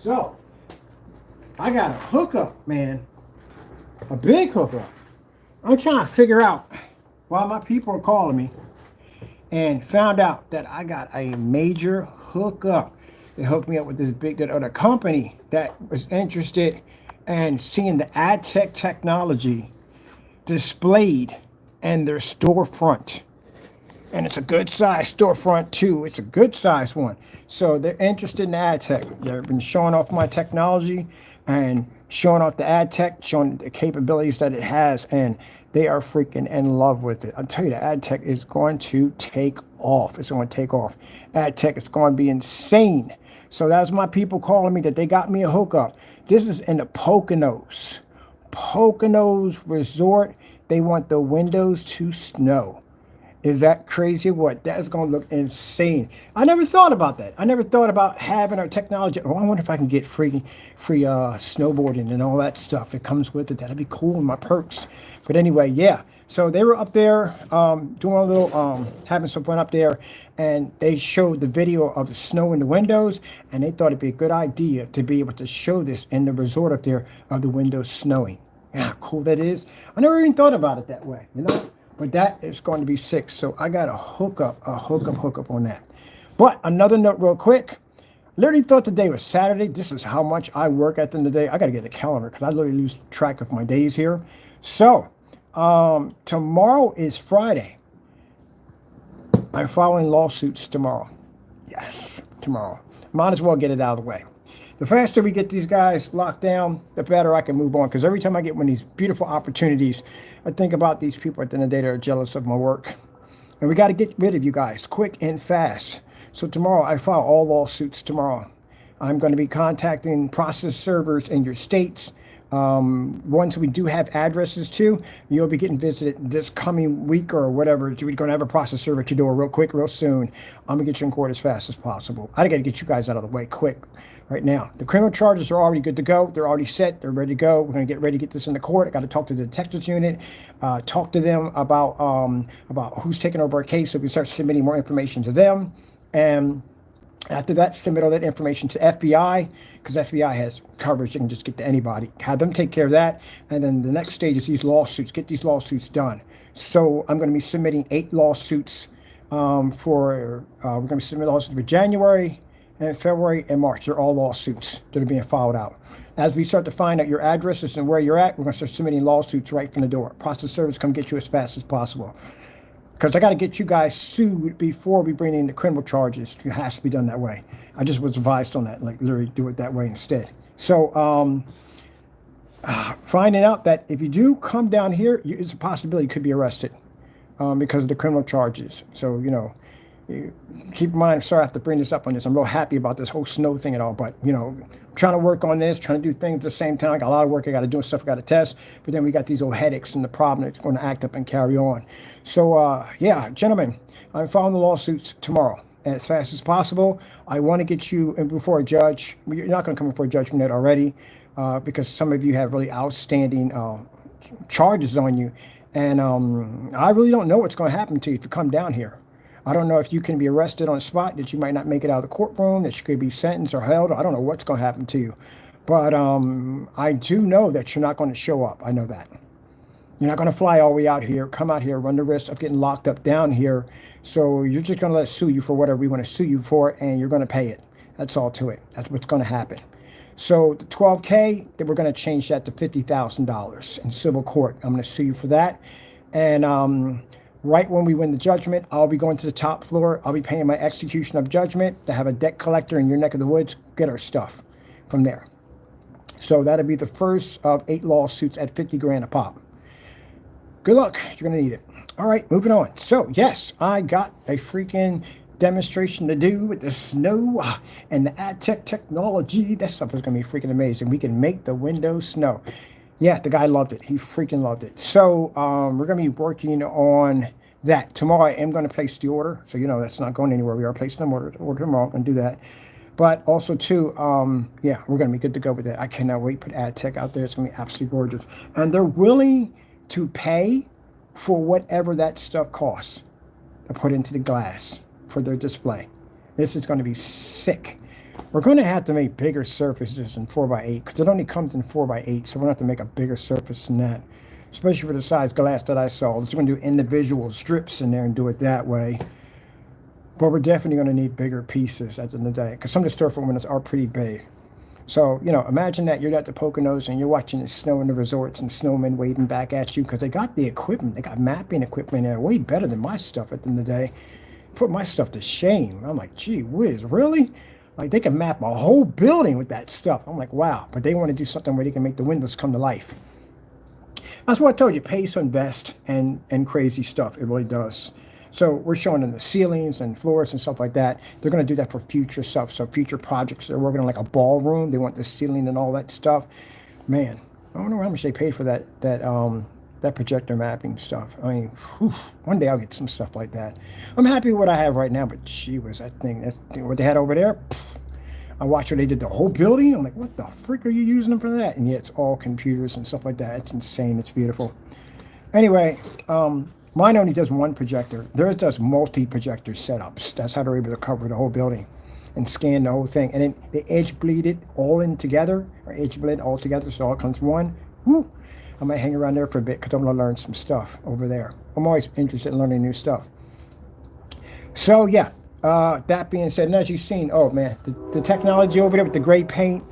So, I got a hookup, man. A big hookup. I'm trying to figure out why my people are calling me and found out that I got a major hookup. They hooked me up with this big that other company that was interested in seeing the ad tech technology displayed in their storefront. And it's a good size storefront too. It's a good size one. So they're interested in ad tech. They've been showing off my technology and showing off the ad tech, showing the capabilities that it has, and they are freaking in love with it. I'll tell you, the ad tech is going to take off. It's going to take off. Ad tech is going to be insane. So that's my people calling me that they got me a hookup. This is in the Poconos. Poconos Resort. They want the windows to snow. Is that crazy? What? That's going to look insane. I never thought about that. I never thought about having our technology. Oh, I wonder if I can get free snowboarding and all that stuff. It comes with it. That'd be cool in my perks. But anyway, yeah. So they were up there doing a little, having some fun up there, and they showed the video of the snow in the windows, and they thought it'd be a good idea to be able to show this in the resort up there of the windows snowing. Yeah, how cool that is. I never even thought about it that way, you know? But that is going to be sick. So I got a hookup on that. But another note real quick. Literally thought the day was Saturday. This is how much I work at the end of the day. I got to get a calendar because I literally lose track of my days here. So tomorrow is Friday. I'm filing lawsuits tomorrow. Yes, tomorrow. Might as well get it out of the way. The faster we get these guys locked down, the better I can move on. Because every time I get one of these beautiful opportunities, I think about these people at the end of the day that are jealous of my work. And we got to get rid of you guys quick and fast. So tomorrow, I file all lawsuits tomorrow. I'm going to be contacting process servers in your states. Ones we do have addresses to, you'll be getting visited this coming week or whatever. We're going to have a process server at your door real quick, real soon. I'm going to get you in court as fast as possible. I got to get you guys out of the way quick right now. The criminal charges are already good to go. They're already set. They're ready to go. We're going to get ready to get this into court. I got to talk to the detectives unit, talk to them about who's taking over our case so we can start submitting more information to them. And after that, submit all that information to FBI, because FBI has coverage. You can just get to anybody. Have them take care of that. And then the next stage is these lawsuits. Get these lawsuits done. So I'm going to be submitting 8 lawsuits we're going to be submitting lawsuits for January and February and March. They're all lawsuits that are being filed out. As we start to find out your addresses and where you're at, we're going to start submitting lawsuits right from the door. Process service come get you as fast as possible. Because I got to get you guys sued before we bring in the criminal charges. It has to be done that way. I just was advised on that, like literally do it that way instead. So finding out that if you do come down here, it's a possibility you could be arrested because of the criminal charges. So, you know, keep in mind, I'm sorry I have to bring this up on this. I'm real happy about this whole snow thing and all, but, you know, I'm trying to work on this, trying to do things at the same time. I got a lot of work I got to do and stuff I got to test, but then we got these old headaches and the problem that's going to act up and carry on. So, yeah, gentlemen, I'm filing the lawsuits tomorrow as fast as possible. I want to get you in before a judge. You're not going to come before a judge from that already because some of you have really outstanding charges on you. And I really don't know what's going to happen to you if you come down here. I don't know if you can be arrested on the spot, that you might not make it out of the courtroom, that you could be sentenced or held. I don't know what's going to happen to you. But I do know that you're not going to show up. I know that. You're not going to fly all the way out here, come out here, run the risk of getting locked up down here. So you're just going to let us sue you for whatever we want to sue you for, and you're going to pay it. That's all to it. That's what's going to happen. So the $12K, then we're going to change that to $50,000 in civil court. I'm going to sue you for that. And right when we win the judgment, I'll be going to the top floor. I'll be paying my execution of judgment to have a debt collector in your neck of the woods get our stuff from there. So that'll be the first of 8 lawsuits at 50 grand a pop. Good luck. You're going to need it. All right, moving on. So, yes, I got a freaking demonstration to do with the snow and the ad tech technology. That stuff is going to be freaking amazing. We can make the windows snow. Yeah, the guy loved it. He freaking loved it. So we're going to be working on that. Tomorrow I am going to place the order. So, you know, that's not going anywhere. We are placing the order tomorrow. I'm going to do that. But also, too, yeah, we're going to be good to go with that. I cannot wait to put ad tech out there. It's going to be absolutely gorgeous. And they're willing to pay for whatever that stuff costs to put into the glass for their display. This is going to be sick. We're going to have to make bigger surfaces than 4x8 because it only comes in 4x8, so we're going to have to make a bigger surface than that, especially for the size glass that I saw. We're going to do individual strips in there and do it that way. But we're definitely going to need bigger pieces at the end of the day because some of the storefront windows are pretty big. So, you know, imagine that you're at the Poconos and you're watching the snow in the resorts and snowmen waving back at you because they got the equipment. They got mapping equipment there way better than my stuff at the end of the day. Put my stuff to shame. I'm like, gee whiz, really? Like, they can map a whole building with that stuff. I'm like, wow. But they want to do something where they can make the windows come to life. That's what I told you. It pays to invest and crazy stuff. It really does. So we're showing them the ceilings and floors and stuff like that. They're going to do that for future stuff. So future projects, they're working on like a ballroom. They want the ceiling and all that stuff. Man, I wonder how much they paid for that projector mapping stuff. I mean, whew, one day I'll get some stuff like that. I'm happy with what I have right now, but gee whiz, that thing, what they had over there, I watched where they did the whole building. I'm like, what the frick are you using them for that? And yet it's all computers and stuff like that. It's insane. It's beautiful. Anyway, mine only does one projector. Theirs does multi-projector setups. That's how they're able to cover the whole building and scan the whole thing. And then they edge bleed it all in together, or edge blend all together, so it all comes one. Woo! I might hang around there for a bit because I'm going to learn some stuff over there. I'm always interested in learning new stuff. So, yeah, that being said, and as you've seen, oh, man, the technology over there with the gray paint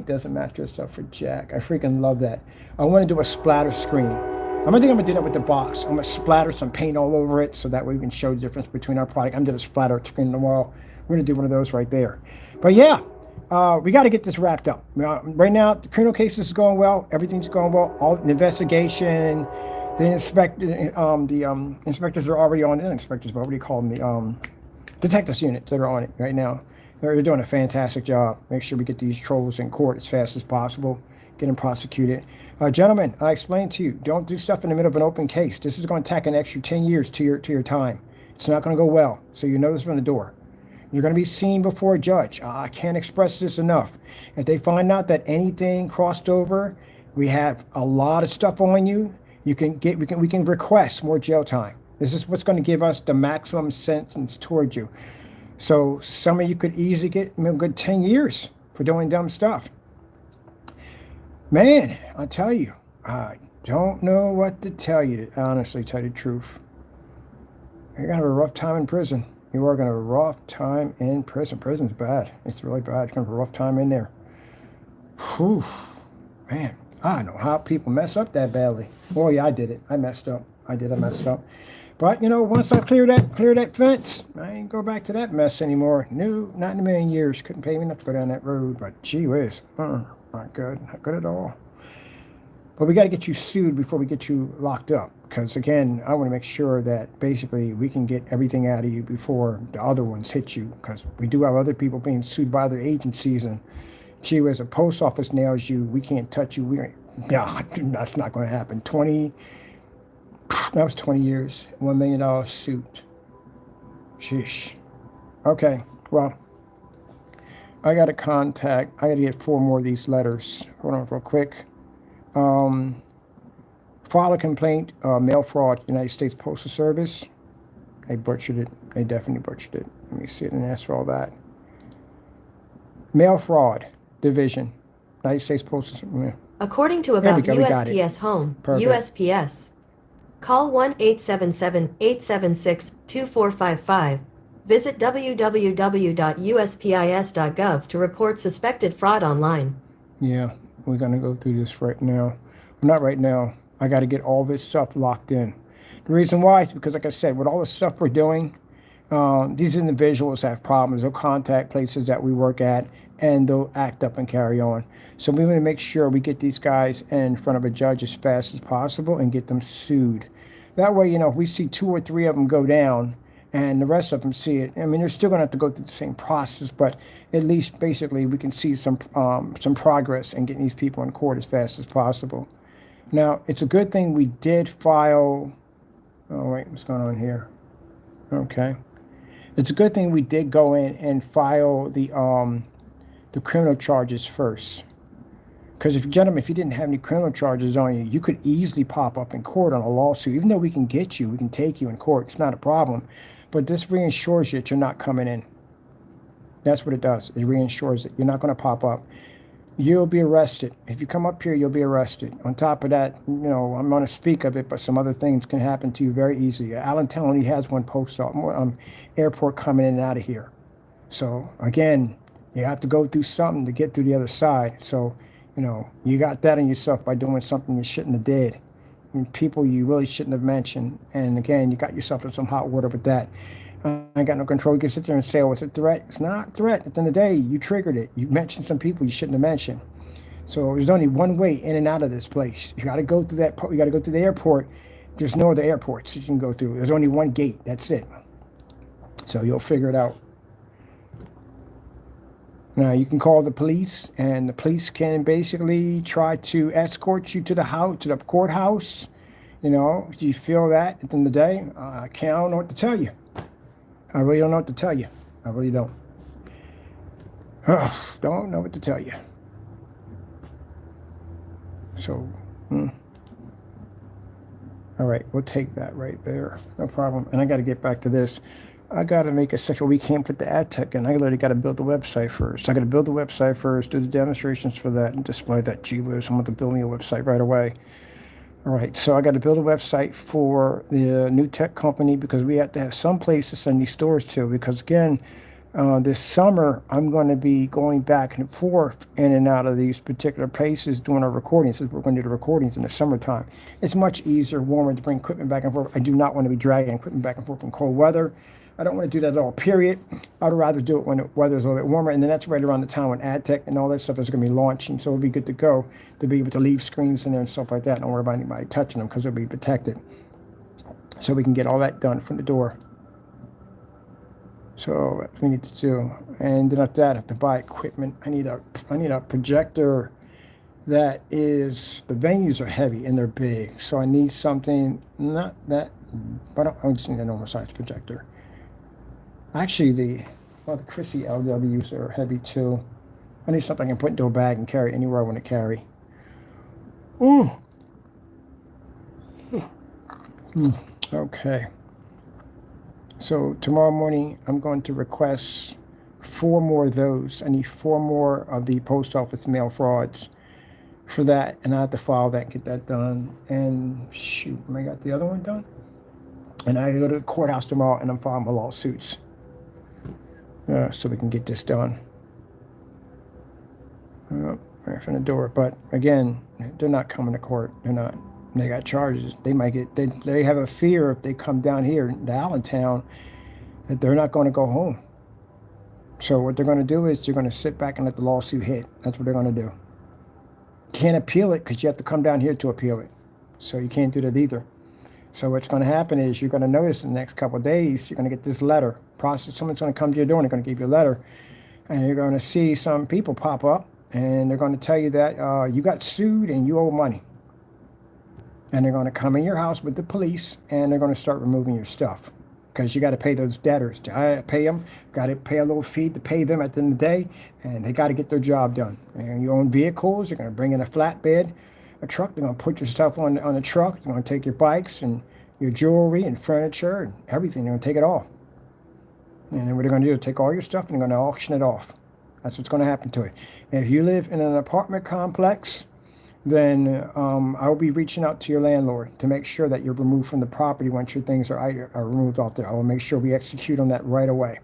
doesn't match your stuff for jack. I freaking love that. I want to do a splatter screen. I think I'm going to do that with the box. I'm going to splatter some paint all over it so that way we can show the difference between our product. I'm going to splatter a screen on the wall. We're going to do one of those right there. But yeah, we got to get this wrapped up. Right now, the criminal case is going well. Everything's going well. All the investigation, the inspectors are already on it. Inspectors, but what do you call them? The detectives unit that are on it right now. They're doing a fantastic job. Make sure we get these trolls in court as fast as possible. Get them prosecuted. Gentlemen, I explained to you, don't do stuff in the middle of an open case. This is going to tack an extra 10 years to your time. It's not going to go well. So you know this from the door. You're going to be seen before a judge. I can't express this enough. If they find out that anything crossed over, we have a lot of stuff on you. We can request more jail time. This is what's going to give us the maximum sentence towards you. So some of you could easily get a good 10 years for doing dumb stuff. Man, I tell you, I don't know what to tell you, to honestly tell you the truth. You're going to have a rough time in prison. You are going to have a rough time in prison. Prison's bad. It's really bad. You're going to have a rough time in there. Whew. Man, I don't know how people mess up that badly. Oh, yeah, I did it. I messed up. I messed up. But, you know, once I clear that fence, I ain't go back to that mess anymore. No, not in a million years. Couldn't pay me enough to go down that road. But, gee whiz. Not good. Not good at all. But we got to get you sued before we get you locked up. Because, again, I want to make sure that basically we can get everything out of you before the other ones hit you. Because we do have other people being sued by other agencies. And, gee whiz, a post office nails you. We can't touch you. That's not going to happen. That was 20 years. $1 million suit. Sheesh. Okay, well, I got to get 4 more of these letters. Hold on real quick. File a complaint, mail fraud, United States Postal Service. They butchered it. They definitely butchered it. Let me see it and ask for all that. Mail fraud division, United States Postal Service. According to About USPS Home, Perfect. USPS. Call 1-877-876-2455. Visit www.uspis.gov to report suspected fraud online. Yeah, we're going to go through this right now. Not right now. I got to get all this stuff locked in. The reason why is because, like I said, with all the stuff we're doing, these individuals have problems. They'll contact places that we work at, and they'll act up and carry on. So we want to make sure we get these guys in front of a judge as fast as possible and get them sued. That way, you know, if we see 2 or 3 of them go down and the rest of them see it, I mean, they're still going to have to go through the same process, but at least basically we can see some progress in getting these people in court as fast as possible. Now, it's a good thing we did file. Oh, wait, what's going on here? Okay. It's a good thing we did go in and file the criminal charges first. Because if you didn't have any criminal charges on you, you could easily pop up in court on a lawsuit. Even though we can get you, we can take you in court. It's not a problem. But this reassures you that you're not coming in. That's what it does. It reinsures it. You're not going to pop up. You'll be arrested. If you come up here, you'll be arrested. On top of that, I'm going to speak of it, but some other things can happen to you very easily. Allentown only has one airport coming in and out of here. So again, you have to go through something to get through the other side. So, you got that on yourself by doing something you shouldn't have did. And people you really shouldn't have mentioned. And again, you got yourself in some hot water with that. I ain't got no control. You can sit there and say, oh, it's a threat. It's not a threat. At the end of the day, you triggered it. You mentioned some people you shouldn't have mentioned. So there's only one way in and out of this place. You got to go through that. You got to go through the airport. There's no other airports you can go through. There's only one gate. That's it. So you'll figure it out. Now, you can call the police, and the police can basically try to escort you to the courthouse. Do you feel that at the end of the day? I don't know what to tell you. I really don't know what to tell you. I really don't. Don't know what to tell you. So, all right, we'll take that right there. No problem. And I got to get back to this. I got to make a section. We can't put the ad tech in. I literally got to build the website first. I got to build the website first, do the demonstrations for that, and display that. Gee whiz, I'm going to build me a website right away. All right, so I got to build a website for the new tech company because we have to have some place to send these stores to. Because again, this summer I'm going to be going back and forth in and out of these particular places doing our recordings. We're going to do the recordings in the summertime. It's much easier, warmer to bring equipment back and forth. I do not want to be dragging equipment back and forth in cold weather. I don't want to do that at all, period. I'd rather do it when the weather is a little bit warmer, and then that's right around the time when AdTech and all that stuff is going to be launching, so it'll be good to go to be able to leave screens in there and stuff like that. Don't worry about anybody touching them because they'll be protected. So we can get all that done from the door. So that's what we need to do. And then after that, I have to buy equipment. I need a projector that is, the venues are heavy and they're big, so I need something not that, but I just need a normal size projector. Actually, the Chrissy LWs are heavy too. I need something I can put into a bag and carry anywhere I want to carry. Ooh. Okay. So tomorrow morning, I'm going to request 4 more of those. I need 4 more of the post office mail frauds for that, and I have to file that and get that done. And shoot, I got the other one done. And I go to the courthouse tomorrow, and I'm filing my lawsuits. So we can get this done. Right from the door. But again, they're not coming to court. They're not. They got charges. They might get. They have a fear if they come down here to Allentown that they're not going to go home. So what they're going to do is they're going to sit back and let the lawsuit hit. That's what they're going to do. Can't appeal it because you have to come down here to appeal it. So you can't do that either. So what's going to happen is you're going to notice in the next couple of days, you're going to get this letter. Someone's going to come to your door and they're going to give you a letter. And you're going to see some people pop up and they're going to tell you that you got sued and you owe money. And they're going to come in your house with the police and they're going to start removing your stuff. Because you got to pay those debtors. I pay them, got to pay a little fee to pay them at the end of the day. And they got to get their job done. And you own vehicles, you're going to bring in a flatbed, a truck. They're going to put your stuff on the truck. They're going to take your bikes and your jewelry and furniture and everything. They're going to take it all. And then what they're going to do is take all your stuff and they're going to auction it off. That's what's going to happen to it. And if you live in an apartment complex, then I'll be reaching out to your landlord to make sure that you're removed from the property once your things are removed off there. I will make sure we execute on that right away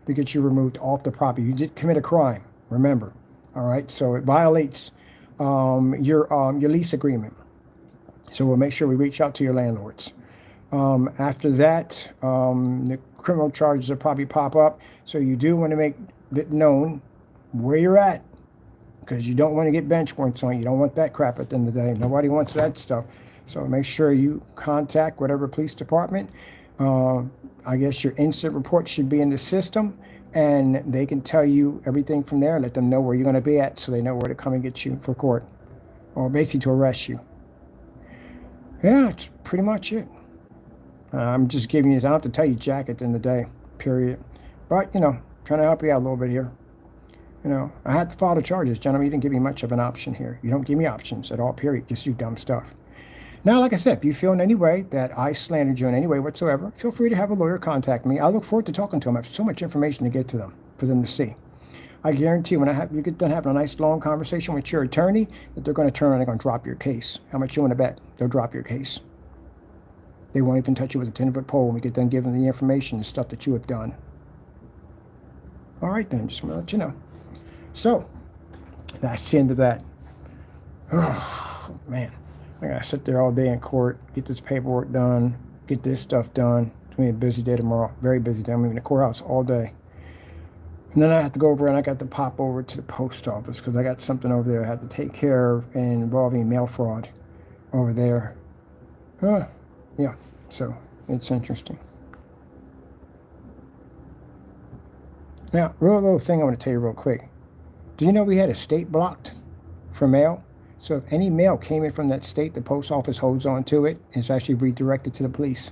to get you removed off the property. You did commit a crime, remember. All right, so it violates your lease agreement. So we'll make sure we reach out to your landlords. After that, the criminal charges will probably pop up. So you do want to make it known where you're at, because you don't want to get bench warrants on you. You don't want that crap at the end of the day. Nobody wants that stuff. So make sure you contact whatever police department. I guess your incident report should be in the system, and they can tell you everything from there. Let them know where you're going to be at so they know where to come and get you for court, or basically to arrest you. Yeah, that's pretty much it. I'm just giving you, I don't have to tell you jack at the end of the day, period. But, trying to help you out a little bit here. I had to file the charges, gentlemen. You didn't give me much of an option here. You don't give me options at all, period. Just you dumb stuff. Now, like I said, if you feel in any way that I slandered you in any way whatsoever, feel free to have a lawyer contact me. I look forward to talking to them. I have so much information to get to them. for them to see. I guarantee when you get done having a nice long conversation with your attorney, that they're going to turn around and they're going to drop your case. How much you want to bet? They'll drop your case. They won't even touch you with a 10-foot pole when we get done giving them the information and stuff that you have done. All right, then, just want to let you know. So, that's the end of that. Oh, man. I got to sit there all day in court, get this paperwork done, get this stuff done. It's going to be a busy day tomorrow. Very busy day. I'm in the courthouse all day. And then I have to go over and I got to pop over to the post office because I got something over there I have to take care of involving mail fraud over there. Yeah, so it's interesting. Now, real little thing I want to tell you real quick. Do you know we had a state blocked for mail? So if any mail came in from that state, the post office holds on to it. And it's actually redirected to the police.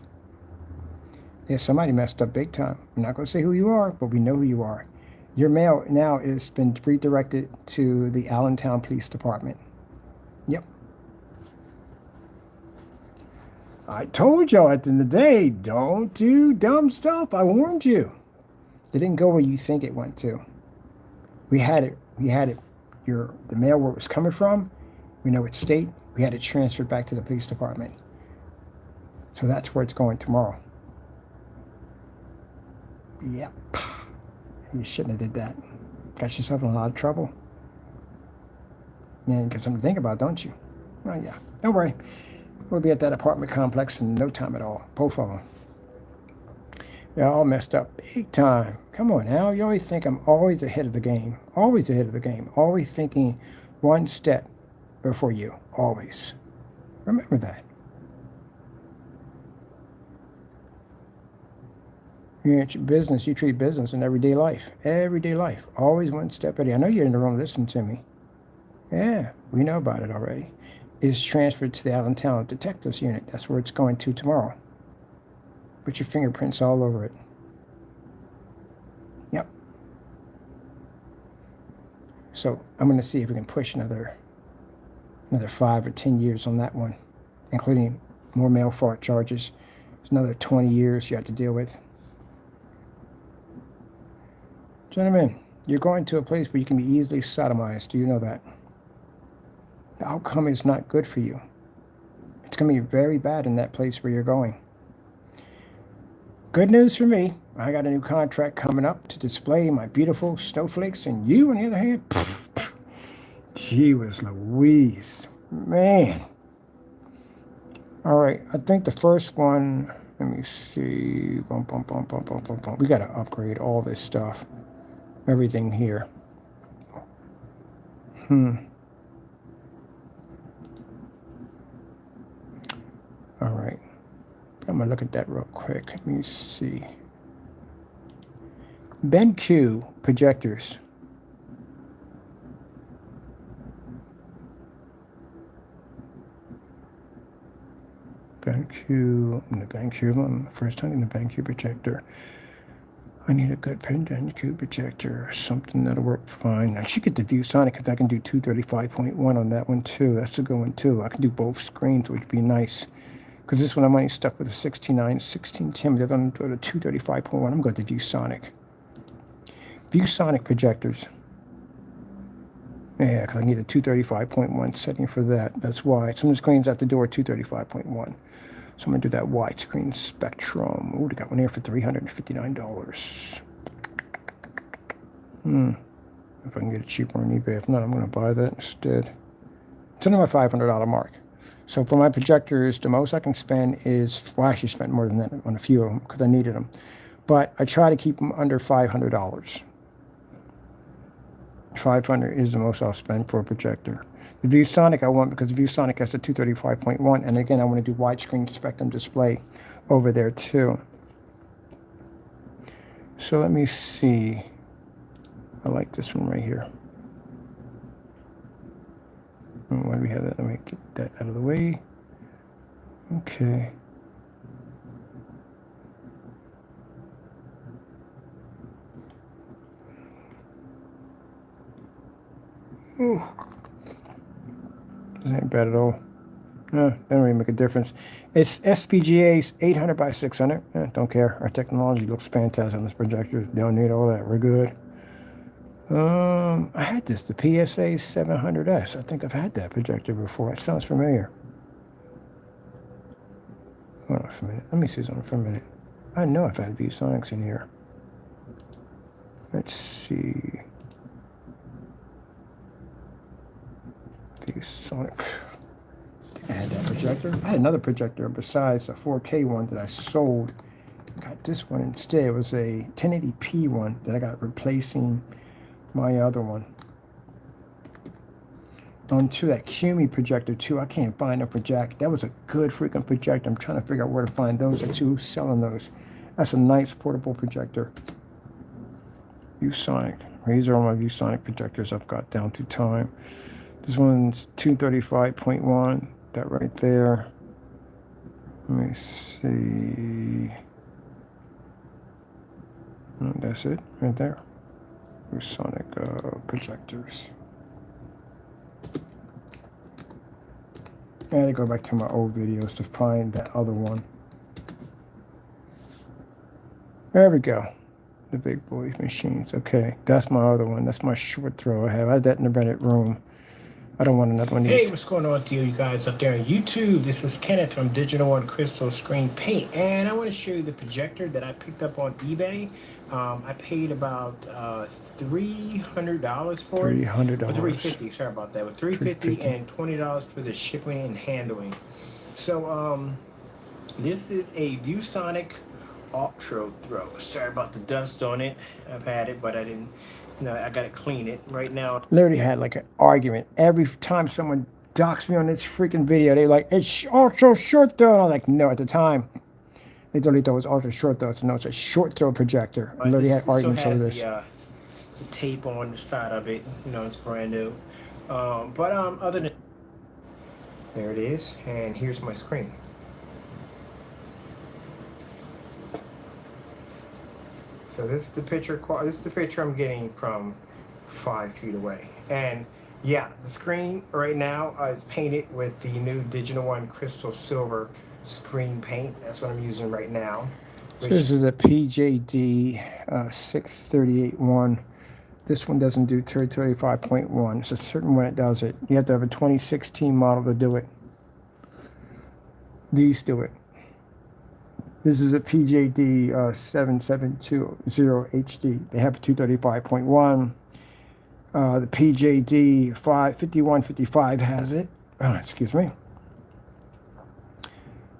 Yeah, somebody messed up big time. I'm not going to say who you are, but we know who you are. Your mail now has been redirected to the Allentown Police Department. Yep. I told y'all at the end of the day, don't do dumb stuff. I warned you. It didn't go where you think it went to. We had it. The mail where it was coming from. We know it's state. We had it transferred back to the police department. So that's where it's going tomorrow. Yep. You shouldn't have did that. Got yourself in a lot of trouble. And you got something to think about, don't you? Well, yeah. Don't worry. We'll be at that apartment complex in no time at all. Both of them. They're all messed up big time. Come on now. You always think I'm always ahead of the game. Always ahead of the game. Always thinking one step before you. Always. Remember that. You're at your business, you treat business in everyday life. Everyday life. Always one step ahead. I know you're in the room listening to me. Yeah, we know about it already. It's transferred to the Allentown Detectives Unit. That's where it's going to tomorrow. Put your fingerprints all over it. Yep. So I'm going to see if we can push another 5 or 10 years on that one, including more mail fraud charges. There's another 20 years you have to deal with. Gentlemen, you're going to a place where you can be easily sodomized. Do you know that? The outcome is not good for you. It's going to be very bad in that place where you're going. Good news for me. I got a new contract coming up to display my beautiful snowflakes. And you, on the other hand, gee whiz Louise. Man. All right. I think the first one, let me see. We got to upgrade all this stuff. Everything here. All right. I'm going to look at that real quick. Let me see. BenQ projectors. BenQ, first time in the BenQ projector. I need a good BenQ projector, something that'll work fine. I should get the ViewSonic because I can do 235.1 on that one too. That's a good one too. I can do both screens, which would be nice. Because this one I'm only stuck with a 1610, but the other one go to 235.1. I'm going to ViewSonic. ViewSonic projectors. Yeah, because I need a 235.1 setting for that. That's why. Some of the screens I have to do are 235.1. So I'm going to do that widescreen Spectrum. Oh, they got one here for $359. If I can get it cheaper on eBay. If not, I'm going to buy that instead. It's under my $500 mark. So for my projectors, the most I can spend is, well, I actually spent more than that on a few of them because I needed them. But I try to keep them under $500. $500 is the most I'll spend for a projector. The ViewSonic I want because the ViewSonic has a 235.1, and again, I want to do widescreen Spectrum display over there too. So let me see. I like this one right here. Why do we have that? Let me get that out of the way. Okay. Ooh. This ain't bad at all. No, that don't really make a difference. It's SVGA's 800 by 600. Don't care. Our technology looks fantastic on this projector. Don't need all that. We're good. I had this, the PSA 700S. I think I've had that projector before. It sounds familiar. Hold on for a minute. Let me see something for a minute. I know I've had ViewSonics in here. Let's see. ViewSonic. I had that projector. I had another projector besides a 4K one that I sold. Got this one instead. It was a 1080p one that I got replacing my other one. Onto that Cumi projector too. I can't find them for Jack. That was a good freaking projector. I'm trying to figure out where to find those too. Who's selling those? That's a nice portable projector. ViewSonic. These are all my ViewSonic projectors I've got down through time. This one's 235.1. That right there. Let me see. That's it right there. ViewSonic projectors. I had to go back to my old videos to find that other one. There we go. The big boy machines. Okay, that's my other one. That's my short throw I have. I had that in the rented room. I don't want another one of these. Hey, what's going on to you guys up there on YouTube? This is Kenneth from Digital One Crystal Screen Paint, and I want to show you the projector that I picked up on eBay. I paid about $300 for it. $300. $350. Sorry about that. With $350 and $20 for the shipping and handling. So this is a ViewSonic Ultra Throw. Sorry about the dust on it. I've had it, but I didn't. No, I gotta clean it right now. Literally had like an argument every time someone docks me on this freaking video. They like, it's ultra short throw. And I'm like, no, at the time they literally thought it was ultra short throw. So no, it's a short throw projector. I literally had arguments over this. The tape on the side of it, you know, it's brand new. Other than there it is, and here's my screen. So this is the picture. This is the picture I'm getting from 5 feet away. And yeah, the screen right now is painted with the new Digital One Crystal Silver screen paint. That's what I'm using right now. So this is a PJD 638-1. This one doesn't do 35.1. It's a certain one that does it. You have to have a 2016 model to do it. These do it. This is a PJD 7720 HD. They have 235.1. The PJD 5155 has it. Oh, excuse me.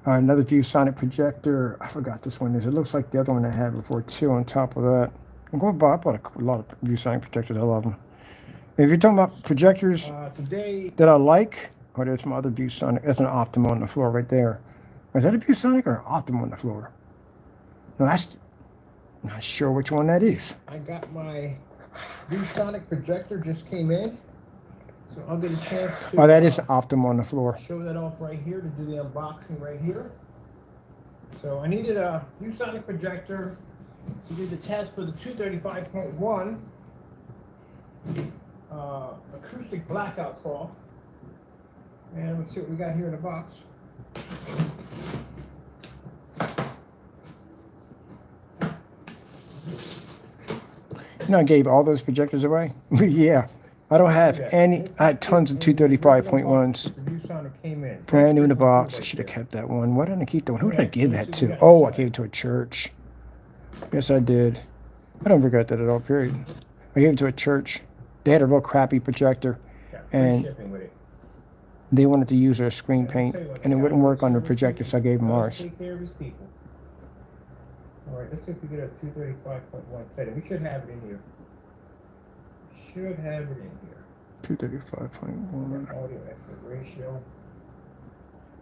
Another ViewSonic projector. I forgot this one is. It looks like the other one I had before too. On top of that, I bought a lot of ViewSonic projectors. I love them. If you're talking about projectors that I like, or there's some other ViewSonic. That's an Optimo on the floor right there. Is that a ViewSonic or an Optimo on the floor? No, that's not sure which one that is. I got my ViewSonic projector just came in, so I'll get a chance to. Oh, that is an Optimo on the floor. Show that off right here to do the unboxing right here. So I needed a ViewSonic projector to do the test for the 235.1 acoustic blackout cloth, and let's see what we got here in the box. You know, I gave all those projectors away. Yeah, I don't have any. I had tons of 235.1s. Brand new in the box. I should have kept that one. Why didn't I keep that one? Who did I give that to? Oh, I gave it to a church. Yes, I did. I don't regret that at all, period. I gave it to a church. They had a real crappy projector, and they wanted to use their screen paint, and it wouldn't work on the projector, so I gave them ours. All right, let's see if we get a 235.1 setting. We should have it in here. Should have it in here. 235.1. Audio aspect ratio.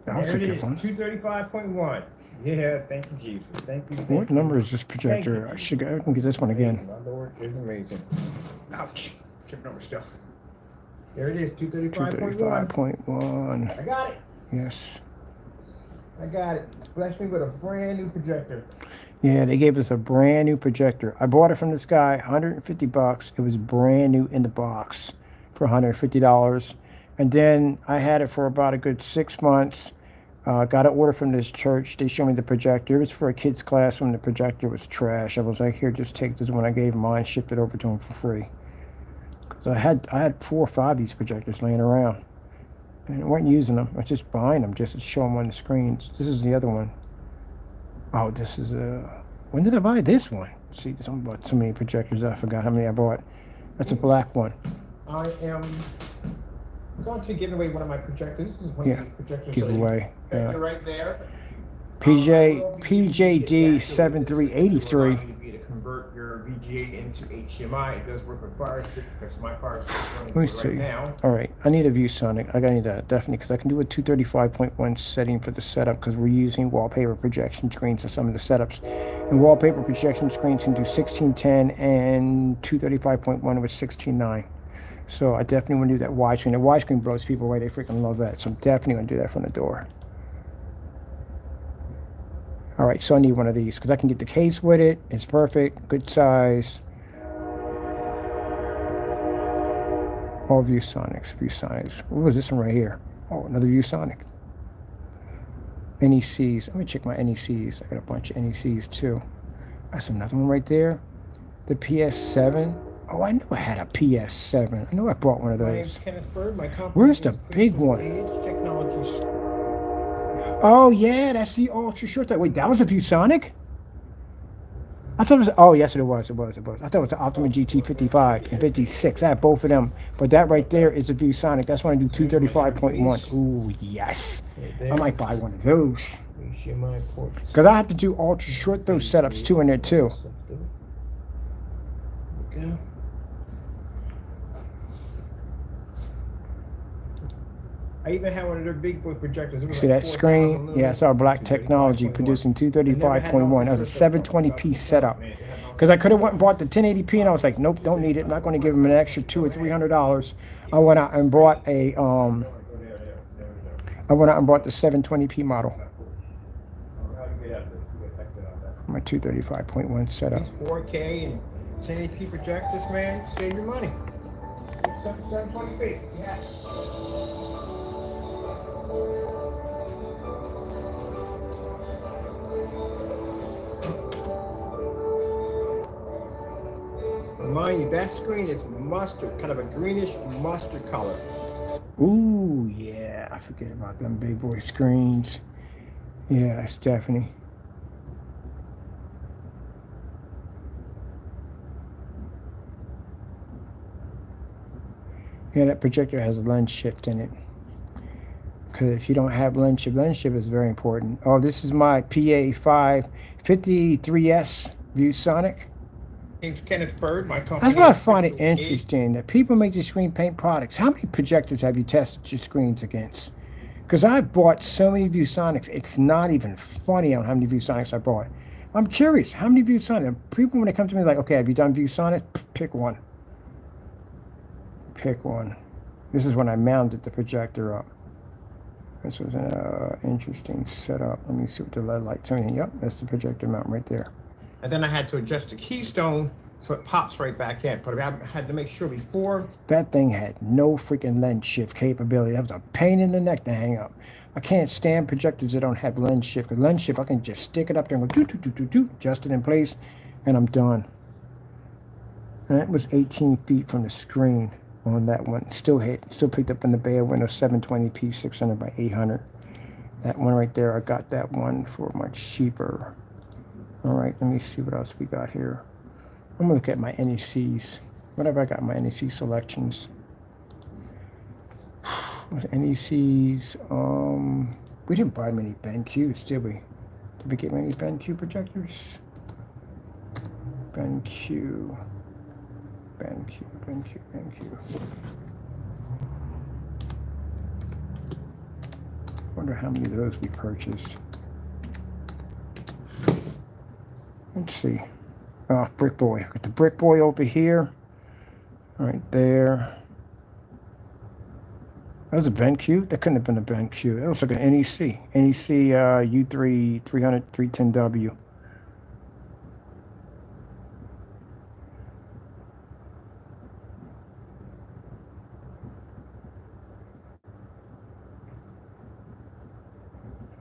That was a good one. 235.1. Yeah, thank you, Jesus. Thank you. What number is this projector? I can get this one again. My Lord is amazing. Ouch. Tripping over stuff. There it is, 235.1. 235.1. I got it. Yes. I got it. Bless me with a brand new projector. Yeah, they gave us a brand new projector. I bought it from this guy, $150. It was brand new in the box for $150. And then I had it for about a good 6 months. Got an order from this church. They showed me the projector. It was for a kid's classroom. The projector was trash. I was like, here, just take this one. I gave him mine, shipped it over to him for free. So I had 4 or 5 of these projectors laying around, and I wasn't using them. I was just buying them just to show them on the screens. This is the other one. Oh, this is when did I buy this one? See, I bought so many projectors. I forgot how many I bought. That's a black one. I am going to give away one of my projectors. This is one Yeah, of the projectors. giveaway. Projector right there. PJD 7383. To convert your VGA into HDMI. It does work with Fire Stick because my Fire Stick is running Let me right see. now. All right, I need a ViewSonic. I need that definitely because I can do a 235.1 setting for the setup because we're using wallpaper projection screens in some of the setups. And wallpaper projection screens can do 1610 and 235.1 with 16:9. So I definitely want to do that widescreen. The widescreen blows people away. They freaking love that. So I'm definitely going to do that from the door. All right, so I need one of these because I can get the case with it. It's perfect, good size. All ViewSonics. What was this one right here? Oh, another ViewSonic. NECs. Let me check my NECs. I got a bunch of NECs too. That's another one right there. The PS7. Oh, I knew I had a PS7. I knew I bought one of My name's those. Kenneth Bird. My company Where's the is big one? Age Technologies. Oh yeah, that's the ultra short. Wait, that was a ViewSonic? I thought it was. Oh yes, it was. I thought it was the Optima GT 55 and 56. I have both of them, but that right there is a ViewSonic. That's when I do 235.1. Ooh yes, I might buy one of those HDMI ports. because I have to do ultra short those setups too in there too. Okay. I even had one of their big boy projectors. It was See like that screen? 4,000 Yeah, it's our Black Technology producing 235.1. That was a 720p setup. Because I could have went and bought the 1080p, and I was like, nope, don't need it. I'm not going to give them an extra $200 or $300. I went out and bought a the 720p model. My 235.1 setup. These 4K and 1080p projectors, man, save your money. 720p, yes. Mind you, that screen is mustard, kind of a greenish mustard color. Ooh, yeah, I forget about them big boy screens. Yeah, it's definitely. Yeah, that projector has a lens shift in it. Because if you don't have lens shift is very important. Oh, this is my PA553S ViewSonic. Name's Kenneth Bird, my company. That's what I find it interesting, that people make these screen paint products. How many projectors have you tested your screens against? Because I've bought so many ViewSonics, it's not even funny on how many ViewSonics I bought. I'm curious, how many ViewSonics? People, when they come to me, like, okay, have you done ViewSonic? Pick one. Pick one. This is when I mounted the projector up. This was an interesting setup. Let me see what the LED light's on. Yep, that's the projector mount right there. And then I had to adjust the keystone so it pops right back in. But I had to make sure before. That thing had no freaking lens shift capability. That was a pain in the neck to hang up. I can't stand projectors that don't have lens shift. Because lens shift, I can just stick it up there and go adjust it in place, and I'm done. And it was 18 feet from the screen on that one. Still picked up in the Bay Window 720p 600 by 800. That one right there, I got that one for much cheaper. All right, let me see what else we got here. I'm gonna look at my NECs. Whatever I got in my NEC selections. With NECs, we didn't buy many BenQs, did we? Did we get many BenQ projectors? BenQ. Wonder how many of those we purchased. Let's see. Brick Boy. Got the Brick Boy over here. Right there. That was a BenQ? That couldn't have been a BenQ. That was like an NEC. NEC U3 300 310W.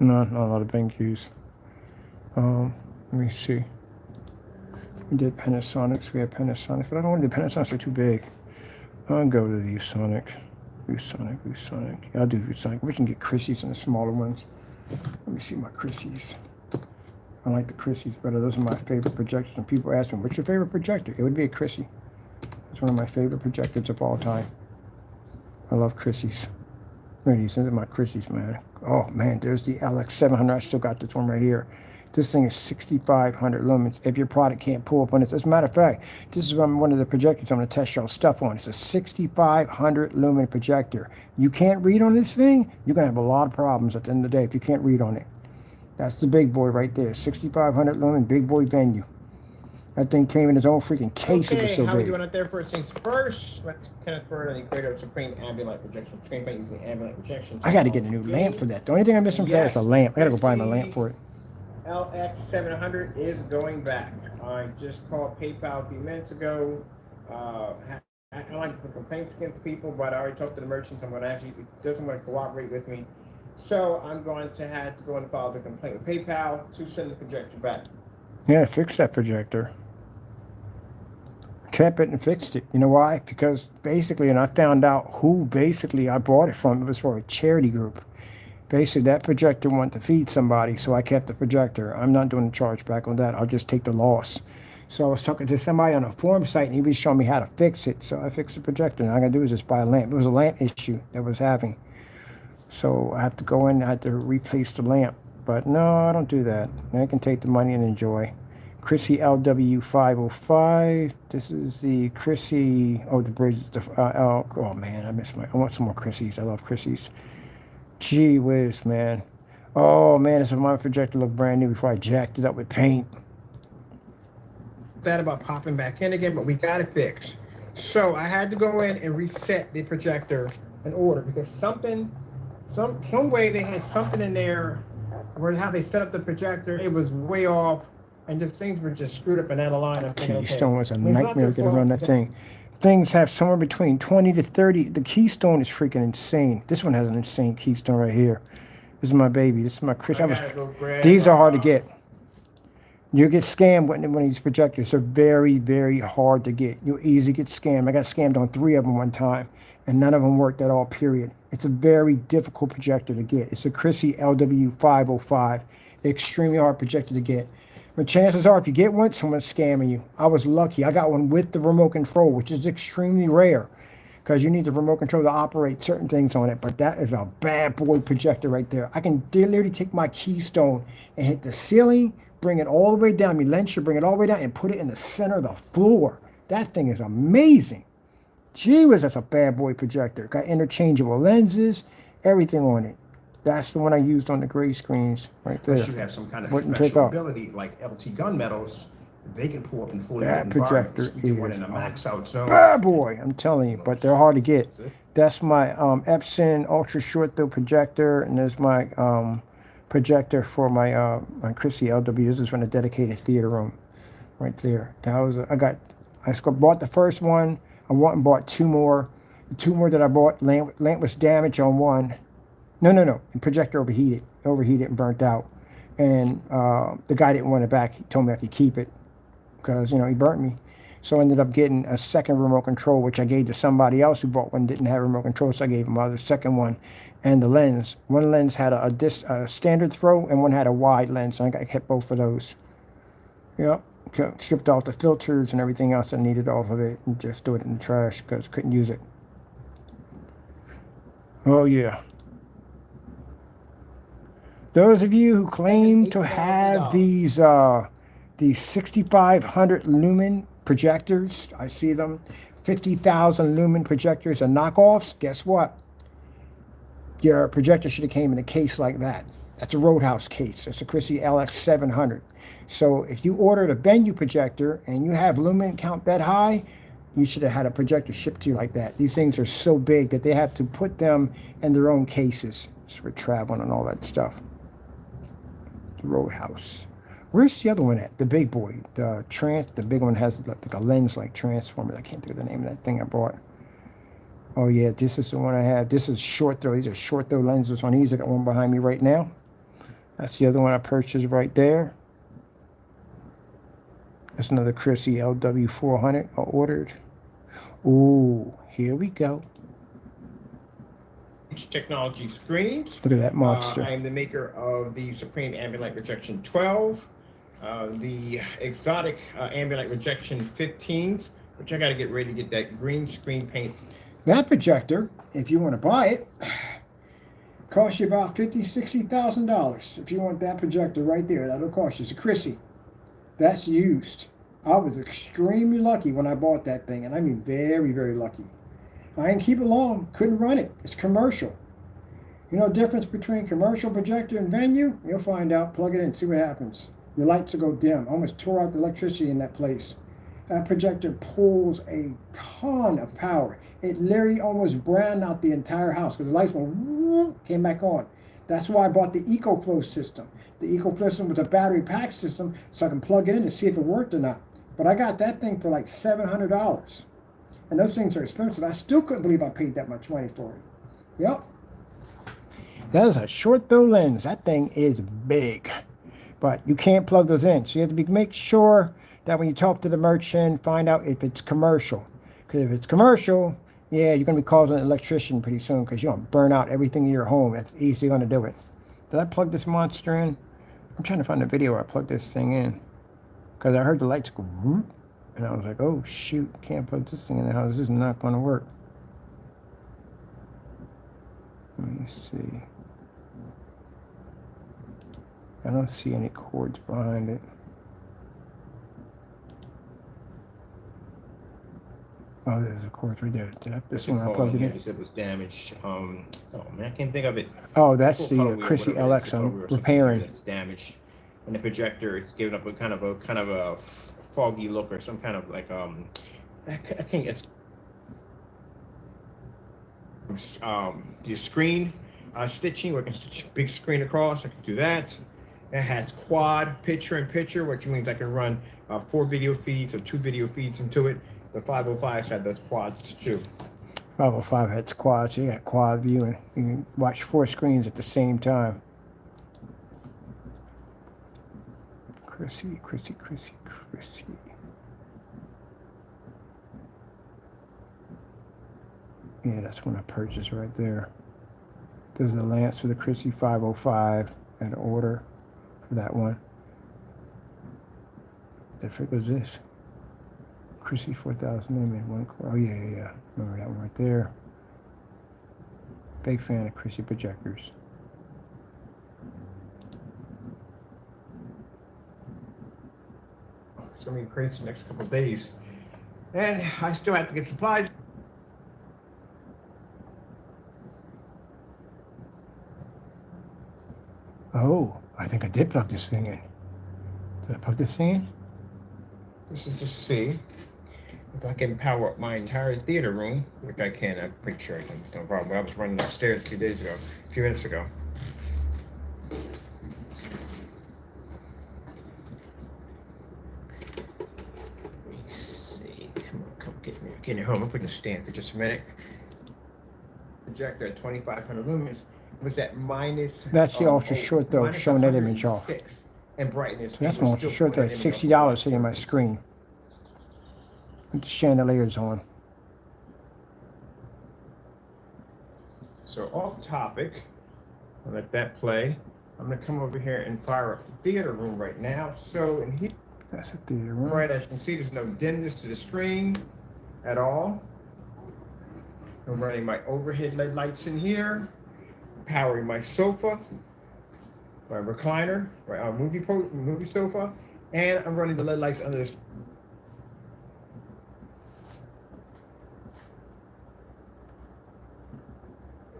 No, not a lot of BenQs. Let me see. We did Panasonics. We had Panasonics, but I don't want to do Panasonics. They're too big. I'll go to the ViewSonic. Yeah, I'll do ViewSonic. We can get Chrissy's and the smaller ones. Let me see my Chrissy's. I like the Chrissy's better. Those are my favorite projectors. And people ask me, what's your favorite projector? It would be a Chrissy. It's one of my favorite projectors of all time. I love Chrissy's. Look at these. These are my Chrissy's, man. Oh, man, there's the LX700. I still got this one right here. This thing is 6,500 lumens. If your product can't pull up on this, as a matter of fact, this is one of the projectors I'm going to test y'all stuff on. It's a 6,500 lumen projector. You can't read on this thing, you're going to have a lot of problems at the end of the day if you can't read on it. That's the big boy right there. 6,500 lumen, big boy venue. That thing came in its own freaking case. It was so how we big. doing out there? First things first. Kenneth Bird, the creator of Supreme Ambient Light Projection. Supreme Paint using ambient light projection. I got to get a new lamp for that. The only thing I'm missing for that is a lamp. I got to go buy my lamp for it. LX700 is going back. I just called PayPal a few minutes ago. I like to put complaints against people, but I already talked to the merchant. I'm going to actually, he doesn't want to cooperate with me. So I'm going to have to go and file the complaint with PayPal to send the projector back. Yeah, fix that projector. Kept it and fixed it. You know why? Because basically, and I found out who basically I bought it from. It was for a charity group. Basically, that projector wanted to feed somebody, so I kept the projector. I'm not doing a charge back on that. I'll just take the loss. So I was talking to somebody on a forum site, and he was showing me how to fix it. So I fixed the projector, and all I got to do is just buy a lamp. It was a lamp issue that was having. So I have to go in, I had to replace the lamp. But no, I don't do that. I can take the money and enjoy. Chrissy LW505. This is the Chrissy, oh, the bridge, oh man, I want some more Chrissy's. I love Chrissy's. Gee whiz, man. Oh man, this is my projector looked brand new before I jacked it up with paint. That about popping back in again, but we got it fixed. So I had to go in and reset the projector in order because some way they had something in there where how they set up the projector, it was way off, and just things were just screwed up and out of line. I'm thinking, Keystone was a it's not nightmare to their get around fault. that thing. Things have somewhere between 20 to 30. The Keystone is freaking insane. This one has an insane Keystone right here. This is my baby. This is my Chris. These are hard to get. You get scammed when these projectors are very, very hard to get. You easily get scammed. I got scammed on 3 of them one time, and none of them worked at all, period. It's a very difficult projector to get. It's a Chrissy LW505. Extremely hard projector to get. But chances are, if you get one, someone's scamming you. I was lucky. I got one with the remote control, which is extremely rare because you need the remote control to operate certain things on it. But that is a bad boy projector right there. I can literally take my Keystone and hit the ceiling, bring it all the way down. Bring it all the way down and put it in the center of the floor. That thing is amazing. Gee whiz, that's a bad boy projector. Got interchangeable lenses, everything on it. That's the one I used on the gray screens right there. Unless you have some kind of Wouldn't pick special up. ability like LT gunmetals, they can pull up in fully That lit environments. projector You get one is in a max out zone. Bad boy, I'm telling you, but they're hard to get. That's my Epson ultra short throw projector, and there's my projector for my my Chrissy LW. This is from a dedicated theater room, right there. That was I bought the first one. I went and bought 2 more. The 2 more that I bought, lamp was damaged on one. No. The projector overheated and burnt out. And the guy didn't want it back. He told me I could keep it because, he burnt me. So I ended up getting a second remote control, which I gave to somebody else who bought one, didn't have a remote control, so I gave him the second one. And the lens. One lens had a standard throw, and one had a wide lens, so I kept both of those. Yep. Stripped off the filters and everything else I needed off of it and just threw it in the trash because I couldn't use it. Oh, yeah. Those of you who claim to have these 6,500 lumen projectors, I see them, 50,000 lumen projectors and knockoffs, guess what? Your projector should have came in a case like that. That's a Roadhouse case. That's a Chrissy LX700. So if you ordered a venue projector and you have lumen count that high, you should have had a projector shipped to you like that. These things are so big that they have to put them in their own cases. It's for traveling and all that stuff. The Roadhouse. Where's the other one at? The big boy. The big one has like a lens like transformer. I can't think of the name of that thing I bought. Oh yeah, this is the one I have. This is short throw. These are short throw lenses on these. I got one behind me right now. That's the other one I purchased right there. That's another Chrissy LW400 I ordered. Ooh, here we go. Technology screens. Look at that monster. I am the maker of the Supreme Ambilight Rejection 12, the exotic Ambilight Rejection 15s, which I got to get ready to get that green screen paint. That projector, if you want to buy it, costs you about $50,000-$60,000. If you want that projector right there, that'll cost you. It's a Chrissy. That's used. I was extremely lucky when I bought that thing, and I mean very, very lucky. I didn't keep it long, couldn't run it. It's commercial. You know the difference between commercial projector and venue? You'll find out. Plug it in, see what happens. Your lights will go dim. I almost tore out the electricity in that place. That projector pulls a ton of power. It literally almost browned out the entire house because the lights went whoop, came back on. That's why I bought the EcoFlow system. The EcoFlow system was a battery pack system, so I can plug it in and see if it worked or not. But I got that thing for like $700. And those things are expensive. I still couldn't believe I paid that much money for it. Yep. That is a short throw lens. That thing is big. But you can't plug those in. So you have to make sure that when you talk to the merchant, find out if it's commercial. Because if it's commercial, yeah, you're going to be calling an electrician pretty soon because you're going to burn out everything in your home. That's easily going to do it. Did I plug this monster in? I'm trying to find a video where I plugged this thing in. Because I heard the lights go whoop. And I was like, oh, shoot, can't put this thing in the house. This is not going to work. Let me see. I don't see any cords behind it. Oh, there's a cord right there. Did I, this one I plugged it in? It was damaged. Oh, man, I can't think of it. Oh, that's the Chrissy LX I'm repairing. It's damaged. And the projector, it's giving up a kind of a foggy look or some kind of like I think it's the screen stitching where I can stitch a big screen across. I can do that. It has quad picture-in-picture, which means I can run 4 video feeds or 2 video feeds into it. The 505 had those quads too. 505 had quads. So you got quad viewing. You can watch 4 screens at the same time. Chrissy. Yeah, that's one I purchased right there. There's the lance for the Chrissy 505 and order for that one. The frick was this? Chrissy 4000 limit, one core. Oh yeah. Remember that one right there. Big fan of Chrissy projectors. So many crates the next couple of days. And I still have to get supplies. Oh, I think I did plug this thing in. Did I plug this thing in? This is to see if I can power up my entire theater room, which I can. I'm pretty sure I can. No problem. I was running upstairs a few minutes ago. Get in your home. I'm putting a stand for just a minute. Projector at 2,500 lumens was at minus. That's the ultra short though, showing that image off. And brightness. So that's my ultra short though. It's $60 hitting my screen. With the chandeliers on. So off topic, I'll let that play. I'm gonna come over here and fire up the theater room right now. So in here, that's a theater room. Right, as you can see, there's no dimness to the screen at all. I'm running my overhead LED lights in here, powering my sofa, my recliner, my movie sofa, and I'm running the LED lights under this.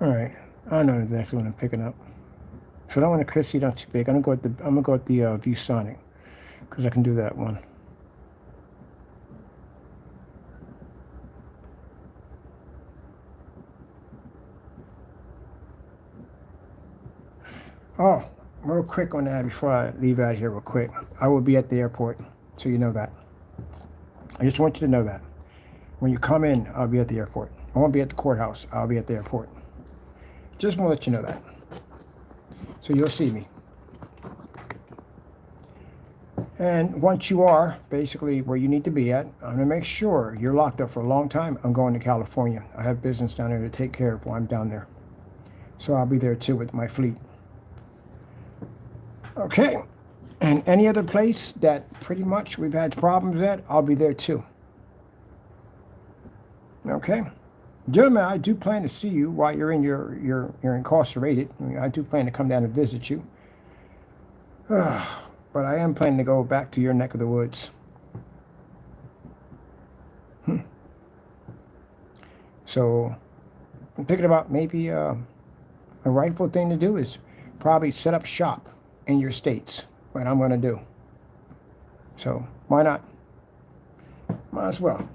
All right, I know exactly what I'm picking up. So I don't want a Chrissy, not too big. I'm gonna go with the ViewSonic because I can do that one. Oh, real quick on that before I leave out of here real quick. I will be at the airport, so you know that. I just want you to know that. When you come in, I'll be at the airport. I won't be at the courthouse. I'll be at the airport. Just want to let you know that. So you'll see me. And once you are basically where you need to be at, I'm going to make sure you're locked up for a long time. I'm going to California. I have business down there to take care of while I'm down there. So I'll be there too with my fleet. Okay. And any other place that pretty much we've had problems at, I'll be there too. Okay. Gentlemen, I do plan to see you while you're in you're incarcerated. I mean, I do plan to come down and visit you. But I am planning to go back to your neck of the woods. So I'm thinking about maybe a rightful thing to do is probably set up shop in your states. What I'm going to do. So why not? Might as well.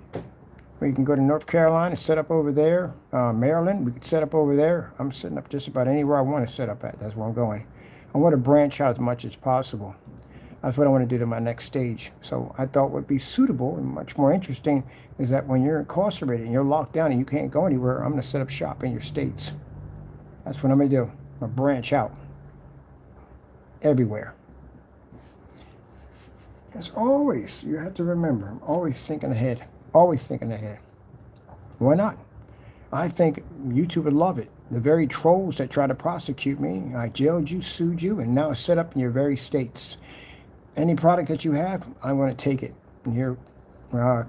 We can go to North Carolina, set up over there. Maryland, we could set up over there. I'm setting up just about anywhere I want to set up at. That's where I'm going. I want to branch out as much as possible. That's what I want to do to my next stage. So I thought would be suitable and much more interesting is that when you're incarcerated and you're locked down and you can't go anywhere, I'm going to set up shop in your states. That's what I'm going to do. I'm going to branch out everywhere. As always, you have to remember, I'm always thinking ahead. Always thinking ahead. Why not? I think YouTube would love it. The very trolls that try to prosecute me, I jailed you, sued you, and now it's set up in your very states. Any product that you have, I'm going to take it. And your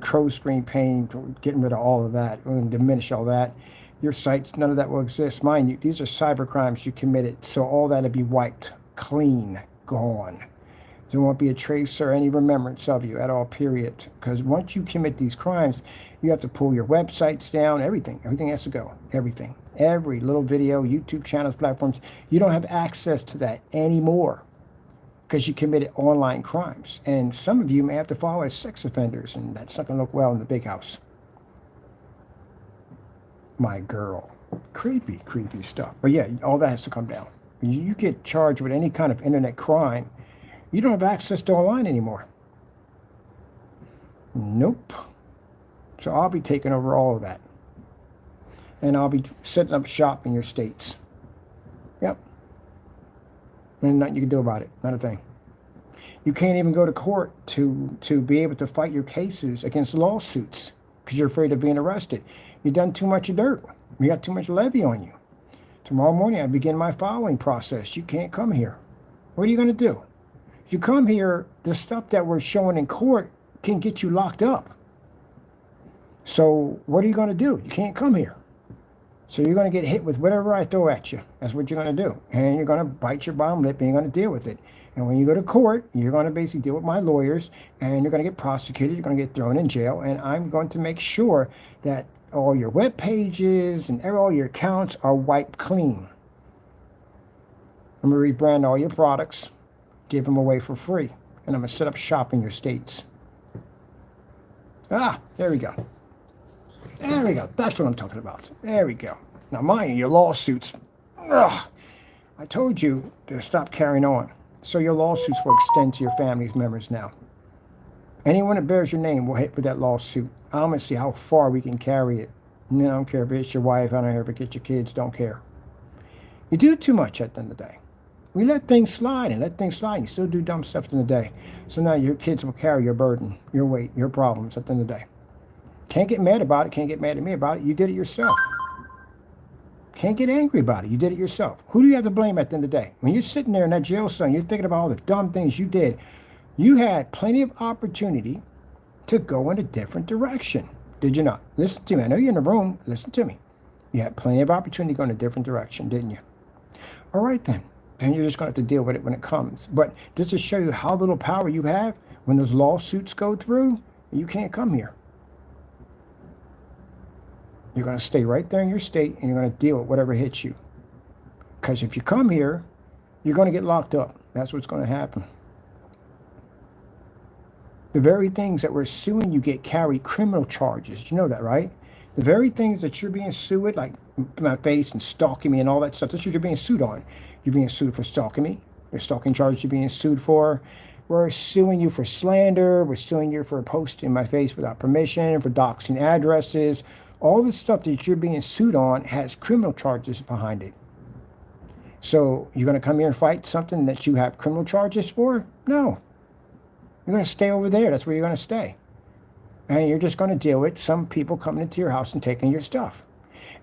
crow screen pain, getting rid of all of that, we're going to diminish all that. Your sites, none of that will exist. Mind you, these are cyber crimes you committed, so all that will be wiped, clean, gone. There won't be a trace or any remembrance of you at all, period. Because once you commit these crimes, you have to pull your websites down, everything. Everything has to go. Everything. Every little video, YouTube channels, platforms. You don't have access to that anymore because you committed online crimes. And some of you may have to follow as sex offenders, and that's not going to look well in the big house. My girl. Creepy, creepy stuff. But yeah, all that has to come down. When you get charged with any kind of internet crime, you don't have access to online anymore. Nope. So I'll be taking over all of that. And I'll be setting up shop in your states. Yep. And nothing you can do about it. Not a thing. You can't even go to court to be able to fight your cases against lawsuits because you're afraid of being arrested. You've done too much dirt. You got too much levy on you. Tomorrow morning I begin my filing process. You can't come here. What are you going to do? If you come here, the stuff that we're showing in court can get you locked up. So what are you going to do? You can't come here. So you're going to get hit with whatever I throw at you. That's what you're going to do. And you're going to bite your bottom lip and you're going to deal with it. And when you go to court, you're going to basically deal with my lawyers and you're going to get prosecuted. You're going to get thrown in jail. And I'm going to make sure that all your web pages and all your accounts are wiped clean. I'm going to rebrand all your products. Give them away for free. And I'm going to set up shop in your states. There we go. There we go. That's what I'm talking about. There we go. Now, mind you, your lawsuits. I told you to stop carrying on. So your lawsuits will extend to your family's members now. Anyone that bears your name will hit with that lawsuit. I'm going to see how far we can carry it. I don't care if it's your wife. I don't care if it gets your kids. Don't care. You do too much at the end of the day. We let things slide and let things slide. You still do dumb stuff in the day. So now your kids will carry your burden, your weight, your problems at the end of the day. Can't get mad about it. Can't get mad at me about it. You did it yourself. Can't get angry about it. You did it yourself. Who do you have to blame at the end of the day? When you're sitting there in that jail cell and you're thinking about all the dumb things you did, you had plenty of opportunity to go in a different direction. Did you not? Listen to me. I know you're in the room. Listen to me. You had plenty of opportunity to go in a different direction, didn't you? All right, then. Then you're just going to have to deal with it when it comes. But just to show you how little power you have, when those lawsuits go through, you can't come here. You're going to stay right there in your state, and you're going to deal with whatever hits you. Because if you come here, you're going to get locked up. That's what's going to happen. The very things that we're suing you get carry criminal charges. You know that, right? The very things that you're being sued with, like my face and stalking me and all that stuff, that's what you're being sued on. You're being sued for stalking me. There's stalking charges you're being sued for. We're suing you for slander. We're suing you for posting my face without permission, for doxing addresses. All the stuff that you're being sued on has criminal charges behind it. So you're going to come here and fight something that you have criminal charges for? No. You're going to stay over there. That's where you're going to stay. And you're just going to deal with some people coming into your house and taking your stuff.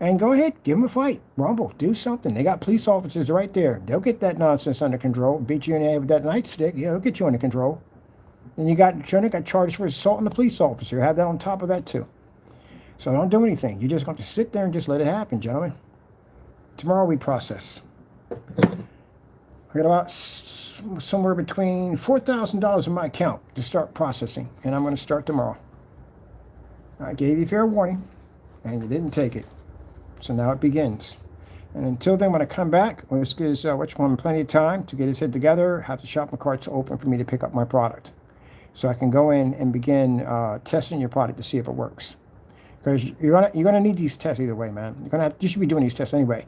And go ahead, give them a fight. Rumble, do something. They got police officers right there. They'll get that nonsense under control. Beat you in the head with that nightstick. Yeah, they'll get you under control. And you got charges for assaulting a police officer. Have that on top of that too. So don't do anything. You're just going to sit there and just let it happen, gentlemen. Tomorrow we process. I got about somewhere between $4,000 in my account to start processing, and I'm going to start tomorrow. I gave you fair warning, and you didn't take it. So now it begins. And until then, when I come back, this gives which one plenty of time to get his head together, have the shopping carts open for me to pick up my product. So I can go in and begin testing your product to see if it works. Because you're gonna need these tests either way, man. You should be doing these tests anyway.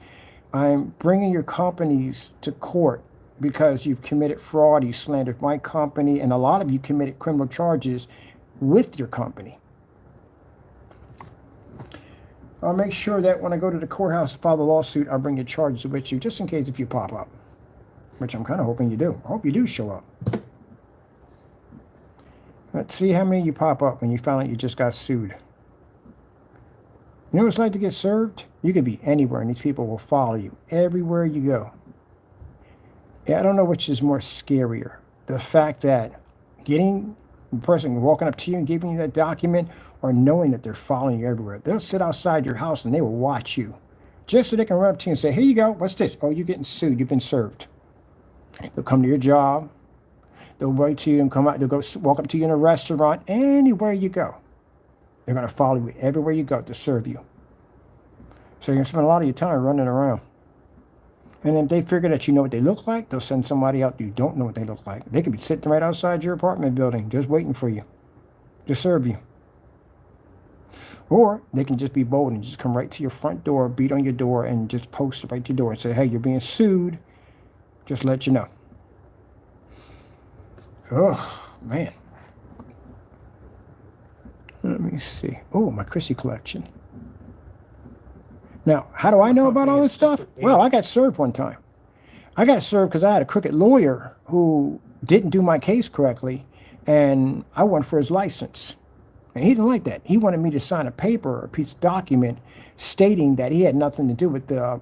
I'm bringing your companies to court because you've committed fraud, you slandered my company, and a lot of you committed criminal charges with your company. I'll make sure that when I go to the courthouse to file the lawsuit, I'll bring your charges with you, just in case if you pop up, which I'm kind of hoping you do. I hope you do show up. Let's see how many you pop up when you find out you just got sued. You know what it's like to get served? You could be anywhere, and these people will follow you everywhere you go. Yeah, I don't know which is more scarier. The fact that getting the person walking up to you and giving you that document, or knowing that they're following you everywhere. They'll sit outside your house and they will watch you just so they can run up to you and say, here you go, what's this? Oh, you're getting sued, you've been served. They'll come to your job, they'll wait to you and come out, they'll go walk up to you in a restaurant, anywhere you go. They're going to follow you everywhere you go to serve you. So you're going to spend a lot of your time running around. And if they figure that you know what they look like, they'll send somebody out you don't know what they look like. They could be sitting right outside your apartment building just waiting for you to serve you. Or they can just be bold and just come right to your front door, beat on your door, and just post it right to your door and say, hey, you're being sued. Just let you know. Oh, man. Let me see. Oh, my Chrissy collection. Now, how do I know about all this stuff? Well, I got served one time. I got served because I had a crooked lawyer who didn't do my case correctly, and I went for his license. And he didn't like that. He wanted me to sign a paper, a piece of document, stating that he had nothing to do with the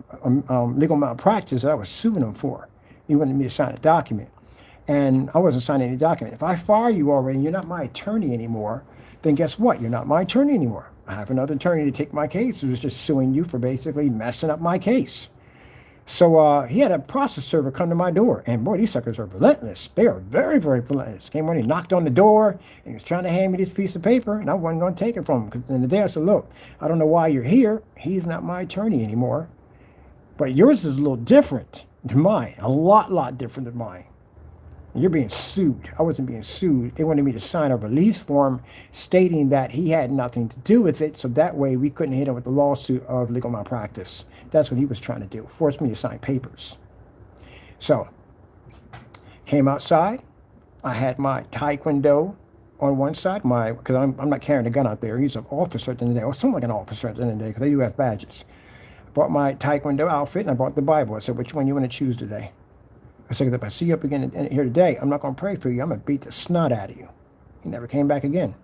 legal malpractice that I was suing him for. He wanted me to sign a document. And I wasn't signing any document. If I fire you already and you're not my attorney anymore, then guess what? You're not my attorney anymore. I have another attorney to take my case who was just suing you for basically messing up my case. So he had a process server come to my door, and boy, these suckers are relentless. They are very, very relentless. Came when he knocked on the door, and he was trying to hand me this piece of paper, and I wasn't going to take it from him. Because in the day I said, look, I don't know why you're here. He's not my attorney anymore. But yours is a little different than mine, a lot different than mine. You're being sued. I wasn't being sued. They wanted me to sign a release form stating that he had nothing to do with it, so that way we couldn't hit him with the lawsuit of legal malpractice. That's what he was trying to do, force me to sign papers. So, came outside. I had my Taekwondo on one side, because I'm not carrying a gun out there. He's an officer at the end of the day, or something like an officer at the end of the day, because they do have badges. I bought my Taekwondo outfit, and I bought the Bible. I said, which one you want to choose today? I said, if I see you up again here today, I'm not going to pray for you. I'm going to beat the snot out of you. He never came back again.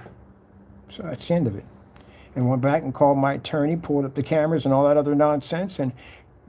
So that's the end of it. And went back and called my attorney, pulled up the cameras and all that other nonsense, and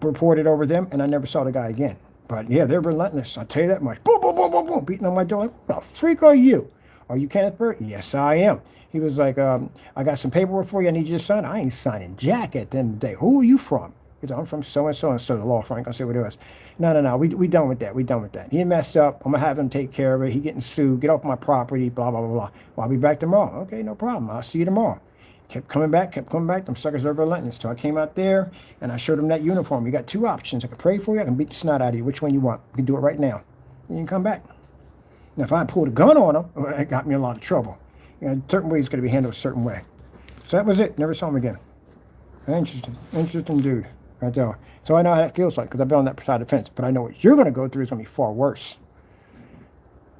reported over them, and I never saw the guy again. But yeah, they're relentless. I'll tell you that much. Boom, boom, boom, boom, boom, beating on my door. Like, what the freak are you? Are you Kenneth Burton? Yes, I am. He was like, I got some paperwork for you. I need you to sign. I ain't signing jack at the end of the day. Who are you from? He said, I'm from so-and-so, and so the law firm. I ain't gonna say what it was. No, we done with that. We done with that. He messed up. I'm gonna have him take care of it. He getting sued. Get off my property, blah, blah, blah, blah. Well, I'll be back tomorrow. Okay, no problem. I'll see you tomorrow. Kept coming back. Them suckers are relentless. So I came out there, and I showed him that uniform. You got two options. I can pray for you. I can beat the snot out of you. Which one you want? We can do it right now. And you can come back. Now, if I pulled a gun on him, well, that got me in a lot of trouble. You know, certain ways it's going to be handled a certain way. So that was it. Never saw him again. Interesting dude. Right there. So I know how that feels like, because I've been on that side of the fence. But I know what you're going to go through is going to be far worse.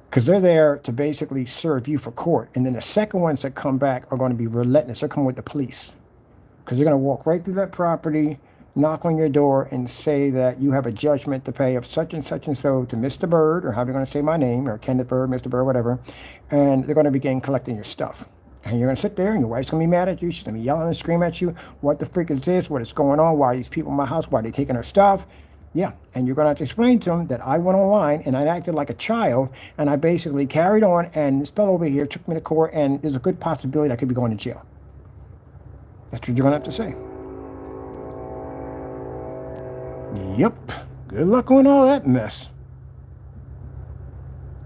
Because they're there to basically serve you for court. And then the second ones that come back are going to be relentless. They're coming with the police. Because they're going to walk right through that property, knock on your door and say that you have a judgment to pay of such and so to Mr. Bird, or how they're going to say my name, or Kenneth Bird, Mr. Bird, whatever, and they're going to begin collecting your stuff. And you're going to sit there, and your wife's going to be mad at you. She's going to be yelling and screaming at you. What the freak is this? What is going on? Why are these people in my house? Why are they taking her stuff? Yeah, and you're going to have to explain to them that I went online and I acted like a child, and I basically carried on, and this fellow over here took me to court, and there's a good possibility I could be going to jail. That's what you're going to have to say. Yep. Good luck on all that mess.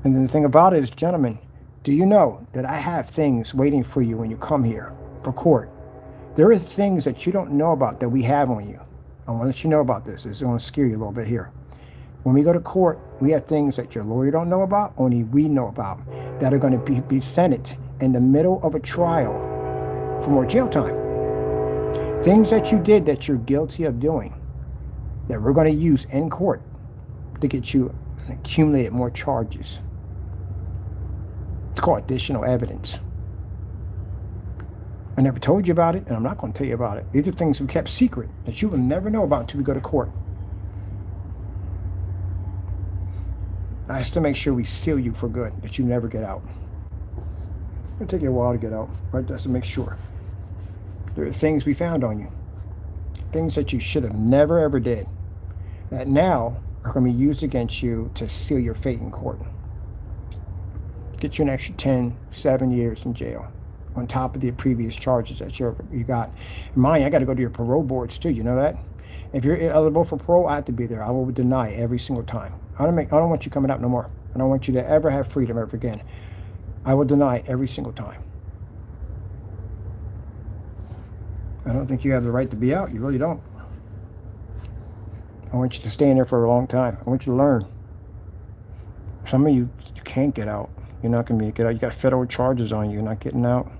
And then the thing about it is, gentlemen, do you know that I have things waiting for you when you come here for court? There are things that you don't know about that we have on you. I want to let you know about this. This is going to scare you a little bit here. When we go to court, we have things that your lawyer don't know about, only we know about, that are going to be presented in the middle of a trial for more jail time. Things that you did that you're guilty of doing, that we're going to use in court to get you accumulated more charges. It's called additional evidence. I never told you about it, and I'm not going to tell you about it. These are things we kept secret that you will never know about until we go to court. I have to make sure we seal you for good, that you never get out. It'll take you a while to get out, right? Just to make sure. There are things we found on you. Things that you should have never ever did, that now are going to be used against you to seal your fate in court. Get you an extra 7 years in jail, on top of the previous charges that you got. And mind you, I got to go to your parole boards too. You know that? If you're eligible for parole, I have to be there. I will deny every single time. I don't want you coming out no more. I don't want you to ever have freedom ever again. I will deny every single time. I don't think you have the right to be out. You really don't. I want you to stay in there for a long time. I want you to learn. Some of you can't get out. You're not going to get out. You got federal charges on you. You're not getting out.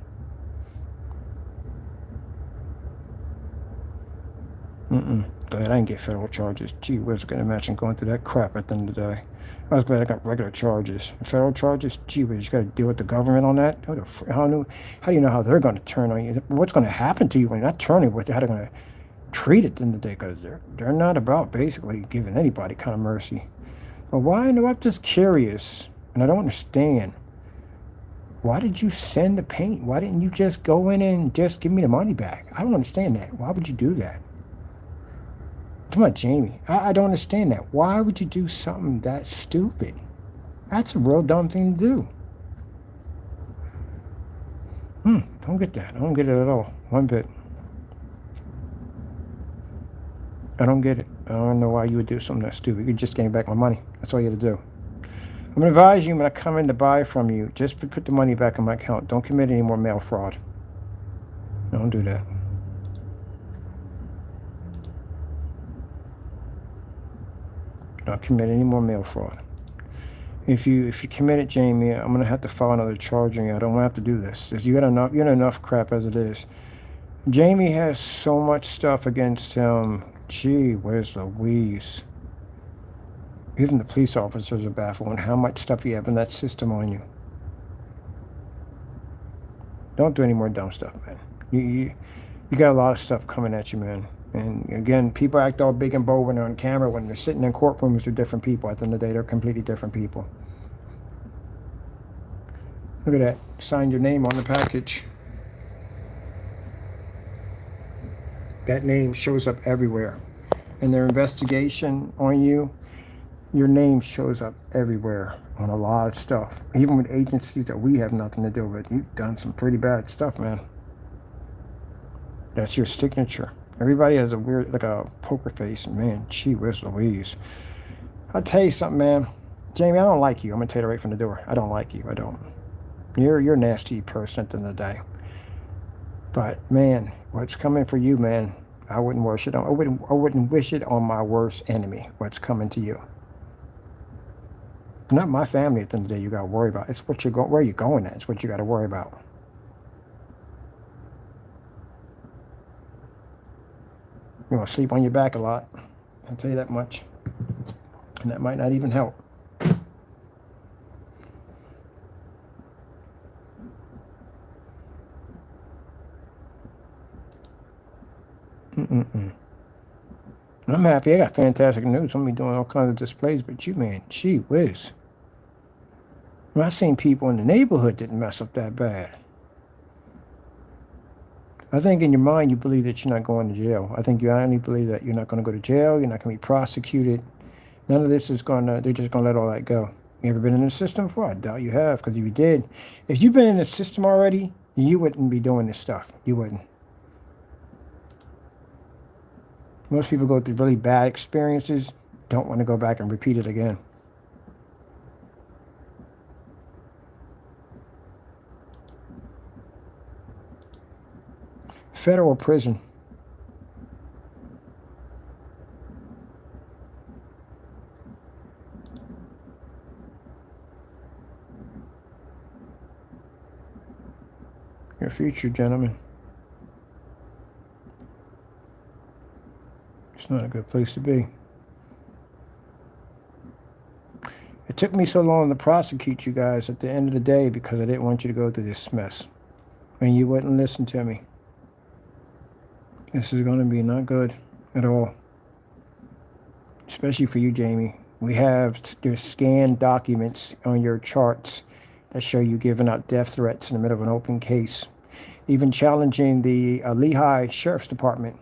Glad I didn't get federal charges. Gee whiz, I can imagine going through that crap at the end of the day. I was glad I got regular charges. Federal charges, gee whiz, you got to deal with the government on that? How do you know how they're going to turn on you? What's going to happen to you when you're not turning with you? How they're going to treat it at the end of the day? Because they're not about basically giving anybody kind of mercy. But why? No, I'm just curious, and I don't understand. Why did you send the paint? Why didn't you just go in and just give me the money back? I don't understand that. Why would you do that? Come on, Jamie. I don't understand that. Why would you do something that stupid? That's a real dumb thing to do. Don't get that. I don't get it at all. One bit. I don't get it. I don't know why you would do something that stupid. You just gave me back my money. That's all you had to do. I'm going to advise you when I come in to buy from you, just put the money back in my account. Don't commit any more mail fraud. Don't do that. Don't commit any more mail fraud. If you commit it, Jamie, I'm going to have to file another charge on you. I don't want to have to do this. You got enough crap as it is. Jamie has so much stuff against him. Gee, where's Louise? Even the police officers are baffled on how much stuff you have in that system on you. Don't do any more dumb stuff, man. You got a lot of stuff coming at you, man. And again, people act all big and bold when they're on camera. When they're sitting in courtrooms, they're different people. At the end of the day, they're completely different people. Look at that. Sign your name on the package. That name shows up everywhere. In their investigation on you, your name shows up everywhere on a lot of stuff. Even with agencies that we have nothing to do with. You've done some pretty bad stuff, man. That's your signature. Everybody has a weird, like a poker face. Man, gee whiz Louise. I'll tell you something, man. Jamie, I don't like you. I'm going to tell you right from the door. I don't like you. I don't. You're a nasty person at the end of the day. But, man, what's coming for you, man, I wouldn't wish it on. I wouldn't wish it on my worst enemy, what's coming to you. Not my family at the end of the day you got to worry about. It's what you're going, where you're going at. It's what you got to worry about. You're going to sleep on your back a lot. I'll tell you that much. And that might not even help. I'm happy. I got fantastic news. I'm gonna be doing all kinds of displays, but you, man, gee whiz. I seen people in the neighborhood didn't mess up that bad. I think in your mind you believe that you're not going to jail. I think you only believe that you're not going to go to jail. You're not going to be prosecuted. None of this is going to, they're just going to let all that go. You ever been in the system before? I doubt you have, because if you did, if you've been in the system already, you wouldn't be doing this stuff. You wouldn't. Most people go through really bad experiences, don't want to go back and repeat it again. Federal prison. Your future, gentlemen. It's not a good place to be. It took me so long to prosecute you guys at the end of the day because I didn't want you to go through this mess. And you wouldn't listen to me. This is going to be not good at all. Especially for you, Jamie. We have your scanned documents on your charts that show you giving out death threats in the middle of an open case. Even challenging the Lehigh Sheriff's Department.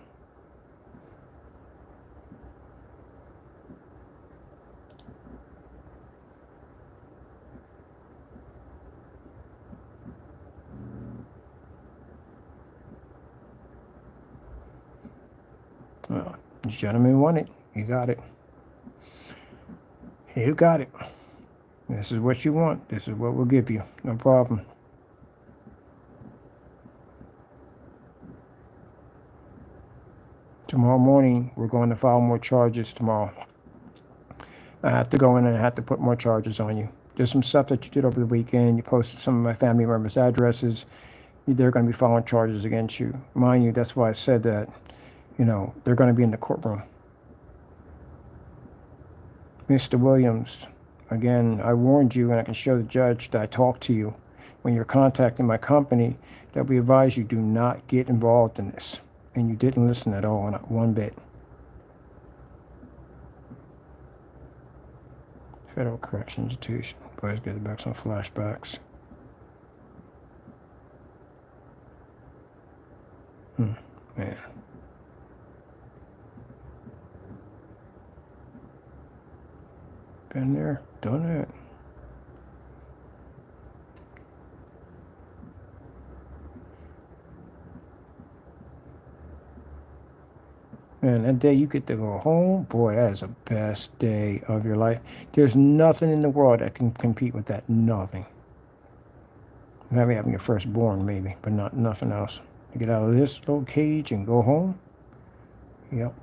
Well, this gentleman won it. You got it. You got it. This is what you want. This is what we'll give you. No problem. Tomorrow morning, we're going to file more charges tomorrow. I have to go in and I have to put more charges on you. There's some stuff that you did over the weekend. You posted some of my family members' addresses. They're going to be filing charges against you. Mind you, that's why I said that. You know, they're going to be in the courtroom. Mr. Williams, again, I warned you, and I can show the judge that I talked to you when you're contacting my company, that we advise you do not get involved in this. And you didn't listen at all, not one bit. Federal Correction Institution. Boys get back some flashbacks. Man. Been there, done it. Man, that day you get to go home, boy, that is the best day of your life. There's nothing in the world that can compete with that. Nothing. Maybe having your firstborn, maybe, but not nothing else. You get out of this little cage and go home. Yep.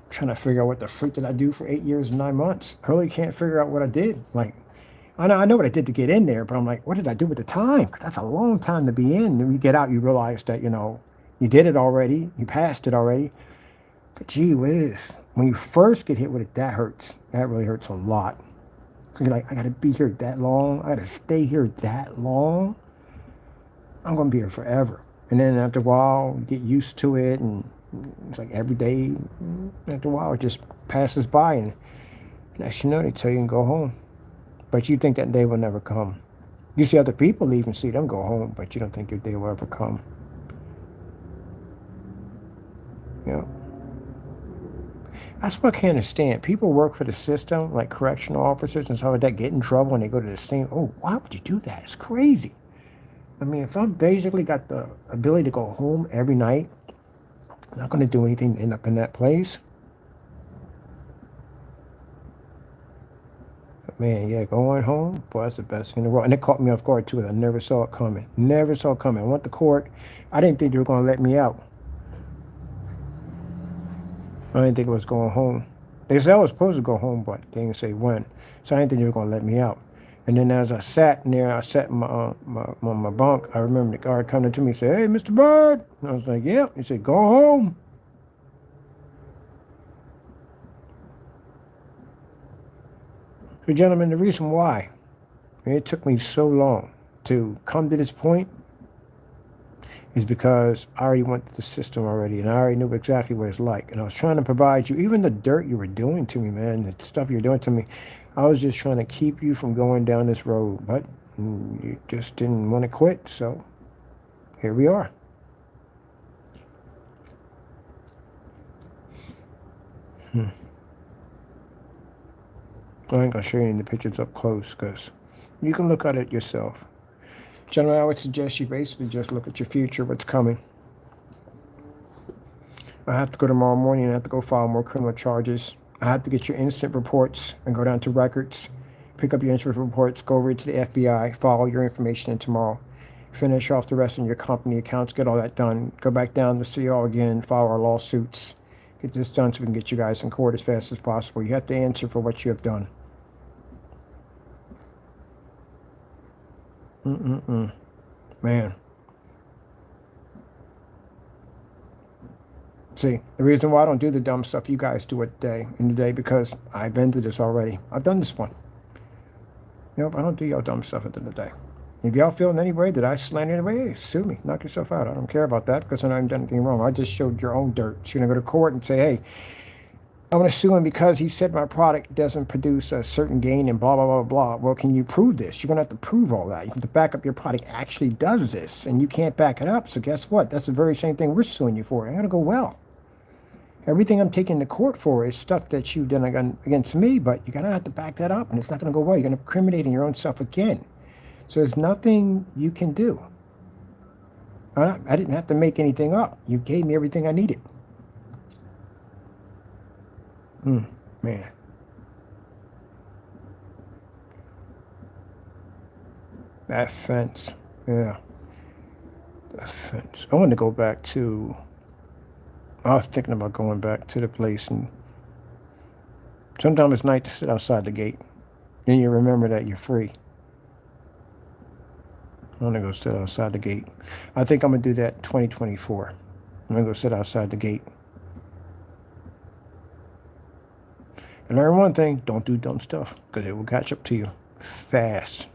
Trying to figure out what the freak did I do for 8 years and 9 months. I really can't figure out what I did. Like, I know what I did to get in there, but I'm like, what did I do with the time? Because that's a long time to be in. And when you get out, you realize that, you know, you did it already. You passed it already. But gee whiz, when you first get hit with it, that hurts. That really hurts a lot. Because you're like, I got to be here that long. I got to stay here that long. I'm going to be here forever. And then after a while, you get used to it, and it's like every day. After a while, it just passes by, and next you know, they tell you to go home. But you think that day will never come. You see other people leave and see them go home, but you don't think your day will ever come. Yeah. That's what I can't understand. People work for the system, like correctional officers and stuff like that, get in trouble and they go to the same. Oh, why would you do that? It's crazy. I mean, if I'm basically got the ability to go home every night, I'm not going to do anything to end up in that place. But man, yeah, going home, boy, that's the best thing in the world. And it caught me off guard, too. I never saw it coming. Never saw it coming. I went to court. I didn't think they were going to let me out. I didn't think I was going home. They said I was supposed to go home, but they didn't say when. So I didn't think they were going to let me out. And then as I sat in there, I sat in my bunk, I remember the guard coming to me and said, "Hey, Mr. Bird." And I was like, "Yeah." He said, "Go home." So, gentlemen, the reason why it took me so long to come to this point is because I already went through the system already, and I already knew exactly what it's like. And I was trying to provide you, even the dirt you were doing to me, man, the stuff you're doing to me, I was just trying to keep you from going down this road. But you just didn't want to quit, so here we are. I ain't gonna show you any of the pictures up close because you can look at it yourself. Generally, I would suggest you basically just look at your future, what's coming. I have to go tomorrow morning and I have to go file more criminal charges. I have to get your incident reports and go down to records, pick up your incident reports, go over to the FBI, file your information in tomorrow, finish off the rest of your company accounts, get all that done, go back down to see y'all again, file our lawsuits, get this done so we can get you guys in court as fast as possible. You have to answer for what you have done. Man. See, the reason why I don't do the dumb stuff you guys do in the day, because I've been through this already. I've done this one. Nope, I don't do y'all dumb stuff at the end of the day. If y'all feel in any way that I slander in any way, hey, sue me. Knock yourself out. I don't care about that because I haven't done anything wrong. I just showed your own dirt. So you're going to go to court and say, hey, I want to sue him because he said my product doesn't produce a certain gain and blah, blah, blah, blah. Well, can you prove this? You're going to have to prove all that. You have to back up your product actually does this, and you can't back it up. So guess what? That's the very same thing we're suing you for. I got to go well. Everything I'm taking to court for is stuff that you've done against me, but you're going to have to back that up, and it's not going to go well. You're going to incriminate in your own self again. So there's nothing you can do. I didn't have to make anything up. You gave me everything I needed. Man. That fence. Yeah. The fence. I wanted to go back to... I was thinking about going back to the place, and sometimes it's nice to sit outside the gate. Then you remember that you're free. I'm going to go sit outside the gate. I think I'm going to do that in 2024. I'm going to go sit outside the gate. And learn one thing, don't do dumb stuff, because it will catch up to you fast.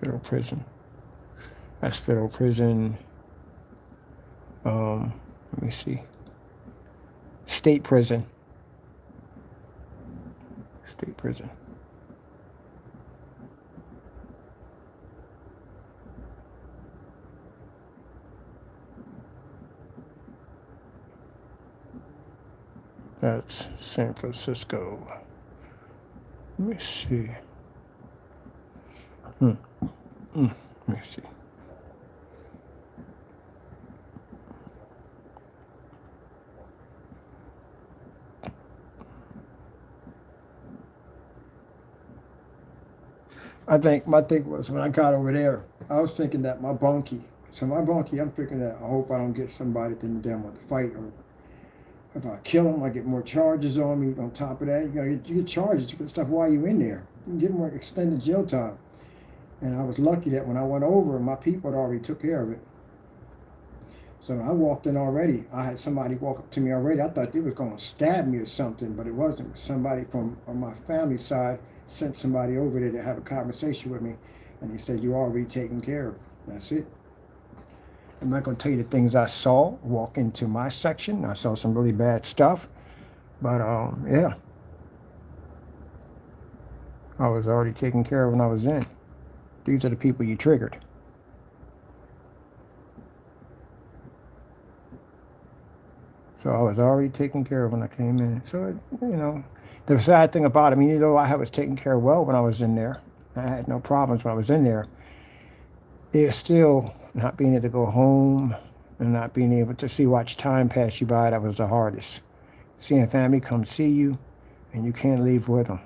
Federal prison. That's federal prison. Let me see. State prison. State prison. That's San Francisco. Let me see. Let me see. I think my thing was when I got over there, I was thinking that my bunkie. So my bunkie, I'm thinking that I hope I don't get somebody that didn't damn want to fight, or if I kill them, I get more charges on me. On top of that, you get charges for the stuff while you're in there. You can get more extended jail time. And I was lucky that when I went over, my people had already took care of it. So when I walked in already, I had somebody walk up to me already. I thought they was going to stab me or something, but it wasn't. Somebody from on my family side sent somebody over there to have a conversation with me, and he said, "You're already taken care of." That's it. I'm not going to tell you the things I saw walk into my section. I saw some really bad stuff, but yeah, I was already taken care of when I was in. These are the people you triggered. So I was already taken care of when I came in. So, you know, the sad thing about it, I mean, even though I was taken care of well when I was in there, I had no problems when I was in there, it's still not being able to go home and not being able to watch time pass you by. That was the hardest. Seeing family come see you and you can't leave with them.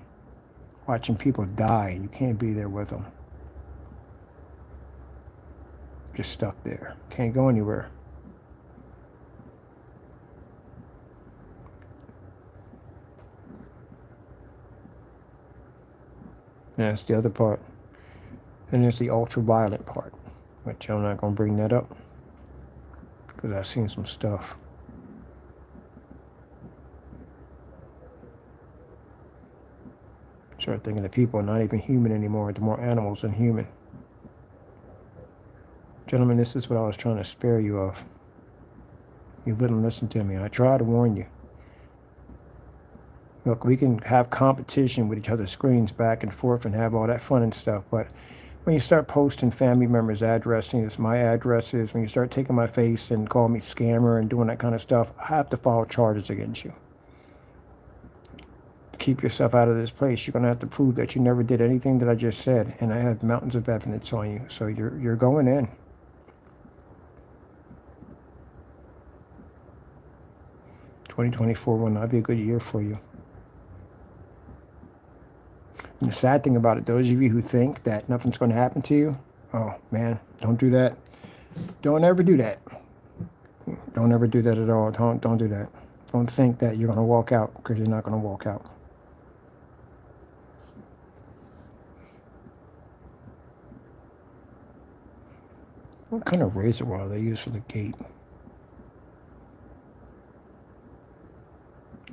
Watching people die and you can't be there with them. Just stuck there. Can't go anywhere. And that's the other part. And there's the ultra-violent part, which I'm not going to bring that up because I've seen some stuff. Start thinking that people are not even human anymore. They're more animals than human. Gentlemen, this is what I was trying to spare you of. You wouldn't listen to me. I tried to warn you. Look, we can have competition with each other's screens back and forth and have all that fun and stuff, but when you start posting family members' addresses, my addresses, when you start taking my face and call me scammer and doing that kind of stuff, I have to file charges against you. To keep yourself out of this place, you're going to have to prove that you never did anything that I just said, and I have mountains of evidence on you, so you're going in. "2024 will not be a good year for you." And the sad thing about it, those of you who think that nothing's going to happen to you, oh man, don't do that. Don't ever do that. Don't ever do that at all. Don't do that. Don't think that you're going to walk out, because you're not going to walk out. What kind of razor wire they use for the gate?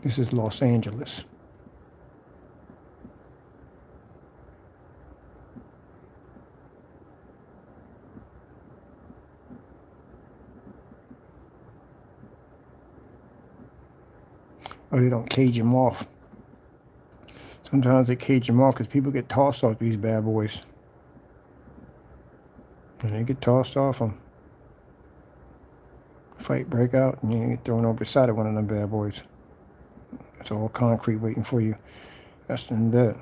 This is Los Angeles. Oh, they don't cage them off. Sometimes they cage them off because people get tossed off these bad boys. And they get tossed off them. Fight break out and you get thrown over the side of one of them bad boys. It's all concrete waiting for you. That's in bed.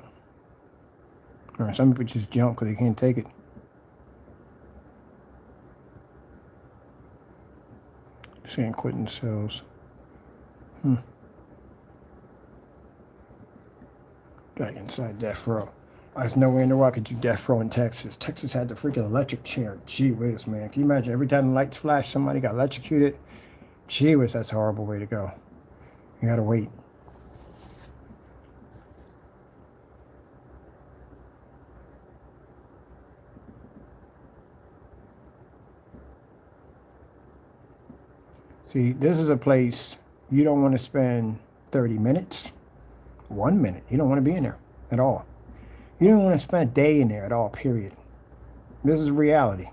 Or some people just jump because they can't take it. San Quentin cells. Back inside death row. There's nowhere in the world I could do death row in Texas. Texas had the freaking electric chair. Gee whiz, man. Can you imagine every time the lights flash, somebody got electrocuted? Gee whiz, that's a horrible way to go. You gotta wait. See, this is a place you don't want to spend 30 minutes, 1 minute. You don't want to be in there at all. You don't want to spend a day in there at all, period. This is reality.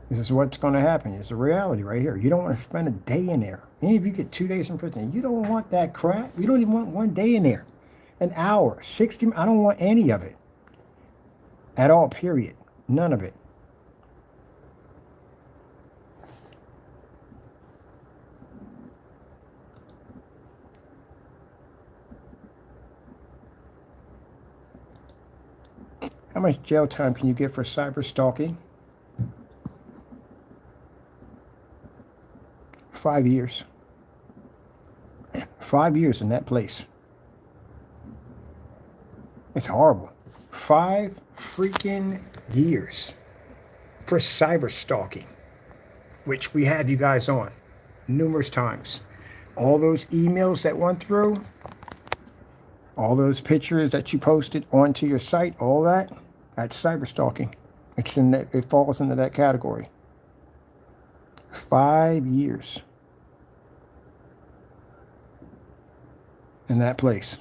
This is what's going to happen. It's a reality right here. You don't want to spend a day in there. Even if you get 2 days in prison, you don't want that crap. You don't even want 1 day in there. An hour, 60, I don't want any of it. At all, period. None of it. How much jail time can you get for cyber stalking? 5 years. 5 years in that place. It's horrible. 5 freaking years for cyber stalking, which we had you guys on numerous times. All those emails that went through, all those pictures that you posted onto your site, all that, that's cyber stalking. It's in that, it falls into that category. 5 years in that place.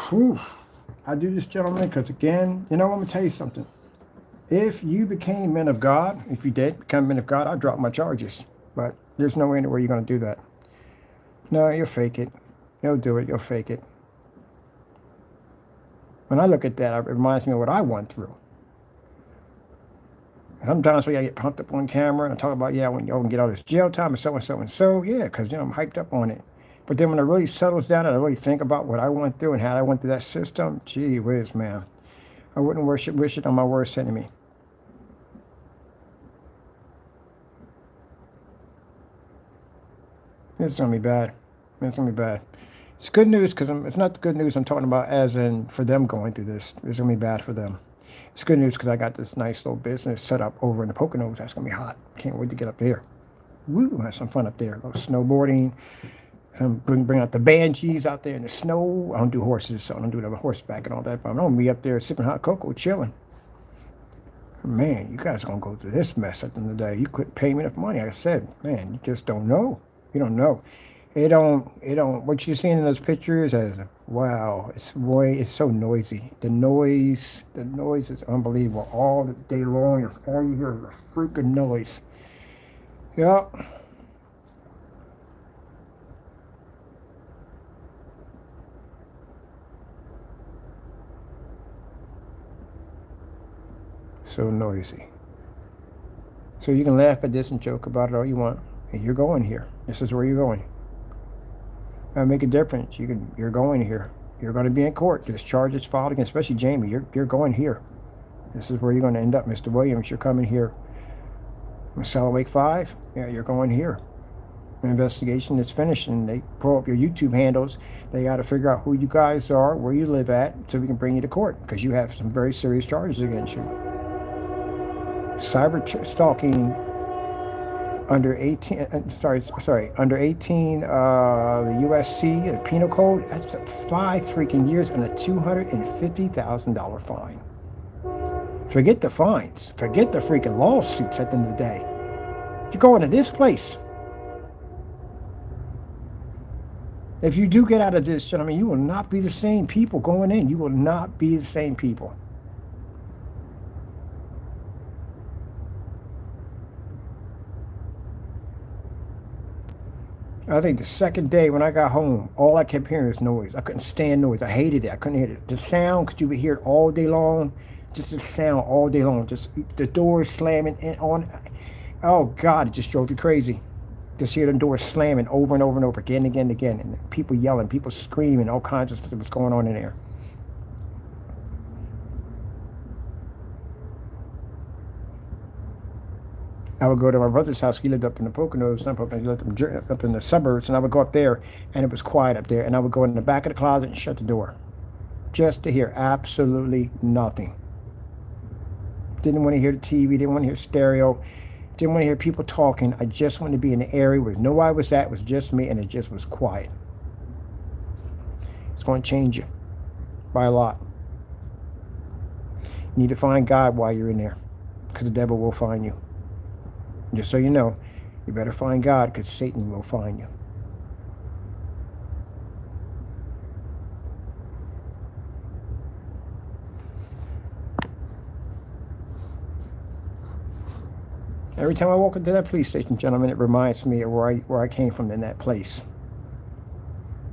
Whew. I do this, gentlemen, because again, you know, I'm going to tell you something. If you became men of God, if you did become men of God, I'd drop my charges. But there's no way anywhere you're going to do that. No, you'll fake it. You'll do it. You'll fake it. When I look at that, it reminds me of what I went through. Sometimes when I get pumped up on camera and I talk about, yeah, when y'all can get all this jail time and so and so and so, yeah, because, you know, I'm hyped up on it. But then when it really settles down and I really think about what I went through and how I went through that system, gee whiz, man. I wouldn't wish it on my worst enemy. It's going to be bad. It's going to be bad. It's good news because it's not the good news I'm talking about as in for them going through this. It's going to be bad for them. It's good news because I got this nice little business set up over in the Poconos. That's going to be hot. Can't wait to get up there. Woo, have some fun up there. A little snowboarding. Bring out the banshees out there in the snow. I don't do horses, so I don't do the horseback and all that. But I'm going to be up there sipping hot cocoa, chilling. Man, you guys are going to go through this mess at the end of the day. You couldn't pay me enough money. Like I said, man, you just don't know. You don't know. what you're seeing in those pictures is, wow, it's so noisy. The noise is unbelievable. All the day long, all you hear is a freaking noise. Yep. So noisy. So you can laugh at this and joke about it all you want. And you're going here. This is where you're going. Make a difference. You're going here. You're going to be in court. There's charges filed against, especially Jamie. You're going here. This is where you're going to end up, Mr. Williams. You're coming here. Salawake 5. Yeah, you're going here. The investigation is finished, and they pull up your YouTube handles. They got to figure out who you guys are, where you live at, so we can bring you to court because you have some very serious charges against you. Cyber stalking under 18, under 18, the USC, the penal code, that's 5 freaking years and a $250,000 fine. Forget the fines. Forget the freaking lawsuits at the end of the day. You're going to this place. If you do get out of this, gentlemen, you will not be the same people going in. You will not be the same people. I think the second day when I got home, all I kept hearing was noise. I couldn't stand noise. I hated it. I couldn't hear it. The sound, because you would hear it all day long. Just the sound all day long. Just the doors slamming and on. Oh, God, it just drove me crazy. Just hear the doors slamming over and over and over, again and again and again. And people yelling, people screaming, all kinds of stuff was going on in there. I would go to my brother's house. He lived up in the Poconos, not Poconos, he lived up in the suburbs, and I would go up there, and it was quiet up there, and I would go in the back of the closet and shut the door, just to hear absolutely nothing. Didn't want to hear the TV, didn't want to hear stereo, didn't want to hear people talking. I just wanted to be in the area where nobody was at, it was just me, and it just was quiet. It's going to change you by a lot. You need to find God while you're in there, because the devil will find you. Just so you know, you better find God because Satan will find you. Every time I walk into that police station, gentlemen, it reminds me of where I came from in that place.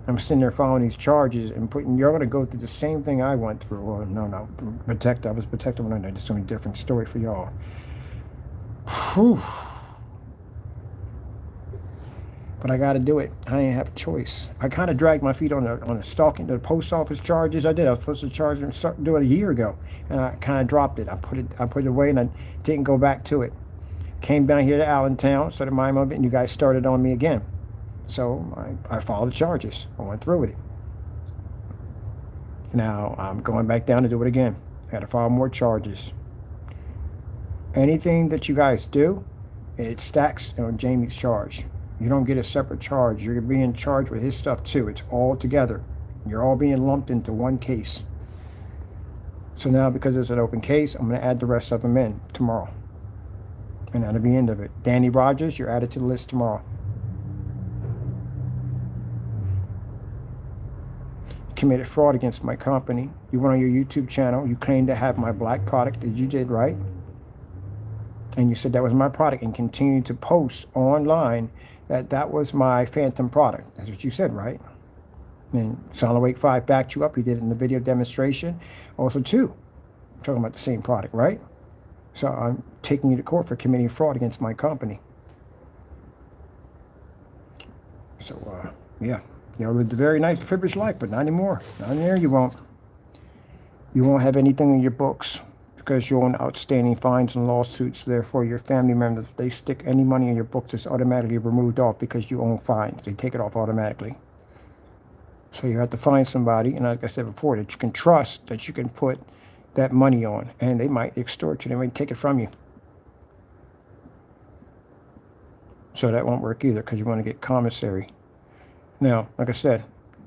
I'm sitting there following these charges and you're going to go through the same thing I went through. Well, no, I was protected when I did. It's a different story for y'all. Whew. But I got to do it. I didn't have a choice. I kind of dragged my feet on the stalking, the post office charges I did. I was supposed to charge them, do it a year ago, and I kind of dropped it. I put it away, and I didn't go back to it. Came down here to Allentown, started my own, and you guys started on me again. So I followed the charges. I went through with it. Now I'm going back down to do it again. I got to file more charges. Anything that you guys do, it stacks on Jamie's charge. You don't get a separate charge. You're being charged with his stuff too. It's all together. You're all being lumped into one case. So now, because it's an open case, I'm going to add the rest of them in tomorrow. And that'll be the end of it. Danny Rogers, you're added to the list tomorrow. You committed fraud against my company. You went on your YouTube channel. You claimed to have my black product that you did, right? And you said that was my product and continued to post online that was my phantom product. That's what you said, right? And Solid 5 backed you up. You did it in the video demonstration. Also, too, I'm talking about the same product, right? So I'm taking you to court for committing fraud against my company. So, yeah. You lived a very nice, privileged life, but not anymore. Not in there, you won't. You won't have anything in your books because you're on outstanding fines and lawsuits. Therefore, your family members, if they stick any money in your books, it's automatically removed off because you own fines. They take it off automatically. So you have to find somebody, and like I said before, that you can trust, that you can put that money on, and they might extort you. They might take it from you. So that won't work either because you want to get commissary. Now, like I said,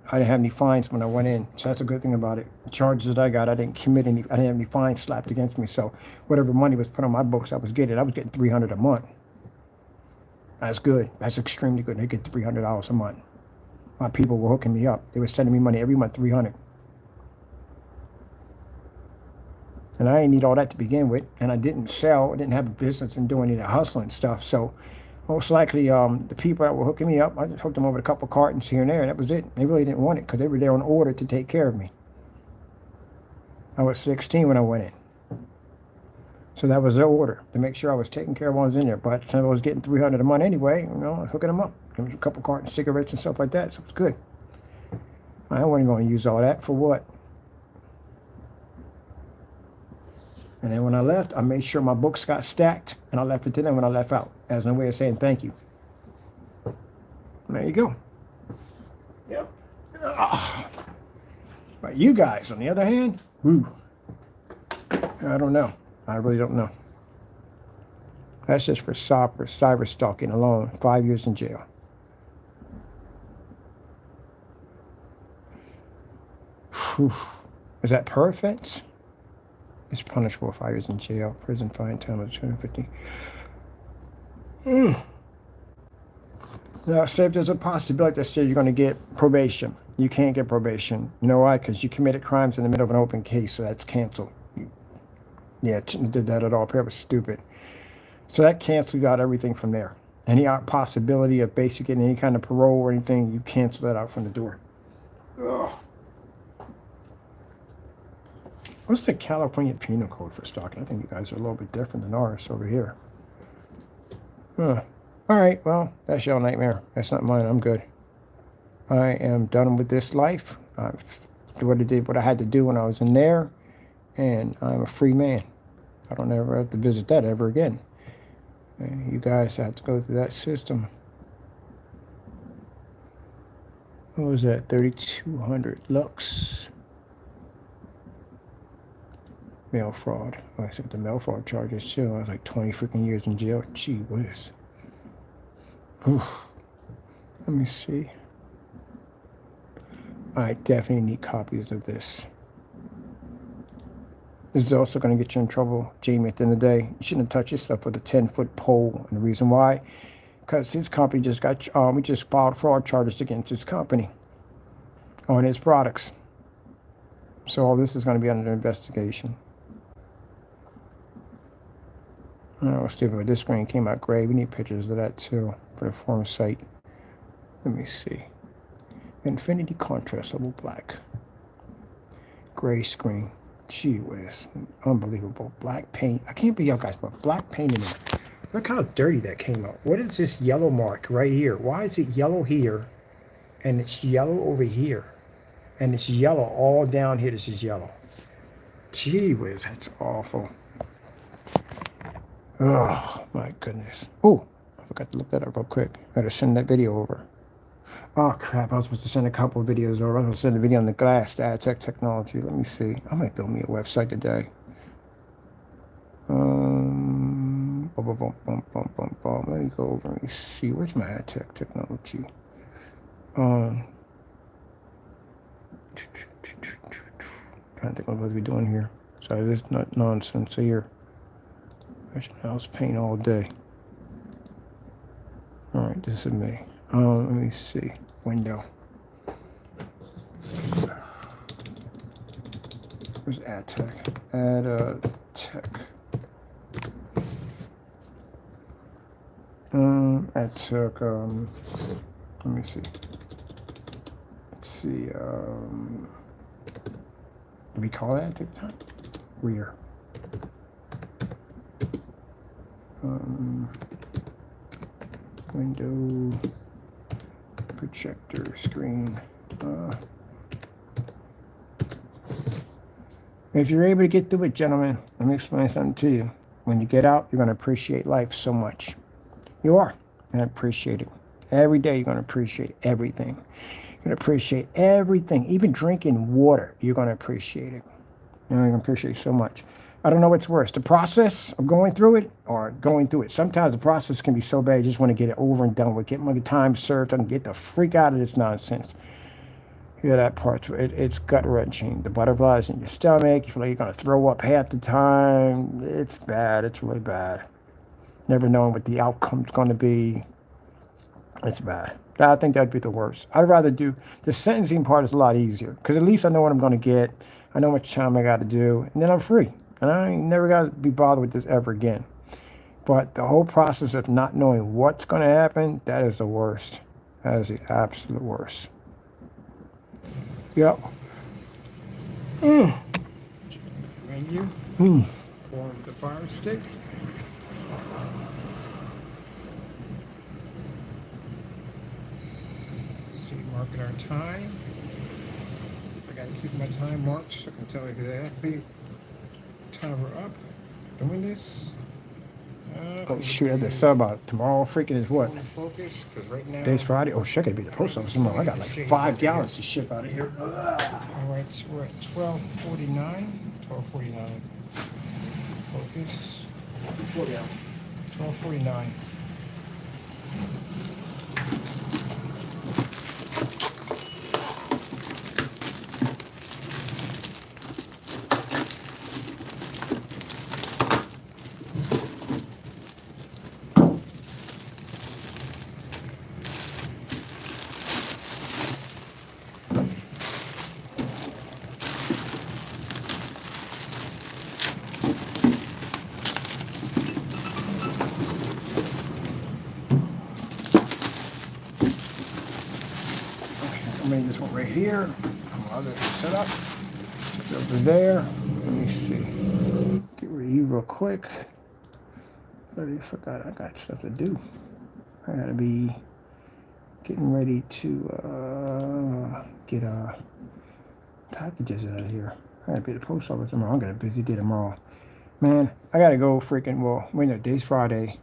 I didn't have any fines when I went in, so that's a good thing about it. The charges that I got, I didn't have any fines slapped against me, so whatever money was put on my books, I was getting $300 a month. That's good. That's extremely good. They get $300 a month. My people were hooking me up. They were sending me money every month, $300. And I didn't need all that to begin with. And I didn't sell. I didn't have a business and do any of the hustling stuff. So most likely the people that were hooking me up, I just hooked them over a couple of cartons here and there, and that was it. They really didn't want it because they were there on order to take care of me. I was 16 when I went in. So that was their order, to make sure I was taking care of when I was in there. But since I was getting $300 a month anyway, I was hooking them up. There was a couple cartons of cigarettes and stuff like that, so it was good. I wasn't going to use all that for what? And then when I left, I made sure my books got stacked, and I left it to them when I left out, as a way of saying thank you. There you go. Yep. But you guys, on the other hand, whoo, I don't know. I really don't know. That's just for cyber stalking alone. 5 years in jail. Whew. Is that per offense? It's punishable with 5 years in jail, prison fine, time of 250. Now, say if there's a possibility that say you're going to get probation, you can't get probation. You know why? Because you committed crimes in the middle of an open case, so that's canceled. Yeah, did that at all. That was stupid. So that canceled out everything from there. Any possibility of basically any kind of parole or anything, you cancel that out from the door. Ugh. What's the California Penal Code for stalking? I think you guys are a little bit different than ours over here. All right, well, that's your nightmare. That's not mine. I'm good. I am done with this life. I've did what I had to do when I was in there, and I'm a free man. I don't ever have to visit that ever again. And you guys have to go through that system. What was that? 3,200 lux. Mail fraud. Oh, I took the mail fraud charges too. I was like 20 freaking years in jail. Gee whiz. Oof. Let me see. I definitely need copies of this. This is also going to get you in trouble, Jamie, at the end of the day. You shouldn't have touched yourself with a 10-foot pole. And the reason why? Because his company just got, we just filed fraud charges against his company on his products. So all this is going to be under investigation. Oh, stupid, but this screen came out gray. We need pictures of that too for the forum site. Let me see. Infinity contrast level black. Gray screen. Gee whiz. Unbelievable. Black paint. I can't believe y'all guys put black paint in it. Look how dirty that came out. What is this yellow mark right here? Why is it yellow here and it's yellow over here? And it's yellow all down here. This is yellow. Gee whiz, that's awful. Oh, my goodness. Oh, I forgot to look that up real quick. I gotta send that video over. Oh, crap. I was supposed to send a couple of videos over. I was supposed to send a video on the glass, the AdTech technology. Let me see. I might build me a website today. Let me go over and see. Where's my AdTech technology? Trying to think what I'm supposed to be doing here. Sorry, this is not nonsense here. I was paint all day. All right, this is me. Let me see. Window. Where's AdTech? AdTech. AdTech. Let me see. Let's see. Did we call that at the time? Rear. Window, projector, screen. If you're able to get through it, gentlemen, let me explain something to you. When you get out, you're going to appreciate life so much. You are. You're going to appreciate it. Every day, you're going to appreciate everything. You're going to appreciate everything. Even drinking water, you're going to appreciate it. You're going to appreciate so much. I don't know what's worse, the process of going through it or going through it. Sometimes the process can be so bad, you just want to get it over and done with, get my time served and get the freak out of this nonsense. Yeah, that part, it's gut-wrenching. The butterflies in your stomach, you feel like you're going to throw up half the time. It's bad, it's really bad. Never knowing what the outcome's going to be. It's bad. I think that'd be the worst. I'd rather do the sentencing part is a lot easier because at least I know what I'm going to get. I know how much time I got to do, and then I'm free. And I ain't never got to be bothered with this ever again. But the whole process of not knowing what's going to happen, that is the worst. That is the absolute worst. Yep. Menu. Mm. Form the fire stick. See, marking our time. I gotta keep my time marked so I can tell exactly time we're up doing this. Oh shoot, I just saw about tomorrow freaking is what? Focus, because right now. Today's Friday. Oh shit, I gotta be at the post office tomorrow. I got like 5 gallons to ship out of here. All right, so we're at 12:49. 12:49. Focus. 12:49. I made this one right here. Some other setup. It's over there. Let me see. Get rid of you real quick. I already forgot I got stuff to do. I gotta be getting ready to get packages out of here. I gotta be at the post office tomorrow. I'm gonna be a busy day tomorrow. Man, I gotta go freaking, well, wait, no, today's Friday,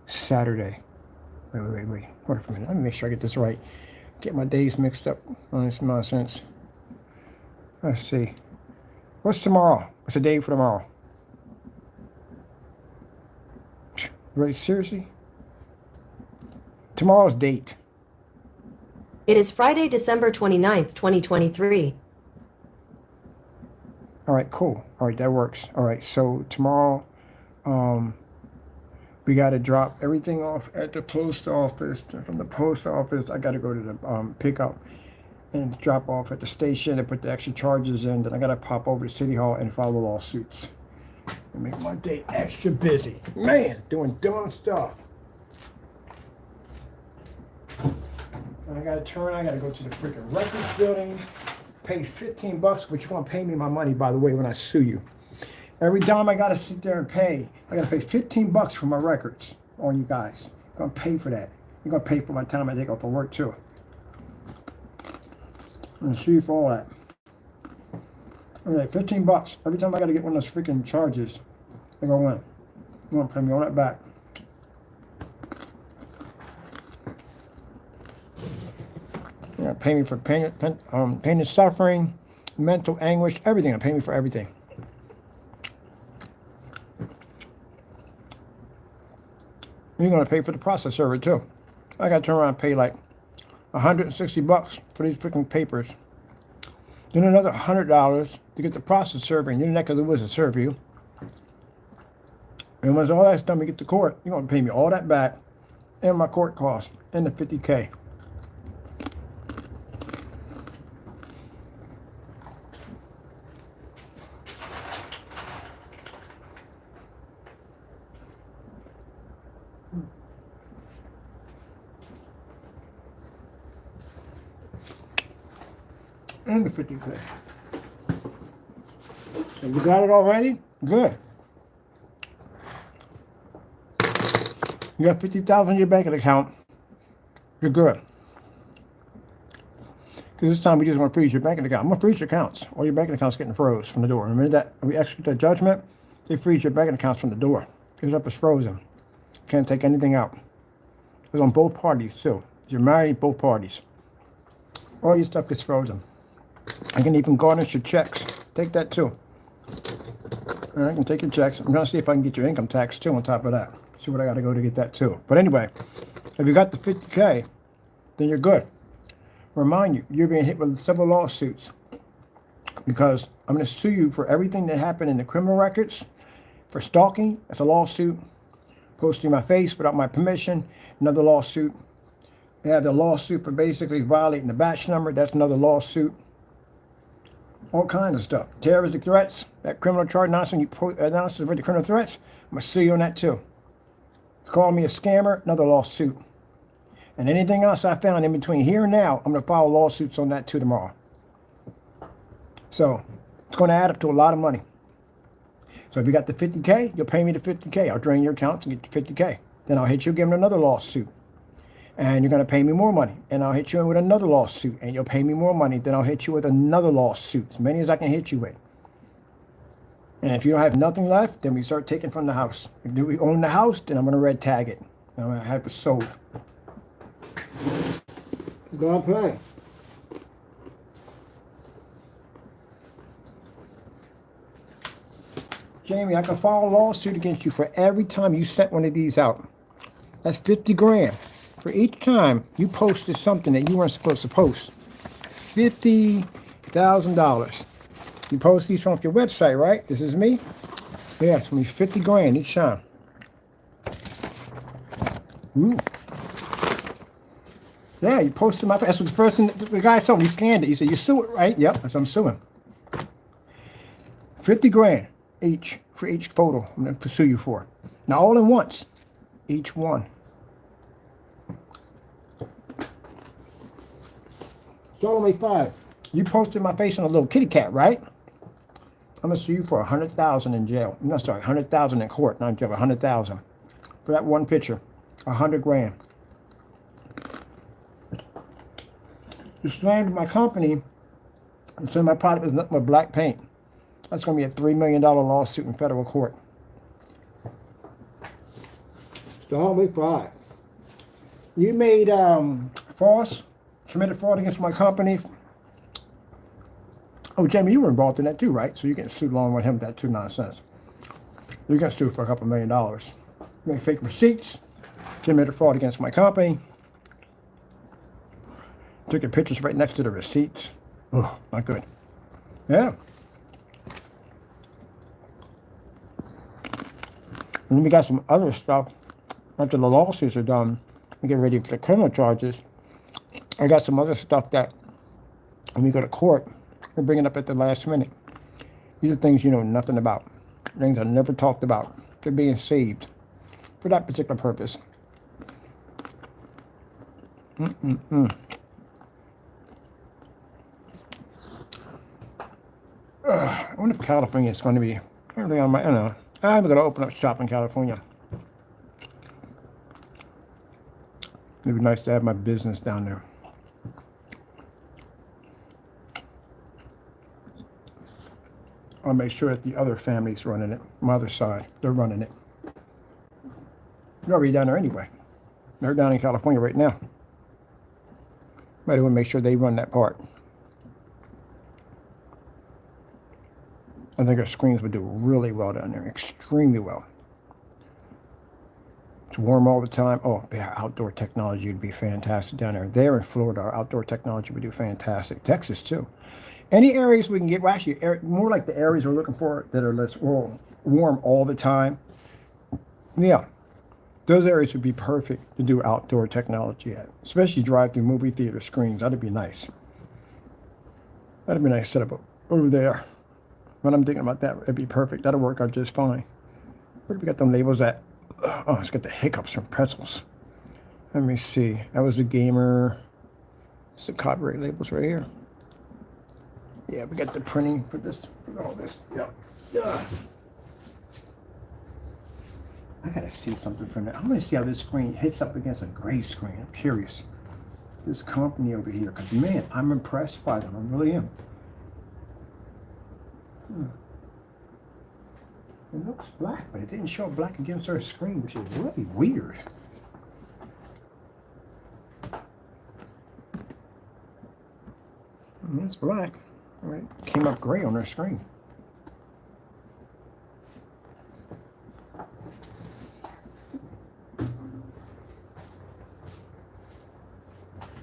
Saturday. Wait. Hold on for a minute. Let me make sure I get this right. Get my days mixed up on this nonsense. Let's see. What's tomorrow? What's the day for tomorrow? Right, seriously? Tomorrow's date. It is Friday, December 29th, 2023. All right, cool. All right, that works. All right, so tomorrow, we got to drop everything off at the post office. From the post office, I got to go to the pickup and drop off at the station and put the extra charges in. Then I got to pop over to City Hall and file the lawsuits and make my day extra busy. Man, doing dumb stuff. And I got to go to the freaking records building, pay $15, but you're going to pay me my money, by the way, when I sue you. Every dime I got to sit there and pay, I got to pay $15 for my records on you guys. You're going to pay for that. You're going to pay for my time I take off for work, too. I'm going to sue you for all that. All right, $15. Every time I got to get one of those freaking charges, I go in. You're going to pay me all that back. You're going to pay me for pain and suffering, mental anguish, everything. You're going to pay me for everything. You're going to pay for the process server too. I got to turn around and pay like $160 for these freaking papers. Then another $100 to get the process server in your neck of the woods to serve you. And once all that's done, we get to court, you're going to pay me all that back and my court costs and the $50K. And the $50K. So you got it already? Good. You got $50,000 in your banking account. You're good. Because this time we just want to freeze your banking account. I'm going to freeze your accounts. All your banking accounts getting froze from the door. Remember that? When we execute that judgment, they freeze your banking accounts from the door. Your stuff is frozen. Can't take anything out. It's on both parties too. You're married, both parties. All your stuff gets frozen. I can even garnish your checks. Take that too. And I can take your checks. I'm going to see if I can get your income tax too on top of that. See what I got to go to get that too. But anyway, if you got the $50K, then you're good. Remind you, you're being hit with several lawsuits because I'm going to sue you for everything that happened in the criminal records. For stalking, that's a lawsuit. Posting my face without my permission, another lawsuit. They have the lawsuit for basically violating the batch number. That's another lawsuit. All kinds of stuff. Terroristic threats. That criminal charge announcing you announces for the criminal threats. I'm going to sue you on that too. Calling me a scammer. Another lawsuit. And anything else I found in between here and now, I'm going to file lawsuits on that too tomorrow. So it's going to add up to a lot of money. So if you got the 50K, you'll pay me the 50K. I'll drain your accounts and get the 50K. Then I'll hit you again with another lawsuit. And you're going to pay me more money. And I'll hit you with another lawsuit. And you'll pay me more money. Then I'll hit you with another lawsuit. As many as I can hit you with. And if you don't have nothing left, then we start taking from the house. If we own the house, then I'm going to red tag it. I'm going to have it sold. Go and play. Jamie, I can file a lawsuit against you for every time you sent one of these out. That's 50 grand. For each time you posted something that you weren't supposed to post. $50,000. You post these from your website, right? This is me? Yeah, it's going to be 50 grand each time. Ooh. Yeah, you posted my... That's what the first thing the guy told me. He scanned it. He said, you sue it, right? Yep, that's what I'm suing. 50 grand each for each photo I'm going to pursue you for. Now, all at once. Each one. It's only 5. You posted my face on a little kitty cat, right? I'm going to sue you for $100,000 in jail. No, sorry, $100,000 in court, not in jail, $100,000. For that one picture. 100 grand. You slammed my company and said my product is nothing but black paint. That's going to be a $3 million lawsuit in federal court. So only 5. You made committed fraud against my company. Oh, Jamie, you were involved in that too, right? So you get sued along with him with that too, nonsense. You get sued for a couple $1 million. You made fake receipts, committed fraud against my company. Took your pictures right next to the receipts. Oh, not good. Yeah. And then we got some other stuff. After the lawsuits are done, we get ready for the criminal charges. I got some other stuff that when we go to court, we bring it up at the last minute. These are things you know nothing about. Things I never talked about. They're being saved for that particular purpose. I wonder if California is going to be everything on my, I don't know. I'm going to open up shop in California. It'd be nice to have my business down there. I'll make sure that the other family's running it. My other side, they're running it. They're already down there anyway. They're down in California right now. Might want to make sure they run that part. I think our screens would do really well down there, extremely well. It's warm all the time. Oh, yeah, outdoor technology would be fantastic down there. There in Florida, our outdoor technology would do fantastic. Texas, too. Any areas we can get, well, actually, more like the areas we're looking for that are less warm all the time. Yeah, those areas would be perfect to do outdoor technology at, especially drive-through movie theater screens. That'd be nice. That'd be a nice setup over there. When I'm thinking about that, it'd be perfect. That'll work out just fine. Where do we got them labels at? Oh, it's got the hiccups from pretzels. Let me see. That was the gamer. It's the copyright labels right here. Yeah, we got the printing for this. For all this. Yeah. I gotta see something from that. I'm gonna see how this screen hits up against a gray screen. I'm curious. This company over here, because man, I'm impressed by them. I really am. It looks black, but it didn't show black against our screen, which is really weird. It's black. All right. Came up gray on our screen.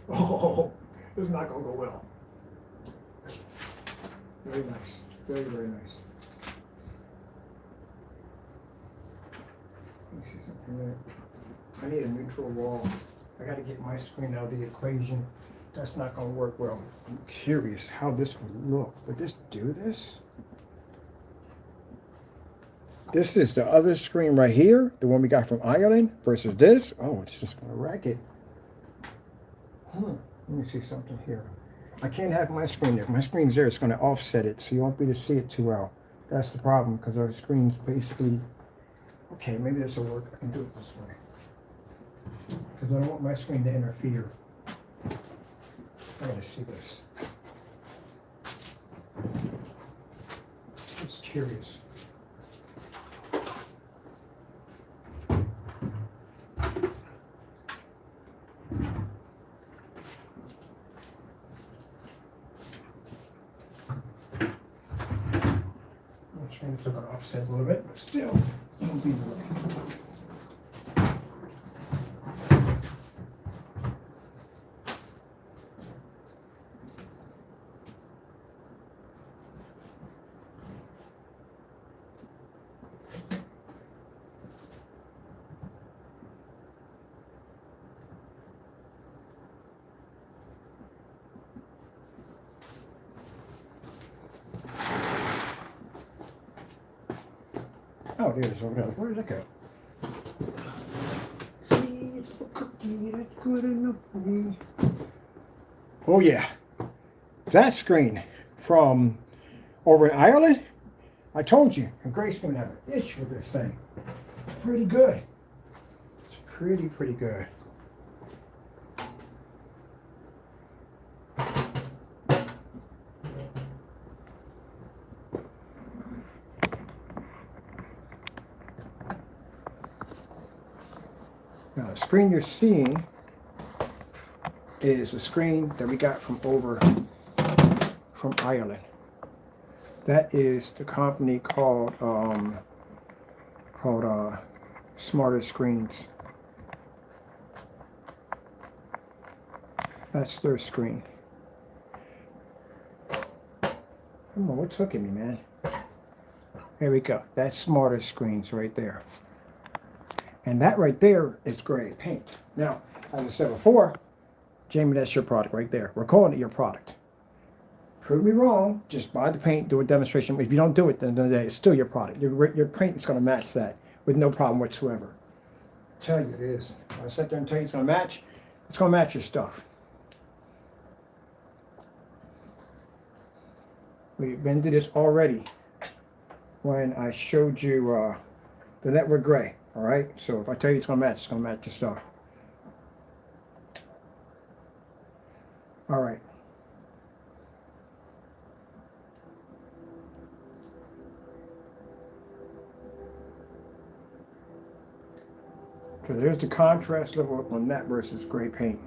Oh, this is not going to go well. Very nice. Very, very nice. Let me see something there. I need a neutral wall. I got to get my screen out of the equation. That's not going to work well. I'm curious how this would look. Would this do this? This is the other screen right here, the one we got from Ireland, versus this. Oh, this is going to wreck it. Let me see something here. I can't have my screen there. If my screen's there, it's going to offset it, so you won't be able to see it too well. That's the problem, because our screen's basically... Okay, maybe this will work. I can do it this way. Because I don't want my screen to interfere. I gotta see this. Just curious. I'm trying to look offset a little bit, but still, it'll be the way. Oh, there it is over there. Where did it go? See, it's the cookie that's good enough for me. Oh, yeah. That screen from over in Ireland, I told you, Grace going to have an issue with this thing. Pretty good. It's pretty good. Now, the screen you're seeing is the screen that we got from over from Ireland. That is the company called Smarter Screens. That's their screen. Come on, what's hooking me, man? There we go. That's Smarter Screens right there. And that right there is gray paint. Now, as I said before, Jamie, that's your product right there. We're calling it your product. Prove me wrong, just buy the paint, do a demonstration. If you don't do it, then it's still your product. Your paint is going to match that with no problem whatsoever. I tell you it is. If I sit there and tell you it's going to match your stuff. We've been to this already when I showed you the network gray. All right, so if I tell you it's going to match your stuff. All right. So there's the contrast level on that versus gray paint.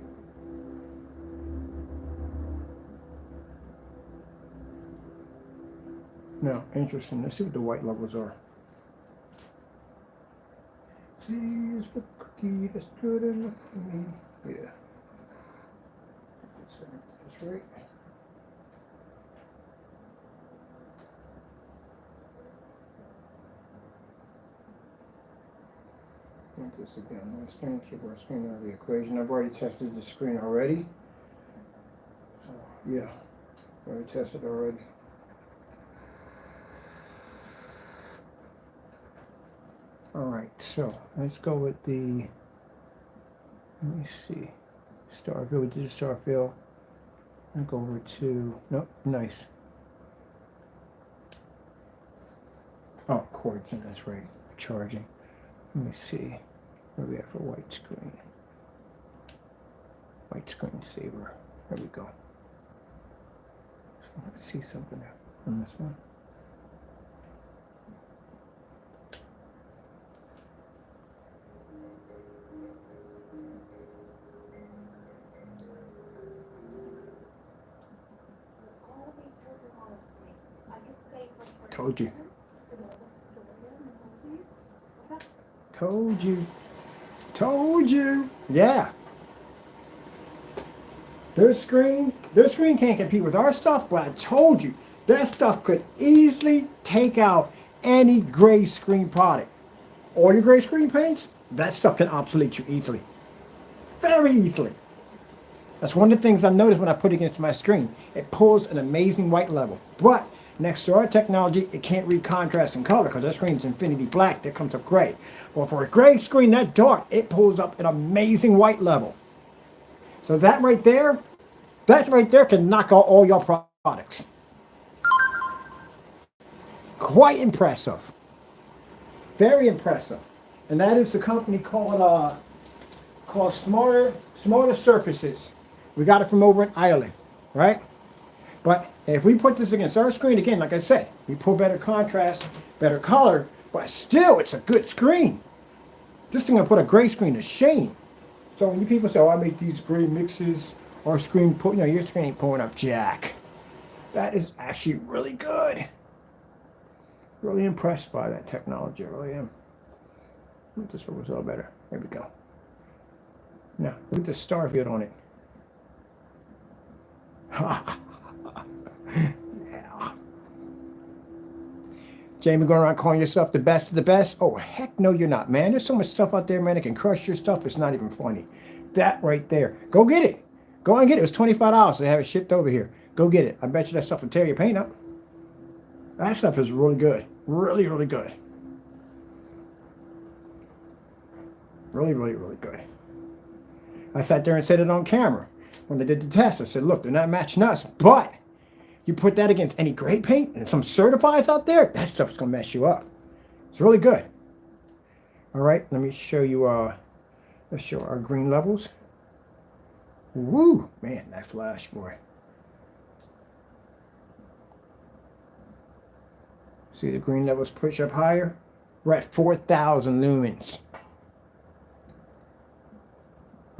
Now, interesting. Let's see what the white levels are. See, is the cookie that's good enough for me? Yeah. That's right. Want this again. Let's keep our screen out of the equation. I've already tested the screen already. So, yeah. Already tested already. All right, so let's go with the, let me see, Starfield. We did Starfield. I'll go over to, nope, nice. Oh, cords, that's right, charging. Let me see, where we at for white screen? White screen saver, there we go. So let's see something on this one. Told you. Told you. Told you. Yeah. Their screen can't compete with our stuff, but I told you, that stuff could easily take out any gray screen product. All your gray screen paints, that stuff can obsolete you easily. very easily. That's one of the things I noticed when I put it against my screen. It pulls an amazing white level. But next to our technology, it can't read contrast and color because our screen's infinity black. That comes up gray. Well, for a gray screen that dark, it pulls up an amazing white level. So that right there can knock out all your products. Quite impressive. Very impressive. And that is the company called Smarter Surfaces. We got it from over in Ireland, right? But if we put this against our screen, again, like I said, we pull better contrast, better color, but still, it's a good screen. This thing will put a gray screen to shame. So when you people say, oh, I make these gray mixes, or screen put, your screen ain't pulling up jack. That is actually really good. Really impressed by that technology, I really am. This one was a little better. There we go. Now, look at the star field on it. Yeah. Jamie going around calling yourself the best of the best? Oh, heck no, you're not, man. There's so much stuff out there, man, that can crush your stuff. It's not even funny. That right there. Go get it. Go and get it. It was $25 to have it shipped over here. Go get it. I bet you that stuff will tear your paint up. That stuff is really good. Really, really good. Really, really, really good. I sat there and said it on camera. When they did the test, I said, look, they're not matching us, but you put that against any grade paint and some certifieds out there, that stuff's going to mess you up. It's really good. All right, let me show you, let's show our green levels. Woo, man, that flash, boy. See the green levels push up higher? We're at 4,000 lumens.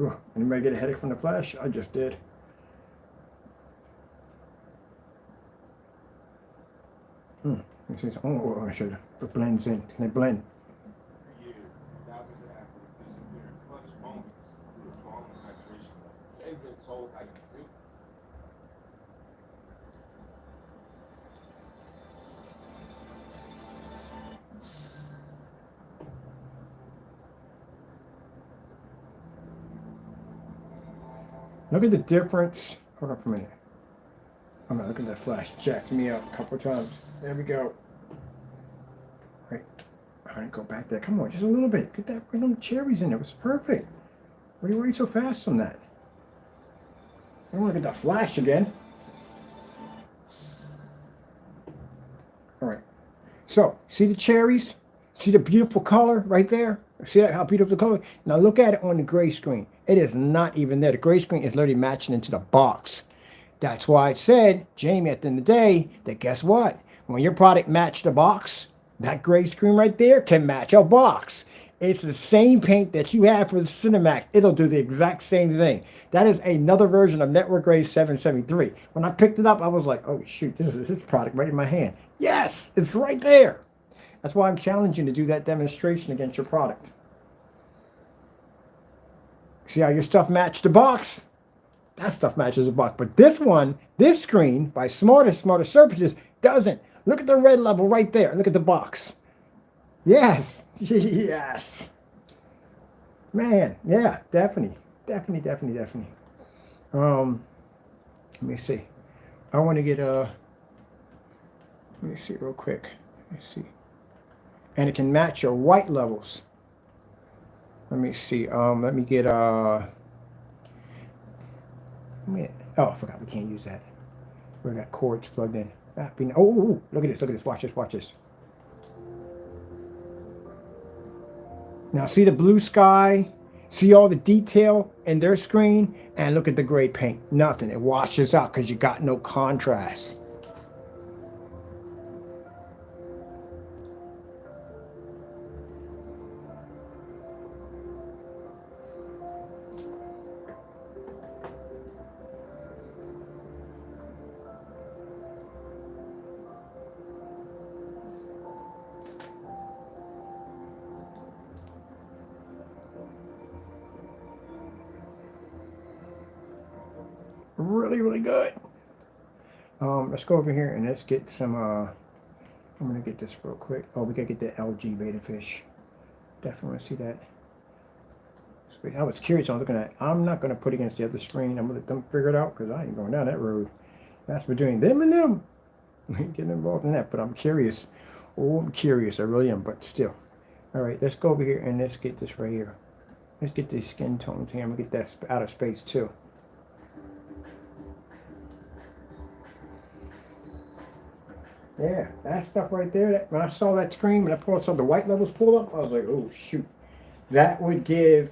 Ooh, anybody get a headache from the flash? I just did. Let me see. Oh, I should. It blends in. Can it blend? Every year, thousands of athletes disappear in clutch moments due to falling hydration levels. They've been told I can drink. Look at the difference. Hold on for a minute. I'm gonna look at that flash. Jacked me up a couple of times. There we go. Right. All right, go back there. Come on, just a little bit. Get that little cherries in there. It was perfect. What are you worried so fast on that? I want to get that flash again. All right. So, see the cherries? See the beautiful color right there? See that, how beautiful the color? Now look at it on the gray screen. It is not even there. The gray screen is literally matching into the box. That's why I said, Jamie, at the end of the day, that guess what? When your product matched the box, that gray screen right there can match a box. It's the same paint that you have for the Cinemax. It'll do the exact same thing. That is another version of Network Grade 773. When I picked it up, I was like, oh shoot, this is this product right in my hand. Yes, it's right there. That's why I'm challenging you to do that demonstration against your product. See how your stuff matched the box? That stuff matches the box. But this one, this screen by Smarter Surfaces doesn't. Look at the red level right there. Look at the box. Yes. Yes. Man, yeah, definitely. Let me see. I want to get let me see real quick. Let me see. And it can match your white levels. Let me see. Let me get oh, I forgot we can't use that. We got cords plugged in. Oh, look at this. Watch this. Now see the blue sky? See all the detail in their screen? And look at the gray paint. Nothing. It washes out because you got no contrast. Really, really good. Let's go over here and let's get some I'm gonna get this real quick. Oh, we gotta get the LG Beta Fish. Definitely want to see that. space. I was curious. I was looking at. I'm not going to put it against the other screen. I'm going to let them figure it out because I ain't going down that road. That's between them and them. I ain't getting involved in that. But I'm curious. Oh, I'm curious. I really am. But still. All right. Let's go over here and let's get this right here. Let's get these skin tones here. I'm going to get that out of space too. Yeah, that stuff right there. When I saw that screen, when I saw the white levels pull up, I was like, oh shoot. That would give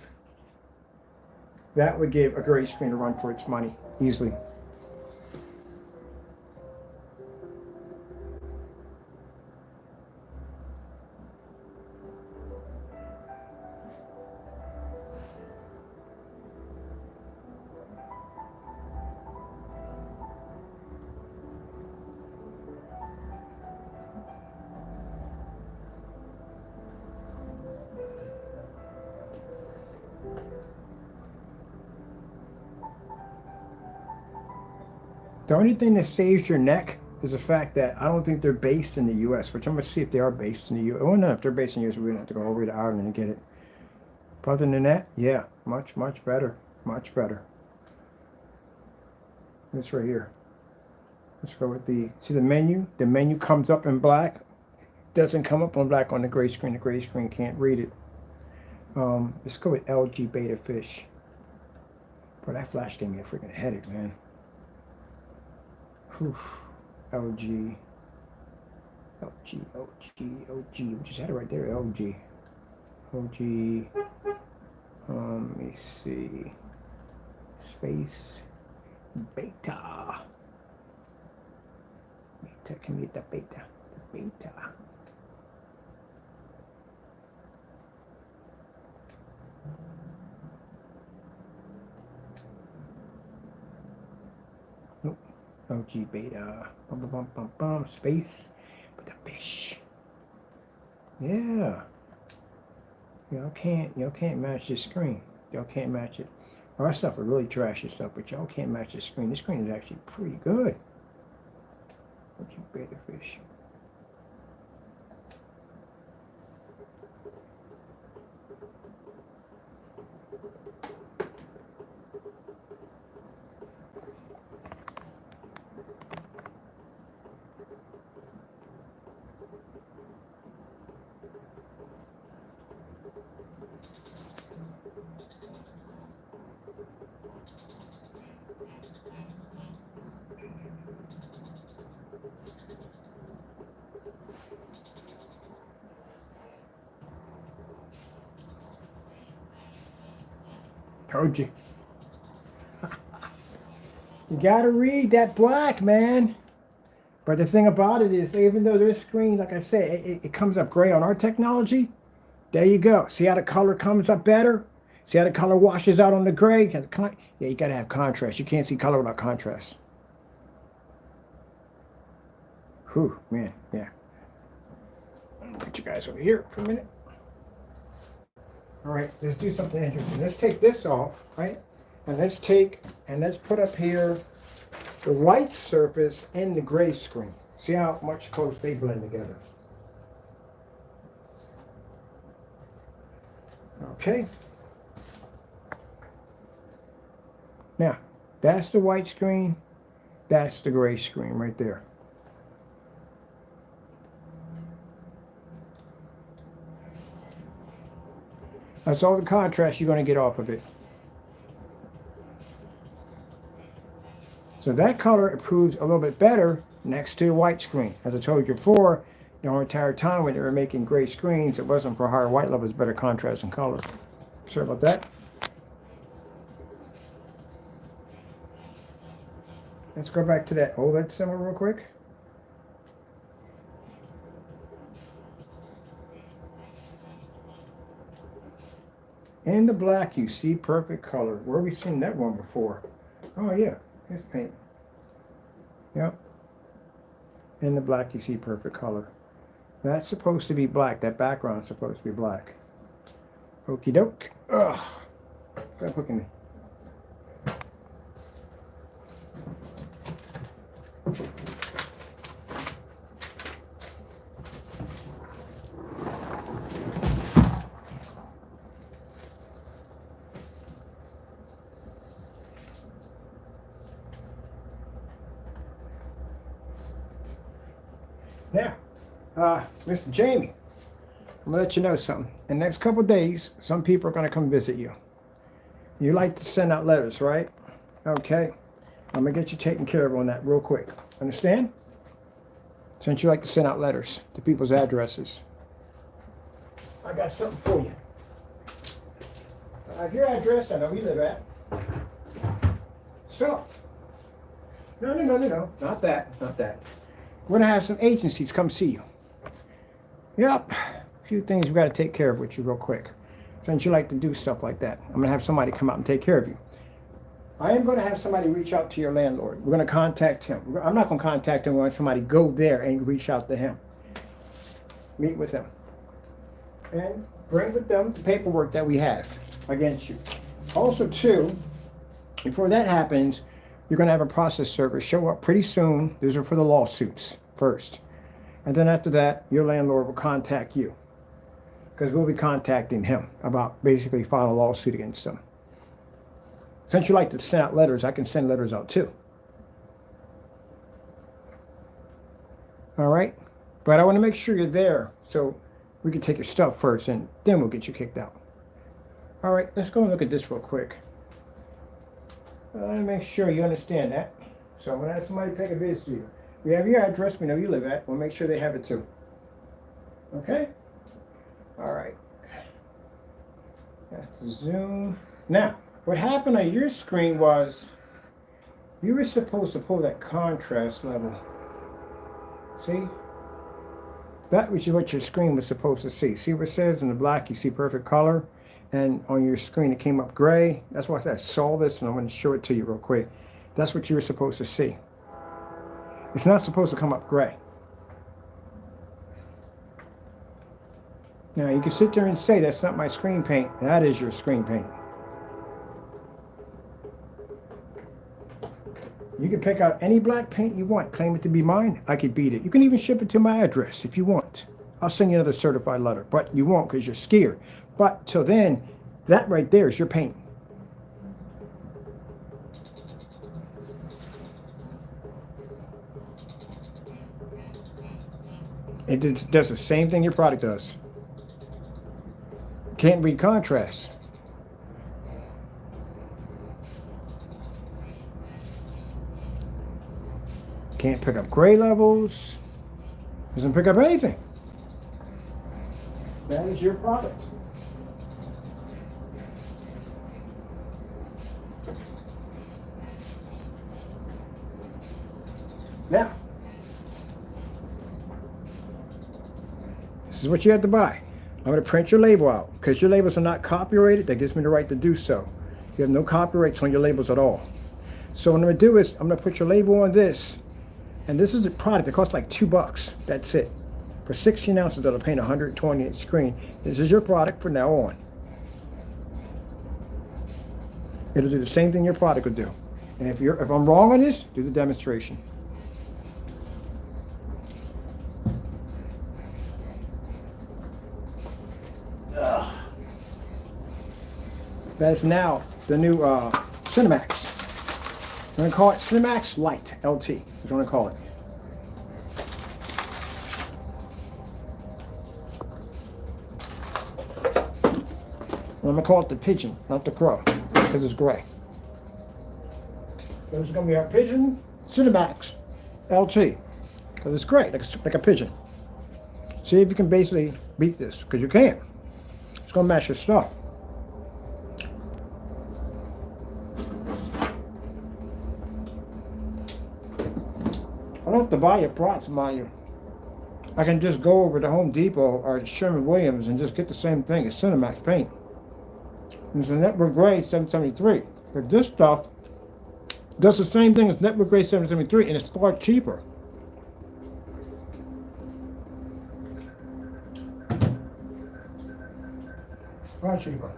a gray screen a run for its money easily. The only thing that saves your neck is the fact that I don't think they're based in the U.S., which I'm going to see if they are based in the U.S. Oh, no, if they're based in the U.S., we're going to have to go over to Ireland and get it. But other than that, yeah, much, much better. Much better. This right here. Let's go with see the menu? The menu comes up in black. Doesn't come up on black on the gray screen. The gray screen can't read it. Let's go with LG Beta Fish. Boy, that flash gave me a freaking headache, man. Whew. LG. We just had it right there. LG. Let me see. Space. Beta. Can we get the beta? The beta. Nope. LG beta. Space. But the fish. Yeah. Y'all can't match this screen. Y'all can't match it. Our stuff are really trashy stuff, but y'all can't match this screen. This screen is actually pretty good. LG beta fish. Told you. You gotta read that black, man. But the thing about it is, even though their screen, like I said, it comes up gray on our technology, there you go. See how the color comes up better? See how the color washes out on the gray? Yeah, you gotta have contrast. You can't see color without contrast. Whew, man, yeah. Put you guys over here for a minute. All right, let's do something interesting. Let's take this off, right? And let's put up here the white surface and the gray screen. See how much close they blend together. Okay. Now, that's the white screen. That's the gray screen right there. That's all the contrast you're going to get off of it. So that color improves a little bit better next to the white screen. As I told you before, the whole entire time when they were making gray screens, it wasn't for higher white levels, better contrast and color. Sorry about that. Let's go back to that OLED symbol real quick. In the black, you see perfect color. Where have we seen that one before? Oh, yeah. Here's paint. Yep. In the black, you see perfect color. That's supposed to be black. That background is supposed to be black. Okie doke. Ugh. Stop hooking me. Mr. Jamie, I'm gonna let you know something. In the next couple of days, some people are gonna come visit you. You like to send out letters, right? Okay. I'm gonna get you taken care of on that real quick. Understand? Since you like to send out letters to people's addresses. I got something for you. Your address, I know where you live at. So, no, not that. We're gonna have some agencies come see you. Yep, a few things we gotta take care of with you real quick. Since you like to do stuff like that, I'm gonna have somebody come out and take care of you. I am gonna have somebody reach out to your landlord. We're gonna contact him. I'm not gonna contact him. We're gonna have somebody go there and reach out to him. Meet with him. And bring with them the paperwork that we have against you. Also, too, before that happens, you're going to have a process server show up pretty soon. These are for the lawsuits first. And then after that, your landlord will contact you. Because we'll be contacting him about basically filing a lawsuit against him. Since you like to send out letters, I can send letters out too. All right? But I want to make sure you're there so we can take your stuff first and then we'll get you kicked out. All right, let's go and look at this real quick. I want to make sure you understand that. So when I have somebody take a visit to you, we have your address, we know you live at. We'll make sure they have it too. Okay? All right. That's the zoom. Now, what happened on your screen was you were supposed to pull that contrast level. See? That was what your screen was supposed to see. See what it says in the black, you see perfect color. And on your screen, it came up gray. That's why I saw this, and I'm going to show it to you real quick. That's what you were supposed to see. It's not supposed to come up gray. Now, you can sit there and say, that's not my screen paint. That is your screen paint. You can pick out any black paint you want, claim it to be mine. I could beat it. You can even ship it to my address if you want. I'll send you another certified letter, but you won't because you're scared. But till then, that right there is your paint. It does the same thing your product does. Can't read contrast. Can't pick up gray levels. Doesn't pick up anything. That is your product. Now, this is what you have to buy. I'm going to print your label out because your labels are not copyrighted. That gives me the right to do so. You have no copyrights on your labels at all. So what I'm going to do is I'm going to put your label on this. And this is a product that costs like $2. That's it. For 16 ounces, that'll paint 120-inch screen. This is your product from now on. It'll do the same thing your product will do. And if I'm wrong on this, do the demonstration. That's now the new Cinemax. I'm going to call it Cinemax Lite LT. Is what I'm going to call it. And I'm going to call it the Pigeon, not the Crow, because it's gray. This is going to be our Pigeon Cinemax LT, because it's gray, like a pigeon. See if you can basically beat this, because you can. It's going to match your stuff. I don't have to buy your products, mind you. I can just go over to Home Depot or Sherwin-Williams and just get the same thing. It's Cinemax paint. It's a Network Gray 773. But this stuff does the same thing as Network Gray 773, and it's far cheaper. Far cheaper.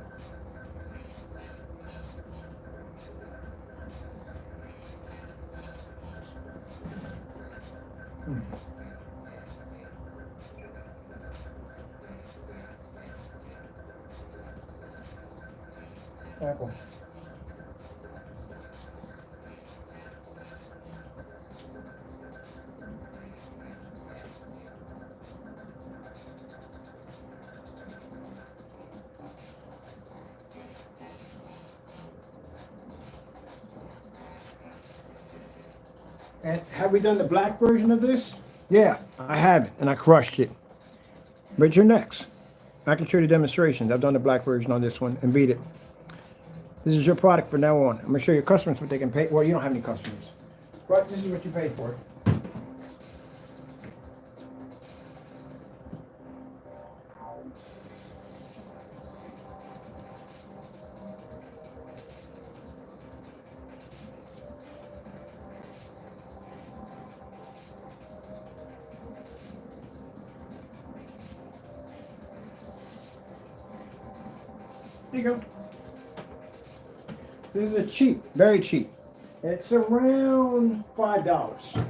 Apple. And have we done the black version of this? Yeah, I have it, and I crushed it. But you're next. I can show you the demonstrations. I've done the black version on this one and beat it. This is your product from now on. I'm gonna show your customers what they can pay. Well, you don't have any customers, but this is what you pay for it. There you go. This is a cheap, very cheap. It's around $5.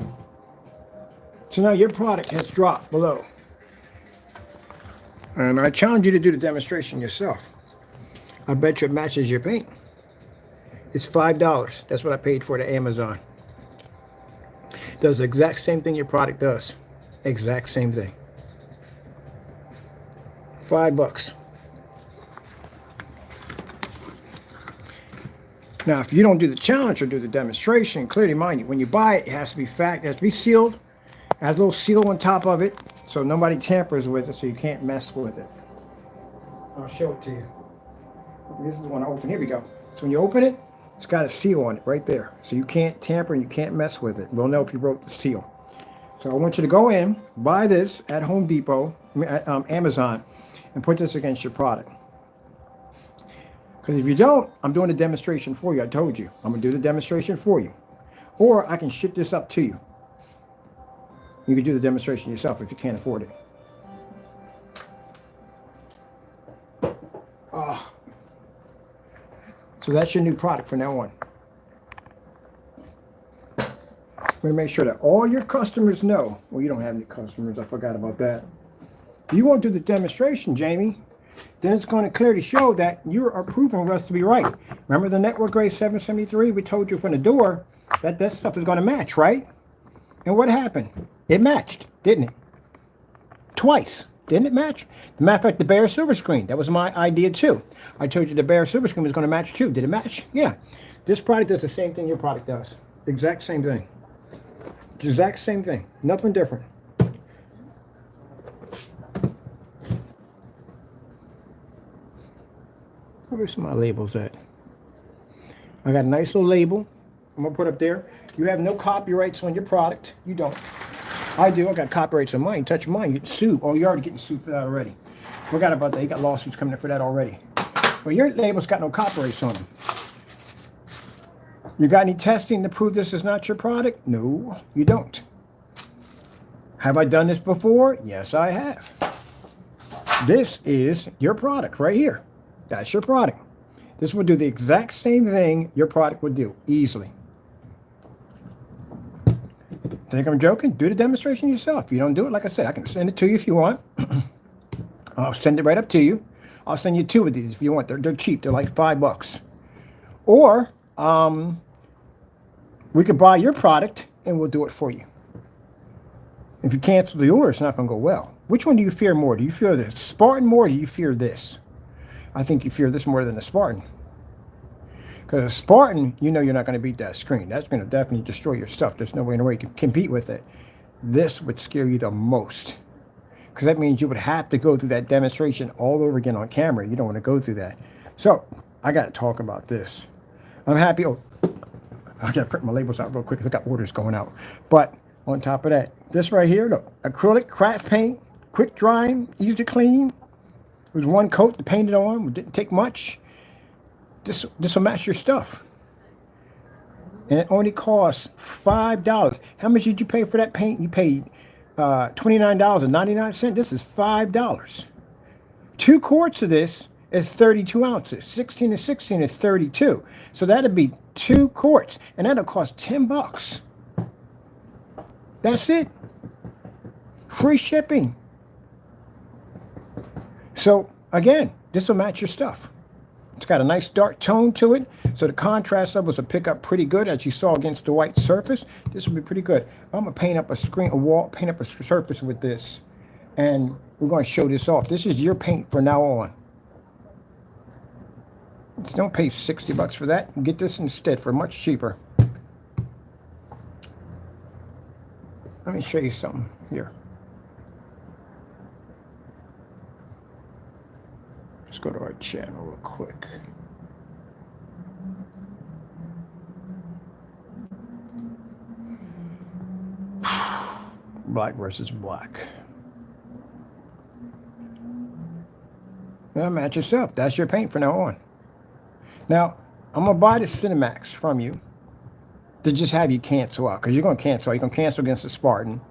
So now your product has dropped below. And I challenge you to do the demonstration yourself. I bet you it matches your paint. It's $5. That's what I paid for it at Amazon. Does the exact same thing your product does. Exact same thing. $5. Now, if you don't do the challenge or do the demonstration, clearly mind you, when you buy it, it has to be it has to be sealed. It has a little seal on top of it, so nobody tampers with it, so you can't mess with it. I'll show it to you. This is the one I open. Here we go. So when you open it, it's got a seal on it right there. So you can't tamper and you can't mess with it. We'll know if you broke the seal. So I want you to go in, buy this at Home Depot, at Amazon, and put this against your product. Because if you don't, I'm doing a demonstration for you. I told you. I'm going to do the demonstration for you. Or I can ship this up to you. You can do the demonstration yourself if you can't afford it. Oh. So that's your new product from now on. I'm going to make sure that all your customers know. Well, you don't have any customers. I forgot about that. If you won't do the demonstration, Jamie, then it's going to clearly show that you are proving us to be right. Remember the network grade 773? We told you from the door that that stuff is going to match, right? And what happened? It matched, didn't it? Twice. Didn't it match? As a matter of fact, the Bear silver screen, that was my idea too. I told you the Bear silver screen was going to match too. Did it match? Yeah. This product does the same thing your product does. Exact same thing. Exact same thing. Nothing different. Where's some of my labels at? I got a nice little label I'm going to put up there. You have no copyrights on your product. You don't. I do. I got copyrights on mine. Touch mine, you get sued. Oh, you're already getting sued for that already. Forgot about that. You got lawsuits coming in for that already. But your label's got no copyrights on them. You got any testing to prove this is not your product? No, you don't. Have I done this before? Yes, I have. This is your product right here. That's your product. This will do the exact same thing your product would do, easily. Think I'm joking? Do the demonstration yourself. If you don't do it, like I said, I can send it to you if you want. I'll send it right up to you. I'll send you 2 of these if you want. They're cheap. They're like $5. Or we could buy your product and we'll do it for you. If you cancel the order, it's not going to go well. Which one do you fear more? Do you fear the Spartan more or do you fear this? I think you fear this more than the Spartan. Because a Spartan, you know you're not going to beat that screen. That's going to definitely destroy your stuff. There's no way in a way you can compete with it. This would scare you the most. Because that means you would have to go through that demonstration all over again on camera. You don't want to go through that. So, I got to talk about this. I'm happy. Oh, I got to print my labels out real quick because I got orders going out. But on top of that, this right here, look, acrylic craft paint, quick drying, easy to clean. It was one coat to paint it on. It didn't take much. This will match your stuff. And it only costs $5. How much did you pay for that paint? You paid $29.99. This is $5. 2 quarts of this is 32 ounces. 16 and 16 is 32. So that'd be 2 quarts. And that'll cost $10. That's it. Free shipping. So, again, this will match your stuff. It's got a nice dark tone to it, so the contrast levels will pick up pretty good, as you saw against the white surface. This will be pretty good. I'm going to paint up a screen, a wall, paint up a surface with this, and we're going to show this off. This is your paint from now on. Just don't pay $60 for that. Get this instead for much cheaper. Let me show you something here. Let's go to our channel real quick. Black versus black. Now match yourself. That's your paint from now on. Now, I'm going to buy the Cinemax from you to just have you cancel out, because you're going to cancel out. You're going to cancel against the Spartan.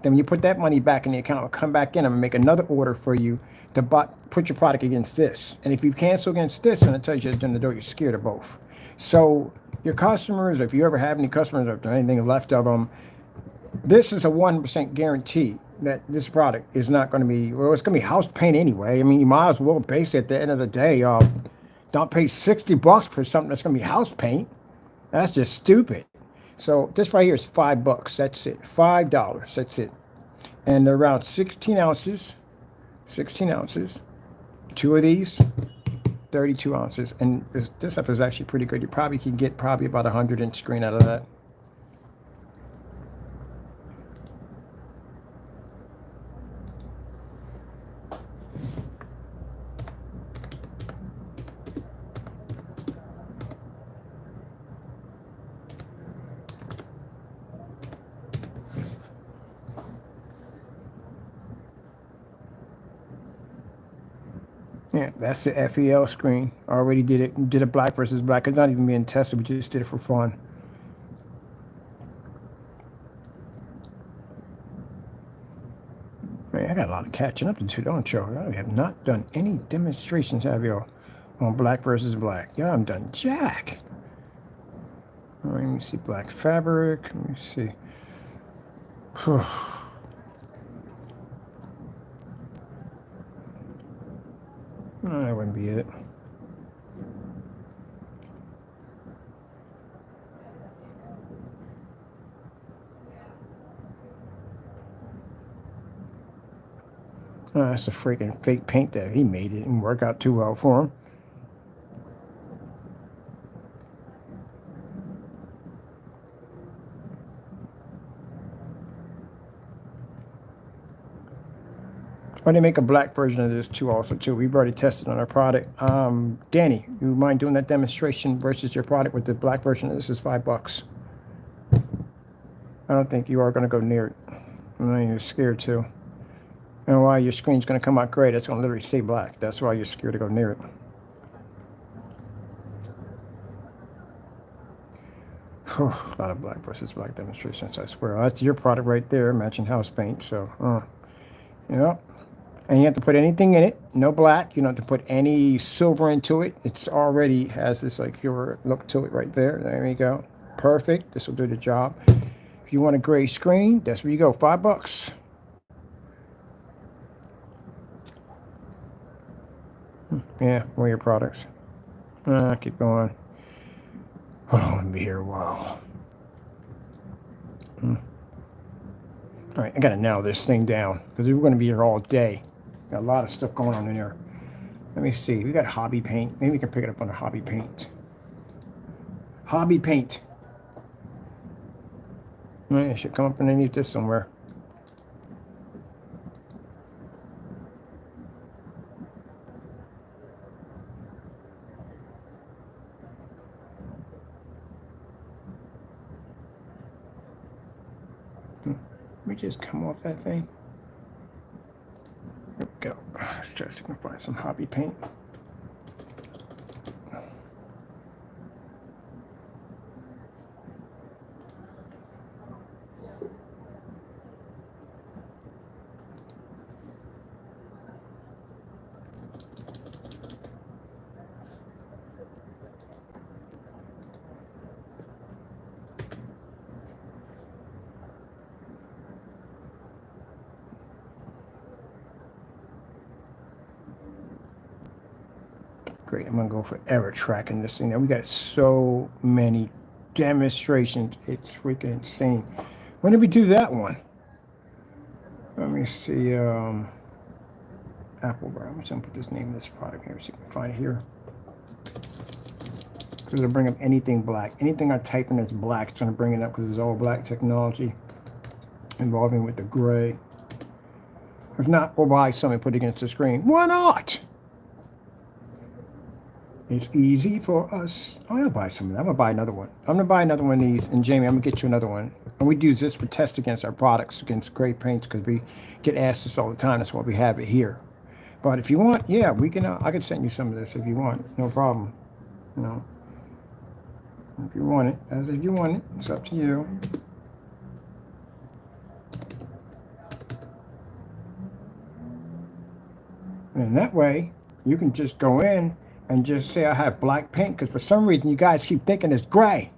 Then when you put that money back in the account, I'll come back in. I'm going to make another order for you to put your product against this. And if you cancel against this, and it tells you in the door, you're scared of both. So your customers, if you ever have any customers or anything left of them, this is a 100% guarantee that this product is not going to be, well, it's going to be house paint anyway. I mean, you might as well base it at the end of the day. Don't pay $60 for something that's going to be house paint. That's just stupid. So this right here is $5. That's it. $5. That's it. And they're around 16 ounces. 16 ounces. 2 of these, 32 ounces. And this stuff is actually pretty good. You probably can get about 100-inch screen out of that. Yeah, that's the FEL screen. I already did it. Did a black versus black. It's not even being tested. We just did it for fun. Man, I got a lot of catching up to do, don't y'all? I have not done any demonstrations, have y'all, on black versus black. Yeah, I'm done jack. All right, let me see black fabric. Let me see. No, that wouldn't be it. Oh, that's a freaking fake paint that he made. It didn't work out too well for him. Oh, they make a black version of this too also too. We've already tested on our product. Danny, you mind doing that demonstration versus your product with the black version? This is $5. I don't think you are going to go near it. I know you're scared too. And why your screen's going to come out great, it's going to literally stay black. That's why you're scared to go near it. A lot of black versus black demonstrations, I swear. That's your product right there, matching house paint. So, yeah. And you have to put anything in it. No black. You don't have to put any silver into it. It's already has this like your look to it right there. There you go. Perfect. This will do the job. If you want a gray screen, that's where you go. $5. Yeah, one of your products. Keep going. Oh, let me be here a while. All right, I gotta nail this thing down because we're gonna be here all day. Got a lot of stuff going on in here. Let me see. We got hobby paint. Maybe we can pick it up under hobby paint. Hobby paint. All right, it should come up underneath this somewhere. Let me just come off that thing. There we go. Let's try to find some hobby paint. Great, I'm gonna go for error tracking this thing. Now we got so many demonstrations. It's freaking insane. When did we do that one? Let me see. Apple Brown. I'm just gonna put this name of this product here so you can find it here. Because it'll bring up anything black. Anything I type in that's black, it's gonna bring it up because it's all black technology. involving with the gray. If not, we'll buy some and put it against the screen. Why not? It's easy for us. I'm gonna buy some of that. I'm gonna buy another one. I'm gonna buy another one of these, and Jamie, I'm gonna get you another one. And we use this for test against our products, against gray paints, because we get asked this all the time. That's why we have it here. But if you want, yeah, we can. I can send you some of this if you want. No problem. You know, if you want it, as if you want it, it's up to you. And that way, you can just go in and just say I have black paint, because for some reason you guys keep thinking it's gray.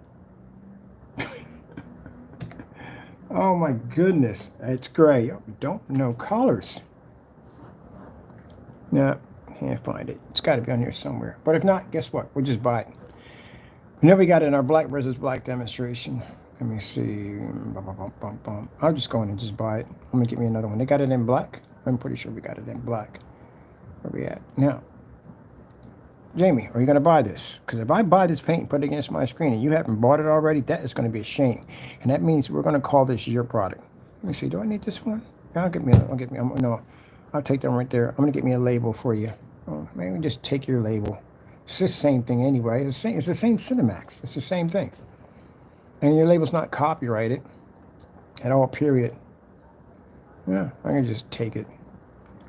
Oh my goodness, it's gray. We don't know colors. No, can't find it. It's got to be on here somewhere. But if not, guess what? We'll just buy it. We know we got it in our black versus black demonstration. Let me see. I'll just go in and just buy it. I'm gonna get me another one. They got it in black. I'm pretty sure we got it in black. Where we at now? Jamie, are you going to buy this? Because if I buy this paint and put it against my screen and you haven't bought it already, that is going to be a shame. And that means we're going to call this your product. Let me see. Do I need this one? Yeah, no, I'll take that right there. I'm going to get me a label for you. Oh, maybe just take your label. It's the same thing anyway. It's the same Cinemax. It's the same thing. And your label's not copyrighted at all, period. Yeah, I can just take it.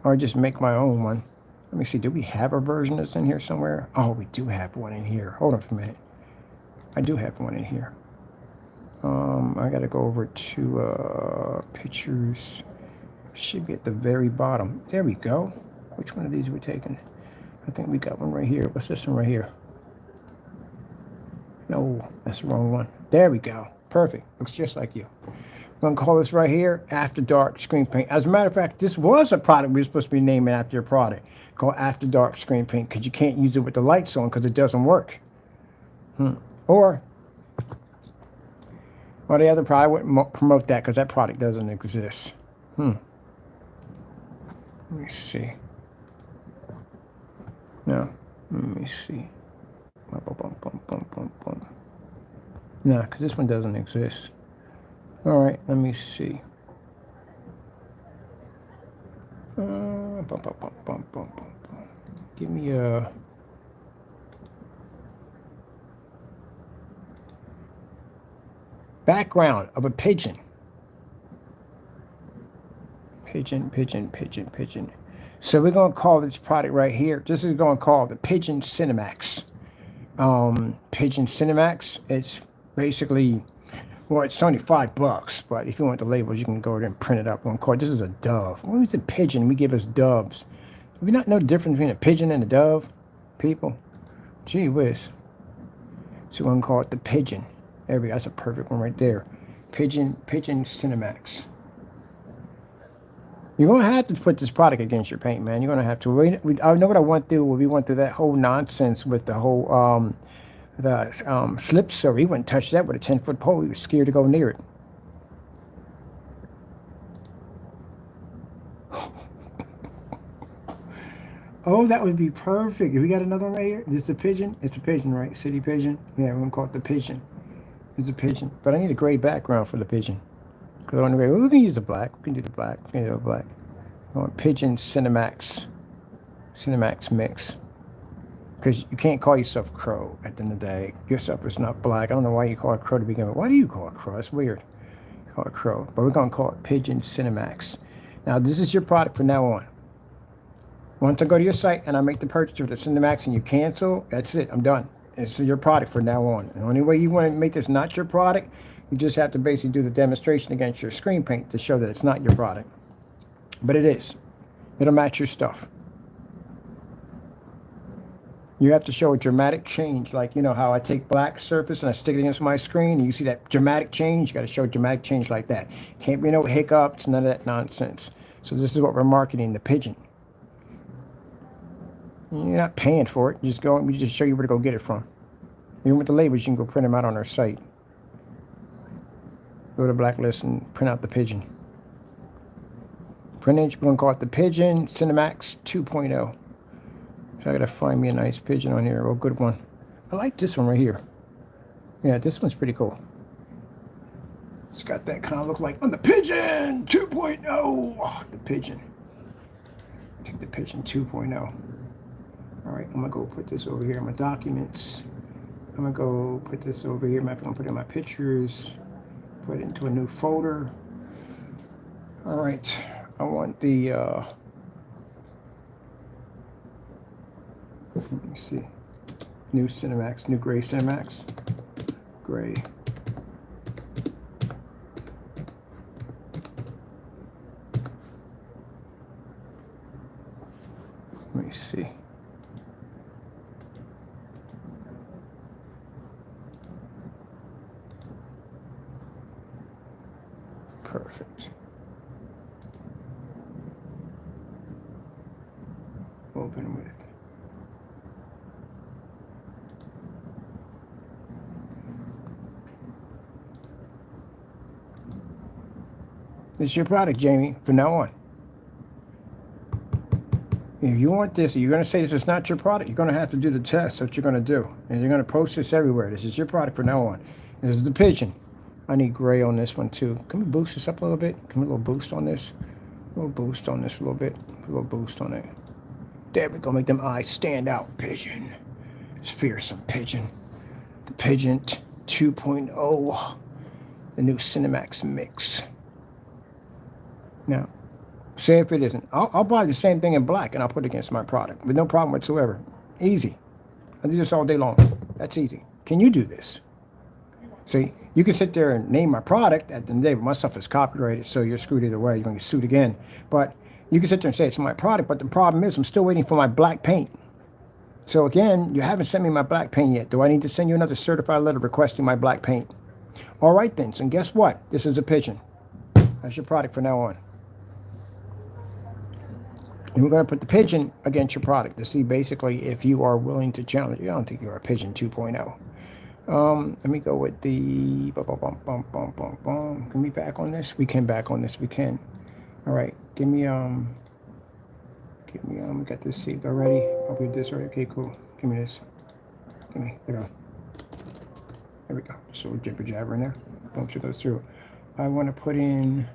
Or just make my own one. Let me see, do we have a version that's in here somewhere? Oh, we do have one in here. Hold on for a minute. I do have one in here. I got to go over to pictures. Should be at the very bottom. There we go. Which one of these are we taking? I think we got one right here. What's this one right here? No, that's the wrong one. There we go. Perfect. Looks just like you. I'm going to call this right here After Dark Screen Paint. As a matter of fact, this was a product we were supposed to be naming after your product, called After Dark Screen Paint, because you can't use it with the lights on because it doesn't work. Or the other product, I wouldn't promote that because that product doesn't exist. Let me see. No, let me see. No, because this one doesn't exist. All right, let me see. Give me a... background of a pigeon. Pigeon. So we're going to call this product right here. This is going to call the Pigeon Cinemax. Pigeon Cinemax. It's basically... well, it's only $5, but if you want the labels, you can go there and print it up. This is a dove. What is a pigeon? We give us doves. Do we not know the difference between a pigeon and a dove, people? Gee whiz. So we're going to call it the Pigeon. There we go. That's a perfect one right there. Pigeon Cinemax. You're going to have to put this product against your paint, man. You're going to have to. I know what I went through when we went through that whole nonsense with the whole... slip silver. He wouldn't touch that with a 10-foot pole. He was scared to go near it. Oh, that would be perfect. We got another one right here. Is this a pigeon? It's a pigeon, right? City pigeon. Yeah, we're gonna call it the Pigeon. It's a pigeon, but I need a gray background for the pigeon. Because on the gray, we can use the black. We can do the black. We can do the black. I want Pigeon Cinemax mix. Because you can't call yourself Crow at the end of the day. Yourself is not black. I don't know why you call it Crow to begin with. Why do you call it Crow? That's weird. You call it Crow. But we're going to call it Pigeon Cinemax. Now, this is your product from now on. Once I go to your site and I make the purchase of the Cinemax and you cancel, that's it. I'm done. It's your product from now on. The only way you want to make this not your product, you just have to basically do the demonstration against your screen paint to show that it's not your product. But it is. It'll match your stuff. You have to show a dramatic change, like, you know, how I take black surface and I stick it against my screen, and you see that dramatic change. You got to show a dramatic change like that. Can't be no hiccups, none of that nonsense. So this is what we're marketing, the Pigeon. You're not paying for it. You just go, we just show you where to go get it from. Even with the labels, you can go print them out on our site. Go to Blacklist and print out the Pigeon. Printage, we're going to call it the Pigeon Cinemax 2.0. So I gotta find me a nice pigeon on here, a good one. I like this one right here. Yeah, this one's pretty cool. It's got that kind of look like on the Pigeon 2.0. Oh, the Pigeon. Take the Pigeon 2.0. All right, I'm gonna go put this over here in my documents. I'm gonna go put this over here. I'm gonna put it in my pictures. Put it into a new folder. All right, I want the, let me see, new Cinemax, new gray Cinemax, gray. Let me see. Perfect. Open with. It's your product, Jamie, from now on. If you want this, you're going to say this is not your product, you're going to have to do the test. That's what you're going to do. And you're going to post this everywhere. This is your product from now on. This is the Pigeon. I need gray on this one too. Can we boost this up a little bit? Can we a little boost on this? A little boost on this a little bit. A little boost on it. There we go. Make them eyes stand out. Pigeon. It's fearsome Pigeon. The Pigeon 2.0. The new Cinemax Mix. Now, say if it isn't. I'll buy the same thing in black and I'll put it against my product with no problem whatsoever. Easy. I do this all day long. That's easy. Can you do this? See, you can sit there and name my product at the end of the day, but my stuff is copyrighted, so you're screwed either way. You're going to get sued again. But you can sit there and say it's my product, but the problem is I'm still waiting for my black paint. So again, you haven't sent me my black paint yet. Do I need to send you another certified letter requesting my black paint? All right then. So guess what? This is a Pigeon. That's your product from now on. And we're going to put the Pigeon against your product to see basically if you are willing to challenge. I don't think you're a Pigeon 2.0. Let me go with the Can we back on this? We can back on this. We can. All right. Give me we got this saved already. I'll do this already. Okay, cool. Give me this. Give me. There we go. There we go. Just a little jibber jabber in there. Boom, so it goes through. I want to put in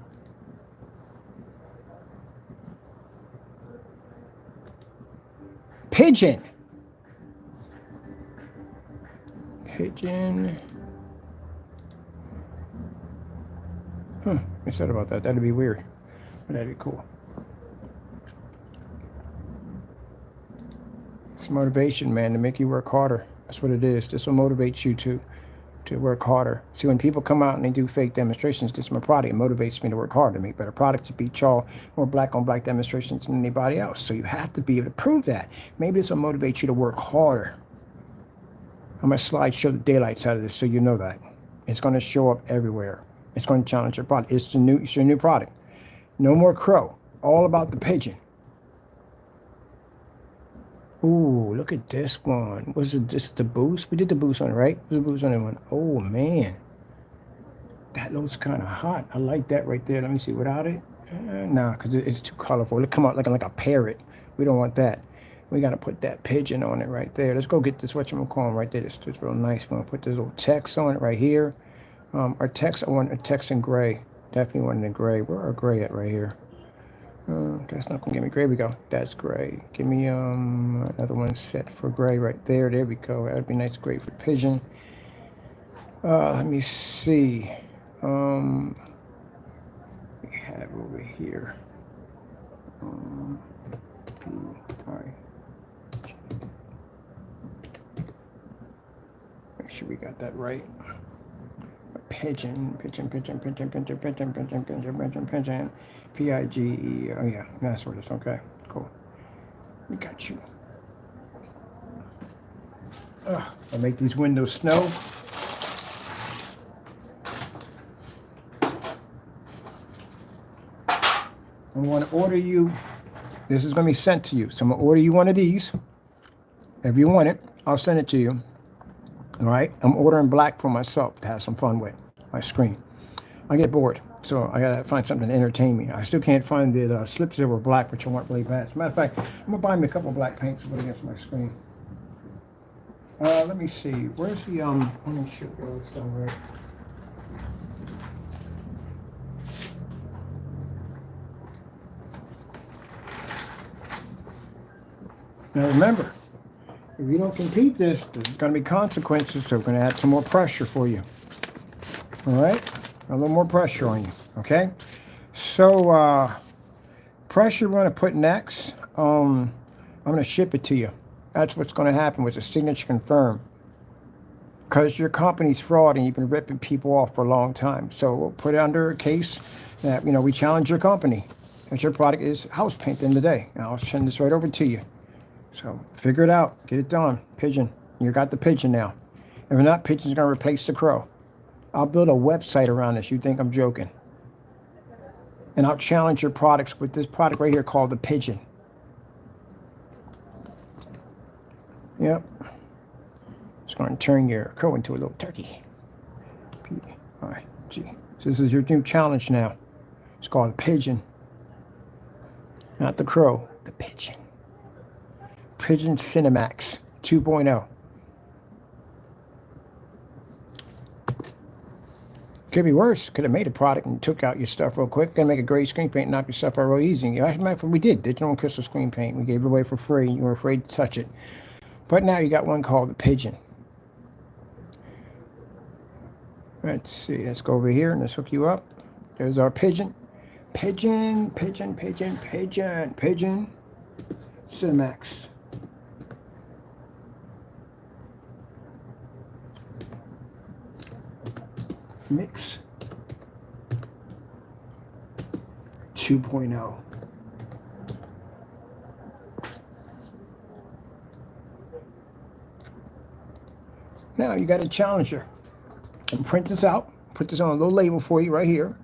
Pigeon. Pigeon. I thought about that. That'd be weird. But that'd be cool. It's motivation, man, to make you work harder. That's what it is. This will motivate you to work harder. See, when people come out and they do fake demonstrations, gets my product, it motivates me to work harder, to make better products, to beat y'all more black on black demonstrations than anybody else. So you have to be able to prove that. Maybe this will motivate you to work harder. I'm going to show the daylights out of this so you know that. It's going to show up everywhere. It's going to challenge your product. It's your new product. No more crow. All about the Pigeon. Ooh, look at this one. Was it this the boost? We did the boost on it, right? The boost on that one. Oh man. That looks kind of hot. I like that right there. Let me see. Without it? Nah, because it's too colorful. It'll come out like a parrot. We don't want that. We got to put that Pigeon on it right there. Let's go get this, whatchamacallit right there. This is real nice. We're going to put this little text on it right here. Our text, I want a text in gray. Definitely want it in gray. Where are gray at right here? That's not going to give me gray. We go. That's gray. Give me another one set for gray right there. There we go. That would be nice gray for Pigeon. Let me see. We have over here. Make sure we got that right. Pigeon. P-I-G-E. Oh yeah, that's what it is. Okay, cool. We got you. I make these windows snow. I want to order you. This is going to be sent to you. So I'm going to order you one of these. If you want it, I'll send it to you. All right. I'm ordering black for myself to have some fun with my screen. I get bored, so I got to find something to entertain me. I still can't find the slips that were black, which I want really bad. As a matter of fact, I'm going to buy me a couple of black paints to put against my screen. Let me see. Where's the, let me shoot those somewhere. Now remember, if you don't compete this, there's going to be consequences, so we're going to add some more pressure for you. All right? A little more pressure on you, okay? So, pressure we're going to put next. I'm going to ship it to you. That's what's going to happen with the signature confirm. Because your company's fraud and you've been ripping people off for a long time. So we'll put it under a case that, you know, we challenge your company. That your product is house paint at the end of the day. And I'll send this right over to you. So figure it out. Get it done. Pigeon. You got the pigeon now. If not, pigeon's going to replace the crow. I'll build a website around this. You think I'm joking. And I'll challenge your products with this product right here called the pigeon. Yep. It's going to turn your crow into a little turkey. P-I-G. So this is your new challenge now. It's called the pigeon. Not the crow, the pigeon. Pigeon Cinemax 2.0. Could be worse. Could have made a product and took out your stuff real quick. Gonna make a great screen paint and knock your stuff out real easy. That's what we did. Digital and crystal screen paint. We gave it away for free. You were afraid to touch it. But now you got one called the pigeon. Let's see. Let's go over here and let's hook you up. There's our pigeon. Pigeon, pigeon, pigeon, pigeon, pigeon. Cinemax. Mix 2.0. Now you got a challenger. And print this out. Put this on a little label for you right here.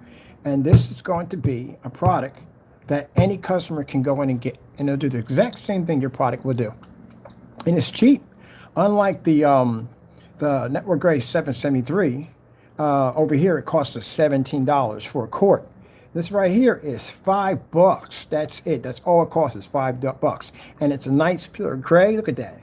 And this is going to be a product that any customer can go in and get. And they'll do the exact same thing your product will do. And it's cheap. Unlike the Network Gray 773, over here it costs us $17 for a quart. This right here is $5. That's it. That's all it costs is $5. And it's a nice pure gray. Look at that.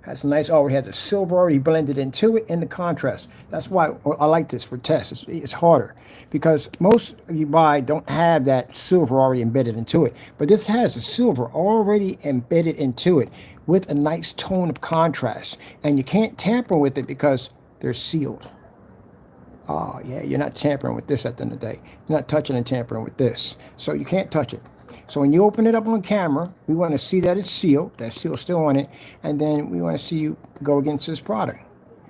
Has a nice, it has a silver already blended into it in the contrast. That's why I like this for tests. It's harder because most you buy don't have that silver already embedded into it. But this has the silver already embedded into it with a nice tone of contrast. And you can't tamper with it because they're sealed. Oh, yeah, you're not tampering with this at the end of the day. You're not touching and tampering with this. So you can't touch it. So when you open it up on camera, we want to see that it's sealed. That seal's still on it. And then we want to see you go against this product.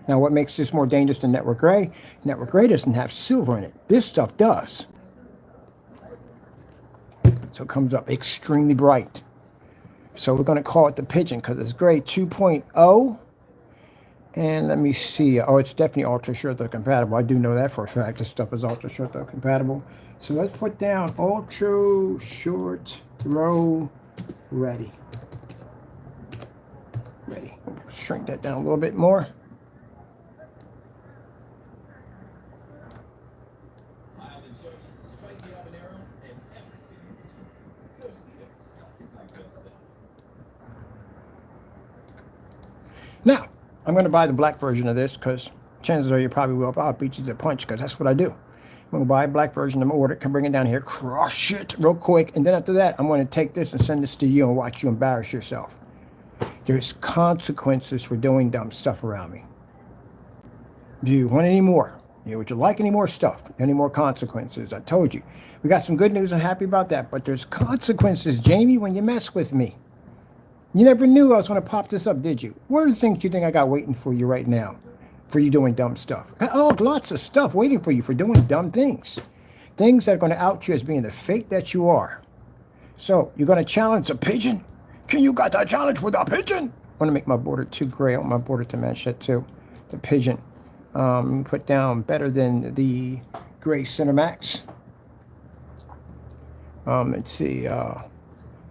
Now, what makes this more dangerous than Network Gray? Network Gray doesn't have silver in it. This stuff does. So it comes up extremely bright. So we're going to call it the pigeon because it's Gray 2.0. And let me see. Oh, it's definitely ultra short throw compatible. I do know that for a fact. This stuff is ultra short throw compatible. So let's put down ultra short throw ready. Ready. Shrink that down a little bit more. Now, I'm going to buy the black version of this because chances are you probably will. I'll beat you to the punch because that's what I do. I'm going to buy a black version. I'm going to order it, can bring it down here, crush it real quick. And then after that, I'm going to take this and send this to you and watch you embarrass yourself. There's consequences for doing dumb stuff around me. Do you want any more? Would you like any more stuff? Any more consequences? I told you. We got some good news. I'm happy about that. But there's consequences, Jamie, when you mess with me. You never knew I was going to pop this up, did you? What are the things you think I got waiting for you right now? For you doing dumb stuff. Oh, lots of stuff waiting for you for doing dumb things. Things that are going to out you as being the fake that you are. So, you're going to challenge a pigeon? Can you got that challenge with a pigeon? I want to make my border too gray. I want my border to match that too. The pigeon. Put down better than the Gray Cinemax.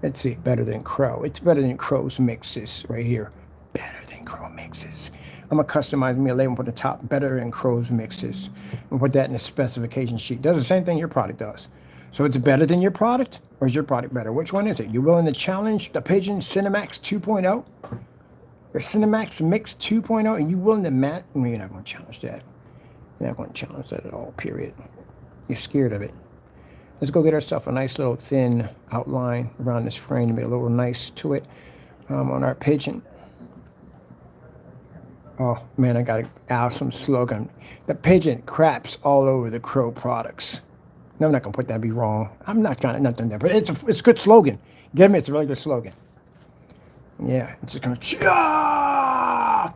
Let's see, better than Crow. It's better than Crow's mixes right here. Better than Crow mixes. I'm going to customize me a label and put the top better than Crow's mixes. And put that in the specification sheet. Does the same thing your product does. So it's better than your product, or is your product better? Which one is it? You willing to challenge the Pigeon Cinemax 2.0? The Cinemax Mix 2.0? And you willing to match? Well, you're not going to challenge that. You're not going to challenge that at all, period. You're scared of it. Let's go get ourselves a nice little thin outline around this frame to make it a little nice to it. On our pigeon. Oh man, I got an awesome slogan. The pigeon craps all over the Crow products. No, I'm not gonna put that. Be wrong. I'm not trying to nothing there, but it's a good slogan. Get me? It's a really good slogan. Yeah, it's just gonna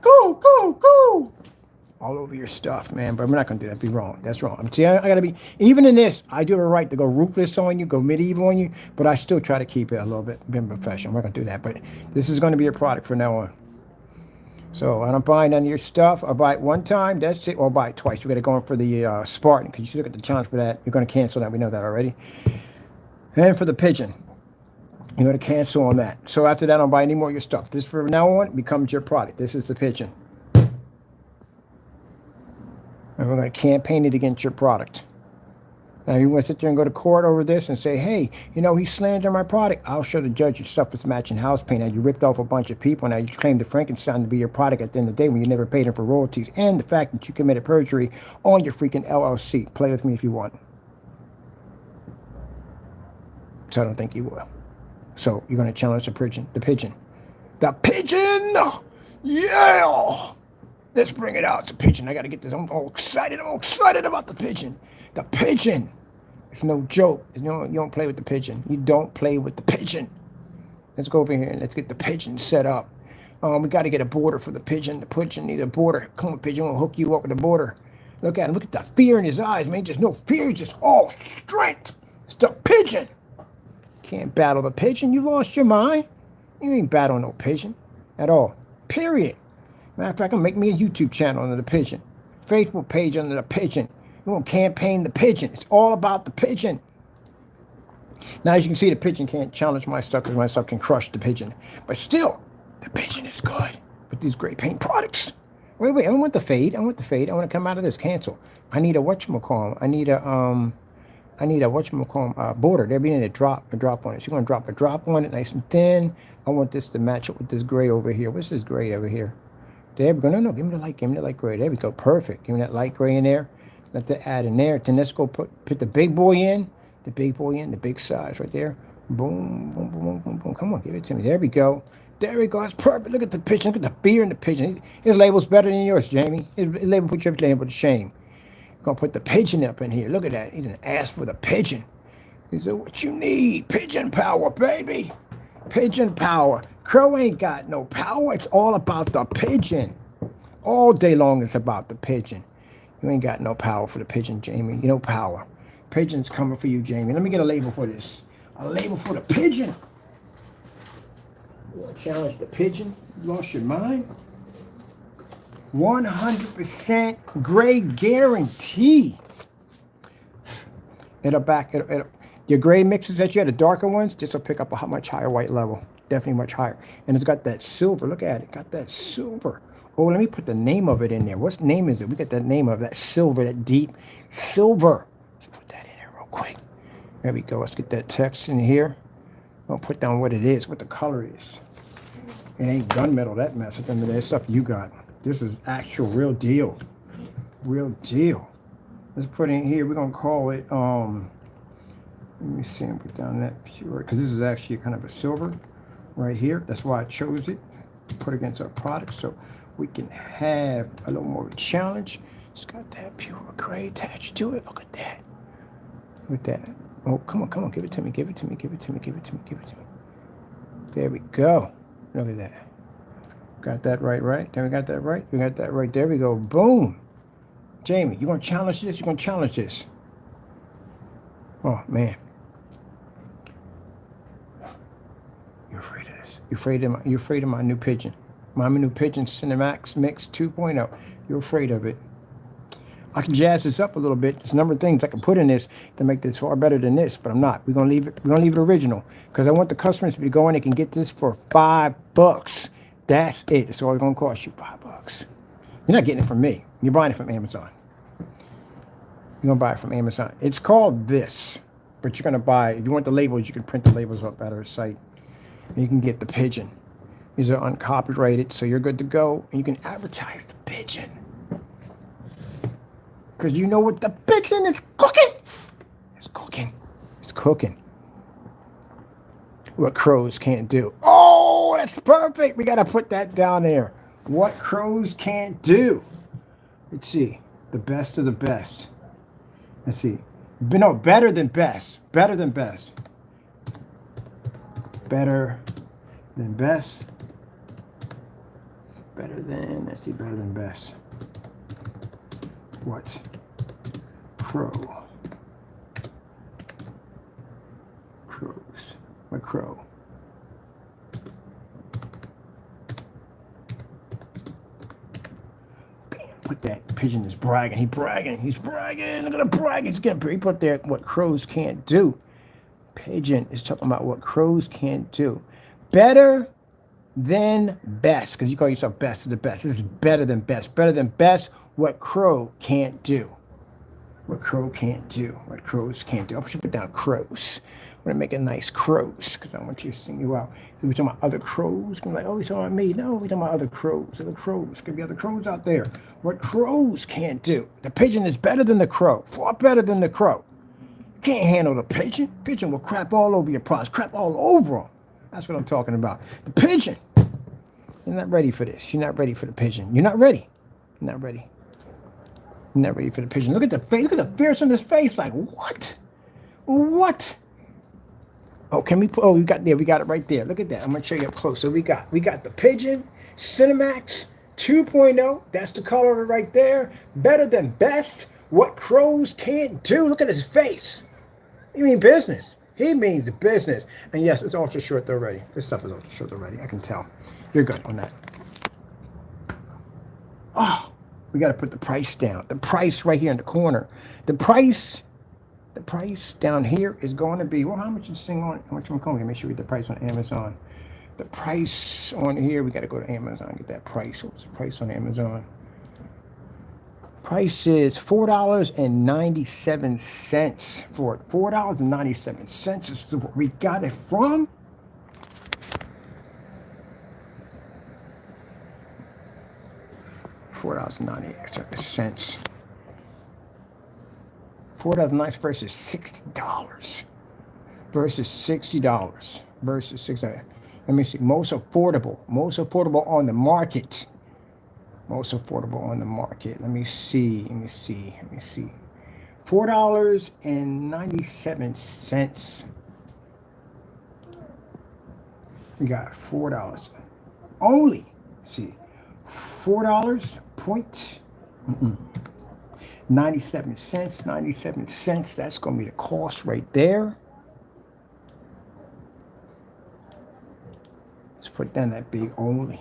go all over your stuff, man. But I'm not gonna do that. Be wrong. That's wrong. I'm telling you, I gotta be. Even in this, I do it right to go ruthless on you, go medieval on you, but I still try to keep it a little bit being professional. I'm not gonna do that, but this is gonna be a product from now on. So I don't buy none of your stuff. I buy it one time, that's it, or I'll buy it twice. We got to go in for the Spartan, because you still get the challenge for that. You're going to cancel that. We know that already. And for the pigeon, you're going to cancel on that. So after that, I don't buy any more of your stuff. This from now on becomes your product. This is the pigeon. And we're going to campaign it against your product. Now, you want to sit there and go to court over this and say, hey, you know, he slandered my product. I'll show the judge your stuff was matching house paint. Now, you ripped off a bunch of people. Now, you claim the Frankenstein to be your product at the end of the day when you never paid him for royalties. And the fact that you committed perjury on your freaking LLC. Play with me if you want. So I don't think you will. So you're going to challenge the pigeon. The pigeon. The pigeon! Yeah! Let's bring it out. The pigeon. I got to get this. I'm all excited. I'm all excited about the pigeon. The pigeon. It's no joke. You don't play with the pigeon. You don't play with the pigeon. Let's go over here and let's get the pigeon set up. We got to get a border for the pigeon. The pigeon needs a border. Come on, pigeon. We'll hook you up with a border. Look at him. Look at the fear in his eyes, man. Just no fear. Just all strength. It's the pigeon. Can't battle the pigeon. You lost your mind. You ain't battling no pigeon at all. Period. Matter of fact, I'm making me a YouTube channel under the pigeon. Facebook page under the pigeon. You want to campaign the pigeon. It's all about the pigeon. Now, as you can see, the pigeon can't challenge my stuff because my stuff can crush the pigeon. But still, the pigeon is good with these great paint products. Wait, I don't want the fade. I want the fade. I want to come out of this. Cancel. I need a whatchamacallit. I need a whatchamacallit border. There being a drop on it. So you're going to drop a drop on it nice and thin. I want this to match up with this gray over here. What's this gray over here? There we go. No, give me the light. Give me the light gray. There we go. Perfect. Give me that light gray in there. Let that add in there. Then let's go put the big boy in. The big boy in. The big size right there. Boom, boom, boom, boom, boom, boom. Come on, give it to me. There we go. There we go. It's perfect. Look at the pigeon. Look at the fear in the pigeon. His label's better than yours, Jamie. His label put your label to shame. You're going to put the pigeon up in here. Look at that. He didn't ask for the pigeon. He said, what you need? Pigeon power, baby. Pigeon power. Crow ain't got no power. It's all about the pigeon. All day long it's about the pigeon. You ain't got no power for the pigeon, Jamie. You know power. Pigeon's coming for you, Jamie. Let me get a label for this. A label for the pigeon. You want to challenge the pigeon? You lost your mind? 100% gray guarantee. It'll your gray mixes that you had, the darker ones, this will pick up a much higher white level. Definitely much higher. And it's got that silver. Look at it. Got that silver. Oh, let me put the name of it in there. What name is it? We got that name of that silver, that deep silver. Let's put that in there real quick. There we go. Let's get that text in here. I'll put down what it is, what the color is. It ain't gunmetal, that mess. Under that stuff you got. This is actual real deal. Real deal. Let's put in here. We're going to call it, let me see and put down that pure, because this is actually kind of a silver right here. That's why I chose it to put against our product. So we can have a little more of a challenge. It's got that pure gray attached to it. Look at that. Look at that. Oh, come on. Give it to me. Give it to me. There we go. Look at that. Got that right? Then we got that right. We got that right. There we go. Boom. Jamie, you going to challenge this? You're going to challenge this. Oh, man. You're afraid of this. You're afraid of my new pigeon. My new pigeon Cinemax Mix 2.0. You're afraid of it. I can jazz this up a little bit. There's a number of things I can put in this to make this far better than this, but I'm not. We're gonna leave it original because I want the customers to be going. They can get this for $5. That's it. It's all gonna cost you $5. You're not getting it from me. You're buying it from Amazon. You're gonna buy it from Amazon. It's called this, but you're gonna buy. If you want the labels, you can print the labels up at our site. And you can get the pigeon. These are uncopyrighted, so you're good to go. And you can advertise the pigeon. Because you know what the pigeon is cooking. It's cooking. It's cooking. What crows can't do. Oh, that's perfect. We got to put that down there. What crows can't do. Let's see. The best of the best. Let's see. No, better than best. Better than best. Better than best. Better than, let's see, better than best. What? Crow. Crows. What crow? Put that pigeon is bragging. He's bragging. He's bragging. Look at him bragging. He's getting. He put there what crows can't do. Pigeon is talking about what crows can't do. Better than best, because you call yourself best of the best. This is better than best. Better than best. What crow can't do. What crow can't do. What crows can't do. I should put down crows. I'm gonna make a nice crows because I want you to sing you out. We're talking about other crows. You're like, oh, he's talking about me. No, we're talking about other crows. Other crows. Could be other crows out there. What crows can't do. The pigeon is better than the crow. Far better than the crow. You can't handle the pigeon. Pigeon will crap all over your products. Crap all over them. That's what I'm talking about. The pigeon. You're not ready for this. You're not ready for the pigeon. You're not ready. You're not ready. You're not ready for the pigeon. Look at the face. Look at the fierce on his face. Like, what? What? Oh, can we put, oh, we got there. We got it right there. Look at that. I'm going to show you up close. So we got the pigeon, Cinemax 2.0. That's the color of it right there. Better than best. What crows can't do. Look at his face. He means business. He means business. And yes, it's ultra short already. This stuff is ultra short already. I can tell. You're good on that. Oh, we got to put the price down. The price right here in the corner. The price down here is going to be, well, how much is this thing on? How much am I going to make sure we get the price on Amazon? The price on here, we got to go to Amazon, get that price. What's the price on Amazon? Price is $4.97 for it. $4.97 is what we got it from. $4.97. $4.90 versus $60. Versus $60. Versus $60. Let me see. Most affordable on the market. Most affordable on the market. Let me see. $4.97. We got $4. Only. Let's see. $4.97. That's going to be the cost right there. Let's put down that big only.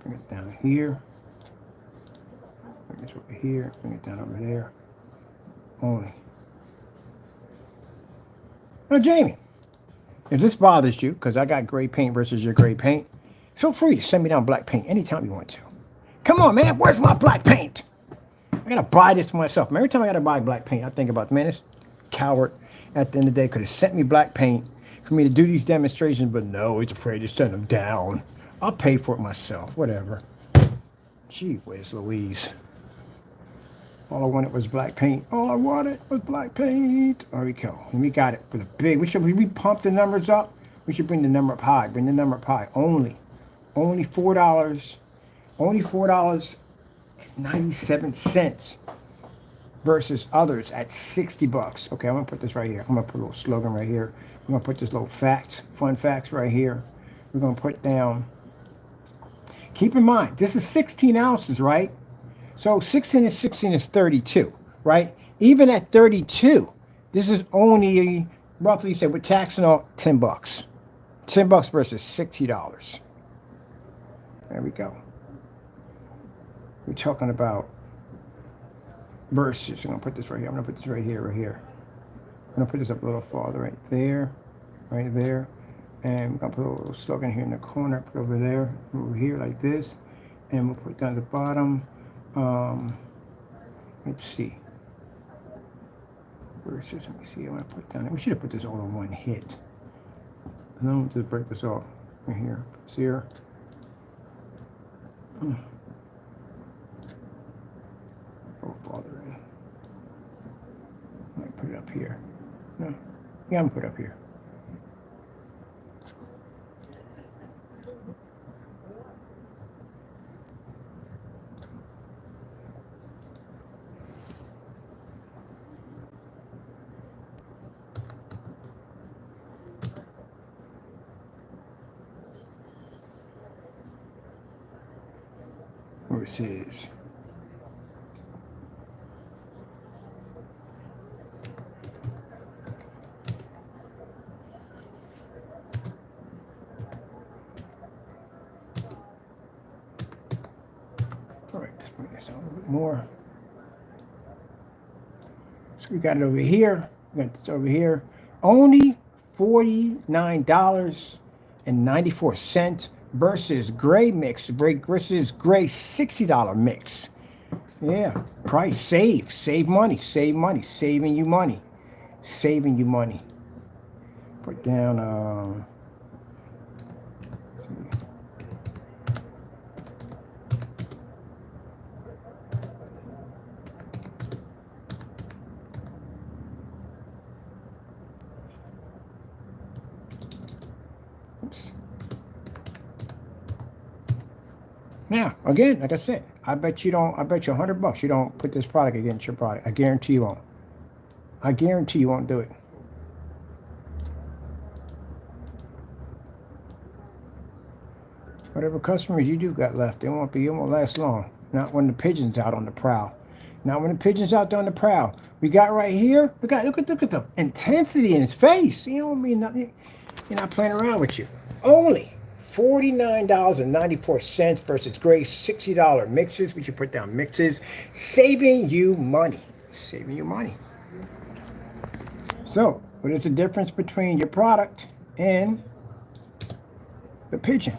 Bring it down here. Bring it over here. Bring it down over there. Only. Now, Jamie, if this bothers you, because I got gray paint versus your gray paint, feel free to send me down black paint anytime you want to. Come on, man. Where's my black paint? I got to buy this for myself. Man, every time I got to buy black paint, I think about, man, this coward at the end of the day could have sent me black paint for me to do these demonstrations, but no, he's afraid to send them down. I'll pay for it myself. Whatever. Gee whiz Louise. All I wanted was black paint. All I wanted was black paint. There we go. And we got it for the big. We pump the numbers up. We should bring the number up high. Bring the number up high. Only $4. Only $4.97 versus others at $60. Okay, I'm gonna put this right here. I'm gonna put a little slogan right here. We're gonna put this little fun facts right here. We're gonna put down. Keep in mind, this is 16 ounces, right? So 16 is 32, right? Even at 32, this is only roughly, say, with tax and all, $10. $10 versus $60. There we go. We're talking about versus. I'm gonna put this right here. I'm gonna put this right here, right here. I'm gonna put this up a little farther, right there, right there. And we're gonna put a little slogan here in the corner, put over there, over here like this. And we'll put down the bottom. Let's see. Versus, let me see. I'm gonna put down. We should have put this all in one hit. And then we'll just break this off right here. It's here. Go farther in. put it up here. No. Yeah, I'm gonna put it up here. Where it says. All right, let's bring this out a little bit more. So we got it over here. We got this over here. Only $49.94 versus gray mix versus gray $60 mix. Yeah, price save money, saving you money. Put down oops. Now, again, like I said, I bet you $100 you don't put this product against your product. I guarantee you won't. I guarantee you won't do it. Whatever customers you do got left, it won't last long. Not when the pigeon's out on the prowl. Not when the pigeon's out there on the prowl. We got right here. Look at the intensity in his face. You don't mean nothing. You're not playing around with you. Only $49.94 versus gray $60 mixes. We should put down mixes. Saving you money. So, what is the difference between your product and the pigeon?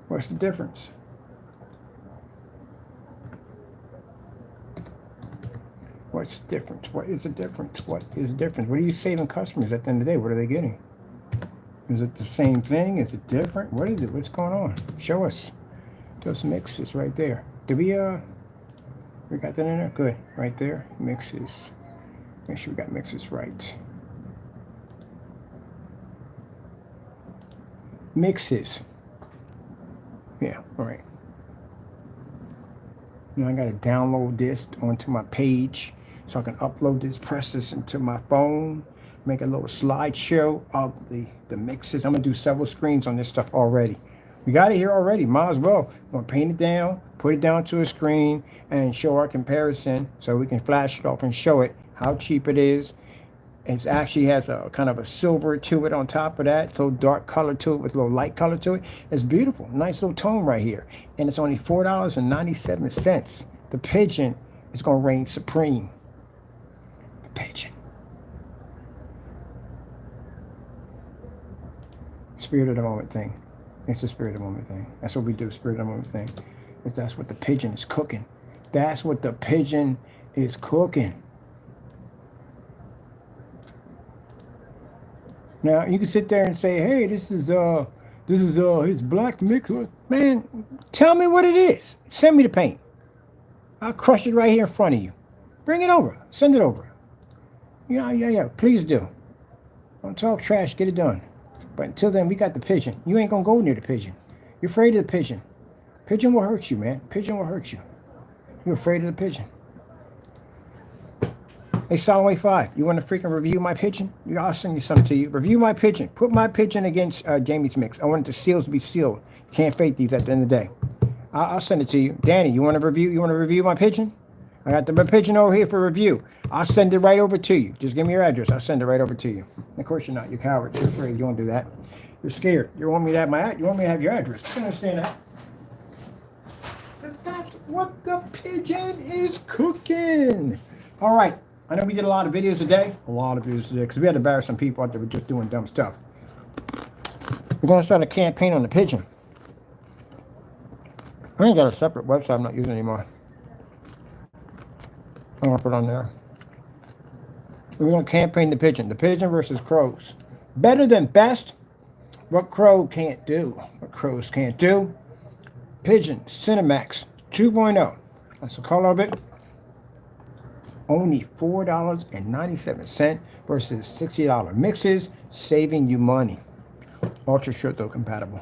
What's the difference? What's the difference? What is the difference? What is the difference? What are you saving customers at the end of the day? What are they getting? Is it the same thing? Is it different? What is it? What's going on? Show us. Those mixes right there. Do we got that in there? Good. Right there. Mixes. Make sure we got mixes right. Mixes. Yeah, all right. Now I got to download this onto my page so I can upload this, press this into my phone, make a little slideshow of the mixes. I'm going to do several screens on this stuff already. We got it here already. Might as well. I'm going to paint it down, put it down to a screen, and show our comparison so we can flash it off and show it how cheap it is. It actually has a kind of a silver to it on top of that, a little dark color to it with a little light color to it. It's beautiful, nice little tone right here. And it's only $4.97. The pigeon is going to reign supreme. The pigeon. Spirit of the moment thing. It's the spirit of the moment thing. That's what we do, spirit of the moment thing. That's what the pigeon is cooking. That's what the pigeon is cooking. Now you can sit there and say, "Hey, this is his black mix." Man, tell me what it is. Send me the paint. I'll crush it right here in front of you. Bring it over. Send it over. Yeah. Please do. Don't talk trash. Get it done. But until then, we got the pigeon. You ain't gonna go near the pigeon. You're afraid of the pigeon. Pigeon will hurt you, man. Pigeon will hurt you. You're afraid of the pigeon. Hey, Soloway 5, you want to freaking review my pigeon? I'll send you something to you. Review my pigeon. Put my pigeon against Jamie's mix. I want the seals to be sealed. You can't fake these at the end of the day. I'll send it to you. Danny, you want to review? You want to review my pigeon? I got the pigeon over here for review. I'll send it right over to you. Just give me your address. I'll send it right over to you. And of course you're not. You're coward. You're afraid. You won't do that. You're scared. You want me to have you want me to have your address. I can understand that. But that's what the pigeon is cooking. All right. I know we did a lot of videos today. Because we had to embarrass some people out there who were just doing dumb stuff. We're going to start a campaign on the pigeon. I ain't got a separate website I'm not using anymore. I'm going to put it on there. We're going to campaign the pigeon. The pigeon versus crows. Better than best. What crow can't do. What crows can't do. Pigeon Cinemax 2.0. That's the color of it. Only $4.97 versus $60 mixes, saving you money. Ultra short though compatible.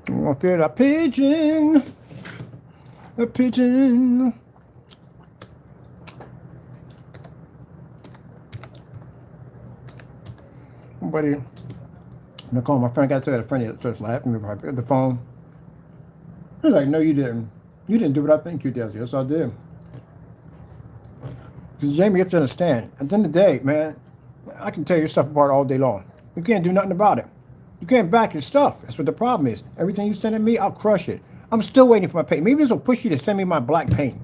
I'm gonna feel a pigeon. A pigeon. Buddy, I'm gonna call my friend. I got to a friend that starts laughing before I pick up the phone. He's like, "No, you didn't. You didn't do what I think you did." Yes, I did. Because Jamie, you have to understand. At the end of the day, man, I can tear your stuff apart all day long. You can't do nothing about it. You can't back your stuff. That's what the problem is. Everything you send to me, I'll crush it. I'm still waiting for my paint. Maybe this will push you to send me my black paint.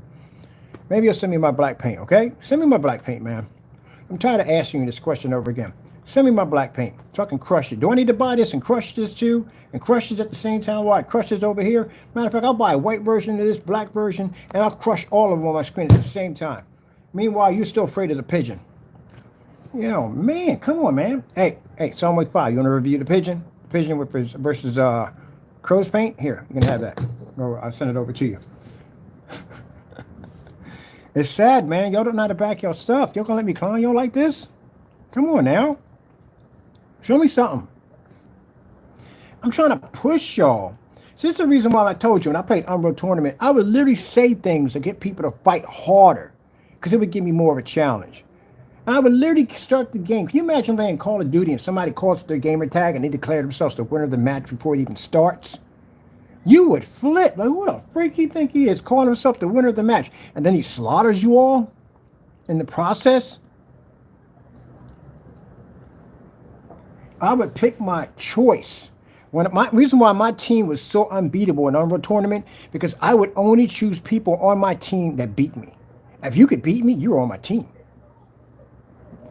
Maybe you'll send me my black paint, okay? Send me my black paint, man. I'm tired of asking you this question over again. Send me my black paint so I can crush it. Do I need to buy this and crush this too? And crush this at the same time while I crush this over here? Matter of fact, I'll buy a white version of this, black version, and I'll crush all of them on my screen at the same time. Meanwhile, you're still afraid of the pigeon. Yo, man, come on, man. Hey, Psalm 5, you want to review the pigeon? The pigeon versus crow's paint? Here, you can have that. I'll send it over to you. It's sad, man. Y'all don't know how to back your stuff. Y'all gonna let me clown y'all like this? Come on now. Show me something. I'm trying to push y'all. So this is the reason why I told you when I played Unreal Tournament, I would literally say things to get people to fight harder because it would give me more of a challenge. And I would literally start the game. Can you imagine playing Call of Duty and somebody calls their gamer tag and they declare themselves the winner of the match before it even starts? You would flip. Like, who the freak he think he is calling himself the winner of the match? And then he slaughters you all in the process? I would pick my choice. Reason why my team was so unbeatable in Unreal Tournament, because I would only choose people on my team that beat me. If you could beat me, you were on my team.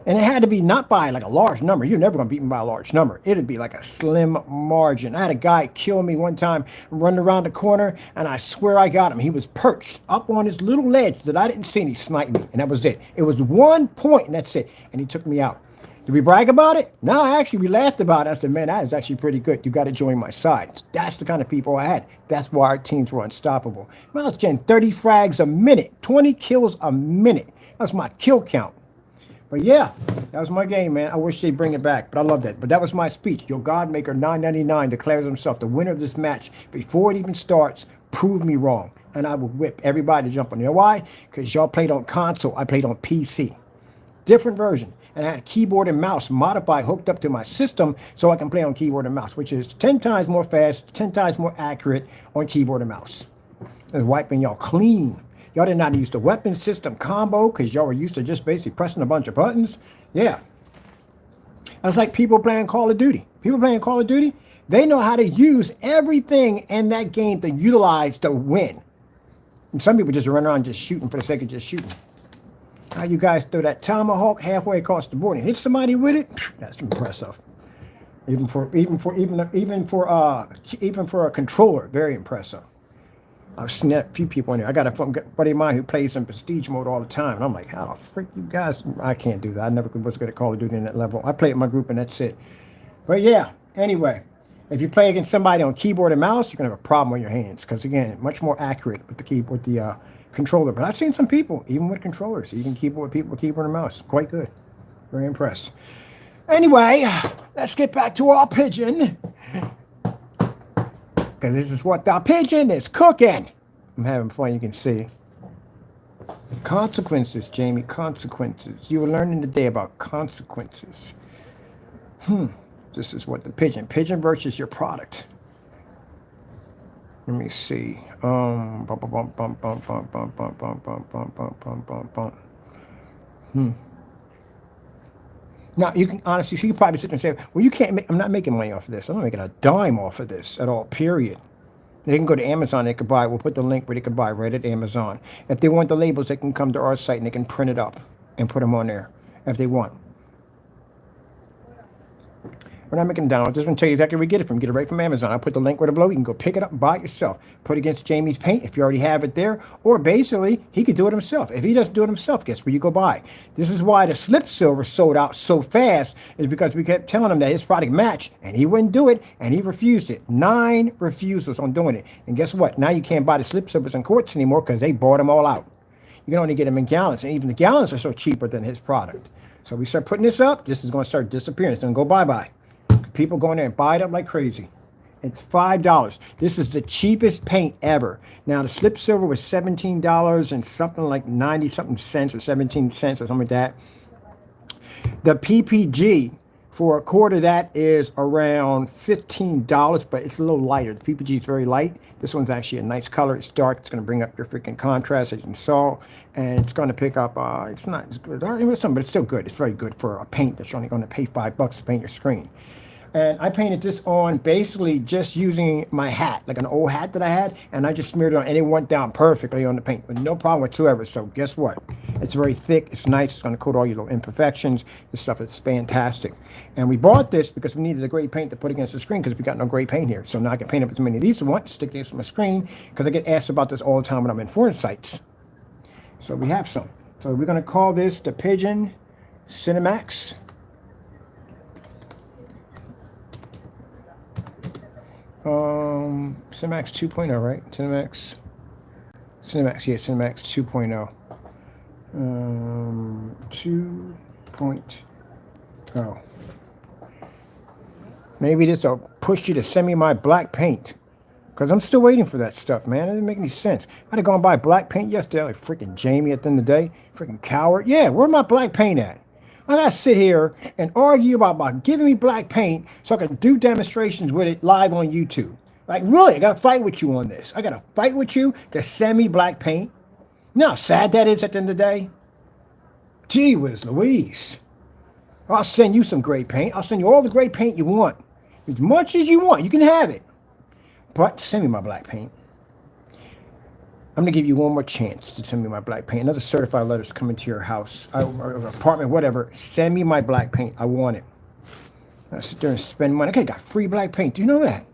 And it had to be not by like a large number. You're never going to beat me by a large number. It'd be like a slim margin. I had a guy kill me one time, running around the corner, and I swear I got him. He was perched up on his little ledge that I didn't see, and he sniped me. And that was it. It was 1 point, and that's it. And he took me out. Did we brag about it? No, actually, we laughed about it. I said, man, that is actually pretty good. You got to join my side. That's the kind of people I had. That's why our teams were unstoppable. I was getting 30 frags a minute, 20 kills a minute. That was my kill count. But yeah, that was my game, man. I wish they'd bring it back, but I love that. But that was my speech. Your Godmaker 999 declares himself the winner of this match before it even starts. Prove me wrong. And I will whip everybody to jump on there. Why? Because y'all played on console. I played on PC. Different version. And I had keyboard and mouse modified, hooked up to my system so I can play on keyboard and mouse, which is 10 times more fast, 10 times more accurate on keyboard and mouse. And wiping y'all clean. Y'all did not use the weapon system combo because y'all were used to just basically pressing a bunch of buttons. Yeah. That's like people playing Call of Duty. People playing Call of Duty, they know how to use everything in that game to utilize to win. And some people just run around just shooting for the sake of just shooting. How you guys throw that tomahawk halfway across the board and hit somebody with it? That's impressive. Even for a controller, very impressive. I've snapped a few people in there. I got a buddy of mine who plays in prestige mode all the time, and I'm like, how the frick you guys? I can't do that. I never was good at Call of Duty in that level. I play with my group, and that's it. But yeah, anyway, if you play against somebody on keyboard and mouse, you're gonna have a problem on your hands because again, much more accurate with the keyboard, the controller. But I've seen some people, even with controllers, even keyboard people with keyboard and mouse, quite good. Very impressed. Anyway, let's get back to our pigeon. Because this is what the pigeon is cooking. I'm having fun, you can see. Consequences, Jamie, consequences. You were learning today about consequences. This is what the pigeon versus your product. Let me see. Now, you can honestly, so you probably sit there and say, well, you can't make, I'm not making money off of this. I'm not making a dime off of this at all, period. They can go to Amazon, they could buy, we'll put the link where they could buy right at Amazon. If they want the labels, they can come to our site and they can print it up and put them on there if they want. We're not making them down. I'm just going to tell you exactly where we get it from. Get it right from Amazon. I'll put the link right below. You can go pick it up and buy it yourself. Put it against Jamie's paint if you already have it there. Or basically, he could do it himself. If he doesn't do it himself, guess where you go buy. This is why the slip silver sold out so fast, is because we kept telling him that his product matched, and he wouldn't do it, and he refused it. 9 refusals on doing it. And guess what? Now you can't buy the slip silvers in quarts anymore because they bought them all out. You can only get them in gallons, and even the gallons are so cheaper than his product. So we start putting this up, this is going to start disappearing. It's going to go bye-bye. People go in there and buy it up like crazy. It's $5. This is the cheapest paint ever. Now, the slip silver was $17 and something like 90-something cents or 17 cents or something like that. The PPG for a quart of that is around $15, but it's a little lighter. The PPG is very light. This one's actually a nice color. It's dark. It's going to bring up your freaking contrast, as you saw. And it's going to pick up, it's not as good, but it's still good. It's very good for a paint that you're only going to pay $5 to paint your screen. And I painted this on basically just using my hat, like an old hat that I had, and I just smeared it on, and it went down perfectly on the paint with no problem whatsoever. So guess what? It's very thick. It's nice. It's going to coat all your little imperfections. This stuff is fantastic. And we bought this because we needed a gray paint to put against the screen because we got no gray paint here. So now I can paint up as many of these as I want, stick these on my screen, because I get asked about this all the time when I'm in foreign sites. So we have some. So we're going to call this the Pigeon Cinemax. Cinemax 2.0, right? Cinemax, yeah, Cinemax 2.0. 2.0. Maybe this will push you to send me my black paint. Because I'm still waiting for that stuff, man. It doesn't make any sense. I had to go and buy black paint yesterday, like freaking Jamie at the end of the day. Freaking coward. Yeah, where my black paint at? I gotta sit here and argue about giving me black paint so I can do demonstrations with it live on YouTube. Like, really, I gotta fight with you on this. I gotta fight with you to send me black paint. You know how sad that is at the end of the day? Gee whiz Louise. I'll send you some gray paint. I'll send you all the gray paint you want. As much as you want, you can have it. But send me my black paint. I'm going to give you one more chance to send me my black paint. Another certified letter's coming to your house, or apartment, whatever. Send me my black paint. I want it. I sit there and spend money. I could have got free black paint. Do you know that?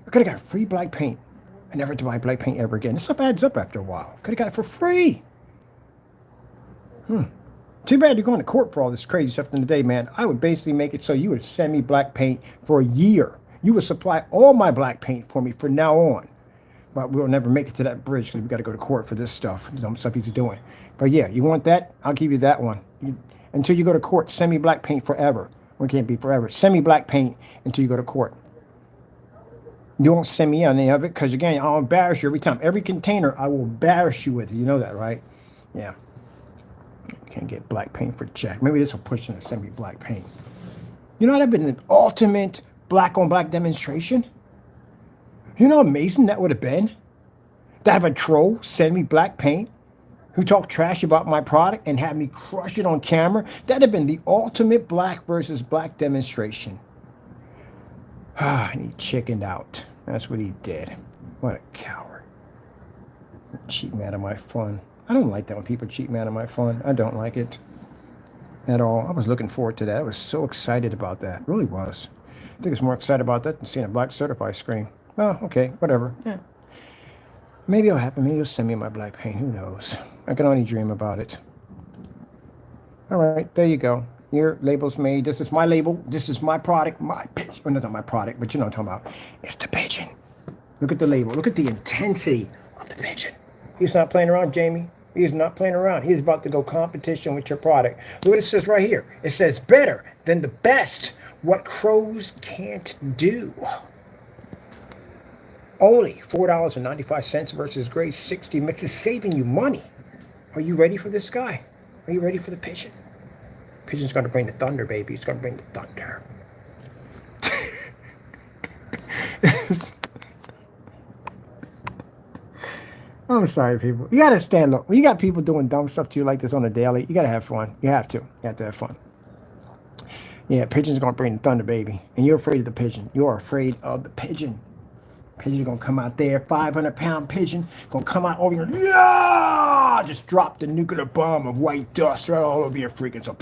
I could have got free black paint. I never had to buy black paint ever again. This stuff adds up after a while. Could have got it for free. Too bad you're going to court for all this crazy stuff in the day, man. I would basically make it so you would send me black paint for a year. You would supply all my black paint for me from now on. But we'll never make it to that bridge because we got to go to court for this stuff, the dumb stuff he's doing. But yeah, you want that? I'll give you that one. Until you go to court, send me black paint forever. Well, it can't be forever. Send me black paint until you go to court. You won't send me any of it because, again, I'll embarrass you every time. Every container, I will embarrass you with. You know that, right? Yeah. Can't get black paint for Jack. Maybe this will push them to send me black paint. You know, that'd been an ultimate black on black demonstration. You know how amazing that would have been? To have a troll send me black paint who talked trash about my product and have me crush it on camera. That'd have been the ultimate black versus black demonstration. And he chickened out. That's what he did. What a coward. Cheat me out of my fun. I don't like that when people cheat me out of my fun. I don't like it at all. I was looking forward to that. I was so excited about that. Really was. I think I was more excited about that than seeing a black certified screen. Oh, okay, whatever. Yeah. Maybe it'll happen. Maybe you'll send me my black paint. Who knows? I can only dream about it. All right, there you go. Your label's made. This is my label. This is my product. My pigeon. Well, not my product, but you know what I'm talking about. It's the pigeon. Look at the label. Look at the intensity of the pigeon. He's not playing around, Jamie. He's not playing around. He's about to go competition with your product. Look what it says right here. It says better than the best. What crows can't do. Only $4.95 versus grade 60 mixes, saving you money. Are you ready for this guy? Are you ready for the pigeon? Pigeon's going to bring the thunder, baby. He's going to bring the thunder. I'm sorry, people. You got to stand. Look, when you got people doing dumb stuff to you like this on a daily, you got to have fun. You have to. You have to have fun. Yeah, pigeon's going to bring the thunder, baby. And you're afraid of the pigeon. You're afraid of the pigeon. Pigeon's going to come out there, 500-pound pigeon, going to come out over here. Yeah! Just drop the nuclear bomb of white dust right all over your freaking. So,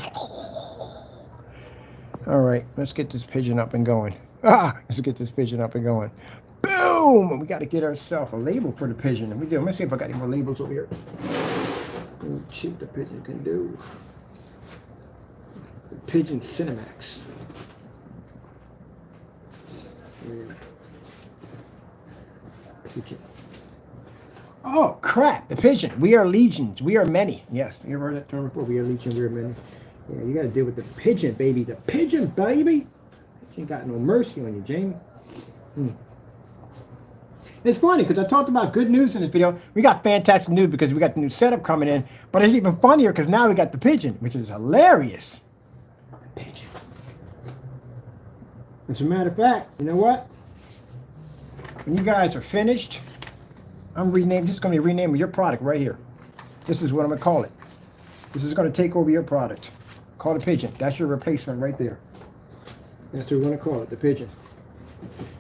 All right, let's get this pigeon up and going. Let's get this pigeon up and going. Boom! We got to get ourselves a label for the pigeon. And we do. Let me see if I got any more labels over here. Let's see what the pigeon can do. The pigeon Cinemax. Pigeon. Oh crap! The pigeon. We are legions. We are many. Yes, you ever heard that term before? We are legion. We are many. Yeah, you got to deal with the pigeon, baby. The pigeon, baby. She ain't got no mercy on you, Jamie. It's funny because I talked about good news in this video. We got fantastic news because we got the new setup coming in. But it's even funnier because now we got the pigeon, which is hilarious. The pigeon. As a matter of fact, you know what? When you guys are finished, I'm renaming. This is going to be renaming your product right here. This is what I'm going to call it. This is going to take over your product. Call it pigeon. That's your replacement right there. That's what we're going to call it, the pigeon.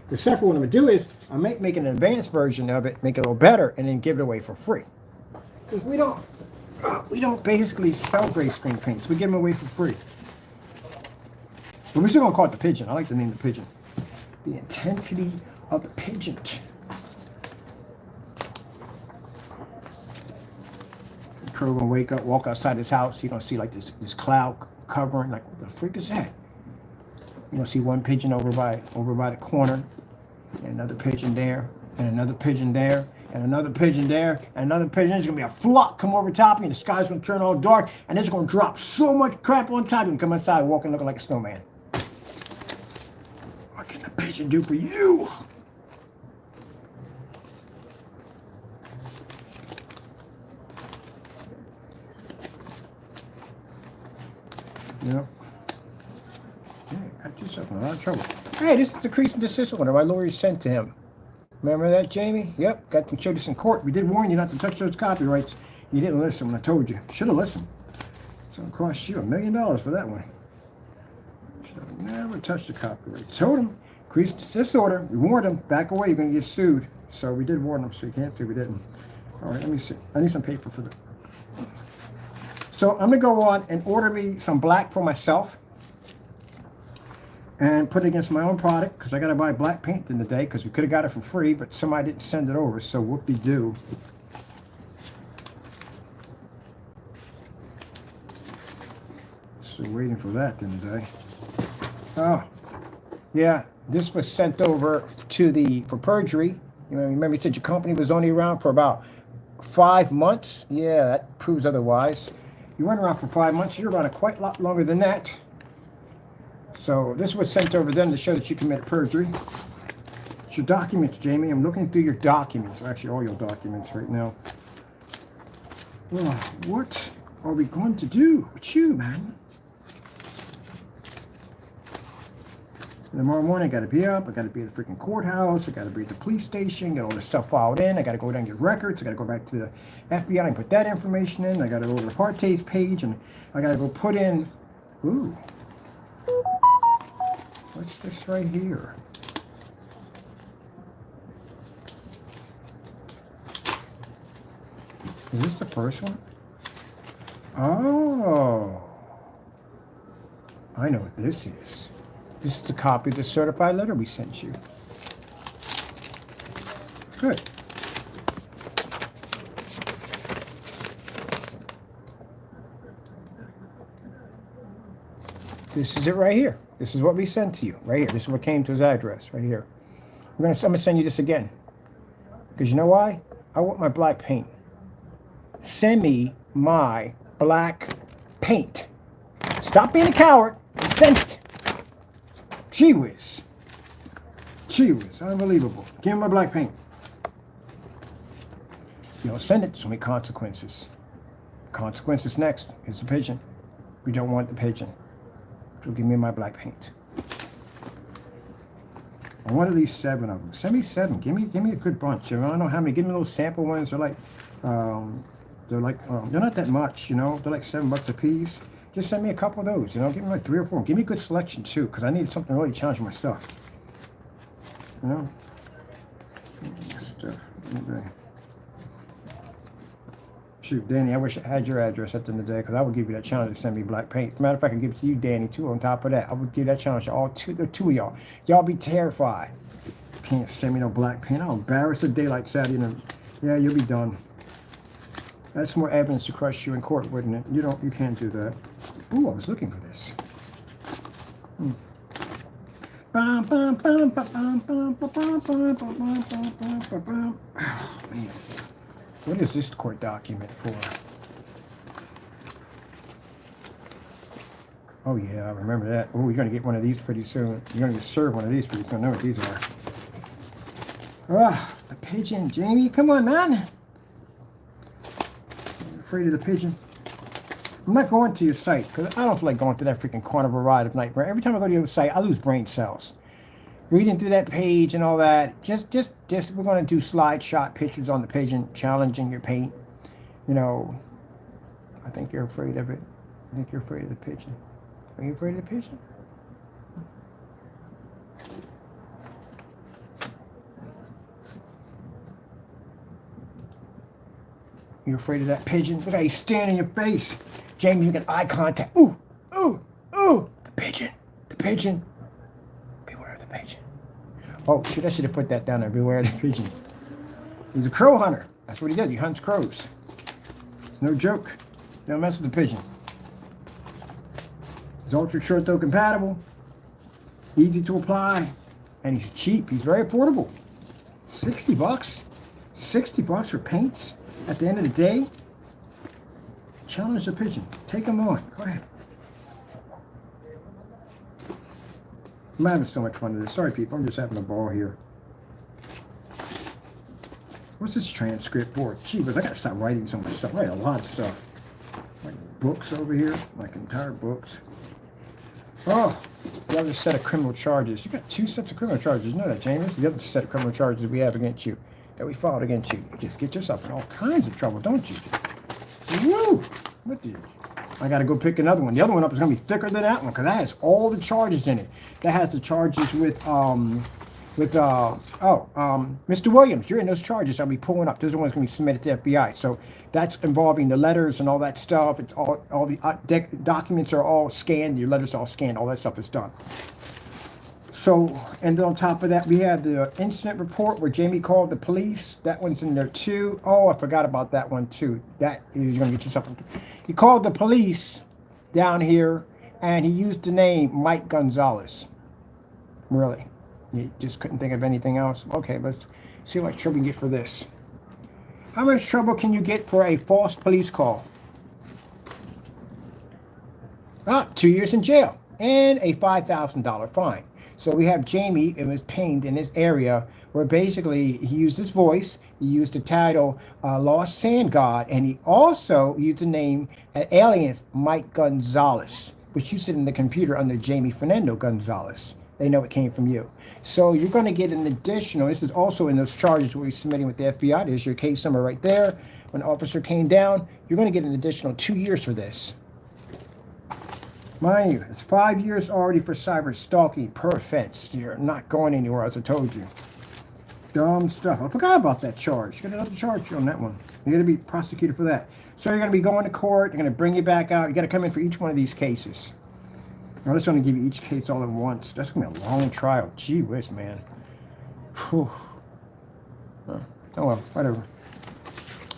The second what I'm going to do is I might make an advanced version of it, make it a little better, and then give it away for free. Because we don't basically sell gray screen paints. We give them away for free. But we're still going to call it the pigeon. I like the name the pigeon. The intensity of the pigeon. Kurt gonna wake up, walk outside his house. You're gonna see like this cloud covering. Like, what the freak is that? You're gonna see one pigeon over by the corner, and another pigeon there, and another pigeon there, and another pigeon there, and another pigeon. There's gonna be a flock come over top of you, and the sky's gonna turn all dark, and it's gonna drop so much crap on top of you. You can come outside walking looking like a snowman. What can the pigeon do for you? Yep. Yeah, got yourself in a lot of trouble. Hey, this is the cease and desist order my lawyer sent to him. Remember that, Jamie? Yep, got them showed us in court. We did warn you not to touch those copyrights. You didn't listen when I told you. Should have listened. It's gonna cost you $1 million for that one. Should have never touched the copyright. Told him, cease and desist order. We warned him. Back away. You're gonna get sued. So we did warn him. So you can't say we didn't. All right, let me see. I need some paper for that. So I'm gonna go on and order me some black for myself and put it against my own product because I gotta buy black paint in the day because we could have got it for free, but somebody didn't send it over, so whoop-de-doo. So waiting for that in the day. Oh, yeah, this was sent over for perjury. You know, remember you said your company was only around for about 5 months? Yeah, that proves otherwise. You weren't around for 5 months. You're around quite a lot longer than that. So this was sent over them to show that you committed perjury. It's your documents, Jamie. I'm looking through your documents. Actually, all your documents right now. Well, what are we going to do with you, man? Tomorrow morning, I got to be up. I got to be at the freaking courthouse. I got to be at the police station, get all this stuff filed in. I got to go down and get records. I got to go back to the FBI and put that information in. I got to go to the parties page, and I got to go put in. Ooh, what's this right here? Is this the first one? Oh, I know what this is. This is the copy of the certified letter we sent you. Good. This is it right here. This is what we sent to you right here. This is what came to his address right here. I'm gonna send you this again. Because you know why? I want my black paint. Send me my black paint. Stop being a coward and send it. Gee whiz. Gee whiz. Unbelievable. Give me my black paint. You don't send it, there's only consequences. Consequences next. It's a pigeon. We don't want the pigeon. So give me my black paint. I want at least 7 of them. Send me 7. Give me a good bunch. I don't know how many. Give me little sample ones. They're not that much, you know. They're like $7 a piece. Just send me a couple of those, you know. Give me like 3 or 4. Give me a good selection too, because I need something really challenging my stuff. You know. Shoot, Danny, I wish I had your address at the end of the day because I would give you that challenge to send me black paint. As a matter of fact, I could give it to you, Danny, too. On top of that, I would give that challenge to the two of y'all. Y'all be terrified. Can't send me no black paint. I'll embarrass the daylights out of you. Yeah, you'll be done. That's more evidence to crush you in court, wouldn't it? You can't do that. Ooh, I was looking for this. Oh, man. What is this court document for? Oh, yeah, I remember that. Oh, you're going to get one of these pretty soon. You're going to get served one of these pretty soon. I know what these are. Ah, the pigeon. Jamie, come on, man. You're afraid of the pigeon? I'm not going to your site because I don't feel like going to that freaking carnival ride of nightmare. Every time I go to your site, I lose brain cells. Reading through that page and all that. Just we're going to do slide shot pictures on the pigeon, challenging your paint. I think you're afraid of it. I think you're afraid of the pigeon. Are you afraid of the pigeon? You're afraid of that pigeon? Look how he's staring in your face. Jamie, you get eye contact. Ooh, ooh, ooh. The pigeon. The pigeon. Beware of the pigeon. Oh, shit, I should have put that down there. Beware of the pigeon. He's a crow hunter. That's what he does. He hunts crows. It's no joke. Don't mess with the pigeon. He's ultra short throw compatible. Easy to apply. And he's cheap. He's very affordable. $60. $60 for paints. At the end of the day, challenge the pigeon. Take him on. Go ahead. I'm having so much fun with this. Sorry, people. I'm just having a ball here. What's this transcript for? Gee, but I gotta stop writing so much stuff. I write a lot of stuff. Like books over here. Like entire books. Oh, the other set of criminal charges. You got 2 sets of criminal charges. You know that, James? This is the other set of criminal charges we have against you. That we filed against you. You just get yourself in all kinds of trouble, don't you? Woo! What do you? I gotta go pick another one. The other one up is gonna be thicker than that one because that has all the charges in it. That has the charges with Mr. Williams. You're in those charges. I'll be pulling up. Those are the ones gonna be submitted to FBI. So that's involving the letters and all that stuff. It's all the documents are all scanned. Your letters are all scanned. All that stuff is done. So, and then on top of that, we have the incident report where Jamie called the police. That one's in there too. Oh, I forgot about that one too. That is going to get you something. He called the police down here, and he used the name Mike Gonzalez. Really? You just couldn't think of anything else? Okay, let's see how much trouble you can get for this. How much trouble can you get for a false police call? 2 years in jail and a $5,000 fine. So we have Jamie, it was pinged in this area where basically he used his voice, he used the title Lost Sand God, and he also used the name alias Mike Gonzalez, which you sit in the computer under Jamie Fernando Gonzalez. They know it came from you. So you're going to get an additional, this is also in those charges we're submitting with the FBI. There's your case number right there. When the officer came down, you're going to get an additional 2 years for this. Mind you, it's 5 years already for cyber stalking per offense. You're not going anywhere, as I told you. Dumb stuff. I forgot about that charge. You got another charge on that one. You're going to be prosecuted for that. So you're going to be going to court. They're going to bring you back out. You got to come in for each one of these cases. I'm just going to give you each case all at once. That's going to be a long trial. Gee whiz, man. Whew. Oh well, whatever.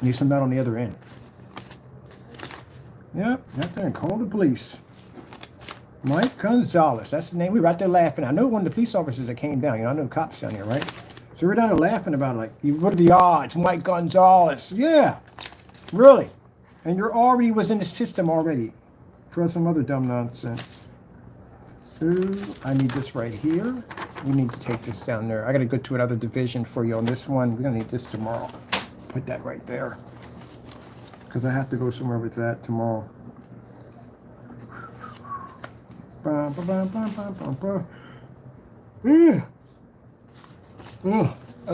Need some metal on the other end. Yep, out there and call the police. Mike Gonzalez, that's the name. We were out there laughing. I know one of the police officers that came down. I know the cops down here, right? So we're down there laughing about it, like, what are the odds? Mike Gonzalez. Yeah, really. And you're already was in the system already for some other dumb nonsense. So I need this right here. We need to take this down there. I got to go to another division for you on this one. We're going to need this tomorrow. Put that right there. Because I have to go somewhere with that tomorrow. I'm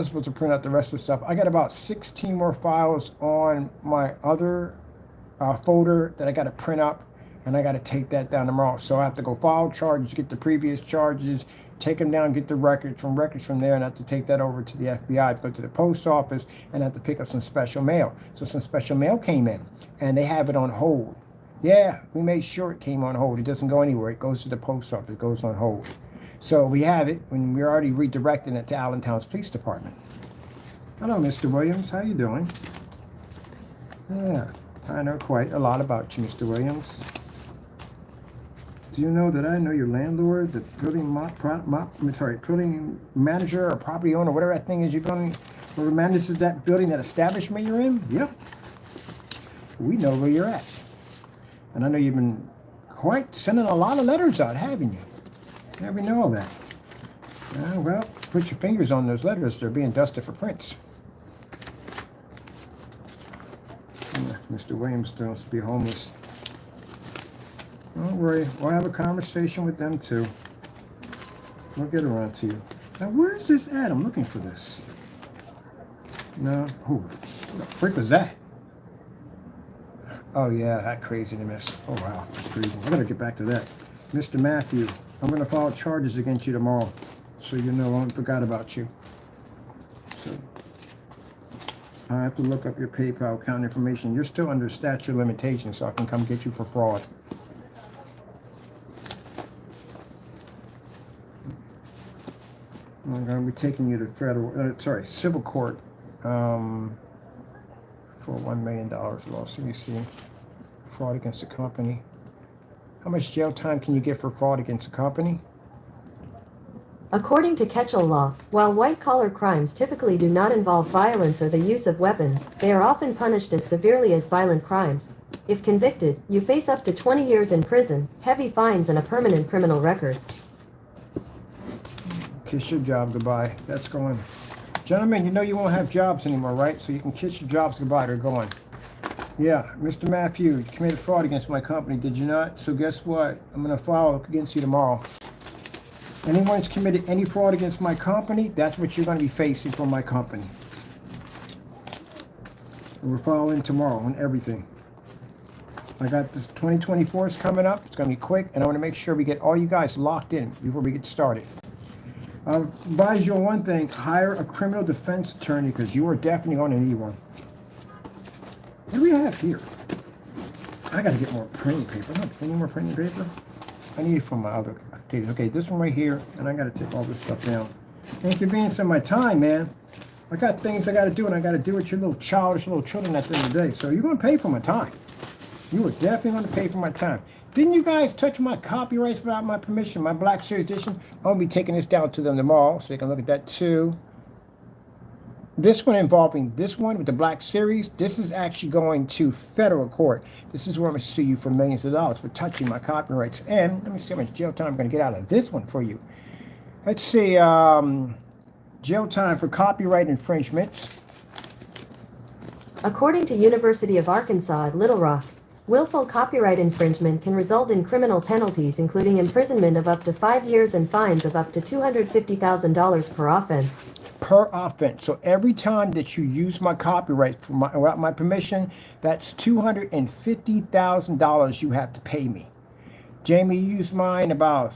supposed to print out the rest of the stuff. I got about 16 more files on my other folder that I got to print up, and I got to take that down tomorrow. So I have to go file charges, get the previous charges, take them down, get the records from there, and have to take that over to the FBI, go to the post office, and have to pick up some special mail. So some special mail came in, and they have it on hold. Yeah, we made sure it came on hold. It doesn't go anywhere. It goes to the post office. It goes on hold. So we have it when we're already redirecting it to Allentown's Police Department. Hello, Mr. Williams. How you doing? Yeah, I know quite a lot about you, Mr. Williams. Do you know that I know your landlord, the building building manager or property owner, whatever that thing is you're going, whoever manages that building, that establishment you're in? Yep. We know where you're at. And I know you've been quite sending a lot of letters out, haven't you? Yeah, we know all that. Well, put your fingers on those letters. They're being dusted for prints. Mr. Williams still wants to be homeless. Don't worry. We'll have a conversation with them, too. We'll get around to you. Now, where's this at? I'm looking for this. No. Who the freak was that? Oh, yeah, that craziness. Oh, wow. That's crazy. I gotta get back to that. Mr. Matthew, I'm gonna file charges against you tomorrow, so you know I forgot about you. So, I have to look up your PayPal account information. You're still under statute of limitations, so I can come get you for fraud. I'm gonna be taking you to civil court, for $1 million loss. Let me see. Fraud against a company. How much jail time can you get for fraud against a company? According to Ketchel law, while white-collar crimes typically do not involve violence or the use of weapons, they are often punished as severely as violent crimes. If convicted, you face up to 20 years in prison, heavy fines, and a permanent criminal record. Kiss your job goodbye. That's going. Gentlemen, you know you won't have jobs anymore, right? So you can kiss your jobs goodbye. They're going. Yeah, Mr. Matthew, you committed fraud against my company, did you not? So guess what? I'm going to file against you tomorrow. Anyone who's committed any fraud against my company, that's what you're going to be facing from my company. And we're filing tomorrow on everything. I got this 2024 is coming up. It's going to be quick, and I want to make sure we get all you guys locked in before we get started. I'll advise you on one thing. Hire a criminal defense attorney because you are definitely going to need one. What do we have here? I got to get more printing paper. Any more printing paper? I need it from my other pages. Okay, this one right here, and I got to take all this stuff down. Inconveniencing my time, man. I got things I got to do, and I got to do with your little childish little children at the end of the day. So you're going to pay for my time. You are definitely going to pay for my time. Didn't you guys touch my copyrights without my permission, my Black Series edition? I'll be taking this down to them tomorrow, so they can look at that too. This one involving this one with the Black Series, this is actually going to federal court. This is where I'm going to sue you for millions of dollars for touching my copyrights. And let me see how much jail time I'm going to get out of this one for you. Let's see, jail time for copyright infringements. According to University of Arkansas at Little Rock, willful copyright infringement can result in criminal penalties including imprisonment of up to 5 years and fines of up to $250,000 per offense. Per offense. So every time that you use my copyright without my permission, that's $250,000 you have to pay me. Jamie, you used mine about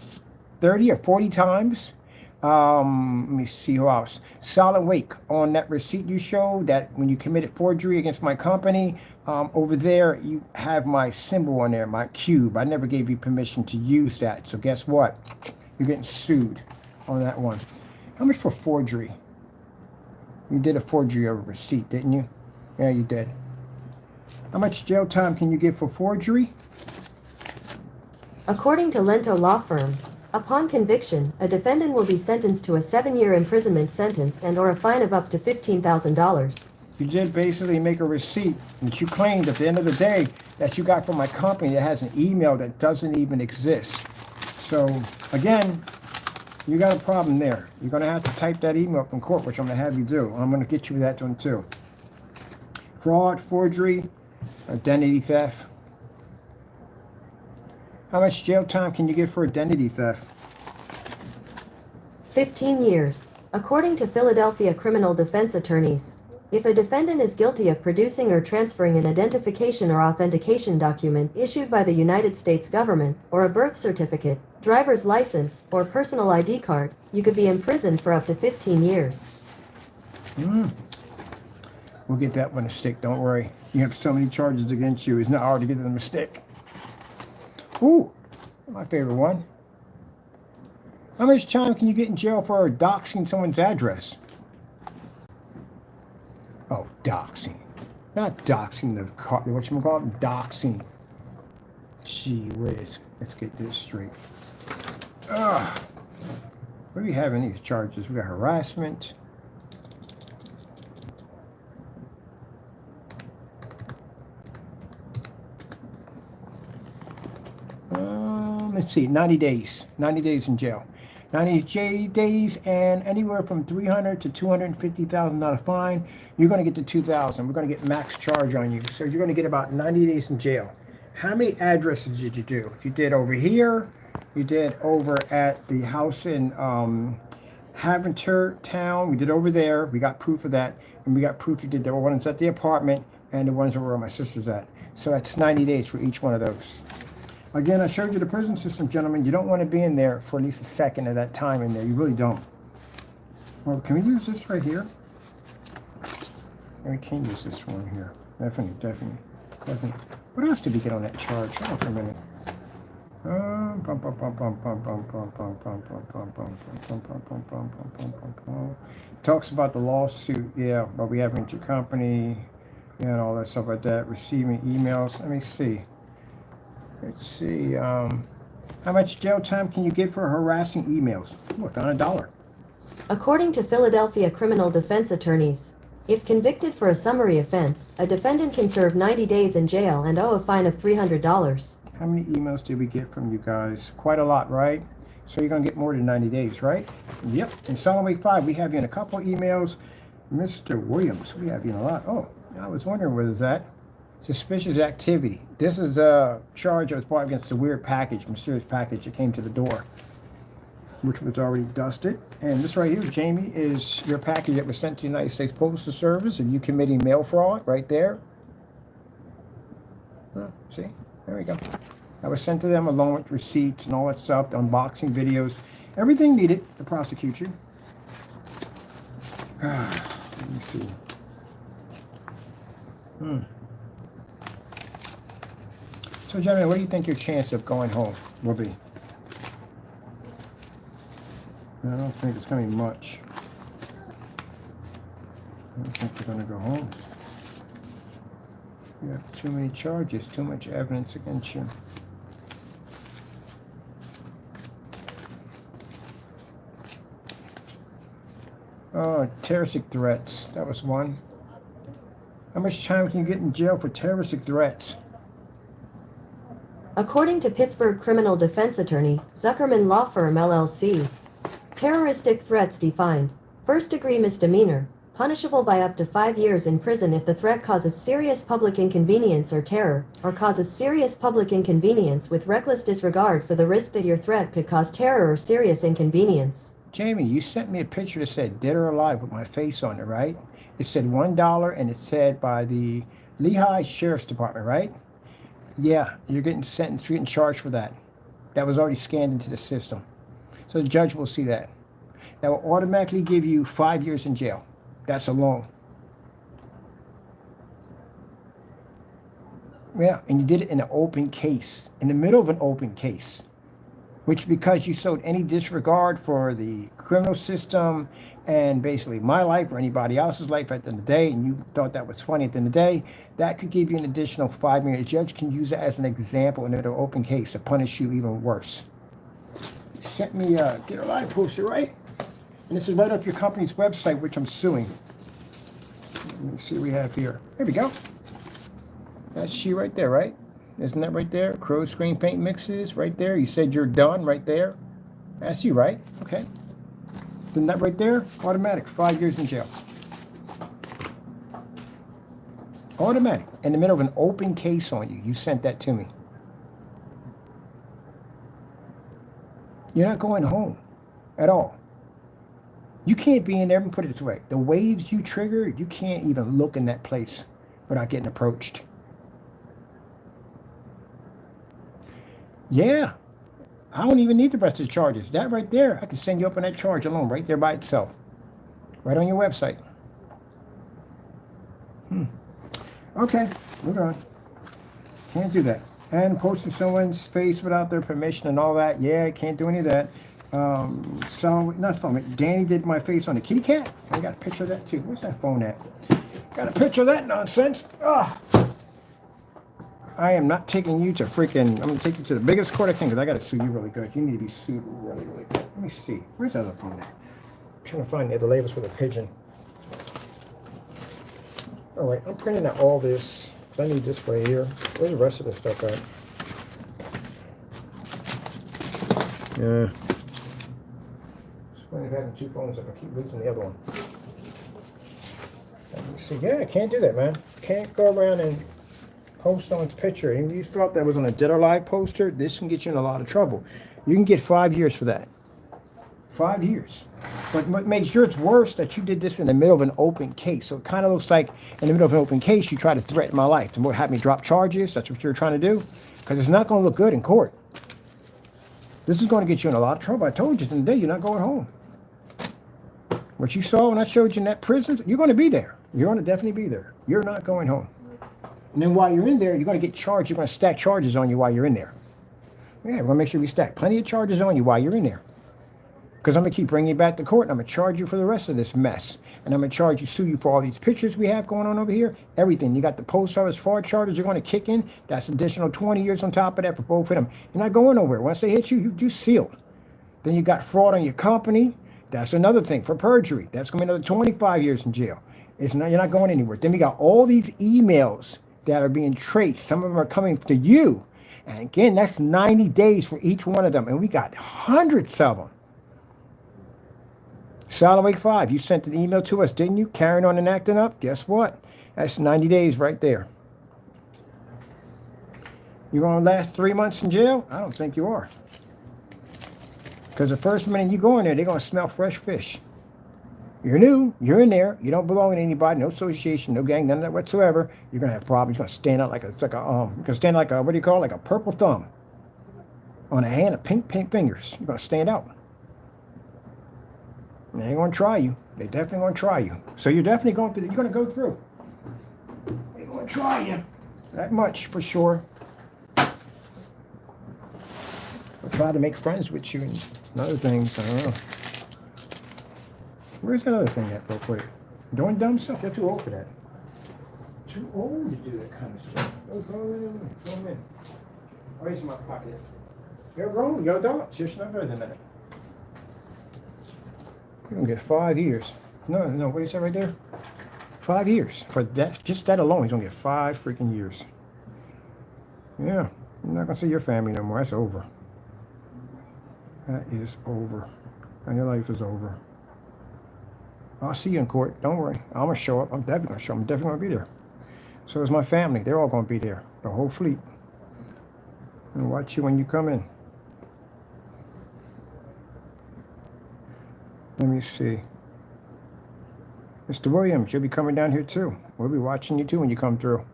30 or 40 times. Let me see who else. Solid Wake, on that receipt you showed that when you committed forgery against my company, over there you have my symbol on there, my cube. I never gave you permission to use that. So guess what? You're getting sued on that one. How much for forgery? You did a forgery of a receipt, didn't you? Yeah, you did. How much jail time can you get for forgery? According to Lento Law Firm, upon conviction, a defendant will be sentenced to a 7-year imprisonment sentence and or a fine of up to $15,000. You did basically make a receipt that you claimed at the end of the day that you got from my company that has an email that doesn't even exist. So, again, you got a problem there. You're going to have to type that email up in court, which I'm going to have you do. I'm going to get you that one too. Fraud, forgery, identity theft. How much jail time can you get for identity theft? 15 years. According to Philadelphia criminal defense attorneys, If a defendant is guilty of producing or transferring an identification or authentication document issued by the United States government, or a birth certificate, driver's license, or personal ID card, you could be imprisoned for up to 15 years. We'll get that one a stick, don't worry. You have so many charges against you, it's not hard to get them a stick. Ooh, my favorite one. How much time can you get in jail for doxing someone's address? Oh, doxing. Not doxing the car, what you call it? Doxing. Gee whiz. Let's get this straight. Ugh. What do we have in these charges? We got harassment. Let's see, 90 days. 90 days in jail. 90 days and anywhere from $300,000 to $250,000 fine. You're going to get to $2,000. We're going to get max charge on you. So you're going to get about 90 days in jail. How many addresses did you do? You did over here. You did over at the house in Havertown. We did over there. We got proof of that. And we got proof you did the ones at the apartment and the ones where my sister's at. So that's 90 days for each one of those. Again, I showed you the prison system, gentlemen. You don't want to be in there for at least a second of that time in there. You really don't. Well, can we use this right here? We can use this one here. Definitely. What else did we get on that charge? Hold on for a minute. Talks about the lawsuit, yeah, but we have your company, and all that stuff like that. Receiving emails. Let me see. Let's see. How much jail time can you get for harassing emails? Oh, I found $1. According to Philadelphia criminal defense attorneys, if convicted for a summary offense, a defendant can serve 90 days in jail and owe a fine of $300. How many emails did we get from you guys? Quite a lot, right? So you're going to get more than 90 days, right? Yep. In Solid Week 5, we have you in a couple emails. Mr. Williams, we have you in a lot. Oh, I was wondering where is that? Suspicious activity. This is a charge that was brought against a weird package, mysterious package that came to the door, which was already dusted. And this right here, Jamie, is your package that was sent to the United States Postal Service and you committing mail fraud right there. See? There we go. That was sent to them along with receipts and all that stuff, the unboxing videos, everything needed to prosecute you. Let me see. So, gentlemen, what do you think your chance of going home will be? I don't think it's going to be much. I don't think you're going to go home. You have too many charges, too much evidence against you. Oh, terroristic threats. That was one. How much time can you get in jail for terroristic threats? According to Pittsburgh criminal defense attorney, Zuckerman Law Firm LLC, terroristic threats defined: first-degree misdemeanor, punishable by up to 5 years in prison if the threat causes serious public inconvenience or terror, or causes serious public inconvenience with reckless disregard for the risk that your threat could cause terror or serious inconvenience. Jamie, you sent me a picture that said dead or alive with my face on it, right? It said $1 and it said by the Lehigh Sheriff's Department, right? Yeah, you're getting sentenced, you're getting charged for that. That was already scanned into the system. So the judge will see that. That will automatically give you 5 years in jail. That's alone. Yeah, and you did it in an open case, in the middle of an open case, which because you showed any disregard for the criminal system and basically my life or anybody else's life at the end of the day, and you thought that was funny at the end of the day, that could give you an additional 5 years. The judge can use it as an example in an open case to punish you even worse. You sent me a Dead or Alive poster, right? And this is right off your company's website, which I'm suing. Let me see what we have here. There we go. That's she right there, right? Isn't that right there? Crow Screen Paint Mixes right there. You said you're done right there. That's you, right? Okay. Isn't that right there? Automatic. 5 years in jail. Automatic. In the middle of an open case on you. You sent that to me. You're not going home at all. You can't be in there, and put it this way. The waves you trigger, you can't even look in that place without getting approached. Yeah. I don't even need the rest of the charges. That right there, I can send you up on that charge alone, right there by itself. Right on your website. Okay, moving on. Can't do that. And posting someone's face without their permission and all that. Yeah, I can't do any of that. So, not phone. Danny did my face on the kitty cat. I got a picture of that too. Where's that phone at? Got a picture of that nonsense. Ugh. I am not taking you to freaking. I'm going to take you to the biggest court I can because I got to sue you really good. You need to be sued really, really good. Let me see. Where's the other phone at? I'm trying to find the other labels for the pigeon. All right, I'm printing out all this. I need this right here. Where's the rest of the stuff at? Yeah. It's funny having two phones if I keep losing the other one. Let me see. Yeah, I can't do that, man. Can't go around and post someone's picture. And you thought that was on a Dead or Alive poster, this can get you in a lot of trouble. You can get 5 years for that. 5 years. But what makes sure it's worse that you did this in the middle of an open case. So it kind of looks like in the middle of an open case, you try to threaten my life. To have me drop charges, that's what you're trying to do. Because it's not going to look good in court. This is going to get you in a lot of trouble. I told you today, you're not going home. What you saw when I showed you in that prison, you're going to be there. You're going to definitely be there. You're not going home. And then while you're in there, you're going to get charged. You're going to stack charges on you while you're in there. Yeah, we're going to make sure we stack plenty of charges on you while you're in there. Because I'm going to keep bringing you back to court, and I'm going to charge you for the rest of this mess. And I'm going to charge you, sue you for all these pictures we have going on over here. Everything. You got the post office fraud charges you're going to kick in. That's additional 20 years on top of that for both of them. You're not going nowhere. Once they hit you, you're sealed. Then you got fraud on your company. That's another thing for perjury. That's going to be another 25 years in jail. You're not going anywhere. Then we got all these emails that are being traced. Some of them are coming to you. And again, that's 90 days for each one of them. And we got hundreds of them. Solid Wake 5, you sent an email to us, didn't you? Carrying on and acting up? Guess what? That's 90 days right there. You going to last 3 months in jail? I don't think you are. Because the first minute you go in there, they're going to smell fresh fish. You're new. You're in there. You don't belong to anybody. No association, no gang, none of that whatsoever. You're going to have problems. You're going to stand out like a, what do you call it? Like a purple thumb on a hand of pink fingers. You're going to stand out. They ain't going to try you. They're definitely going to try you. So you're definitely going through. You're going to go through. They're going to try you. That much for sure. They'll try to make friends with you and other things. I don't know. Where's that other thing at real quick? Doing dumb stuff? You're too old for that. Too old to do that kind of stuff. Go in. Where's my pocket? You're grown. You're adults. You're not better than that. You're going to get 5 yeas. No, what do you say right there? 5 years. For that, just that alone, he's going to get 5 freaking years. Yeah, you're not going to see your family no more. That's over. That is over. And your life is over. I'll see you in court. Don't worry. I'm going to show up. I'm definitely going to show up. I'm definitely going to be there. So is my family. They're all going to be there. The whole fleet. And watch you when you come in. Let me see. Mr. Williams, you'll be coming down here too. We'll be watching you too when you come through.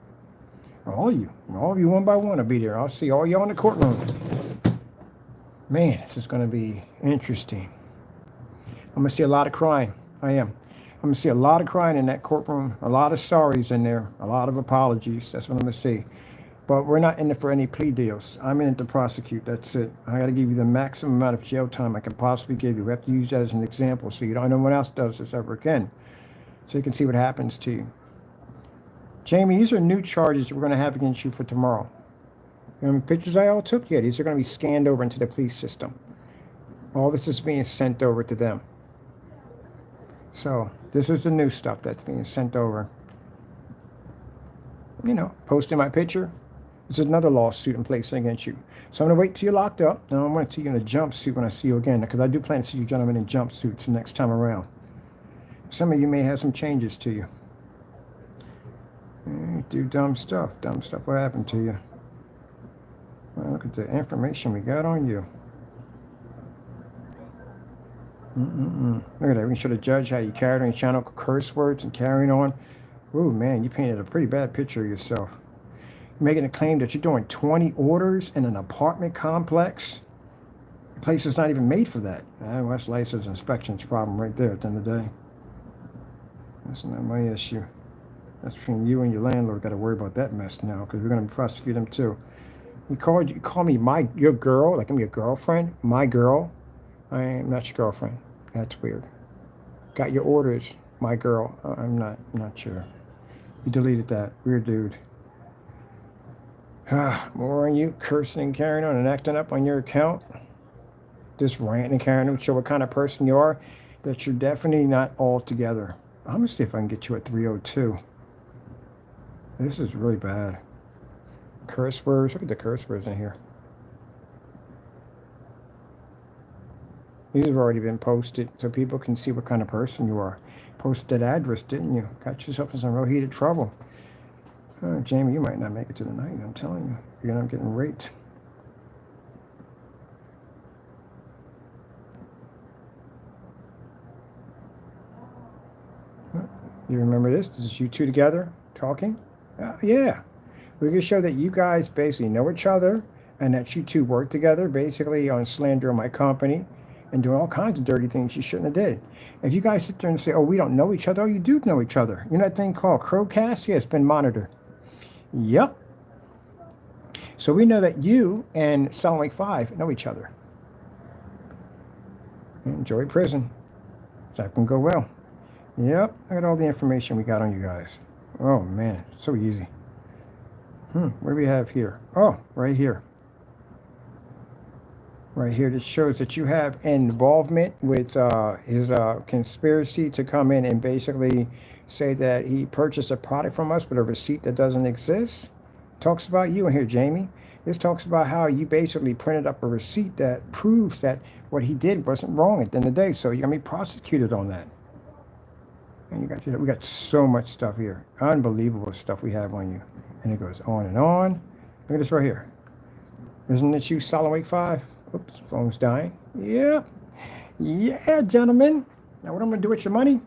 All of you one by one will be there. I'll see all y'all in the courtroom. Man, this is going to be interesting. I'm going to see a lot of crying. I am. I'm going to see a lot of crying in that courtroom. A lot of sorries in there. A lot of apologies. That's what I'm going to see. But we're not in it for any plea deals. I'm in it to prosecute. That's it. I got to give you the maximum amount of jail time I can possibly give you. We have to use that as an example so you don't know no one else does this ever again. So you can see what happens to you. Jamie, these are new charges we're going to have against you for tomorrow. You know, pictures I all took? Yeah, these are going to be scanned over into the police system. All this is being sent over to them. So this is the new stuff that's being sent over. You know, posting my picture. This is another lawsuit in place against you. So I'm going to wait till you're locked up. Now I'm going to see you in a jumpsuit when I see you again, because I do plan to see you gentlemen in jumpsuits the next time around. Some of you may have some changes to you. You do dumb stuff. Dumb stuff will happen to you. Well, look at the information we got on you. Look at that. We can show the judge how you carried on your channel, curse words and carrying on. Ooh, man, you painted a pretty bad picture of yourself. You're making a claim that you're doing 20 orders in an apartment complex. The place is not even made for that. Well, that's license inspections problem right there at the end of the day. That's not my issue. That's between you and your landlord. Got to worry about that mess now because we're going to prosecute him too. You call me your girl, like I'm your girlfriend, my girl. I am not your girlfriend. That's weird. Got your orders, my girl. I'm not sure. You deleted that. Weird dude. More on you cursing and carrying on and acting up on your account. Just ranting and carrying on. Show what kind of person you are. That you're definitely not all together. I'm going to see if I can get you at 302. This is really bad. Curse words. Look at the curse words in here. These have already been posted so people can see what kind of person you are. Posted that address, didn't you? Got yourself in some real heated trouble. Jamie, you might not make it to the night. I'm telling you. You're going to end up getting raped. You remember this? This is you two together talking? Yeah. We can show that you guys basically know each other and that you two work together basically on slander of my company and doing all kinds of dirty things you shouldn't have did. If you guys sit there and say, oh, we don't know each other, oh, you do know each other. You know that thing called Crowcast? Yeah, it's been monitored. Yep. So we know that you and Silent Lake 5 know each other. Enjoy prison. That can go well. Yep, I got all the information we got on you guys. Oh, man, so easy. What do we have here? Oh, right here. Right here, this shows that you have involvement with his conspiracy to come in and basically say that he purchased a product from us with a receipt that doesn't exist. Talks about you in here, Jamie. This talks about how you basically printed up a receipt that proves that what he did wasn't wrong at the end of the day. So you're going to be prosecuted on that. And we got so much stuff here. Unbelievable stuff we have on you. And it goes on and on. Look at this right here. Isn't it you, Silent Lake 5? Oops, phone's dying. Yep. Yeah, gentlemen. Now what I'm going to do with your money?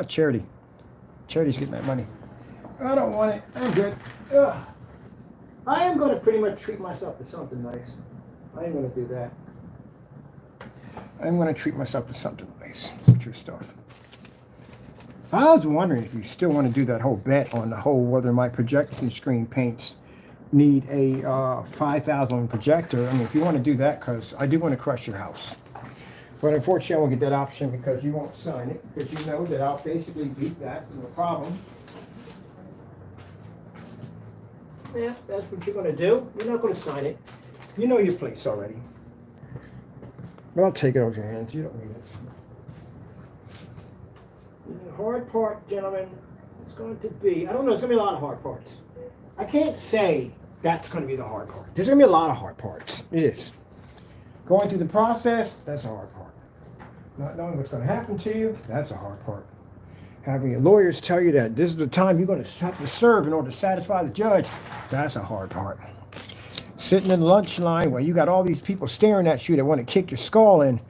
Charity. Charity's getting that money. I don't want it. I'm good. Ugh. I am going to pretty much treat myself to something nice. I am going to do that. I'm going to treat myself to something nice. Get your stuff. I was wondering if you still want to do that whole bet on the whole whether my projection screen paints need a 5,000 projector. I mean, if you want to do that, because I do want to crush your house. But unfortunately, I won't get that option because you won't sign it, because you know that I'll basically beat that, no problem. Yeah, that's what you're going to do. You're not going to sign it. You know your place already. But I'll take it off your hands. You don't need it. The hard part, gentlemen, it's going to be, I don't know, it's going to be a lot of hard parts. I can't say that's going to be the hard part. There's going to be a lot of hard parts. It is. Going through the process, that's a hard part. Not knowing what's going to happen to you, that's a hard part. Having your lawyers tell you that this is the time you're going to have to serve in order to satisfy the judge, that's a hard part. Sitting in the lunch line where you got all these people staring at you that want to kick your skull in,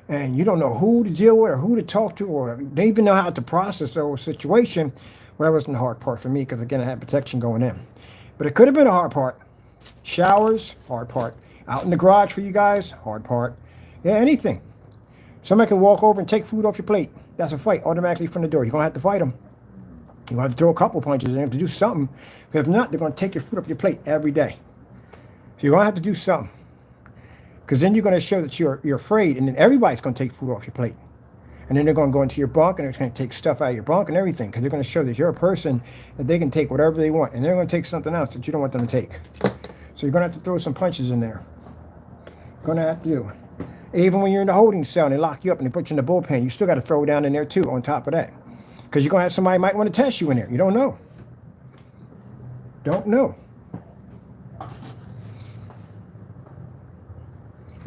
and you don't know who to deal with or who to talk to, or they even know how to process the whole situation. Well, that wasn't the hard part for me because, again, I had protection going in. But it could have been a hard part. Showers, hard part. Out in the garage for you guys, hard part. Yeah, anything. Somebody can walk over and take food off your plate. That's a fight automatically from the door. You're going to have to fight them. You're going to have to throw a couple punches in them to do something. Because if not, they're going to take your food off your plate every day. So you're going to have to do something. Because then you're going to show that you're afraid, and then everybody's going to take food off your plate. And then they're going to go into your bunk, and they're going to take stuff out of your bunk and everything, because they're going to show that you're a person that they can take whatever they want, and they're going to take something else that you don't want them to take. So you're going to have to throw some punches in there. You're going to have to do it. Even when you're in the holding cell and they lock you up and they put you in the bullpen, you still got to throw down in there too on top of that. Because you're going to have somebody might want to test you in there. You don't know. Don't know.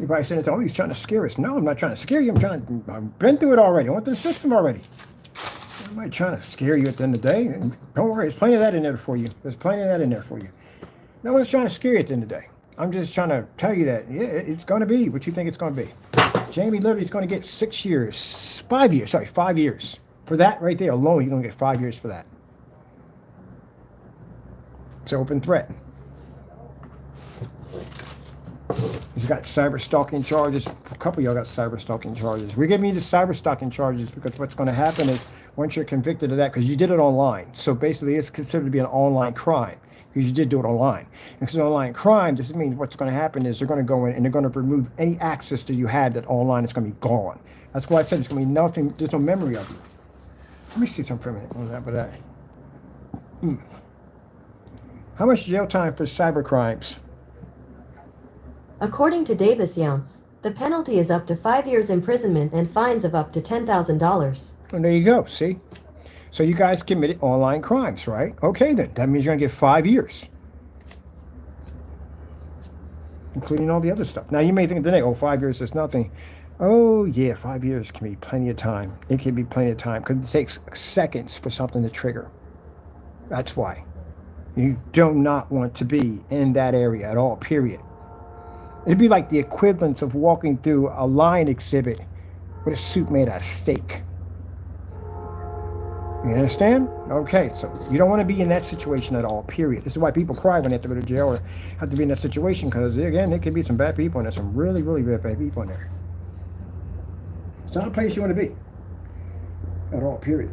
You probably said, oh, he's trying to scare us. No, I'm not trying to scare you. I've been through it already. I went through the system already. I'm not trying to scare you at the end of the day. And don't worry, there's plenty of that in there for you. There's plenty of that in there for you. No one's trying to scare you at the end of the day. I'm just trying to tell you that, yeah, it's going to be what you think it's going to be. Jamie literally is going to get 5 years, 5 years. For that right there alone, he's going to get 5 years for that. It's an open threat. He's got cyber stalking charges. A couple of y'all got cyber stalking charges. We're giving you the cyber stalking charges because what's going to happen is once you're convicted of that, because you did it online. So basically, it's considered to be an online crime because you did do it online. And because it's an online crime, this means what's going to happen is they're going to go in and they're going to remove any access that you had that online is going to be gone. That's why I said it's going to be nothing. There's no memory of you. Let me see something for a minute. What was that? But that. How much jail time for cyber crimes? According to Davis Younts, the penalty is up to 5 years imprisonment and fines of up to $10,000. And there you go. See? So you guys committed online crimes, right? Okay, then. That means you're going to get 5 years. Including all the other stuff. Now, you may think today, 5 years is nothing. Oh, yeah, 5 years can be plenty of time. It can be plenty of time because it takes seconds for something to trigger. That's why. You do not want to be in that area at all, period. It'd be like the equivalent of walking through a lion exhibit with a suit made out of steak. You understand? Okay, so you don't want to be in that situation at all, period. This is why people cry when they have to go to jail or have to be in that situation because, again, there could be some bad people in there, some really, really bad people in there. It's not a place you want to be at all, period.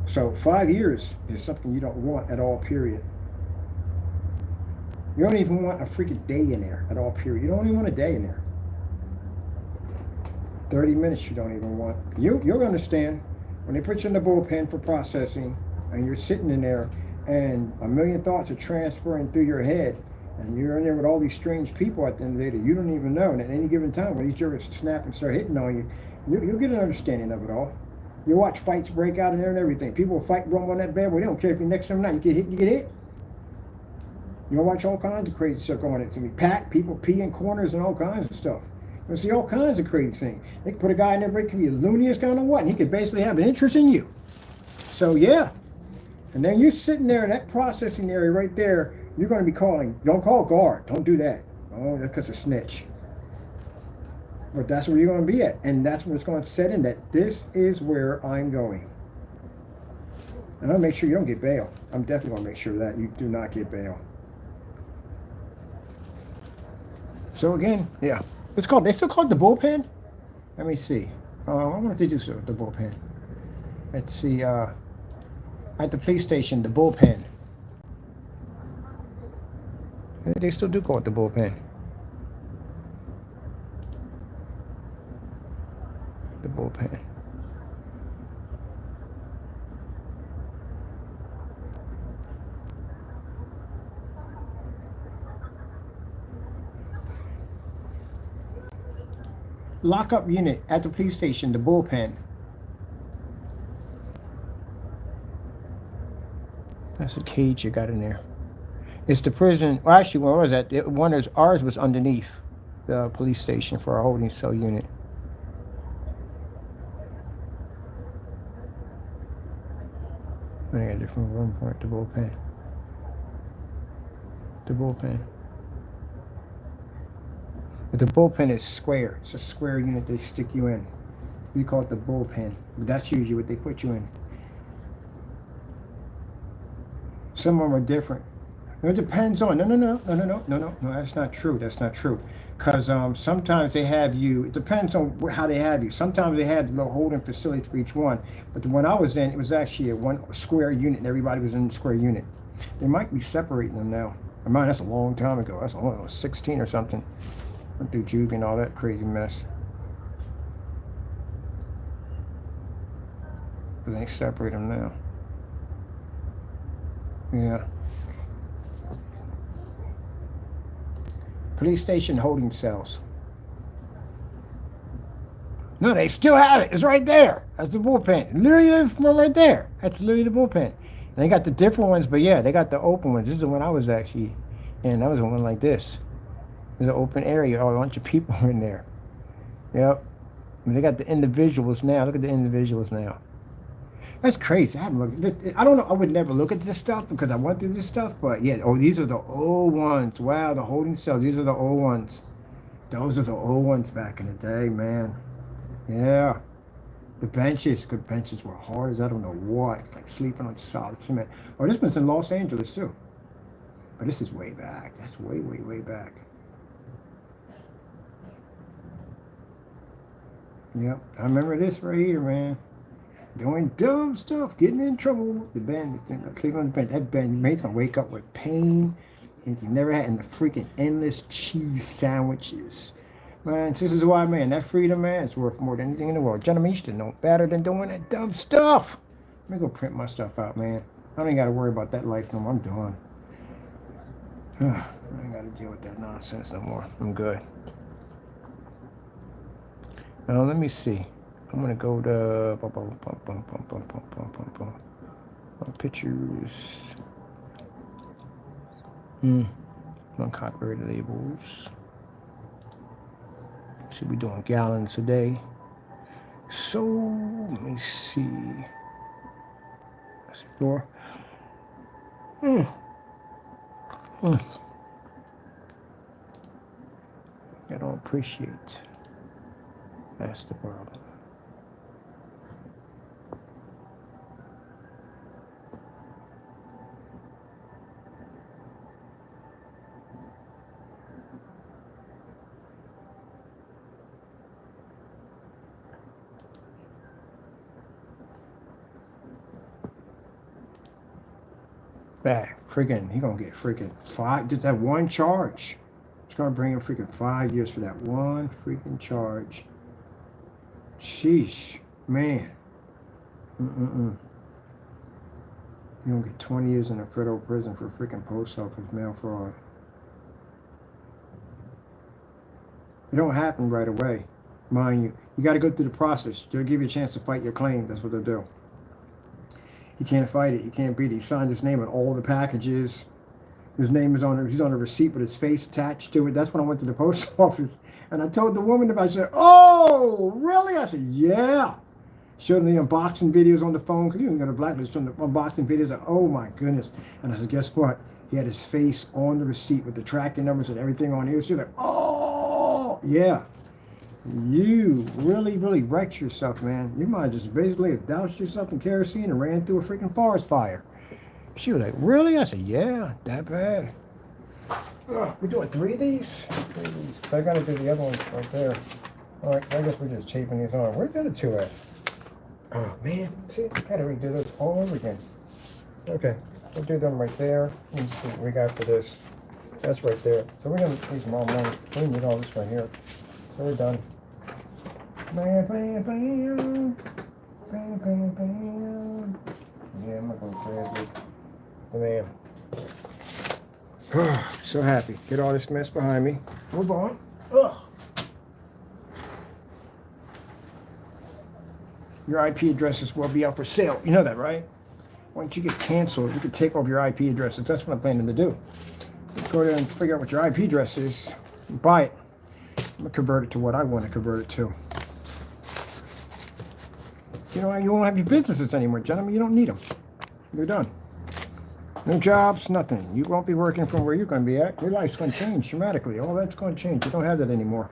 So 5 years is something you don't want at all, period. You don't even want a freaking day in there at all, period. You don't even want a day in there. 30 minutes you don't even want. You'll understand when they put you in the bullpen for processing and you're sitting in there and a million thoughts are transferring through your head and you're in there with all these strange people at the end of the day that you don't even know. And at any given time when these jerks snap and start hitting on you, you'll get an understanding of it all. You watch fights break out in there and everything. People fight, rumble on that bad boy. They don't care if you're next to them or not. You get hit, you get hit. You'll watch all kinds of crazy stuff going on. It's going to be packed, people pee in corners and all kinds of stuff. You'll see all kinds of crazy things. They can put a guy in there, it could be the looniest kind of what, and he could basically have an interest in you. So, yeah. And then you're sitting there in that processing area right there, you're going to be calling. Don't call guard. Don't do that. Oh, that's because of snitch. But that's where you're going to be at. And that's where it's going to set in that this is where I'm going. And I'll make sure you don't get bail. I'm definitely going to make sure that you do not get bail. So again, yeah. They still call it the bullpen? Let me see. I wonder if they do so, the bullpen. Let's see. At the police station, the bullpen. They still do call it the bullpen. The bullpen. Lockup unit at the police station, the bullpen. That's a cage you got in there. It's the prison. Well, actually, where was that? Ours was underneath the police station for our holding cell unit. I got a different room for it, the bullpen. The bullpen. But the bullpen is square. It's a square unit they stick you in. We call it the bullpen. But that's usually what they put you in. Some of them are different. It depends on. No, that's not true. That's not true. Because sometimes they have you, it depends on how they have you. Sometimes they had the little holding facility for each one. But the one I was in, it was actually a one square unit and everybody was in the square unit. They might be separating them now. I mean, that's a long time ago. That's I was 16 or something. Went through juvie and all that crazy mess. But they separate them now. Yeah. Police station holding cells. No, they still have it. It's right there. That's the bullpen. Literally from right there. That's literally the bullpen. And they got the different ones, but yeah, they got the open ones. This is the one I was actually in. That was the one like this. There's an open area. Oh, a bunch of people are in there. Yep. I mean, they got the individuals now. Look at the individuals now. That's crazy. I haven't looked. I don't know. I would never look at this stuff because I went through this stuff. But yeah, oh, these are the old ones. Wow, the holding cells. These are the old ones. Those are the old ones back in the day, man. Yeah. The benches, good benches were hard as I don't know what. It's like sleeping on solid cement. Oh, this one's in Los Angeles too. But this is way back. That's way, way, way back. Yep, I remember this right here, man. Doing dumb stuff, getting in trouble. The band, sleeping on the bench. That band, mate's gonna wake up with pain. And he never had in the freaking endless cheese sandwiches. Man, this is why, man, that freedom, man, is worth more than anything in the world. Gentlemen, you should know better than doing that dumb stuff. Let me go print my stuff out, man. I don't even got to worry about that life no more. I'm done. I ain't got to deal with that nonsense no more. I'm good. Now, let me see. I'm going to go to pictures. Non-copyrighted labels. Should be doing gallons a day. So let me see. Let's explore. I don't appreciate. That's the problem. Freaking, he gonna get freaking 5, just that one charge. It's gonna bring him freaking 5 years for that one freaking charge. Sheesh, man. You gonna get 20 years in a federal prison for freaking post office mail fraud. It don't happen right away, mind you. You gotta go through the process. They'll give you a chance to fight your claim. That's what they'll do. You can't fight it. You can't beat it. He signed his name on all the packages. His name is on it. He's on a receipt with his face attached to it. That's when I went to the post office. And I told the woman about it. She said, "Oh, really?" I said, "Yeah." Showed me the unboxing videos on the phone. Because you can go to Blacklist on the unboxing videos. Like, oh, my goodness. And I said, guess what? He had his face on the receipt with the tracking numbers and everything on here. She was like, "Oh, yeah. You really, really wrecked yourself, man. You might just basically have doused yourself in kerosene and ran through a freaking forest fire." She was like, "Really?" I said, "Yeah, that bad." We're doing 3 of these? 3 of these. I gotta do the other ones right there. All right, I guess we're just taping these on. Where's the other 2 at? Oh, man. See, I gotta redo this all over again. Okay, we'll do them right there. Let's see what we got for this. That's right there. So we're gonna use them all morning. We need all this right here. So we're done. Bam, bam, bam. Bam, bam, bam. Yeah, I'm gonna go grab this. Man. So happy. Get all this mess behind me. Move on. Ugh. Your IP addresses will be out for sale. You know that, right? Once you get canceled, you can take off your IP addresses. That's what I'm planning to do. Go there and figure out what your IP address is. Buy it. I'm going to convert it to what I want to convert it to. You know, you won't have your businesses anymore, gentlemen. You don't need them. You're done. No jobs, nothing. You won't be working from where you're going to be at. Your life's going to change dramatically. All that's going to change. You don't have that anymore.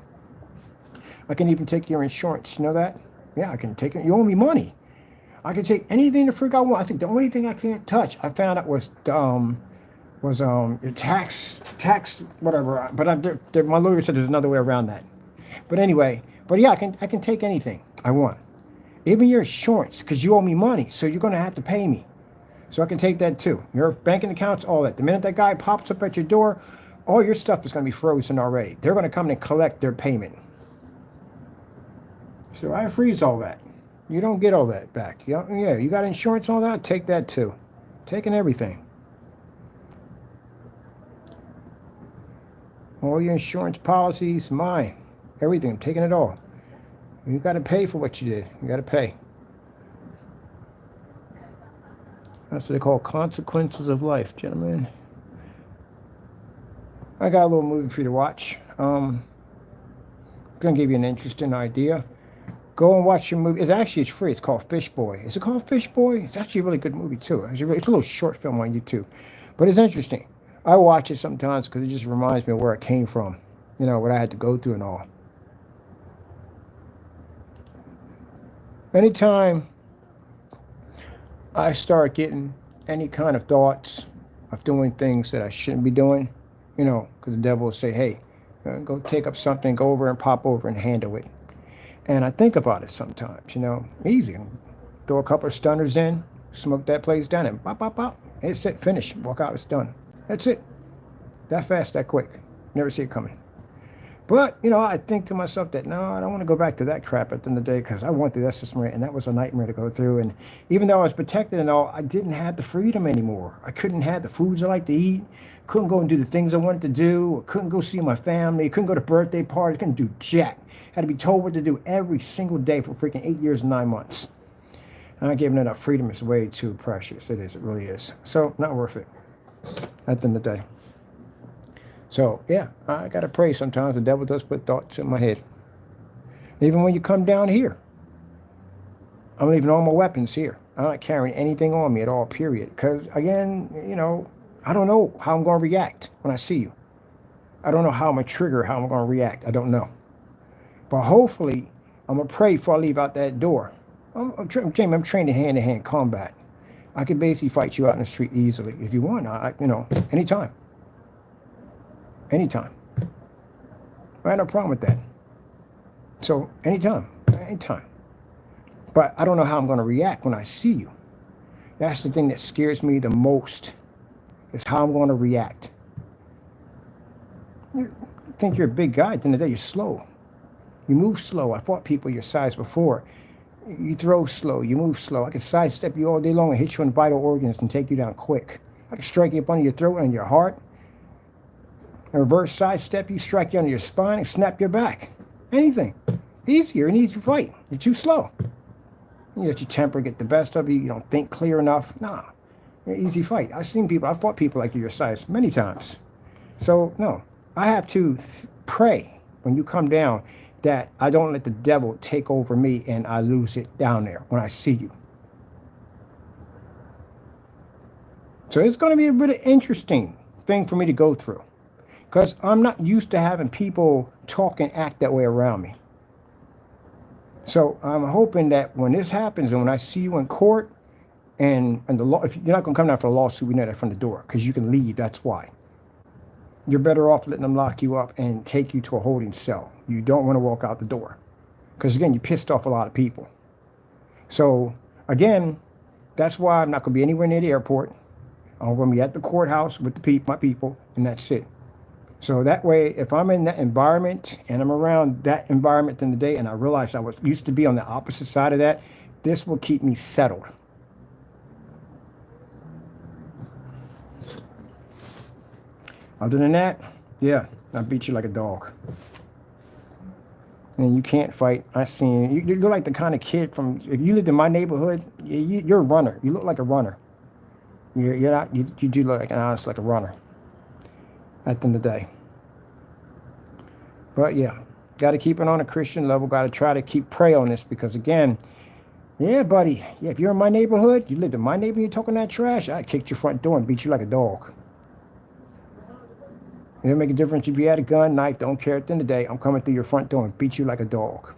I can even take your insurance. You know that? Yeah, I can take it. You owe me money. I can take anything the freak I want. I think the only thing I can't touch, I found out was your tax, whatever. But my lawyer said there's another way around that. But anyway, yeah, I can take anything I want. Even your insurance, because you owe me money, so you're going to have to pay me. So I can take that too. Your banking accounts, all that. The minute that guy pops up at your door, all your stuff is going to be frozen already. They're going to come in and collect their payment. So I freeze all that. You don't get all that back. Yeah, you got insurance, all that? Take that too. Taking everything. All your insurance policies, mine. Everything, I'm taking it all. You got to pay for what you did. You got to pay. That's what they call consequences of life, gentlemen. I got a little movie for you to watch. Gonna give you an interesting idea. Go and watch your movie. It's free. It's called Fish Boy. Is it called Fish Boy? It's actually a really good movie too. It's a little short film on YouTube, but it's interesting. I watch it sometimes because it just reminds me of where I came from, you know, what I had to go through and all. Anytime I start getting any kind of thoughts of doing things that I shouldn't be doing, you know, because the devil will say, hey, go take up something, go over and pop over and handle it. And I think about it sometimes, you know, easy. Throw a couple of stunners in, smoke that place down, and pop, pop, pop. It's it, finish, walk out, it's done. That's it. That fast, that quick. Never see it coming. But, you know, I think to myself that, no, I don't want to go back to that crap at the end of the day because I went through that system and that was a nightmare to go through. And even though I was protected and all, I didn't have the freedom anymore. I couldn't have the foods I like to eat. Couldn't go and do the things I wanted to do. Couldn't go see my family. Couldn't go to birthday parties. Couldn't do jack. Had to be told what to do every single day for freaking 8 years and 9 months. And not giving enough freedom is way too precious. It is. It really is. So, not worth it at the end of the day. So, yeah, I got to pray sometimes. The devil does put thoughts in my head. Even when you come down here, I'm leaving all my weapons here. I'm not carrying anything on me at all, period. Because, again, you know, I don't know how I'm going to react when I see you. I don't know how I'm going to trigger, how I'm going to react. I don't know. But hopefully, I'm going to pray before I leave out that door. I'm trained in hand-to-hand combat. I could basically fight you out in the street easily. If you want, you know, anytime. Anytime. I had no problem with that. So, anytime. But I don't know how I'm going to react when I see you. That's the thing that scares me the most, is how I'm going to react. You think you're a big guy, at the end of the day, you're slow. You move slow. I fought people your size before. You throw slow, you move slow. I could sidestep you all day long and hit you in vital organs and take you down quick. I could strike you up under your throat and your heart. And reverse sidestep you, strike you under your spine, and snap your back. Anything. Easier, an easy fight. You're too slow. You let your temper get the best of you. You don't think clear enough. Nah. You're an easy fight. I've fought people like your size many times. So, no. I have to pray when you come down that I don't let the devil take over me and I lose it down there when I see you. So it's going to be a bit of interesting thing for me to go through, because I'm not used to having people talk and act that way around me. So I'm hoping that when this happens and when I see you in court and the law, if you're not going to come down for a lawsuit, we know that from the door, because you can leave. That's why. You're better off letting them lock you up and take you to a holding cell. You don't want to walk out the door, because again, you pissed off a lot of people. So again, that's why I'm not going to be anywhere near the airport. I'm going to be at the courthouse with my people, and that's it. So that way, if I'm in that environment and I'm around that environment in the day, and I realize I was used to be on the opposite side of that, this will keep me settled. Other than that, yeah, I beat you like a dog. And you can't fight. I seen you. You're like the kind of kid from, if you lived in my neighborhood, you're a runner. You look like a runner. You're not, you do look like like a runner at the end of the day. But yeah, got to keep it on a Christian level. Got to try to pray on this, because again, yeah, buddy, yeah, if you're in my neighborhood, you lived in my neighborhood, you're talking that trash, I'd kick your front door and beat you like a dog. It doesn't make a difference if you had a gun, knife, don't care. At the end of the day, I'm coming through your front door and beat you like a dog.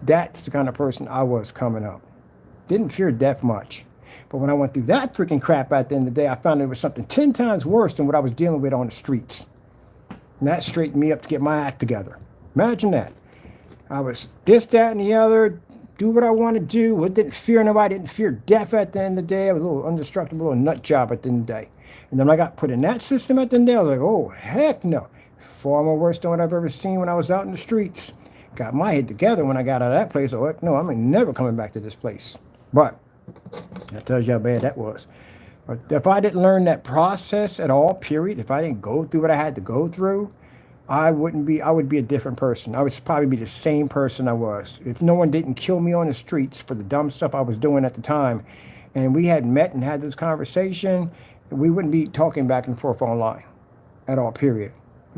That's the kind of person I was coming up. Didn't fear death much. But when I went through that freaking crap at the end of the day, I found it was something 10 times worse than what I was dealing with on the streets. And that straightened me up to get my act together. Imagine that. I was this, that, and the other, do what I want to do. I didn't fear nobody, didn't fear death at the end of the day. I was a little indestructible, little nut job at the end of the day. And then when I got put in that system at the end of the day, I was like, oh, heck no. Far more worse than what I've ever seen when I was out in the streets. Got my head together when I got out of that place. Oh, heck no, I'm never coming back to this place. But that tells you how bad that was. But if I didn't learn that process at all, period, if I didn't go through what I had to go through, I would be a different person. I would probably be the same person I was. If no one didn't kill me on the streets for the dumb stuff I was doing at the time, and we had met and had this conversation, we wouldn't be talking back and forth online at all, period.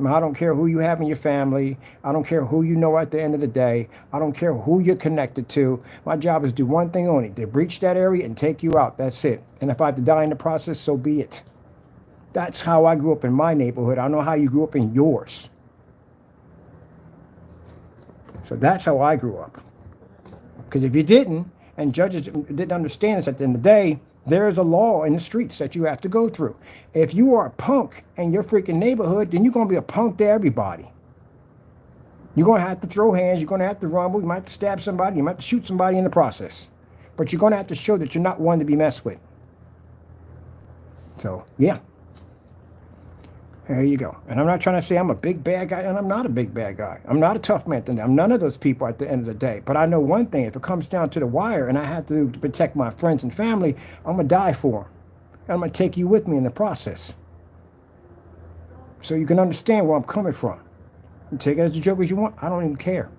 I don't care who you have in your family. I don't care who you know at the end of the day. I don't care who you're connected to. My job is to do one thing only, to breach that area and take you out. That's it. And if I have to die in the process, so be it. That's how I grew up in my neighborhood. I don't know how you grew up in yours. So that's how I grew up. Because if you didn't, and judges didn't understand this, at the end of the day, there is a law in the streets that you have to go through. If you are a punk in your freaking neighborhood, then you're going to be a punk to everybody. You're going to have to throw hands. You're going to have to rumble. You might have to stab somebody. You might have to shoot somebody in the process. But you're going to have to show that you're not one to be messed with. So, yeah. There you go. And I'm not trying to say I'm a big bad guy, and I'm not a big bad guy. I'm not a tough man. I'm none of those people at the end of the day. But I know one thing. If it comes down to the wire and I have to protect my friends and family, I'm going to die for them. And I'm going to take you with me in the process. So you can understand where I'm coming from. You take it as a joke as you want. I don't even care.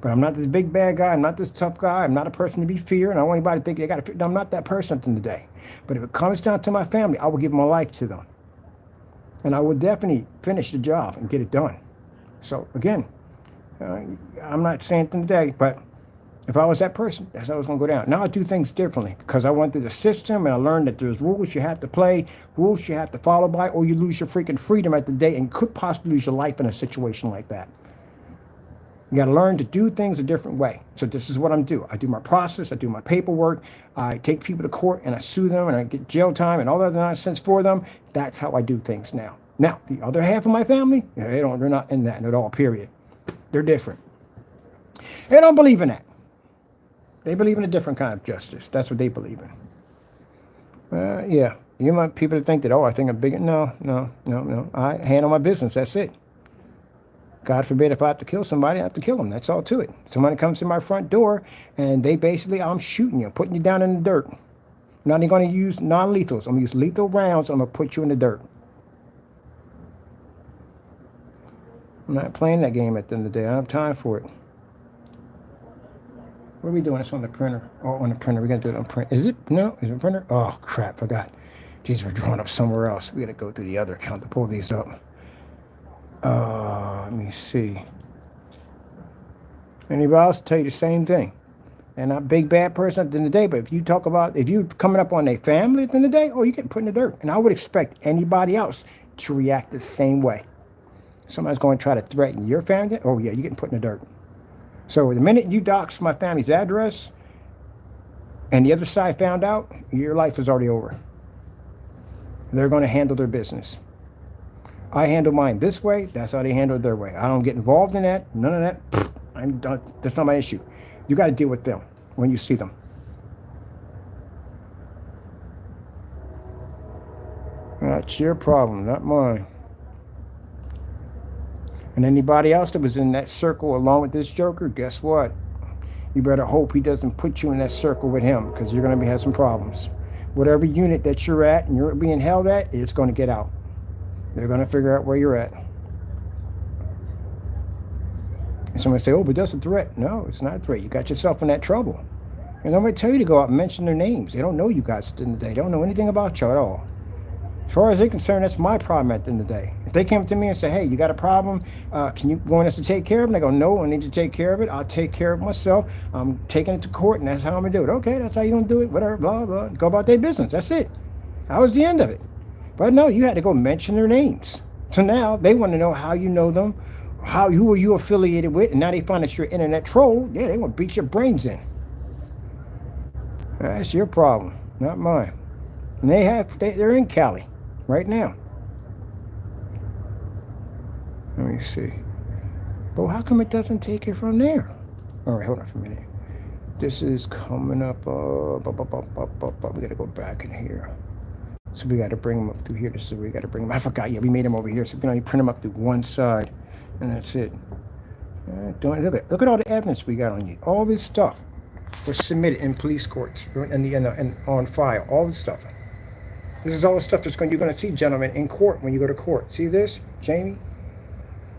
But I'm not this big bad guy. I'm not this tough guy. I'm not a person to be feared. And I don't want anybody to think they got to fear. I'm not that person at the end of the day. But if it comes down to my family, I will give my life to them. And I would definitely finish the job and get it done. So again, I'm not saying anything today, but if I was that person, that's how I was going to go down. Now I do things differently because I went through the system and I learned that there's rules you have to play, rules you have to follow by, or you lose your freaking freedom at the day and could possibly lose your life in a situation like that. You got to learn to do things a different way. So this is what I'm doing. I do my process. I do my paperwork. I take people to court and I sue them and I get jail time and all that other nonsense for them. That's how I do things now. Now, the other half of my family, they're not in that at all, period. They're different. They don't believe in that. They believe in a different kind of justice. That's what they believe in. Yeah. You want people to think that, oh, I think I'm big. No. I handle my business. That's it. God forbid if I have to kill somebody, I have to kill them. That's all to it. Somebody comes to my front door and they basically, I'm shooting you, putting you down in the dirt. I'm not even going to use non-lethals. I'm going to use lethal rounds. I'm going to put you in the dirt. I'm not playing that game at the end of the day. I don't have time for it. What are we doing? It's on the printer. Oh, on the printer. We're going to do it on print. Is it? No? Is it a printer? Oh, crap. Forgot. Jeez, we're drawing up somewhere else. We got to go through the other account to pull these up. Let me see. Anybody else tell you the same thing? And I'm a big bad person at the end of the day, but if you talk about, if you coming up on a family at the end of the day, oh, you get put in the dirt. And I would expect anybody else to react the same way. Somebody's going to try to threaten your family. Oh, yeah, you're getting put in the dirt. So the minute you dox my family's address and the other side found out, your life is already over. They're going to handle their business. I handle mine this way. That's how they handle it their way. I don't get involved in that. None of that. That's not my issue. You got to deal with them when you see them. That's your problem, not mine. And anybody else that was in that circle along with this joker, guess what? You better hope he doesn't put you in that circle with him because you're going to have some problems. Whatever unit that you're at and you're being held at, it's going to get out. They're going to figure out where you're at. And someone say, oh, but that's a threat. No, it's not a threat. You got yourself in that trouble. And nobody tell you to go out and mention their names. They don't know you guys at the end of the day. They don't know anything about you at all. As far as they're concerned, that's my problem at the end of the day. If they came to me and say, hey, you got a problem? Can you want us to take care of it? And I go, no, I need to take care of it. I'll take care of it myself. I'm taking it to court, and that's how I'm going to do it. Okay, that's how you're going to do it. Whatever, blah, blah. Go about their business. That's it. That was the end of it. But no, you had to go mention their names. So now they want to know how you know them, who are you affiliated with, and now they find that you're an internet troll. Yeah, they want to beat your brains in. That's your problem, not mine. And they're in Cali right now. Let me see. But how come it doesn't take it from there? All right, hold on for a minute. This is coming up. We got to go back in here. So we got to bring them up through here. This is where we got to bring them. I forgot. Yeah, we made them over here. So we can only print them up through one side. And that's it. Look at all the evidence we got on you. All this stuff was submitted in police courts and on file. All this stuff. This is all the stuff you're going to see, gentlemen, in court when you go to court. See this, Jamie?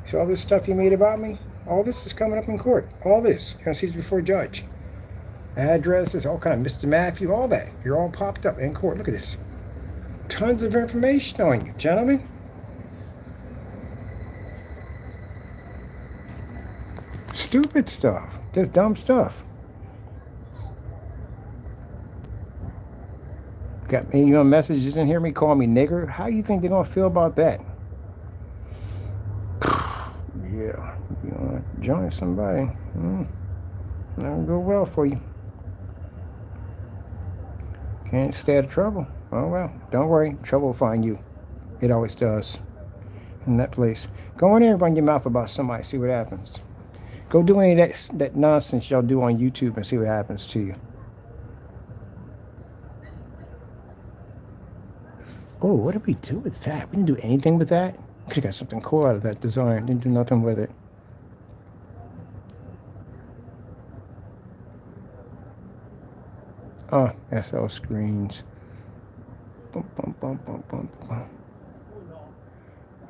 See all this stuff you made about me? All this is coming up in court. All this. You're going to see this before a judge. Addresses, all kind of Mr. Matthew, all that. You're all popped up in court. Look at this. Tons of information on you, gentlemen. Stupid stuff. Just dumb stuff. Got me, messages in here, me call me nigger. How you think they're gonna feel about that? Yeah, you wanna join somebody? Never go well for you. Can't stay out of trouble. Oh well, don't worry, trouble will find you. It always does. In that place. Go in there and run your mouth about somebody, see what happens. Go do any of that nonsense y'all do on YouTube and see what happens to you. Oh, what did we do with that? We didn't do anything with that. Could have got something cool out of that design. Didn't do nothing with it. Oh, SL screens. Bum, bum, bum, bum, bum, bum.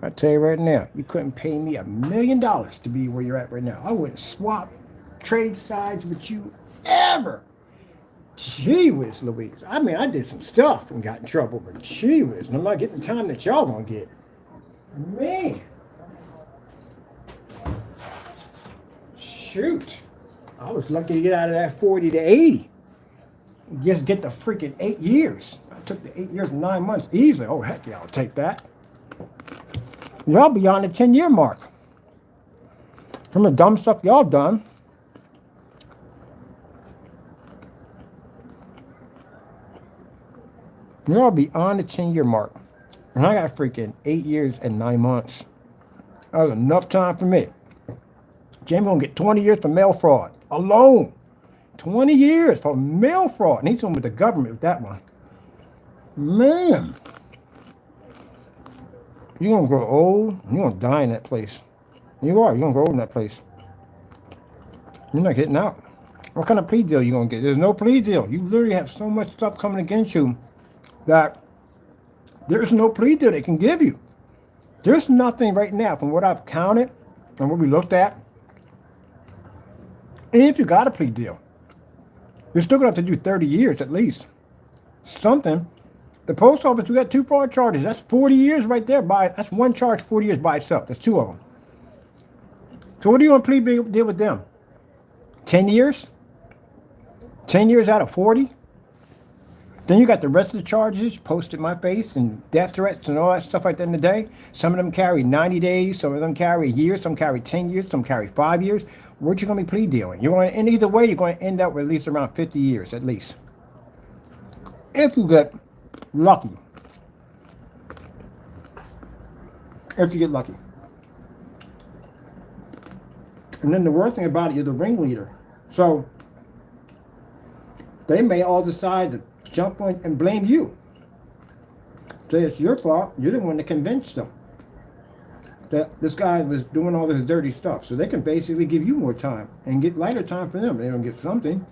I tell you right now, you couldn't pay me $1 million to be where you're at right now. I wouldn't swap trade sides with you ever. Gee whiz, Louise. I mean, I did some stuff and got in trouble, but gee whiz, and I'm not getting the time that y'all gonna get. Man. Shoot. I was lucky to get out of that 40 to 80. Just get the freaking 8 years. I took the 8 years and 9 months easily. Oh, heck yeah, I'll take that. Y'all beyond the 10-year mark. From the dumb stuff y'all done. Y'all beyond the 10-year mark. And I got freaking 8 years and 9 months. That was enough time for me. Jamie gonna get 20 years for mail fraud. Alone. 20 years for mail fraud. And he's going with the government with that one. Man. You're going to grow old. You're going to die in that place. You are. You're going to grow old in that place. You're not getting out. What kind of plea deal you going to get? There's no plea deal. You literally have so much stuff coming against you that there's no plea deal they can give you. There's nothing right now from what I've counted and what we looked at. And if you got a plea deal, you're still going to have to do 30 years at least. Something. The post office, we got 2 fraud charges. That's 40 years right there. That's one charge, 40 years by itself. That's 2 of them. So what do you want to plea deal with them? 10 years? 10 years out of 40? Then you got the rest of the charges posted in my face and death threats and all that stuff like that in the day. Some of them carry 90 days. Some of them carry a year. Some carry 10 years. Some carry 5 years. What you going to be plea dealing? You're going to, in either way, you're going to end up with at least around 50 years at least. If you get lucky. If you get lucky. And then the worst thing about it, you're the ringleader. So they may all decide to jump on and blame you. Say it's your fault. You're the one that convinced them that this guy was doing all this dirty stuff. So they can basically give you more time and get lighter time for them. They don't get something,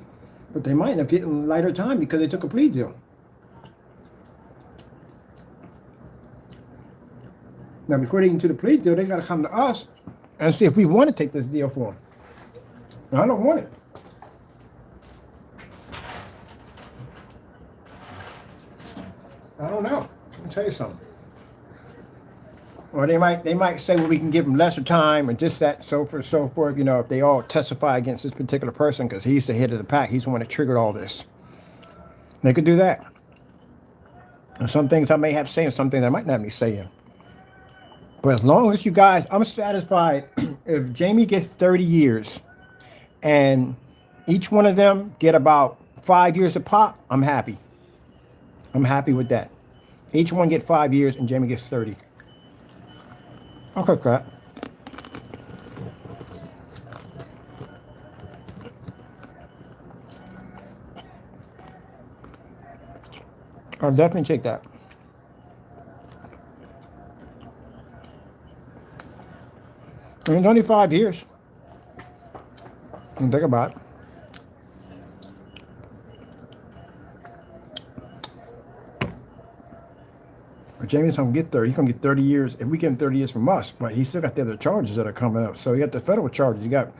but they might end up getting lighter time because they took a plea deal. Now, before they get into the plea deal, they got to come to us and see if we want to take this deal for them. Now, I don't want it. I don't know. Let me tell you something. Or they might say, well, we can give them lesser time and just that, so forth. You know, if they all testify against this particular person because he's the head of the pack, he's the one that triggered all this. They could do that. And some things I may have saying, some things I might not have me saying. But as long as you guys, I'm satisfied if Jamie gets 30 years and each one of them get about 5 years a pop, I'm happy. I'm happy with that. Each one get 5 years and Jamie gets 30. Okay, crap. I'll definitely take that. I mean, it's only 5 years. And think about it. But Jamie's gonna get 30. He's gonna get 30 years. If we get him 30 years from us, but he's still got the other charges that are coming up. So you got the federal charges. You got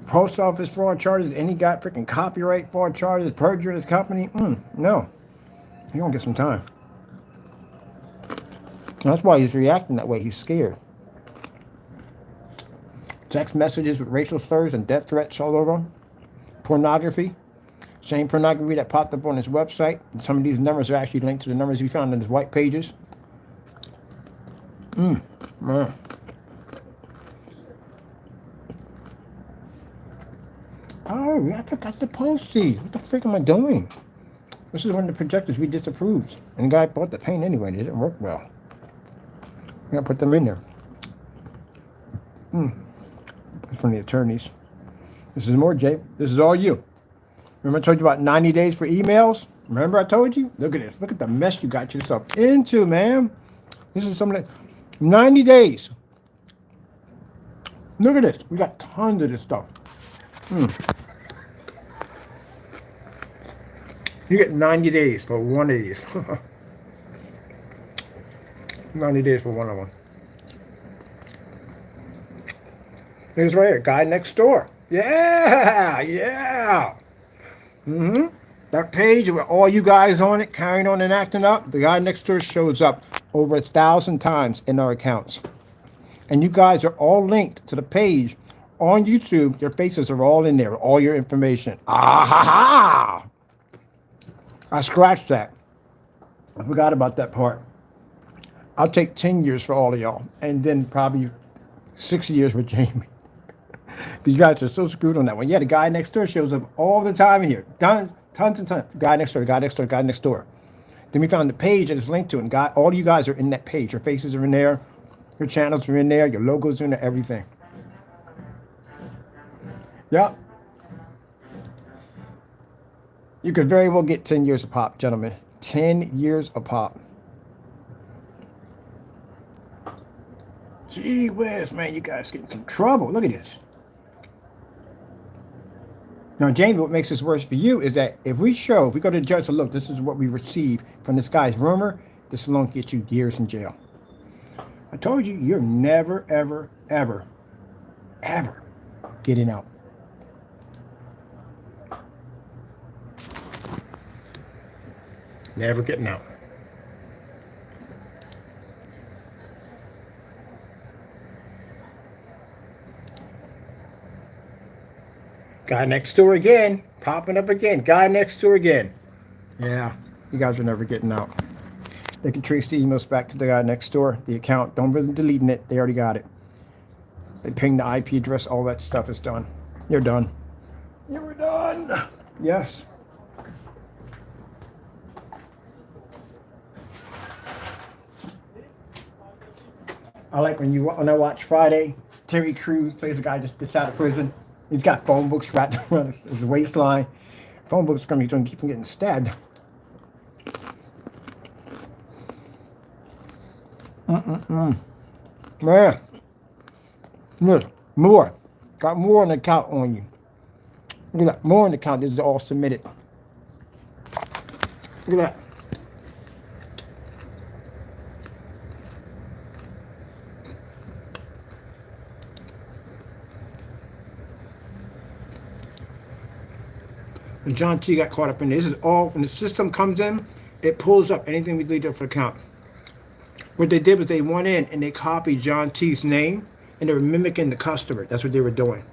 post office fraud charges, and he got freaking copyright fraud charges, perjury his company. No, he's gonna get some time. And that's why he's reacting that way. He's scared. Text messages with racial slurs and death threats all over them. Pornography. Same pornography that popped up on his website. And some of these numbers are actually linked to the numbers we found in his white pages. Man. Oh, I forgot to post these. What the frick am I doing? This is one of the projectors we disapproved. And the guy bought the paint anyway. It didn't work well. I gotta put them in there. From the attorneys. This is more, Jay. This is all you. Remember I told you about 90 days for emails? Remember I told you? Look at this. Look at the mess you got yourself into, man. This is some of the 90 days. Look at this. We got tons of this stuff. You get 90 days for one of these. 90 days for one of them. Here's right here, Guy Next Door. Yeah. That page with all you guys on it, carrying on and acting up, the Guy Next Door shows up over 1,000 times in our accounts. And you guys are all linked to the page on YouTube. Your faces are all in there, all your information. Ah-ha-ha! I scratched that. I forgot about that part. I'll take 10 years for all of y'all, and then probably 6 years with Jamie. You guys are so screwed on that one. Yeah, the Guy Next Door shows up all the time in here. Tons and tons. Guy Next Door, Guy Next Door, Guy Next Door. Then we found the page that is linked to it. And all you guys are in that page. Your faces are in there. Your channels are in there. Your logos are in there. Everything. Yep. You could very well get 10 years a pop, gentlemen. 10 years a pop. Gee whiz, man, you guys get in some trouble. Look at this. Now, Jamie, what makes this worse for you is that if we go to the judge and look, this is what we received from this guy's rumor, this alone gets you years in jail. I told you, you're never, ever, ever, ever getting out. Never getting out. Guy Next Door again. Popping up again. Guy Next Door again. Yeah, you guys are never getting out. They can trace the emails back to the Guy Next Door. The account. Don't bother deleting it. They already got it. They ping the IP address. All that stuff is done. You're done. You're done. Yes. I like when I watch Friday, Terry Crews plays a guy just gets out of prison. He's got phone books wrapped around his waistline. Phone books going to keep him getting stabbed. Man. Look, more. Got more on the account on you. Look at that. More on the account. This is all submitted. Look at that. And John T got caught up in this. This is all, when the system comes in, it pulls up anything we leave there for the account. What they did was they went in and they copied John T's name and they were mimicking the customer. That's what they were doing.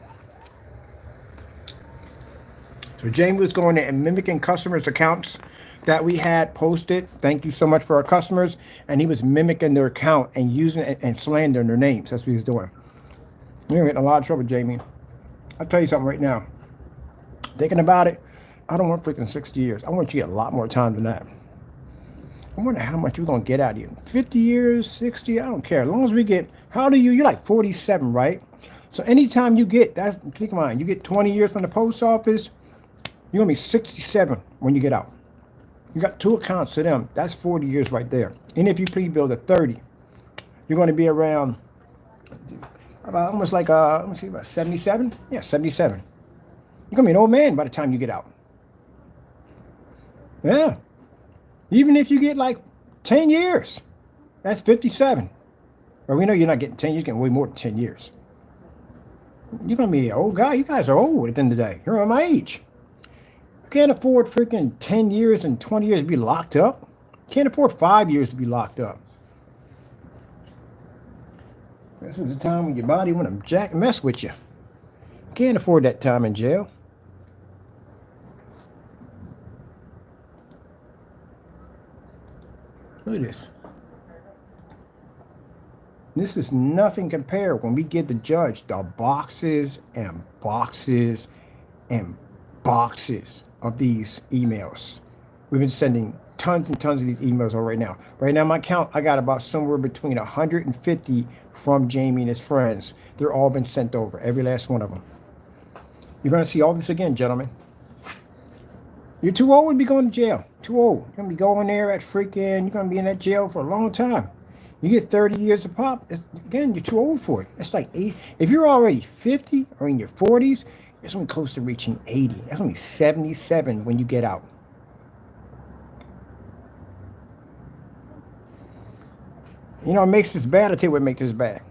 So Jamie was going in and mimicking customers' accounts that we had posted. Thank you so much for our customers. And he was mimicking their account and using it and slandering their names. That's what he was doing. You're in a lot of trouble, Jamie. I'll tell you something right now. Thinking about it, I don't want freaking 60 years. I want you to get a lot more time than that. I wonder how much we're going to get out of you. 50 years, 60, I don't care. As long as we get, how old are you? You're like 47, right? So anytime you get, keep in mind, you get 20 years from the post office, you're going to be 67 when you get out. You got 2 accounts to them. That's 40 years right there. And if you plead bill to 30, you're going to be around about almost like, let me see, about 77? Yeah, 77. You're going to be an old man by the time you get out. Yeah. Even if you get like 10 years, that's 57. Well, we know you're not getting 10 years, you're getting way more than 10 years. You're going to be an old guy. You guys are old at the end of the day. You're my age. You can't afford freaking 10 years and 20 years to be locked up. You can't afford 5 years to be locked up. This is the time when your body want to mess with you. Can't afford that time in jail. Look at this. This is nothing compared when we give the judge the boxes and boxes and boxes of these emails. We've been sending tons and tons of these emails over right now. Right now, my count, I got about somewhere between 150 from Jamie and his friends. They're all been sent over, every last one of them. You're going to see all this again, gentlemen. You're too old to be going to jail. Too old. You're going to be going there at freaking, you're going to be in that jail for a long time. You get 30 years of pop, again, you're too old for it. It's like 8. If you're already 50 or in your 40s, it's going to be close to reaching 80. That's going to be 77 when you get out. You know, it makes this bad. I'll tell you what makes this bad.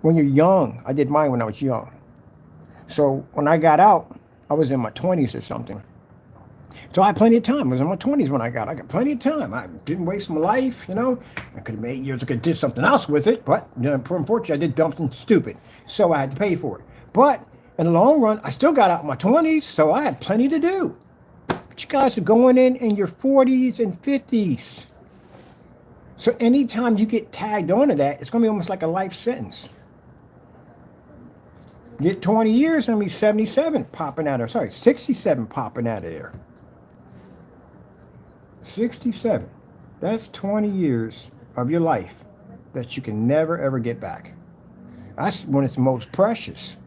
When you're young, I did mine when I was young. So when I got out, I was in my 20s or something. So I had plenty of time. I was in my 20s when I got plenty of time. I didn't waste my life, you know. I could have made 8 years. I could have did something else with it. But you know, unfortunately, I did something stupid. So I had to pay for it. But in the long run, I still got out in my 20s. So I had plenty to do. But you guys are going in your 40s and 50s. So anytime you get tagged onto that, it's going to be almost like a life sentence. Get 20 years, it's going to be 77 popping out of there. Sorry, 67 popping out of there. 67. That's 20 years of your life that you can never, ever get back. That's when it's most precious.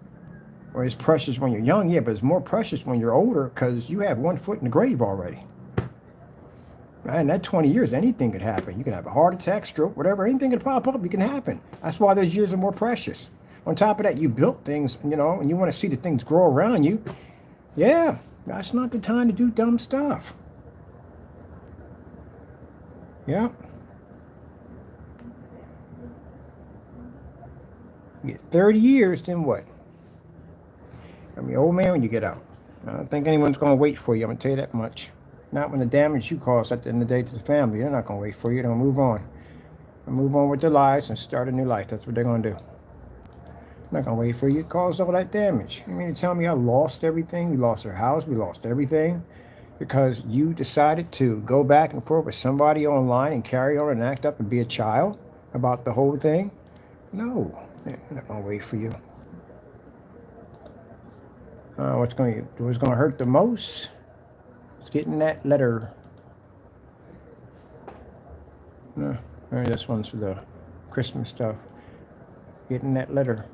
Or it's precious when you're young, yeah, but it's more precious when you're older because you have one foot in the grave already. And that 20 years, anything could happen. You can have a heart attack, stroke, whatever. Anything could pop up, it can happen. That's why those years are more precious. On top of that, you built things, you know, and you want to see the things grow around you. Yeah, that's not the time to do dumb stuff. Yeah. You get 30 years, then what? I mean, old man when you get out. I don't think anyone's going to wait for you. I'm going to tell you that much. Not when the damage you cause at the end of the day to the family. They're not going to wait for you. They're going to move on. They'll move on with their lives and start a new life. That's what they're going to do. I'm not going to wait for you. It caused all that damage. You mean to tell me I lost everything? We lost our house. We lost everything because you decided to go back and forth with somebody online and carry on and act up and be a child about the whole thing? No. They're not going to wait for you. What's going to hurt the most? It's getting that letter. No, maybe this one's for the Christmas stuff. Getting that letter.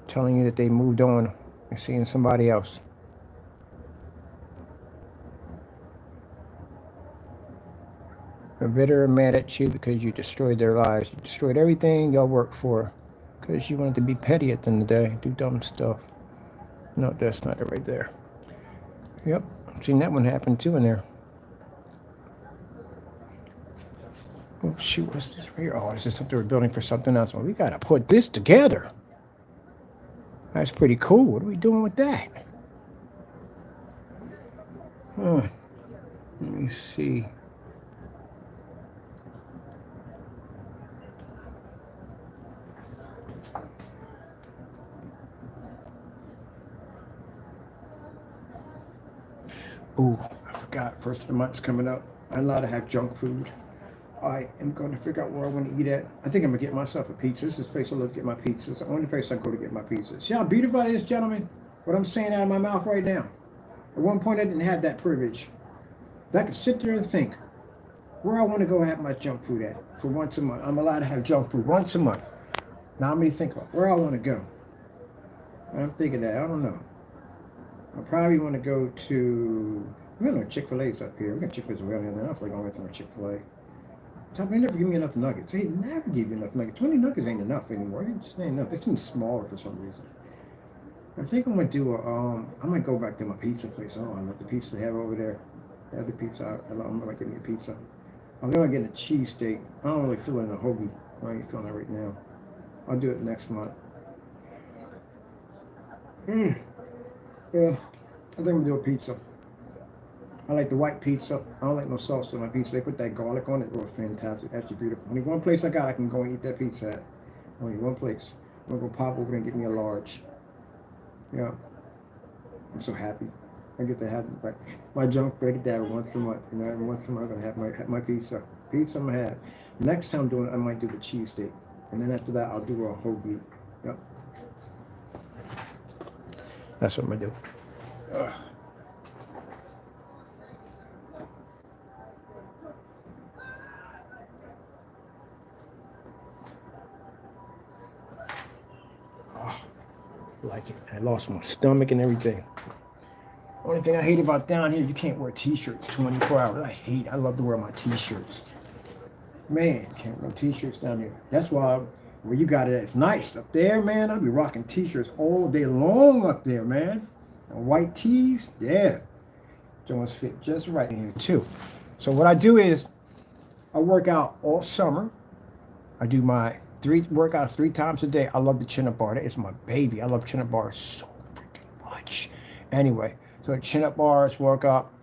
Telling you that they moved on and seeing somebody else. They're bitter and mad at you because you destroyed their lives. You destroyed everything y'all worked for because you wanted to be petty at the end of the day, do dumb stuff. No, that's not it right there. Yep, I've seen that one happen too in there. Oh, shoot, what's this right here? Oh, is this something we're building for something else? Well, we got to put this together. That's pretty cool. What are we doing with that? Let me see. Oh, I forgot. First of the month's coming up. I'm allowed to have junk food. I am going to figure out where I want to eat at. I think I'm going to get myself a pizza. This is the place I love to get my pizzas. It's the only place I go to get my pizzas. See how beautiful it is, gentlemen? What I'm saying out of my mouth right now. At one point, I didn't have that privilege. But I could sit there and think where I want to go have my junk food at for once a month. I'm allowed to have junk food once a month. Now I'm going to think about where I want to go. I'm thinking that. I don't know. I probably want to go to, we don't know, Chick-fil-A's up here. We got Chick-fil-A's around here. I don't feel like going to Chick-fil-A. They never give me enough nuggets. They never give you enough nuggets. 20 nuggets ain't enough anymore. It just ain't enough. It seems smaller for some reason. I think I'm going to do I might go back to my pizza place. Oh, I love the pizza they have over there. They have the pizza. I'm going to get me a pizza. I'm going to get a cheesesteak. I don't really feel in a hoagie. I ain't feeling that right now. I'll do it next month. Yeah, I think I'm going to do a pizza. I like the white pizza. I don't like no sauce on my pizza. They put that garlic on it. Oh, fantastic. Actually beautiful. Only one place I can go and eat that pizza at. Only one place. I'm gonna go pop over there and get me a large. Yeah. I'm so happy. I get to have my junk food. I get to have it once a month. You know, every once a month I'm gonna have my pizza. Pizza I'm gonna have. Next time I'm doing it, I might do the cheesesteak. And then after that I'll do a whole beef. Yep. That's what I'm gonna do. Ugh. Like it. I lost my stomach and everything. Only thing I hate about down here, you can't wear t-shirts 24 hours. I love to wear my t-shirts. Man, can't wear t-shirts down here. That's why where you got it, it's nice. Up there, man, I'll be rocking t-shirts all day long up there, man. And white tees, yeah. Jones fit just right in here too. So what I do is I work out all summer. I do my 3 workouts 3 times a day. I love the chin-up bar. That is my baby. I love chin-up bars so freaking much. Anyway, so chin-up bars, work up,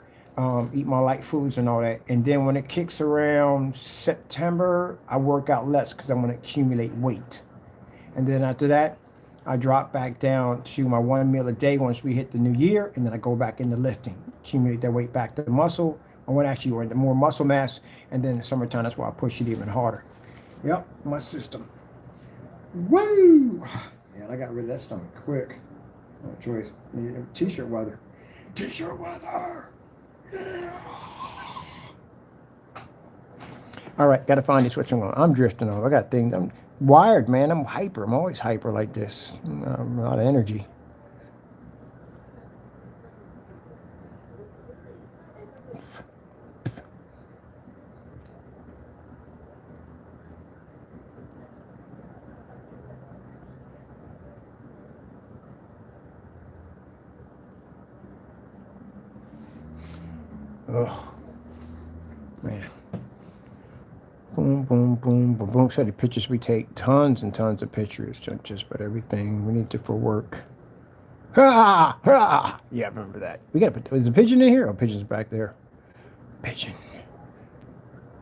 eat my light foods and all that. And then when it kicks around September, I work out less because I'm going to accumulate weight. And then after that, I drop back down to my 1 meal a day once we hit the new year. And then I go back into lifting, accumulate that weight back to the muscle. I want actually into more muscle mass. And then in the summertime, that's why I push it even harder. Yep, my system. Woo! Yeah, I got rid of that stomach quick. No choice. T-shirt weather. T-shirt weather. Yeah. All right, got to find this switch. I'm drifting off. I got things. I'm wired, man. I'm hyper. I'm always hyper like this. A lot of energy. Oh, man. Boom, boom, boom, boom, boom. So the pictures we take, tons and tons of pictures, just about everything we need it for work. Ha! Ha! Yeah, I remember that. We got to put, is the pigeon in here? Oh, pigeon's back there. Pigeon.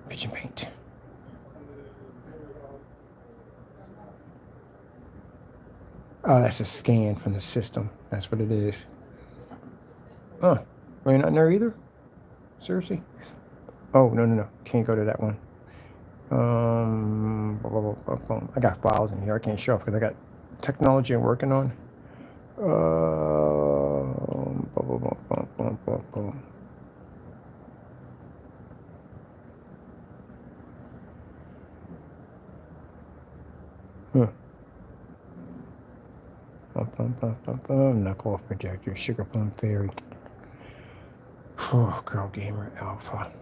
Pigeon paint. Oh, that's a scan from the system. That's what it is. Oh, are you not in there either? Seriously? Oh, no. Can't go to that one. I got files in here. I can't show off because I got technology I'm working on. Knuckle off projector. Sugar Plum Fairy. Oh, Girl Gamer Alpha.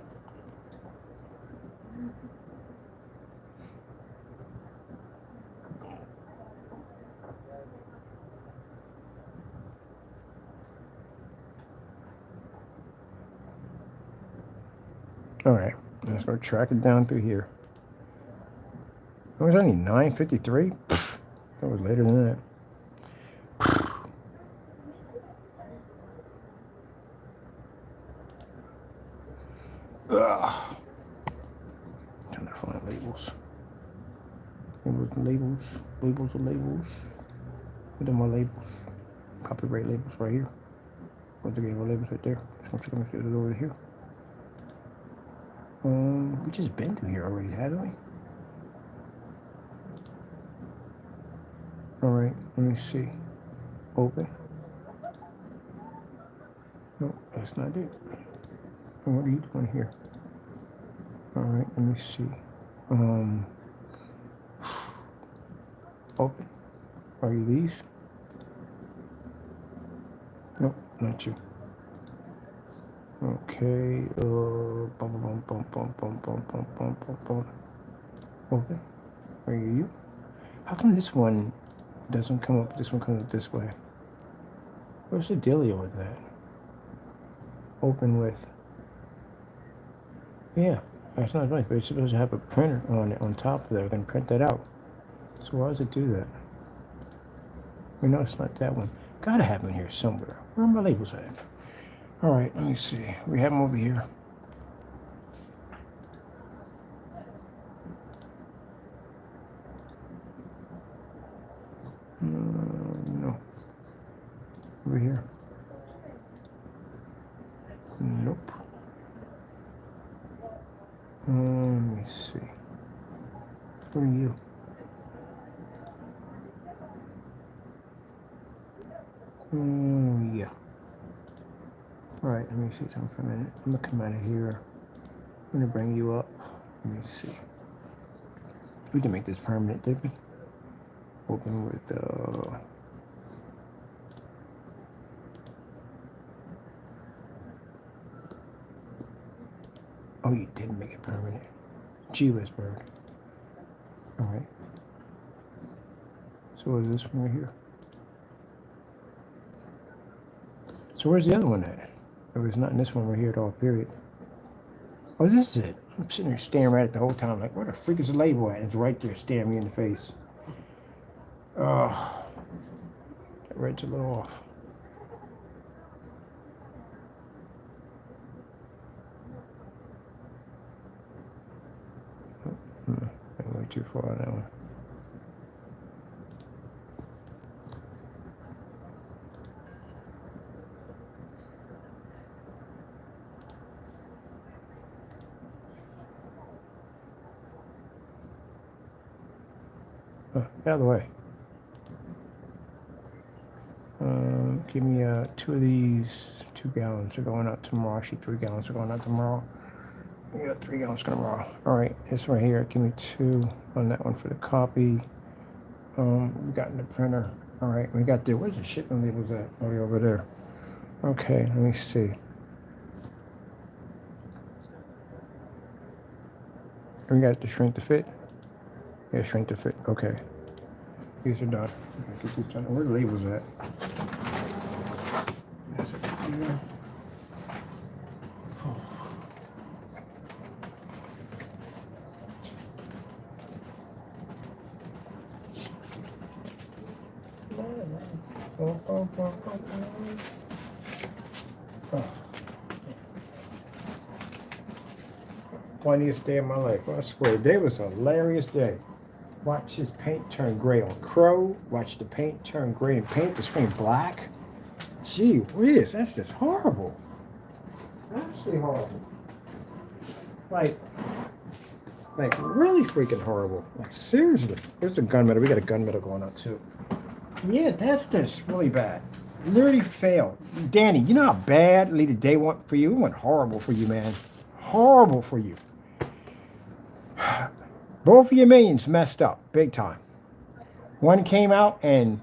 All right, let's go track it down through here. It was only 9:53. That was later than that. Trying to find labels. Labels. What are my labels? Copyright labels right here. What's the game of labels right there? Just gonna check it over here. We just been through here already, haven't we? All right, let me see. Open. No, that's not it. And what are you doing here? All right, let me see. Open. Are you these? Nope, not you. Okay. Open. Are you? How come this one doesn't come up? This one comes up this way. What's the dealio with that? Open with. Yeah, that's not right. But it's supposed to have a printer on it on top of there. We're gonna print that out. So why does it do that? We know it's not that one. Gotta have them here somewhere. Where are my labels at? All right, let me see. We have them over here. No. Over here. Nope. Let me see. Who are you? Yeah. All right, let me see something for a minute. I'm gonna come out of here. I'm gonna bring you up. Let me see. We can make this permanent, did we? Open with oh, you didn't make it permanent. Gee whiz bird. All right. So what is this one right here? So where's the other one at? There was not in this one right here at all, period. Oh, this is it. I'm sitting there staring at it the whole time, like, where the freak is the label at? It's right there staring me in the face. Oh, that red's a little off. I went too far on that one. Get out of the way. Give me 2 of these. 2 gallons are going out tomorrow. Actually, 3 gallons are going out tomorrow. We got 3 gallons tomorrow. All right, this right here. Give me 2 on that one for the copy. We got in the printer. All right, we got the, where's the shipping labels at? Oh, they're over there. Okay, let me see. We got the shrink to fit. Yeah, shrink to fit. Okay. These are done. Where the labels at? That's it here. Funniest day of my life. I swear, today was a hilarious day. Watch his paint turn gray on Crow. Watch the paint turn gray and paint the screen black. Gee whiz, that's just horrible. Absolutely horrible. Like really freaking horrible. Like seriously. There's a gunmetal. We got a gunmetal going on too. Yeah, that's just really bad. Literally failed. Danny, you know how badly the day went for you? It went horrible for you, man. Horrible for you. Both of your minions messed up big time. One came out and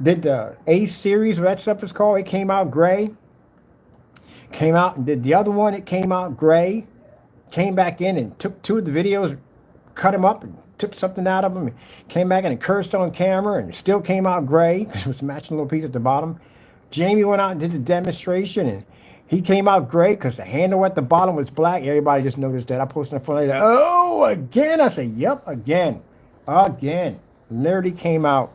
did the A series, what that stuff is called. It came out gray. Came out and did the other one. It came out gray. Came back in and took 2 of the videos, cut them up and took something out of them. And came back in and cursed on camera and it still came out gray because it was matching a little piece at the bottom. Jamie went out and did the demonstration and he came out gray because the handle at the bottom was black. Everybody just noticed that. I posted on the front later. Oh, again. I said, yep, again. Again. Literally came out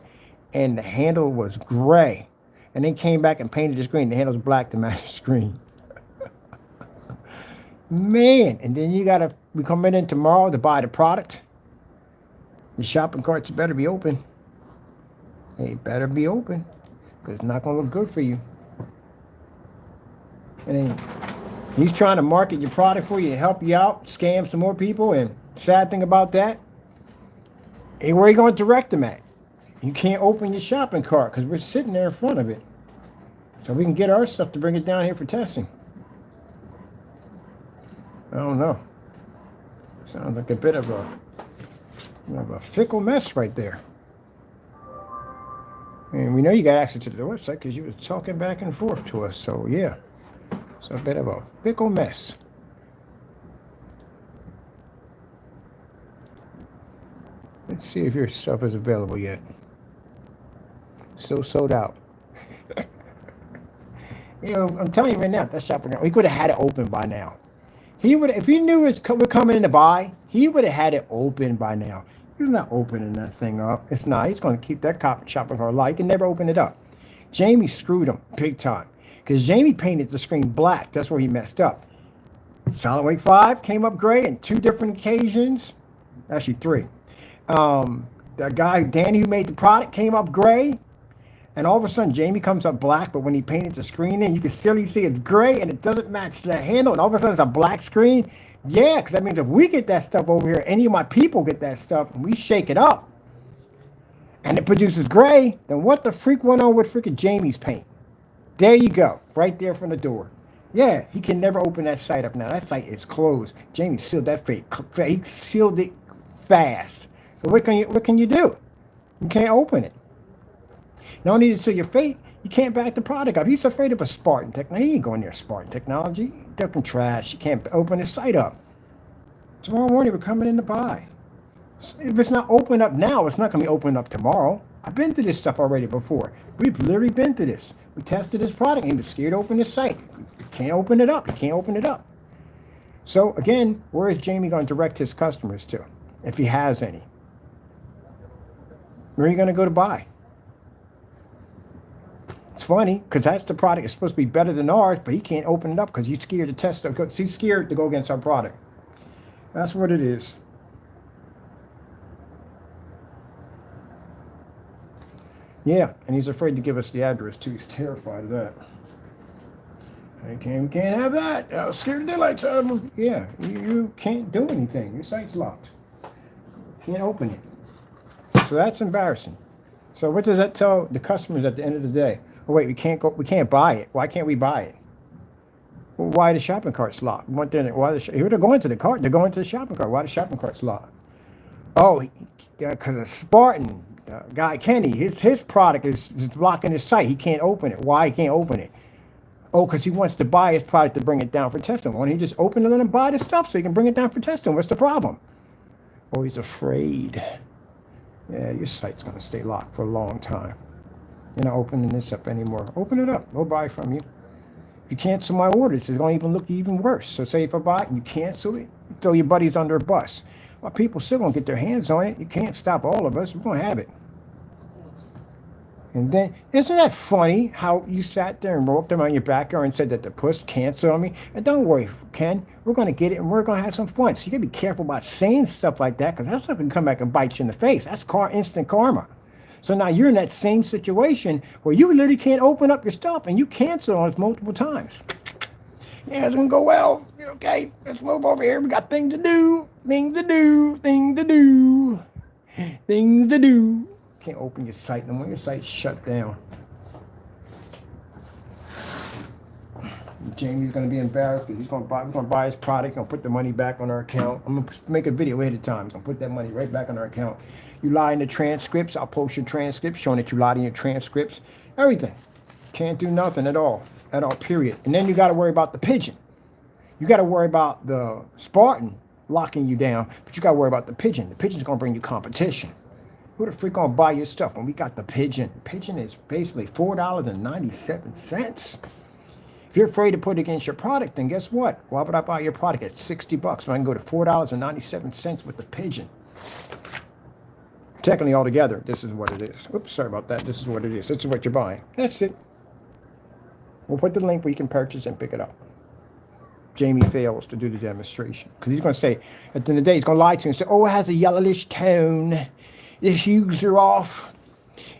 and the handle was gray. And then came back and painted the screen. The handle was black to match the screen. Man. And then you got to be coming in tomorrow to buy the product. The shopping carts better be open. They better be open. Because it's not going to look good for you. And then he's trying to market your product for you to help you out, scam some more people. And sad thing about that, hey, where are you going to direct them at? You can't open your shopping cart because we're sitting there in front of it. So we can get our stuff to bring it down here for testing. I don't know. Sounds like a bit of a fickle mess right there. And we know you got access to the website because you were talking back and forth to us. So yeah. It's a bit of a fickle mess. Let's see if your stuff is available yet. Still sold out. You know, I'm telling you right now, that shopping cart, he could have had it open by now. He would, if he knew we're coming in to buy, he would have had it open by now. He's not opening that thing up. It's not. He's going to keep that shopping cart light. He can never open it up. Jamie screwed him big time. because Jamie painted the screen black. That's where he messed up. Solid Wake 5 came up gray in 2 different occasions. Actually 3. The guy, Danny, who made the product, came up gray. And all of a sudden, Jamie comes up black. But when he painted the screen in, you can still see it's gray. And it doesn't match the handle. And all of a sudden, it's a black screen. Yeah, because that means if we get that stuff over here, any of my people get that stuff, and we shake it up, and it produces gray, then what the freak went on with freaking Jamie's paint? There you go. Right there from the door. Yeah, he can never open that site up now. That site is closed. Jamie sealed that fake. He sealed it fast. So what can you do? You can't open it. Not only to seal your fate, you can't back the product up. He's afraid of a Spartan technology. He ain't going near Spartan technology. They're fucking trash. You can't open his site up. Tomorrow morning we're coming in to buy. If it's not open up now, it's not going to be open up tomorrow. I've been through this stuff already before. We've literally been through this. We tested this product and he was scared to open his site. You can't open it up. You can't open it up. So again, where is Jamie going to direct his customers to, if he has any? Where are you going to go to buy? It's funny because that's the product that's supposed to be better than ours, but he can't open it up because he's scared to test it. He's scared to go against our product. That's what it is. Yeah, and he's afraid to give us the address too. He's terrified of that. We can't have that. I'll scare the daylights out of him. Yeah, you can't do anything. Your site's locked. Can't open it. So that's embarrassing. So what does that tell the customers at the end of the day? Oh wait, we can't buy it. Why can't we buy it? Well, why the shopping cart's locked? Why they're going to the cart? They're going to the shopping cart. Why the shopping cart's locked? Oh, because a Spartan guy Kenny, his product is blocking his site. He can't open it. Why he can't open it? Oh, because he wants to buy his product to bring it down for testing. Why don't he just open it and buy the stuff so he can bring it down for testing? What's the problem? Oh, he's afraid. Yeah, your site's going to stay locked for a long time. You're not opening this up anymore. Open it up. We'll buy from you. If you cancel my orders, it's going to even look even worse. So say if I buy it and you cancel it, you throw your buddies under a bus. Well, people still going to get their hands on it. You can't stop all of us. We're going to have it. And then, isn't that funny how you sat there and roped them on your backyard and said that the puss canceled on me? And don't worry, Ken, we're going to get it and we're going to have some fun. So you got to be careful about saying stuff like that because that stuff can come back and bite you in the face. That's instant karma. So now you're in that same situation where you literally can't open up your stuff and you cancel on us multiple times. Yeah, it's going to go well. Okay, let's move over here. We got things to do, things to do, things to do, things to do. Can't open your site no more. Your site's shut down. Jamie's going to be embarrassed because we're going to buy his product. Going to put the money back on our account. I'm going to make a video ahead of time. I'm going to put that money right back on our account. You lie in the transcripts. I'll post your transcripts showing that you lied in your transcripts. Everything. Can't do nothing at all. At all, period. And then you got to worry about the pigeon. You got to worry about the Spartan locking you down. But you got to worry about the pigeon. The pigeon's going to bring you competition. Who the freak gonna buy your stuff when we got the pigeon? Pigeon is basically $4.97. If you're afraid to put it against your product, then guess what? Why would I buy your product at $60 when I can go to $4.97 with the pigeon? Technically, altogether, this is what it is. Oops, sorry about that. This is what it is. This is what you're buying. That's it. We'll put the link where you can purchase and pick it up. Jamie fails to do the demonstration because he's going to say, at the end of the day, he's going to lie to you and say, oh, it has a yellowish tone. The hues are off.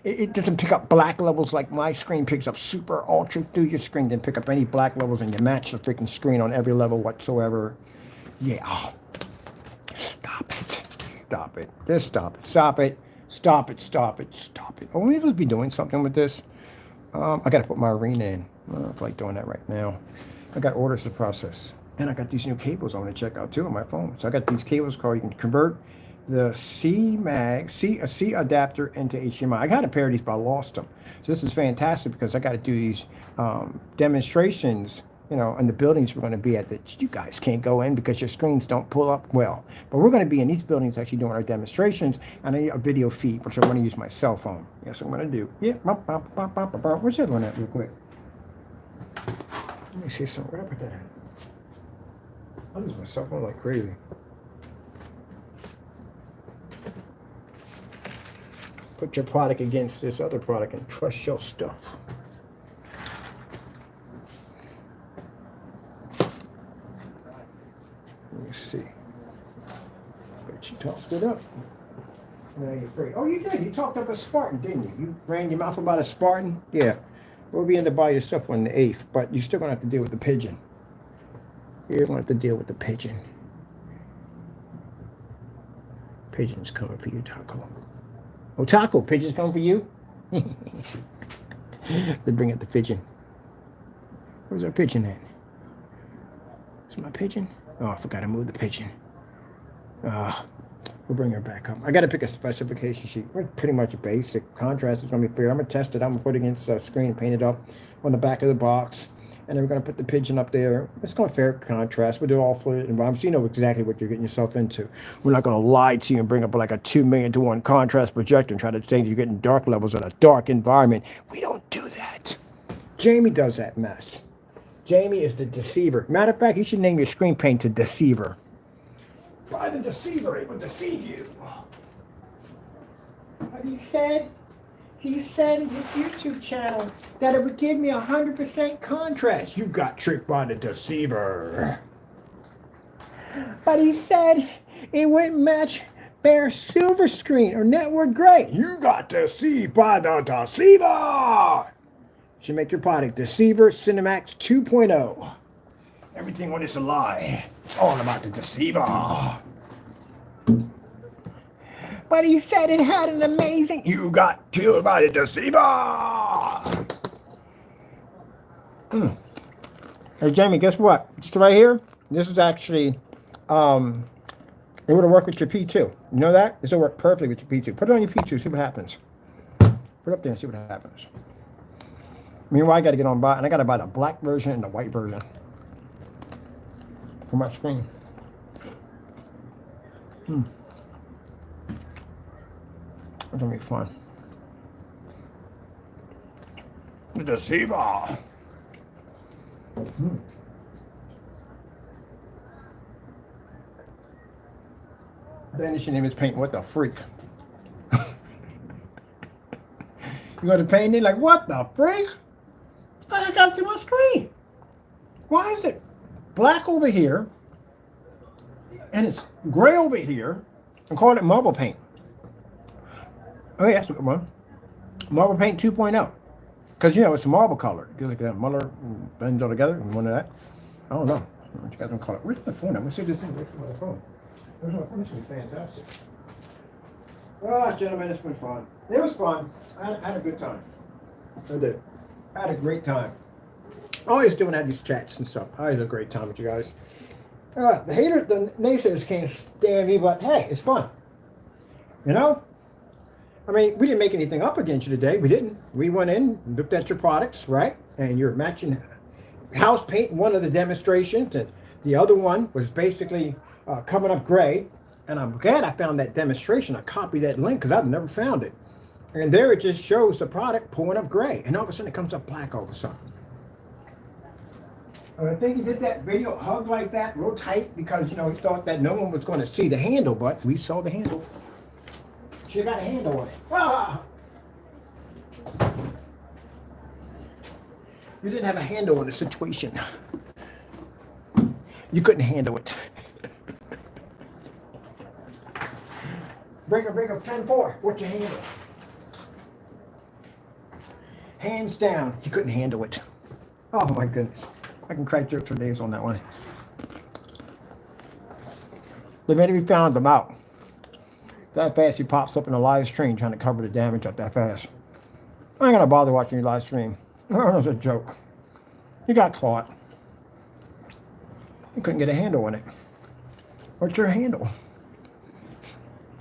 It doesn't pick up black levels like my screen picks up super ultra through your screen. Didn't pick up any black levels and you match the freaking screen on every level whatsoever. Yeah. Oh. Stop it. Stop it. Just stop it. Stop it. Stop it. Stop it. Stop it. Oh, we must be doing something with this. I got to put my arena in. I don't feel like doing that right now. I got orders to process. And I got these new cables I want to check out too on my phone. So I got these cables called, you can convert the C adapter into HDMI. I got a pair of these, but I lost them. So this is fantastic because I got to do these demonstrations, you know, in the buildings we're going to be at that you guys can't go in because your screens don't pull up well. But we're going to be in these buildings actually doing our demonstrations, and I need a video feed, which I'm going to use my cell phone. Yes, I'm going to do. Yeah. Where's the other one at real quick? Let me see something. Where did I put that at? I lose my cell phone like crazy. Put your product against this other product and trust your stuff. Stood up. Now you're free. Oh, you did. You talked up a Spartan, didn't you? You ran your mouth about a Spartan? Yeah. We'll be in to buy your stuff on the 8th, but you're still going to have to deal with the pigeon. You're going to have to deal with the pigeon. Pigeon's coming for you, Taco. Oh, Taco, pigeon's coming for you? They bring out the pigeon. Where's our pigeon at? Is my pigeon? Oh, I forgot to move the pigeon. We'll bring her back up. I got to pick a specification sheet. We're pretty much basic. Contrast is going to be fair. I'm going to test it. I'm going to put it against the screen and paint it up on the back of the box. And then we're going to put the pigeon up there. It's going to fair contrast. We'll do all fluid environment. So you know exactly what you're getting yourself into. We're not going to lie to you and bring up like a 2 million to 1 contrast projector and try to say you're getting dark levels in a dark environment. We don't do that. Jamie does that mess. Jamie is the deceiver. Matter of fact, you should name your screen paint to Deceiver. By the deceiver, it will deceive you. What he said in his YouTube channel that it would give me 100% contrast. You got tricked by the deceiver. But he said it wouldn't match bare silver screen or network gray. You got deceived by the deceiver. Should make your product Deceiver Cinemax 2.0. Everything when it's a lie. It's all about the deceiver. But he said it had an amazing... You got killed by the deceiver. Hey, Jamie, guess what? It's right here. This is actually... it would have worked with your P2. You know that? This will work perfectly with your P2. Put it on your P2, see what happens. Put it up there and see what happens. Meanwhile, I got to get on by... And I got to buy the black version and the white version. For my screen. It's gonna be fun. The deceiver. Danish, your name is Paint. What the freak? You go to paint it like, what the freak? I got too much screen. Why is it black over here and it's gray over here and call it marble paint? Oh, yeah, that's a good one. Marble paint 2.0. Because, you know, it's a marble color. It goes like that Muller blends all together. And one of that. I don't know. What you guys don't call it. Where's the phone? I'm going to see if this thing works with my phone. There's my phone. This is fantastic. Oh, gentlemen, it's been fun. It was fun. I had a good time. I did. I had a great time. Always doing these chats and stuff. I always had a great time with you guys. The haters, the naysayers can't stand me, but hey, it's fun. You know? I mean, we didn't make anything up against you today. We didn't. We went in, looked at your products, right? And you're matching house paint in one of the demonstrations, and the other one was basically coming up gray. And I'm glad I found that demonstration. I copied that link because I've never found it. And there it just shows the product pulling up gray. And all of a sudden it comes up black all of a sudden. And I think he did that video hug like that real tight because, you know, he thought that no one was going to see the handle, but we saw the handle. She got a handle on it. Ah! You didn't have a handle on the situation. You couldn't handle it. Breaker 10-4. What's your handle? Hands down, you couldn't handle it. Oh my goodness. I can crack jokes for days on that one. The minute we found them out, that fast he pops up in a live stream trying to cover the damage up that fast. I ain't gonna bother watching your live stream. Oh, that was a joke. You got caught. You couldn't get a handle on it. What's your handle?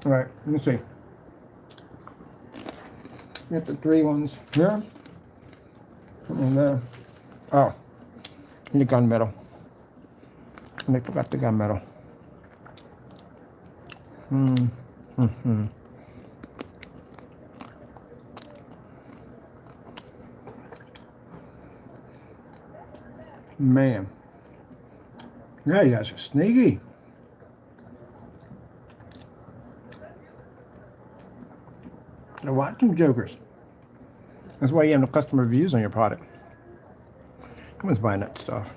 All right, let me see. Get the 3 ones here. And there. Oh, and the gunmetal. And I forgot the gunmetal. Man. Yeah, you guys are sneaky. Now watch them jokers. That's why you have no customer reviews on your product. No one's buying that stuff.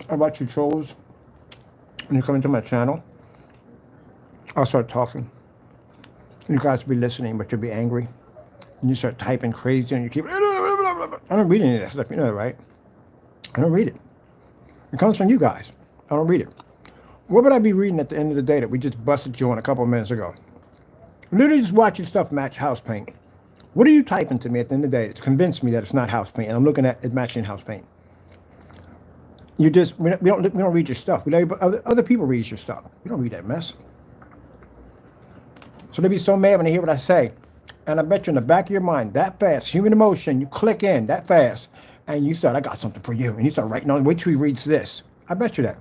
How about you trolls? When you come into my channel, I'll start talking. You guys will be listening, but you'll be angry. And you start typing crazy and you keep... I don't read any of that stuff, you know that, right? I don't read it. It comes from you guys. I don't read it. What would I be reading at the end of the day that we just busted you on a couple of minutes ago? Literally just watching stuff match house paint. What are you typing to me at the end of the day to convince me that it's not house paint and I'm looking at it matching house paint? We don't read your stuff. We let other people read your stuff. We don't read that mess. So they'd be so mad when they hear what I say. And I bet you in the back of your mind, that fast, human emotion, you click in that fast, and you start, I got something for you. And you start writing on, wait till he reads this. I bet you that.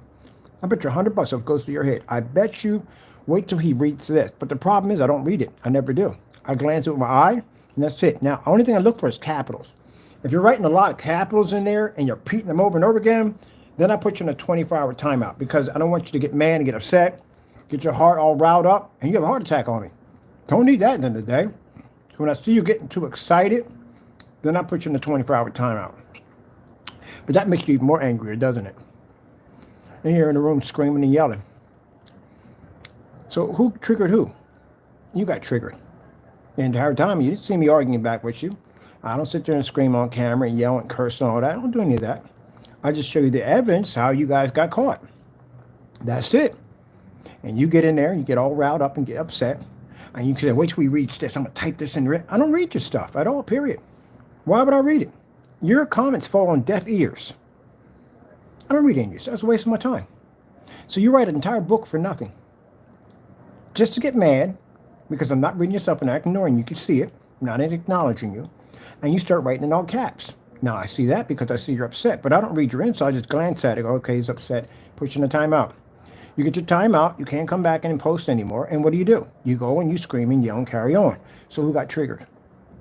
I bet you $100 if it goes through your head. I bet you, wait till he reads this. But the problem is I don't read it. I never do. I glance with my eye, and that's it. Now, the only thing I look for is capitals. If you're writing a lot of capitals in there, and you're repeating them over and over again, then I put you in a 24-hour timeout because I don't want you to get mad and get upset, get your heart all riled up, and you have a heart attack on me. Don't need that at the end of the day. So when I see you getting too excited, then I put you in a 24-hour timeout. But that makes you even more angrier, doesn't it? And you're in the room screaming and yelling. So who triggered who? You got triggered. The entire time, you didn't see me arguing back with you. I don't sit there and scream on camera and yell and curse and all that. I don't do any of that. I just show you the evidence how you guys got caught. That's it. And you get in there and you get all riled up and get upset. And you say, wait till we read this. I'm going to type this in. I don't read your stuff at all, period. Why would I read it? Your comments fall on deaf ears. I don't read any of yours. That's a waste of my time. So you write an entire book for nothing. Just to get mad because I'm not reading your stuff and I'm ignoring you. You can see it. I'm not acknowledging you. And you start writing in all caps. Now, I see that because I see you're upset. But I don't read your ins, so I just glance at it. Go, okay, he's upset. Put you in a timeout. You get your time out. You can't come back and post anymore. And what do? You go and you scream and yell and carry on. So who got triggered?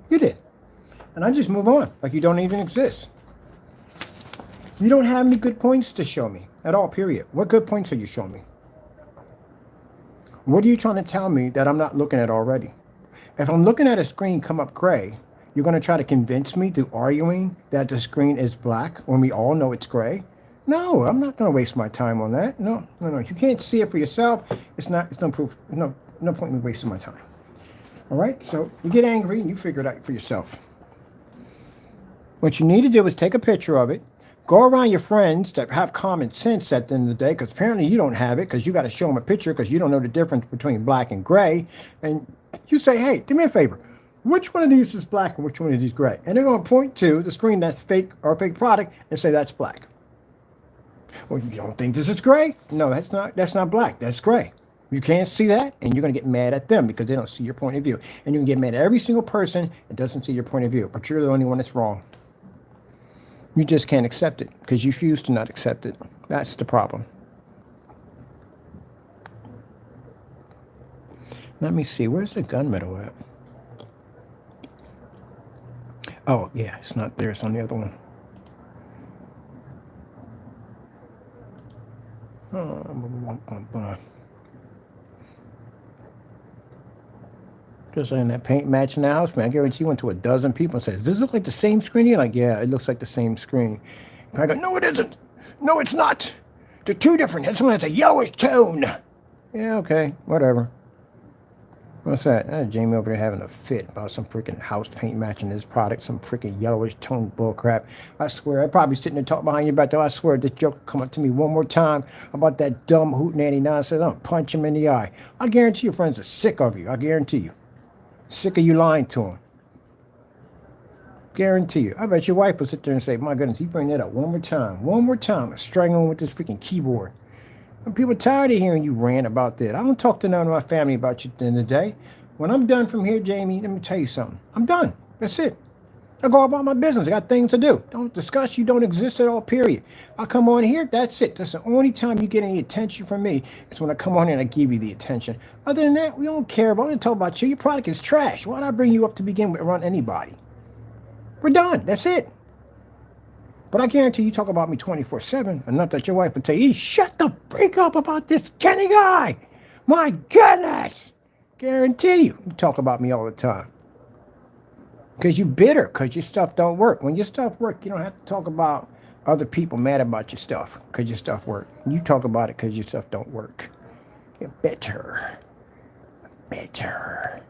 You did. And I just move on like you don't even exist. You don't have any good points to show me at all, period. What good points are you showing me? What are you trying to tell me that I'm not looking at already? If I'm looking at a screen come up gray, you're going to try to convince me through arguing that the screen is black when we all know it's gray? No, I'm not going to waste my time on that. No. You can't see it for yourself. It's no proof. No point in me wasting my time. All right? So you get angry and you figure it out for yourself. What you need to do is take a picture of it, go around your friends that have common sense at the end of the day, because apparently you don't have it, because you got to show them a picture because you don't know the difference between black and gray. And you say, hey, do me a favor. Which one of these is black and which one of these is gray? And they're going to point to the screen that's fake or fake product and say that's black. Well, you don't think this is gray? No, that's not black. That's gray. You can't see that, and you're going to get mad at them because they don't see your point of view. And you can get mad at every single person that doesn't see your point of view, but you're the only one that's wrong. You just can't accept it because you refuse to not accept it. That's the problem. Let me see. Where's the gunmetal at? Oh, yeah. It's not there. It's on the other one. Just saying that paint matching the house, man. I guarantee you went to a dozen people and said, does this look like the same screen? You're like, yeah, it looks like the same screen. And I go, no, it isn't. No, it's not. They're two different. This one has a yellowish tone. Yeah, okay, whatever. What's that? Jamie over there having a fit about some freaking house paint matching his product, some freaking yellowish tone bull crap. I swear, I'd probably sitting there talking behind your back, though. I swear, this joke will come up to me one more time about that dumb hootenanny nonsense. I'm punch him in the eye. I guarantee your friends are sick of you. I guarantee you. Sick of you lying to them. Guarantee you. I bet your wife will sit there and say, my goodness, you bring that up one more time, strangling with this freaking keyboard. And people are tired of hearing you rant about that. I don't talk to none of my family about you at the end of the day. When I'm done from here, Jamie, let me tell you something. I'm done. That's it. I go about my business. I got things to do. Don't discuss. You don't exist at all, period. I come on here. That's it. That's the only time you get any attention from me is when I come on here and I give you the attention. Other than that, we don't care. But I want to talk about you. Your product is trash. Why did I bring you up to begin with around anybody? We're done. That's it. But I guarantee you talk about me 24/7. Enough that your wife will tell you, shut the freak up about this Kenny guy. My goodness. Guarantee you talk about me all the time. Because you bitter, because your stuff don't work. When your stuff work, you don't have to talk about other people mad about your stuff because your stuff work. You talk about it because your stuff don't work. You're bitter. Bitter.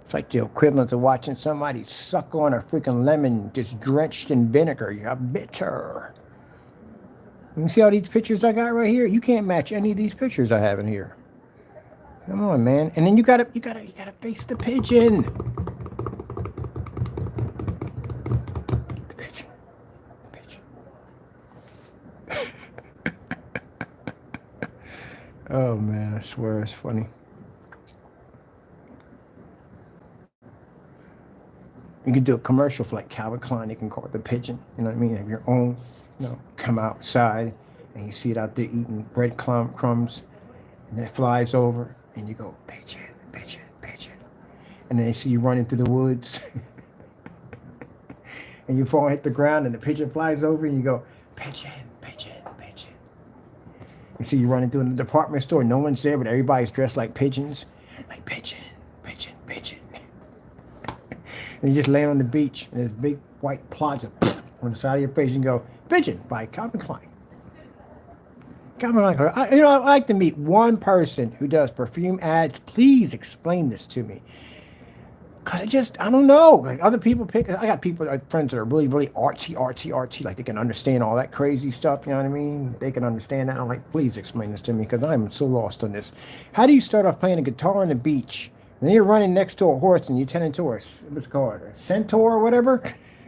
It's like the equivalent of watching somebody suck on a freaking lemon just drenched in vinegar. You're bitter. You see all these pictures I got right here? You can't match any of these pictures I have in here. Come on, man. And then you gotta face the pigeon. The pigeon. The pigeon. Oh man, I swear it's funny. You can do a commercial for like Calvin Klein. You can call it the pigeon. You know what I mean? Have your own, come outside and you see it out there eating bread crumbs, and then it flies over, and you go, pigeon, pigeon, pigeon. And then they see you running through the woods, and you fall and hit the ground, and the pigeon flies over, and you go, pigeon, pigeon, pigeon. You see you running through the department store, no one's there, but everybody's dressed like pigeons. Like pigeon, pigeon, pigeon. And you just lay on the beach, and there's big white plots on the side of your face, and you go, Pigeon by Calvin Klein. Calvin Klein. I like to meet one person who does perfume ads. Please explain this to me. Because I don't know. Like other people I got friends that are really, really artsy. Like they can understand all that crazy stuff. You know what I mean? They can understand that. I'm like, please explain this to me because I'm so lost on this. How do you start off playing a guitar on the beach? And then you're running next to a horse and you turn into a centaur or whatever.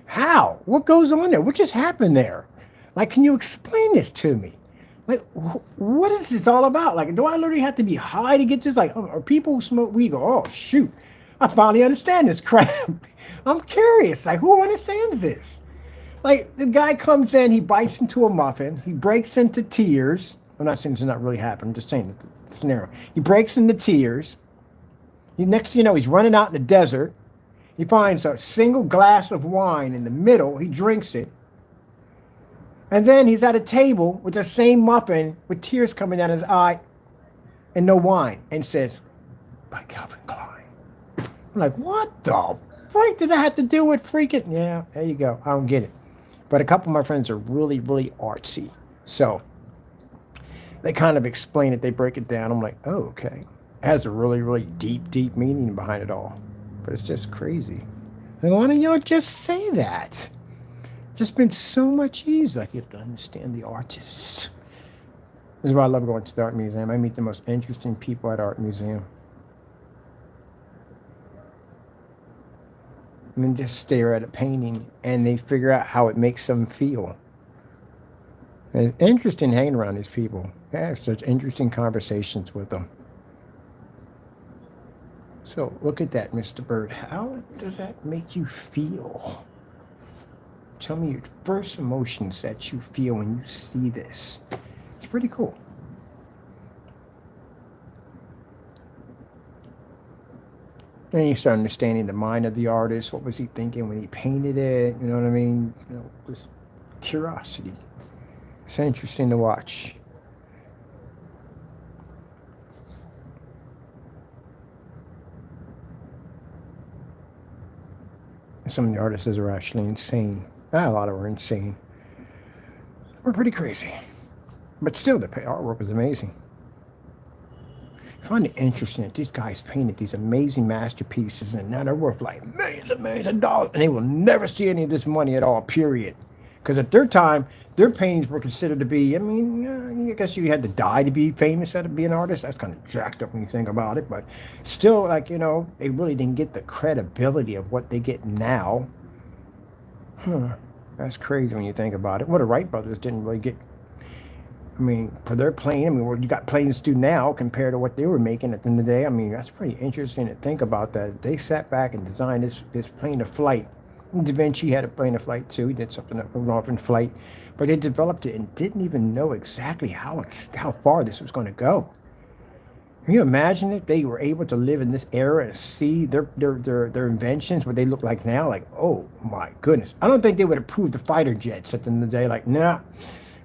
How? What goes on there? What just happened there? Like, can you explain this to me? Like, what is this all about? Like, do I literally have to be high to get this? Like, or people who smoke weed go, oh, shoot, I finally understand this crap. I'm curious. Like, who understands this? Like, the guy comes in, he bites into a muffin, he breaks into tears. I'm not saying this is not really happening. I'm just saying the scenario. He breaks into tears. Next thing you know, he's running out in the desert. He finds a single glass of wine in the middle. He drinks it. And then he's at a table with the same muffin with tears coming down his eye and no wine and says, by Calvin Klein. I'm like, what the freak did that have to do with freaking? Yeah, there you go. I don't get it. But a couple of my friends are really, really artsy. So they kind of explain it. They break it down. I'm like, oh, okay. It has a really, really deep, deep meaning behind it all. But it's just crazy. Like, why don't y'all just say that? It's just been so much easier. Like, you have to understand the artists. This is why I love going to the art museum. I meet the most interesting people at art museum. And then just stare at a painting and they figure out how it makes them feel. And it's interesting hanging around these people. I have such interesting conversations with them. So look at that, Mr. Bird. How does that make you feel? Tell me your first emotions that you feel when you see this. It's pretty cool. And you start understanding the mind of the artist. What was he thinking when he painted it? You know what I mean? Just curiosity. It's interesting to watch. Some of the artists are actually insane. A lot of them are insane. We're pretty crazy. But still, the artwork was amazing. I find it interesting that these guys painted these amazing masterpieces and now they're worth like millions and millions of dollars. And they will never see any of this money at all, period. Because at their time, their paintings were considered to be, I guess you had to die to be famous to be an artist. That's kind of jacked up when you think about it. But still, like, they really didn't get the credibility of what they get now. That's crazy when you think about it. Well, the Wright brothers didn't really get, for their plane, what you got planes do now compared to what they were making at the end of the day. That's pretty interesting to think about that. They sat back and designed this plane to flight. Da Vinci had a plane of flight too. He did something that went off in flight, but they developed it and didn't even know exactly how far this was going to go. Can you imagine if they were able to live in this era and see their inventions, what they look like now? Like, oh my goodness! I don't think they would approve the fighter jets at the end of the day. Like, nah,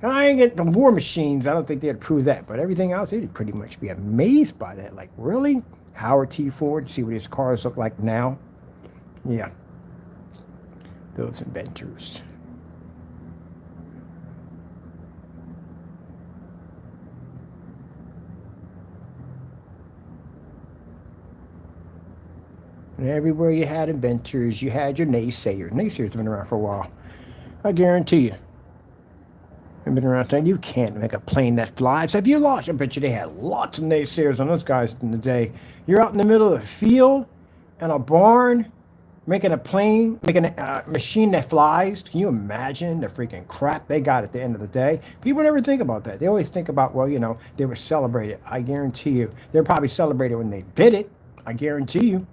I ain't get the war machines. I don't think they'd approve that. But everything else, they'd pretty much be amazed by that. Like, really? Howard T. Ford. See what his cars look like now. Yeah. Those inventors. And everywhere you had inventors, you had your naysayers. Naysayers have been around for a while. I guarantee you. They've been around saying you can't make a plane that flies. Have you lost? I bet you they had lots of naysayers on those guys in the day. You're out in the middle of the field in a barn making a plane, making a machine that flies. Can you imagine the freaking crap they got at the end of the day? People never think about that. They always think about, well, you know, they were celebrated. I guarantee you. They're probably celebrated when they bid it. I guarantee you.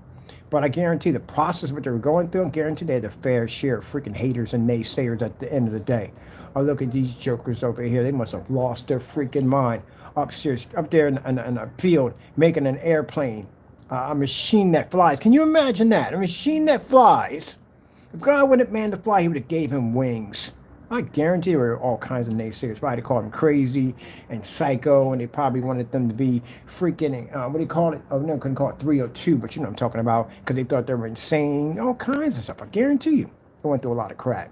But I guarantee the process what they were going through, I guarantee they had their fair share of freaking haters and naysayers at the end of the day. Oh, look at these jokers over here. They must have lost their freaking mind. Upstairs, up there in a field, making an airplane, a machine that flies. Can you imagine that? A machine that flies. If God wouldn't man to fly, he would have gave him wings. I guarantee there were all kinds of naysayers. Probably called him crazy and psycho, and they probably wanted them to be freaking, what do you call it? Oh, no, couldn't call it 302, but you know what I'm talking about, because they thought they were insane. All kinds of stuff. I guarantee you. They went through a lot of crap.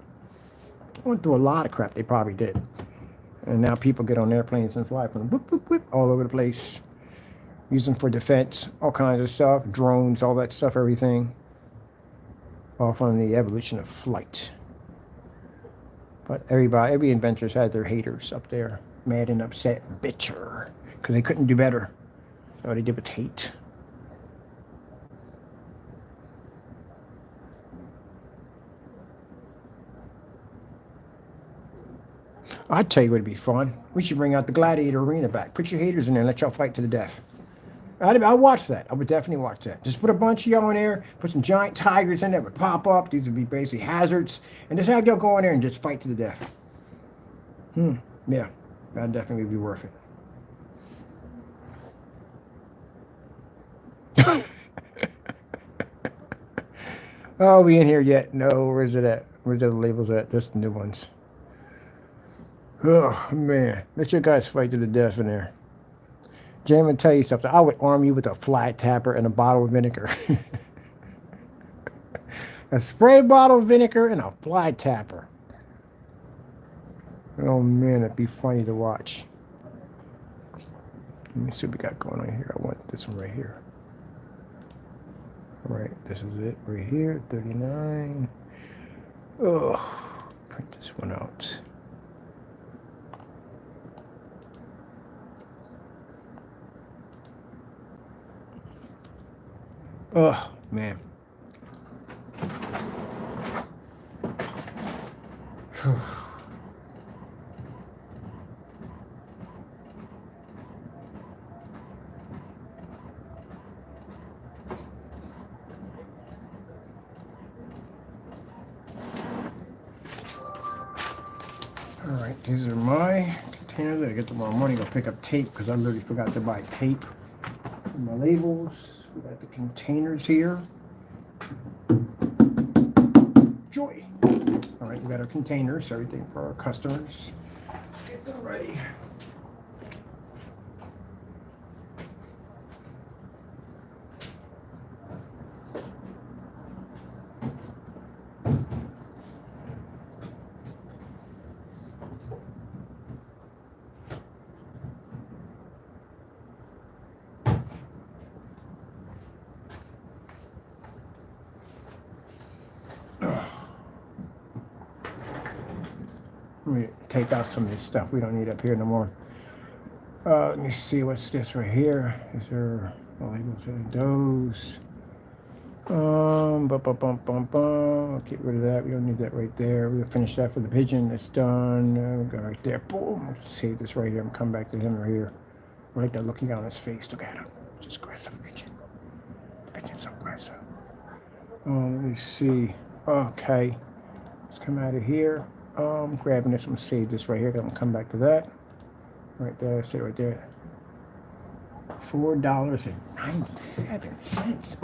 They probably did. And now people get on airplanes and fly from them, whoop, whoop, whoop, all over the place. Use them for defense, all kinds of stuff, drones, all that stuff, everything. All from the evolution of flight. But every inventor's had their haters up there, mad and upset, bitter, because they couldn't do better. So they did with hate. I'd tell you what would be fun. We should bring out the Gladiator Arena back. Put your haters in there and let y'all fight to the death. I'll watch that. I would definitely watch that. Just put a bunch of y'all in there, put some giant tigers in there that would pop up. These would be basically hazards. And just have y'all go in there and just fight to the death. Yeah, that'd definitely be worth it. Oh, we in here yet? No, where's it at? Where's the labels at? This the new ones. Oh, man. Let your guys fight to the death in there. Jim, I'll tell you something. I would arm you with a fly tapper and a bottle of vinegar. A spray bottle of vinegar and a fly tapper. Oh, man, it'd be funny to watch. Let me see what we got going on here. I want this one right here. All right, this is it right here, 39. Oh, print this one out. Oh, man. All right, these are my containers. I gotta get tomorrow morning. Go pick up tape because I literally forgot to buy tape for my labels. We got the containers here. Joy. All right, we got our containers, everything for our customers. Get them ready. Let me take out some of this stuff we don't need up here no more. Let me see, what's this right here? Is there labels for those? I'll get rid of that. We don't need that right there. We'll finish that for the pigeon. It's done. We'll go right there. Boom. Save this right here and come back to him right here. I like that looking on his face. Look at him. Just aggressive pigeon. The pigeon's so aggressive. Let me see. Okay. Let's come out of here. Grabbing this. I'm gonna save this right here. I'm gonna come back to that. Right there. Stay right there. $4.97.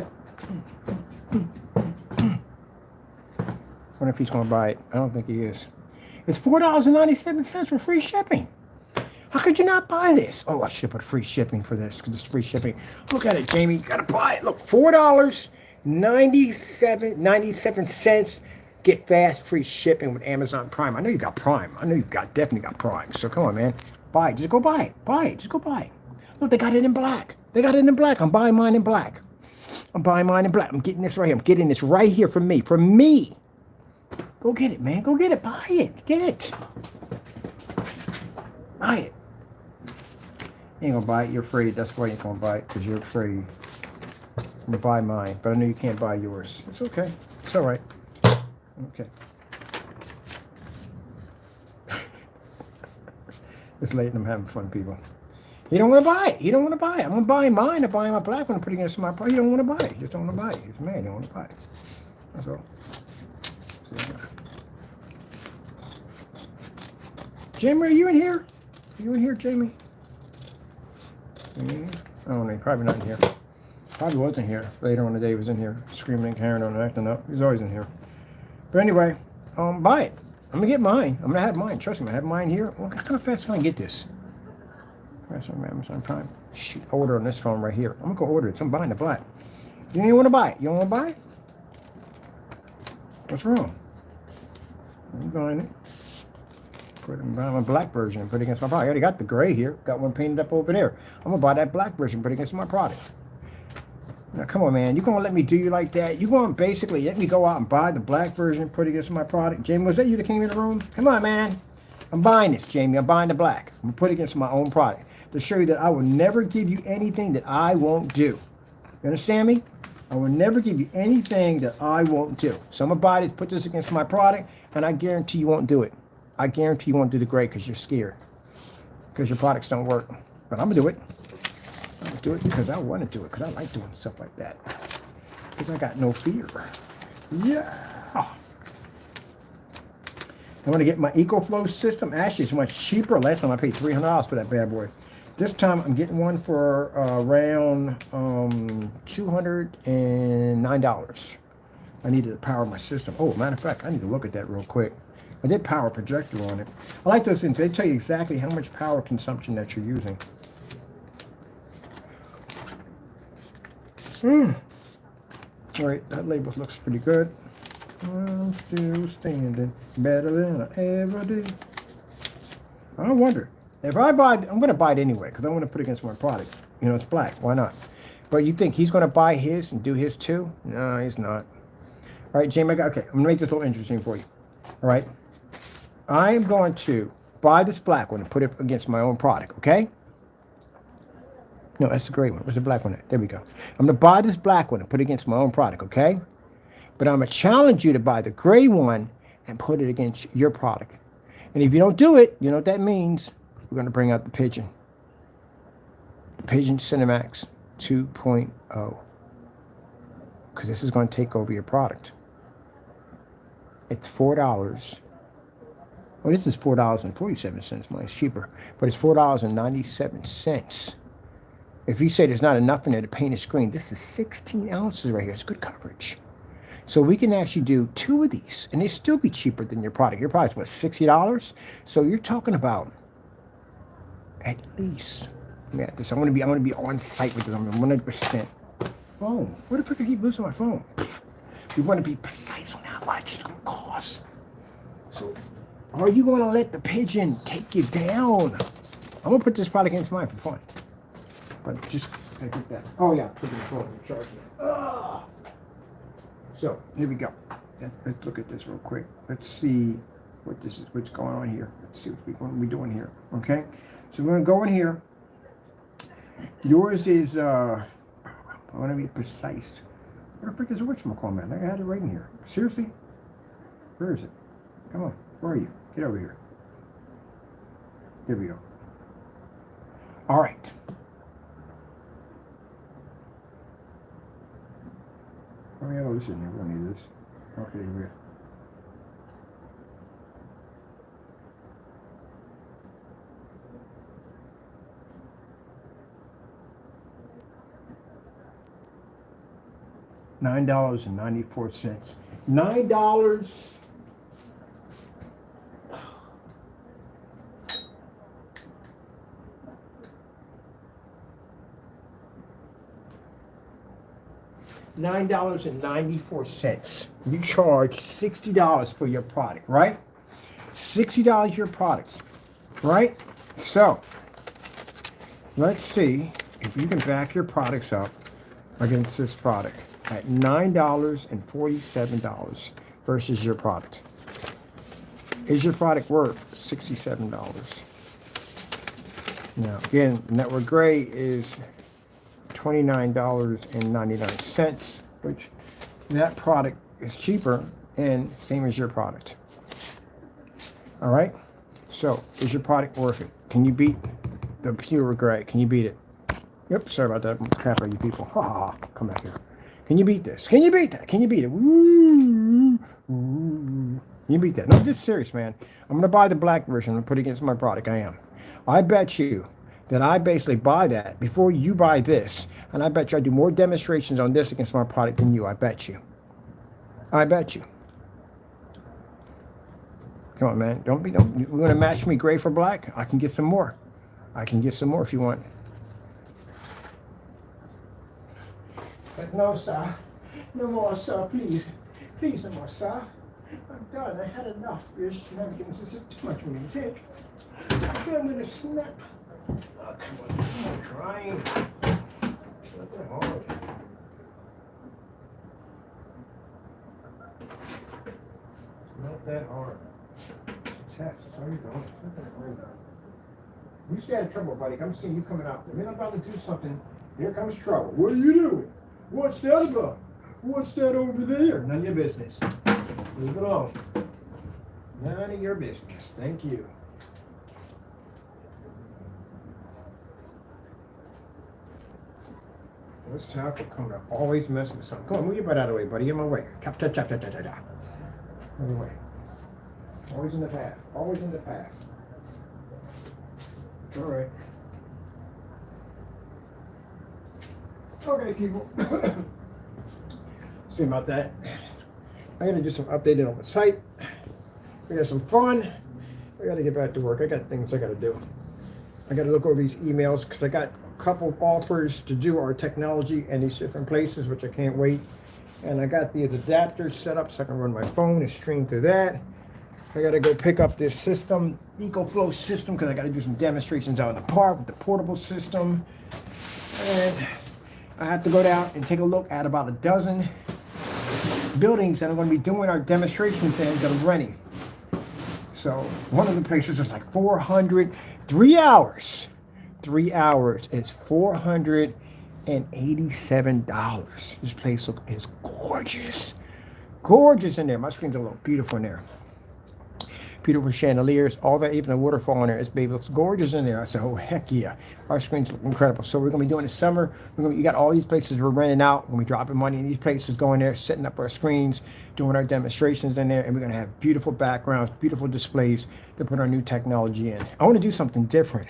Wonder if he's gonna buy it. I don't think he is. It's $4.97 for free shipping. How could you not buy this? Oh, I should have put free shipping for this because it's free shipping. Look at it, Jamie. You got to buy it. Look, $4.97. Get fast free shipping with Amazon Prime. I know you got Prime. I know you definitely got Prime. So come on, man. Buy it. Just go buy it. Buy it. Just go buy it. Look, they got it in black. They got it in black. I'm buying mine in black. I'm buying mine in black. I'm getting this right here. I'm getting this right here for me. For me. Go get it, man. Go get it. Buy it. Get it. Buy it. You ain't gonna buy it. You're afraid. That's why you ain't gonna buy it, because you're afraid. I'm gonna buy mine, but I know you can't buy yours. It's okay. It's all right. Okay. It's late and I'm having fun, people. He don't want to buy it. He don't want to buy it. I'm gonna buy mine. I'm buying my black one and putting it against my price. He don't want to buy it. He just don't want to buy it. He's mad. He don't want to buy it. That's all. See, Jamie, are you in here? Are you in here, Jamie? Oh, no, probably not in here. Probably wasn't here. Later on the day, he was in here screaming and carrying on and acting up. He's always in here. But anyway, buy it. I'm gonna get mine. I'm gonna have mine. Trust me, I have mine here. Well, how fast can I get this? Press on Amazon Prime. Shoot, order on this phone right here. I'm gonna go order it. So I'm buying the black. You ain't want to buy it. You don't want to buy it? What's wrong? I'm buying it. I'm buying my black version and put it against my product. I already got the gray here. Got one painted up over there. I'm gonna buy that black version, put it against my product. Now, come on, man. You gonna let me do you like that? You gonna basically let me go out and buy the black version, put it against my product? Jamie, was that you that came in the room? Come on, man. I'm buying this, Jamie. I'm buying the black. I'm gonna put it against my own product to show you that I will never give you anything that I won't do. You understand me? I will never give you anything that I won't do. So I'm gonna buy this, put this against my product, and I guarantee you won't do it. I guarantee you won't do the gray because you're scared. Because your products don't work. But I'm gonna do it. I'm gonna do it because I want to do it. Because I like doing stuff like that. Because I got no fear. Yeah. I want to get my EcoFlow system. Actually, it's much cheaper. Last time I paid $300 for that bad boy. This time I'm getting one for around $209. I needed to power my system. Oh, matter of fact, I need to look at that real quick. I did power projector on it. I like those things. They tell you exactly how much power consumption that you're using. All right, that label looks pretty good. I'm still standing better than I ever did. I wonder if I buy. I'm going to buy it anyway because I want to put it against my product. You know, it's black. Why not? But you think he's going to buy his and do his too? No, he's not. All right, Jamie. Okay, I'm going to make this a little interesting for you. All right. I am going to buy this black one and put it against my own product, okay? No, that's the gray one. Where's the black one at? There we go. I'm going to buy this black one and put it against my own product, okay? But I'm going to challenge you to buy the gray one and put it against your product. And if you don't do it, you know what that means? We're going to bring out the Pigeon. The Pigeon Cinemax 2.0. Because this is going to take over your product. It's $4. Well, this is $4.47. Mine is cheaper, but it's $4.97. If you say there's not enough in there to paint a screen, this is 16 ounces right here. It's good coverage. So we can actually do 2 of these, and they still be cheaper than your product. Your product's what, $60? So you're talking about at least. Yeah, this. I'm gonna be on site with this. I'm 100%. Phone. What if I could keep losing my phone? We want to be precise on how much it's gonna cost. So, are you gonna let the Pigeon take you down? I'm gonna put this product against mine for fun. But just gotta get that. Oh yeah, put the phone in charge now. So here we go. Let's look at this real quick. Let's see what's going on here. Let's see what we're doing here. Okay, so we're gonna go in here. Yours is I want to be precise. Where the frick is the whatchamacallit, man? I had it right in here. Seriously? Where is it? Come on. Where are you? Get over here. There we go. All right. Oh yeah, this isn't here. We don't need this. Okay, here we go. $9.94. $9. $9.94. You charge $60 for your product, right? $60 your products, right? So, let's see if you can back your products up against this product at $9.47 versus your product. Is your product worth $67? Now, again, Network Gray is $29.99, which that product is cheaper and same as your product. All right? So, is your product worth it? Can you beat the Pure Gray? Can you beat it? Yep, sorry about that. Crap on you people. Ha ha ha. Come back here. Can you beat this? Can you beat that? Can you beat it? Woo, woo. Can you beat that? No, I'm just serious, man. I'm going to buy the black version and put it against my product. I am. I bet you that I basically buy that before you buy this. And I bet you I do more demonstrations on this against my product than you. I bet you. I bet you. Come on, man. Don't you're going to match me gray for black? I can get some more. I can get some more if you want. But no, sir. No more, sir. Please. Please, no more, sir. I'm done. I had enough. Your shenanigans. This is too much for me to take. I'm going to snap. Oh, come on. I'm not crying. It's not that hard. It's not that hard. It's a test. That's all you're doing. It's not that hard, though. You stay out of trouble, buddy. I'm seeing you coming out. The minute I'm about to do something, here comes trouble. What are you doing? What's that about? What's that over there? None of your business. Leave it alone. None of your business. Thank you. This tackle coming up. Always messing with something. Come on, move your butt out of the way, buddy. In my way. Out of the way. Always in the path. Always in the path. All right. Okay, people. See about that. I gotta do some updating on the site. We got some fun. I gotta get back to work. I got things I gotta do. I gotta look over these emails because I got a couple of offers to do our technology in these different places, which I can't wait. And I got these adapters set up so I can run my phone and stream through that. I gotta go pick up this system, EcoFlow system, because I gotta do some demonstrations out in the park with the portable system. And I have to go down and take a look at about a dozen buildings that I'm going to be doing our demonstrations in that I'm renting. So one of the places is like 3 hours. 3 hours is $487. This place is gorgeous. Gorgeous in there. My screen's a little beautiful in there. Beautiful chandeliers, all that, even the waterfall in there. This baby looks gorgeous in there. I said, oh, heck yeah. Our screens look incredible. So we're going to be doing it summer. You got all these places we're renting out. We're going to be dropping money in these places, going there, setting up our screens, doing our demonstrations in there. And we're going to have beautiful backgrounds, beautiful displays to put our new technology in. I want to do something different.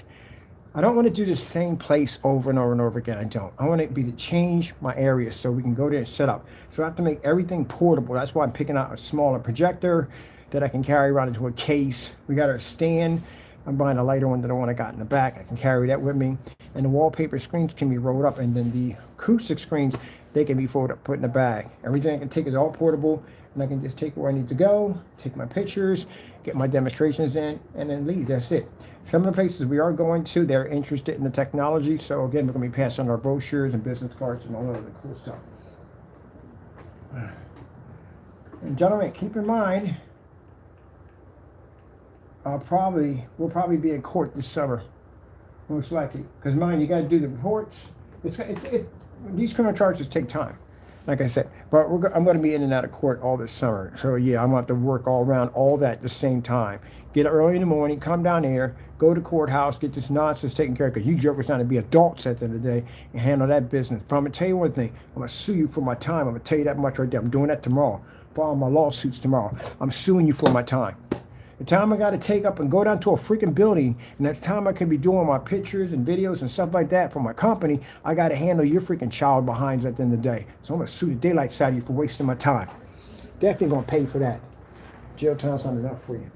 I don't want to do the same place over and over and over again. I don't. I want it to change my area so we can go there and set up. So I have to make everything portable. That's why I'm picking out a smaller projector that I can carry around into a case. We got our stand. I'm buying a lighter one than the one I got in the back. I can carry that with me. And the wallpaper screens can be rolled up, and then the acoustic screens, they can be folded up, put in the bag. Everything I can take is all portable, and I can just take it where I need to go, take my pictures, get my demonstrations in, and then leave. That's it. Some of the places we are going to, they're interested in the technology. So again, we're going to be passing on our brochures and business cards and all that other cool stuff. And gentlemen, keep in mind, we'll probably be in court this summer, most likely. Because mind, you got to do the reports. These criminal charges take time, like I said. But I'm going to be in and out of court all this summer. So yeah, I'm going to have to work all around all that at the same time. Get up early in the morning, come down here, go to courthouse, get this nonsense taken care of. Because you jokers trying to be adults at the end of the day and handle that business. But I'm going to tell you one thing. I'm going to sue you for my time. I'm going to tell you that much right there. I'm doing that tomorrow. Filing my lawsuits tomorrow. I'm suing you for my time. The time I got to take up and go down to a freaking building, and that's time I could be doing my pictures and videos and stuff like that for my company, I got to handle your freaking child behinds at the end of the day. So I'm going to sue the daylights out of you for wasting my time. Definitely going to pay for that. Jail time's not enough for you.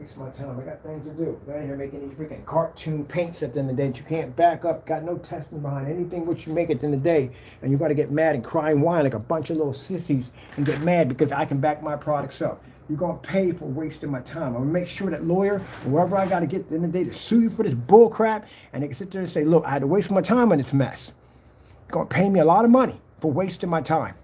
waste my time. I got things to do. I'm out here making these freaking cartoon paints at the end of the day that you can't back up. Got no testing behind anything what you make at the end of the day. And you got to get mad and cry and whine like a bunch of little sissies and get mad because I can back my products up. You're going to pay for wasting my time. I'm going to make sure that lawyer, whoever I got to get at the end of the day to sue you for this bull crap, and they can sit there and say, look, I had to waste my time on this mess. You're going to pay me a lot of money for wasting my time.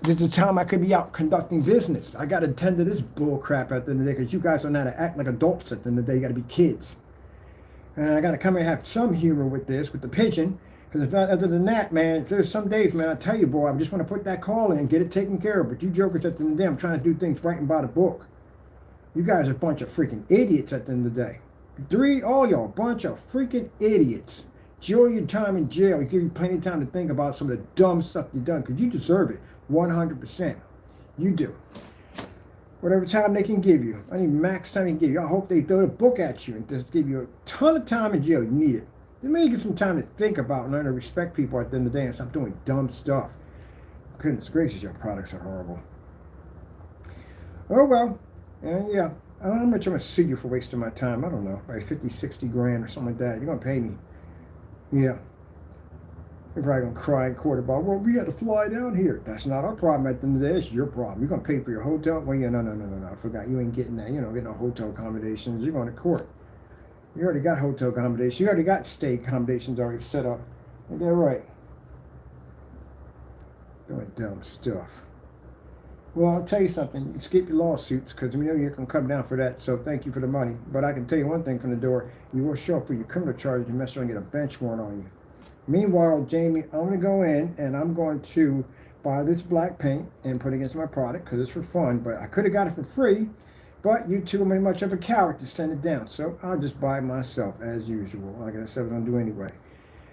This is the time I could be out conducting business. I got to attend to this bull crap at the end of the day because you guys don't know how to act like adults at the end of the day. You got to be kids. And I got to come here and have some humor with this, with the pigeon. Because other than that, man, there's some days, man, I tell you, boy, I just want to put that call in and get it taken care of. But you jokers at the end of the day, I'm trying to do things right and by the book. You guys are a bunch of freaking idiots at the end of the day. All y'all, a bunch of freaking idiots. Enjoy your time in jail. You give you plenty of time to think about some of the dumb stuff you've done because you deserve it. 100%. You do. Whatever time they can give you. I need max time they can give you. I hope they throw the book at you and just give you a ton of time in jail. You need it. They may get some time to think about and learn to respect people at the end of the day and stop doing dumb stuff. Goodness gracious, your products are horrible. Oh well. Yeah. I don't know how much I'm going to sue you for wasting my time. I don't know. Like 50, 60 grand or something like that. You're going to pay me. Yeah. You're probably going to cry in court about, well, we had to fly down here. That's not our problem at the end of the day. It's your problem. You're going to pay for your hotel? Well, yeah, no. I forgot. You ain't getting that. You know, getting no hotel accommodations. You're going to court. You already got hotel accommodations. You already got stay accommodations already set up. Ain't that right? Doing dumb stuff. Well, I'll tell you something. You can skip your lawsuits because we know you're going to come down for that. So thank you for the money. But I can tell you one thing from the door. You will show up for your criminal charges and mess around and get a bench warrant on you. Meanwhile, Jamie, I'm going to go in and I'm going to buy this black paint and put it against my product because it's for fun. But I could have got it for free. But you two are very much of a coward to send it down. So I'll just buy it myself as usual. Like I said, I was going to do anyway.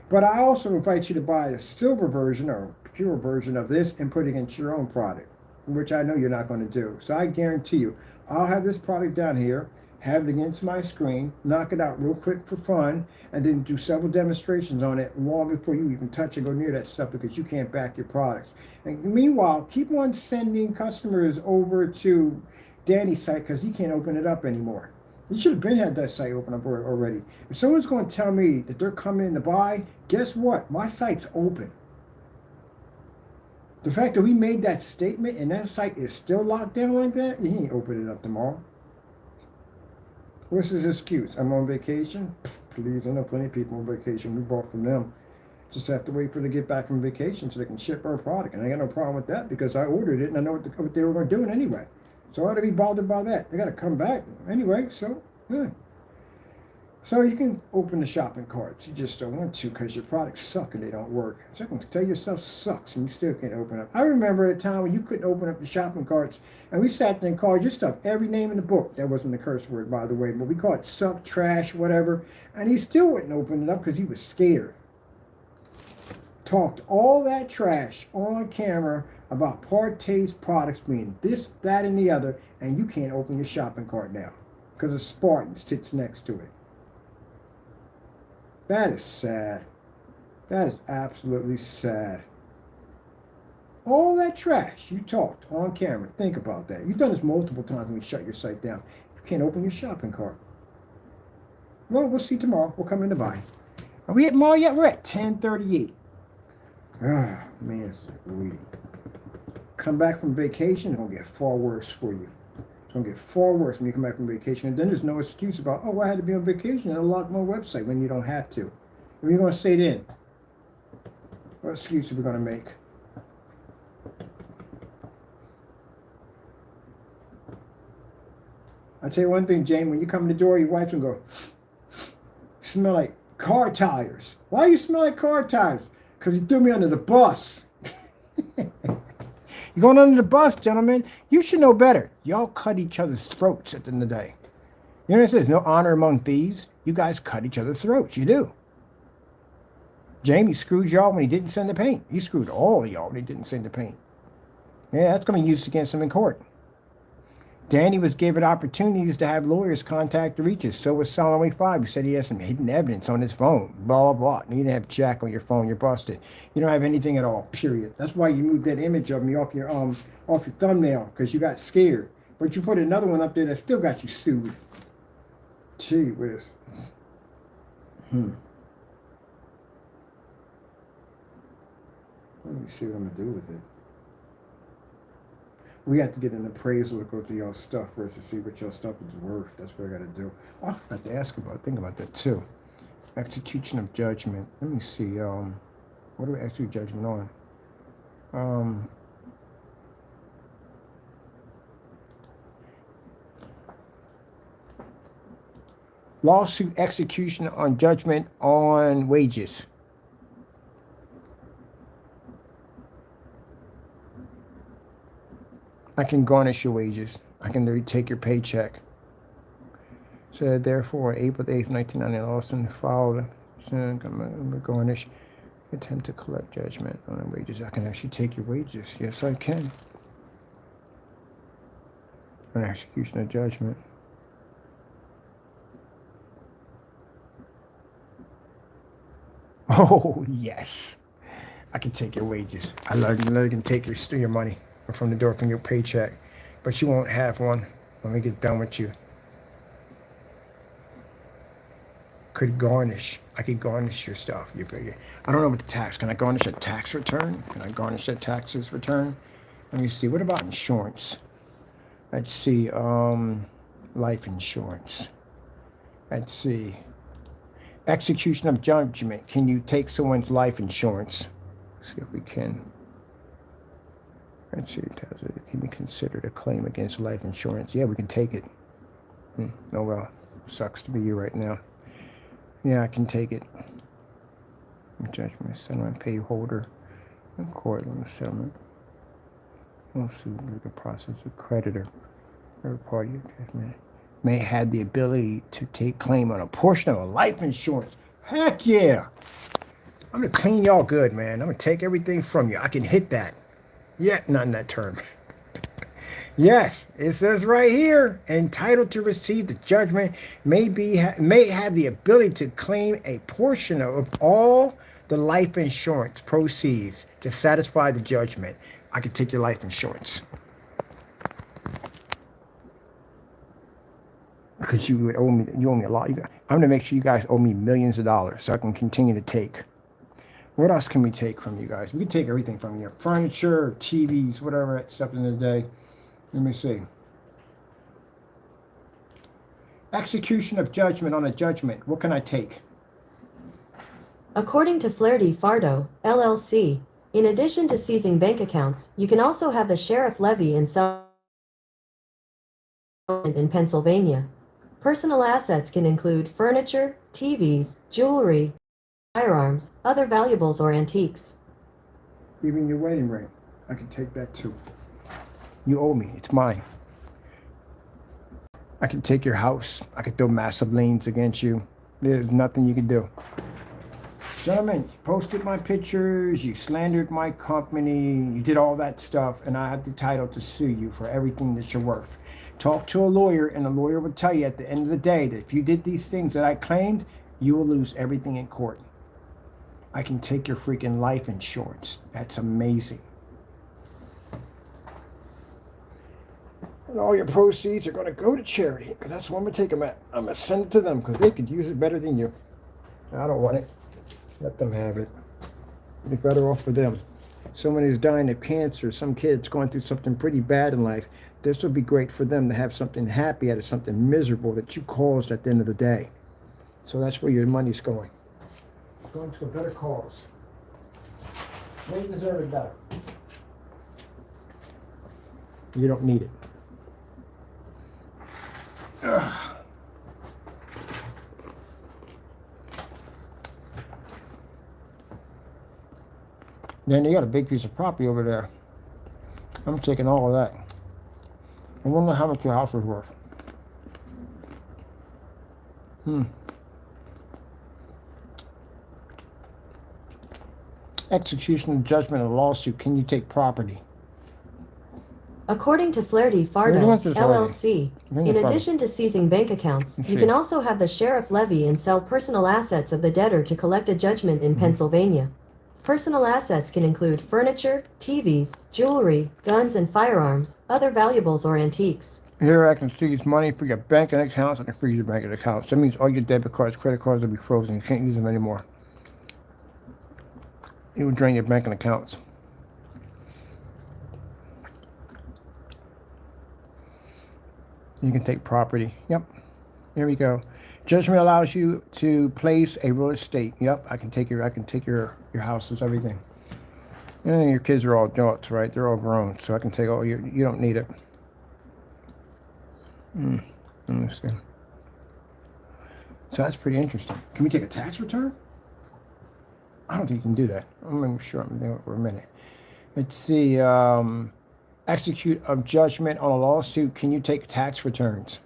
But I also invite you to buy a silver version or pure version of this and put it against your own product, which I know you're not going to do. So I guarantee you, I'll have this product down here, have it against my screen, knock it out real quick for fun, and then do several demonstrations on it long before you even touch or go near that stuff because you can't back your products. And meanwhile, keep on sending customers over to Danny's site because he can't open it up anymore. You should have been had that site open up already. If someone's going to tell me that they're coming in to buy, guess what? My site's open. The fact that we made that statement and that site is still locked down like that, he ain't opening it up tomorrow. What's his excuse? I'm on vacation? Please, I know plenty of people on vacation. We bought from them. Just have to wait for them to get back from vacation so they can ship our product. And I got no problem with that because I ordered it and I know what they were going to do anyway. So I ought to be bothered by that. They got to come back anyway. So, yeah. So you can open the shopping carts. You just don't want to because your products suck and they don't work. So you can tell your stuff sucks and you still can't open up. I remember at a time when you couldn't open up the shopping carts and we sat there and called your stuff every name in the book. That wasn't the curse word, by the way, but we called it suck, trash, whatever. And he still wouldn't open it up because he was scared. Talked all that trash on camera about Partay's products being this, that, and the other, and you can't open your shopping cart now because a Spartan sits next to it. That is sad. That is absolutely sad. All that trash you talked on camera. Think about that. You've done this multiple times when you shut your site down. You can't open your shopping cart. Well, we'll see tomorrow. We'll come in to buy. Are we at mall yet? We're at 10:38. Ah, man, it's waiting. Come back from vacation, it's going to get far worse for you. It's going to get far worse when you come back from vacation. And then there's no excuse about, oh, I had to be on vacation and I locked my website when you don't have to. What are you going to say then? What excuse are we going to make? I'll tell you one thing, Jane. When you come in the door, your wife's going to go, smell like car tires. Why do you smell like car tires? Because you threw me under the bus. You're going under the bus, gentlemen. You should know better. Y'all cut each other's throats at the end of the day. You know what it says? No honor among thieves. You guys cut each other's throats. You do. Jamie screwed y'all when he didn't send the paint. He screwed all of y'all when he didn't send the paint. Yeah, that's going to be used against him in court. Danny was given opportunities to have lawyers contact the reaches. So was Solomon 5. He said he has some hidden evidence on his phone. Blah, blah, blah. You didn't have jack on your phone. You're busted. You don't have anything at all, period. That's why you moved that image of me off your thumbnail, because you got scared. But you put another one up there that still got you sued. Gee whiz. Let me see what I'm gonna do with it. We have to get an appraisal to go through your stuff first to see what your stuff is worth. That's what I gotta do. Oh, I forgot to ask about. Think about that too. Execution of judgment. Let me see. What do we execute judgment on? Lawsuit execution on judgment on wages. I can garnish your wages. I can literally take your paycheck. So therefore, April 8th, 1990, Lawson filed garnish, attempt to collect judgment on the wages. I can actually take your wages. Yes, I can. An execution of judgment. Oh, yes. I can take your wages. I literally can take your money from the door from your paycheck. But you won't have one when we get done with you. Could garnish. I could garnish your stuff. I don't know what the tax. Can I garnish a tax return? Can I garnish a taxes return? Let me see. What about insurance? Let's see. Life insurance. Let's see. Execution of judgment. Can you take someone's life insurance? Let's see if we can. Let's see. Can be considered a claim against life insurance? Yeah, we can take it. Oh well. Sucks to be you right now. Yeah, I can take it. Judgment, settlement, pay holder, and court settlement. Also, the process of creditor, third party judgment may have the ability to take claim on a portion of a life insurance. Heck yeah! I'm gonna clean y'all good, man. I'm gonna take everything from you. I can hit that. Yeah, not in that term. Yes, it says right here, entitled to receive the judgment may have the ability to claim a portion of all the life insurance proceeds to satisfy the judgment. I could take your life insurance. Because you owe me a lot. I'm going to make sure you guys owe me millions of dollars so I can continue to take. What else can we take from you guys? We can take everything from you. Furniture, TVs, whatever stuff in the day. Let me see. Execution of judgment on a judgment. What can I take? According to Flaherty Fardo, LLC, in addition to seizing bank accounts, you can also have the sheriff levy and sell in Pennsylvania. Personal assets can include furniture, TVs, jewelry, firearms, other valuables or antiques. Even your wedding ring. I can take that too. You owe me. It's mine. I can take your house. I can throw massive liens against you. There's nothing you can do. Gentlemen, you posted my pictures, you slandered my company, you did all that stuff, and I have the title to sue you for everything that you're worth. Talk to a lawyer, and the lawyer will tell you at the end of the day that if you did these things that I claimed, you will lose everything in court. I can take your freaking life insurance. That's amazing. And all your proceeds are going to go to charity, because that's where I'm going to take them at. I'm going to send it to them, because they could use it better than you. I don't want it. Let them have it. It'd be better off for them. Someone who's dying of cancer, some kid's going through something pretty bad in life. This would be great for them to have something happy out of something miserable that you caused at the end of the day. So that's where your money's going. It's going to a better cause. They deserve it better. You don't need it. Ugh. Then you got a big piece of property over there. I'm taking all of that. I wonder how much your house is worth. Execution of judgment of lawsuit. Can you take property? According to Flaherty Fardo, LLC, in addition to seizing bank accounts, you can also have the sheriff levy and sell personal assets of the debtor to collect a judgment in Pennsylvania. Personal assets can include furniture, TVs, jewelry, guns and firearms, other valuables or antiques. Here I can seize money for your banking accounts. I can freeze your banking accounts. That means all your debit cards, credit cards will be frozen. You can't use them anymore. It will drain your banking accounts. You can take property. Yep. Here we go. Judgment allows you to place a real estate. Yep. I can take your houses, everything. And your kids are all adults, right? They're all grown, so I can take all your. You don't need it. Let me see. So that's pretty interesting. Can we take a tax return? I don't think you can do that. I'm sure I'm doing it for a minute. Let's see. Execute of judgment on a lawsuit. Can you take tax returns?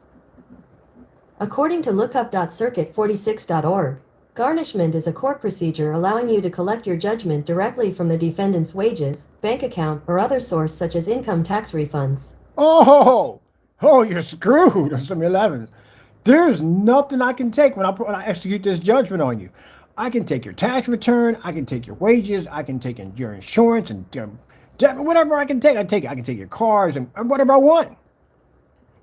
According to lookup.circuit46.org, garnishment is a court procedure allowing you to collect your judgment directly from the defendant's wages, bank account, or other source such as income tax refunds. Oh, you're screwed on some 11. There's nothing I can take when I execute this judgment on you. I can take your tax return. I can take your wages. I can take your insurance and whatever I can take. I can take your cars and whatever I want.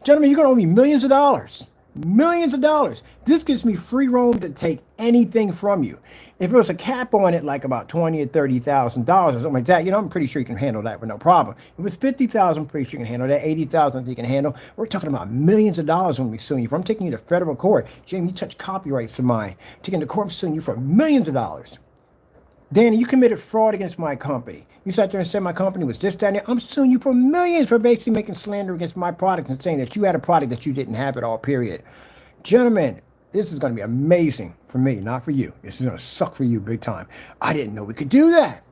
Gentlemen, you're going to owe me millions of dollars. Millions of dollars. This gives me free roam to take anything from you. If it was a cap on it, like about $20,000 or $30,000 or something like that, I'm pretty sure you can handle that with no problem. If it was $50,000, I'm pretty sure you can handle that. $80,000, you can handle. We're talking about millions of dollars when we sue you. If I'm taking you to federal court, Jamie, you touch copyrights of mine. Taking the court suing you for millions of dollars. Danny, you committed fraud against my company. You sat there and said my company was this, that, and that. I'm suing you for millions for basically making slander against my product and saying that you had a product that you didn't have at all, period. Gentlemen, this is going to be amazing for me, not for you. This is going to suck for you big time. I didn't know we could do that.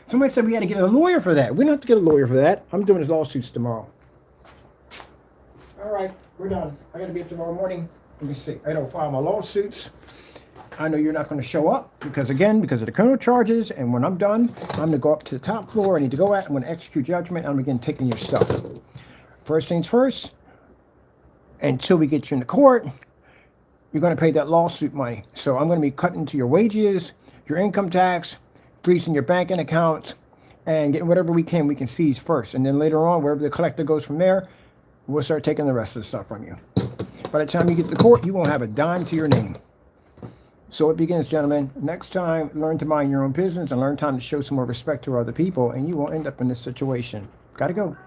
Somebody said we had to get a lawyer for that. We don't have to get a lawyer for that. I'm doing his lawsuits tomorrow. All right, we're done. I got to be up tomorrow morning. Let me see. I don't file my lawsuits. I know you're not going to show up because of the criminal charges. And when I'm done, I'm going to go up to the top floor. I need to go at. I'm going to execute judgment. I'm again taking your stuff. First things first. Until we get you in the court, you're going to pay that lawsuit money. So I'm going to be cutting into your wages, your income tax, freezing your banking accounts, and getting whatever we can seize first. And then later on, wherever the collector goes from there, we'll start taking the rest of the stuff from you. By the time you get to court, you won't have a dime to your name. So it begins, gentlemen. Next time, learn to mind your own business and learn time to show some more respect to other people, and you won't end up in this situation. Gotta go.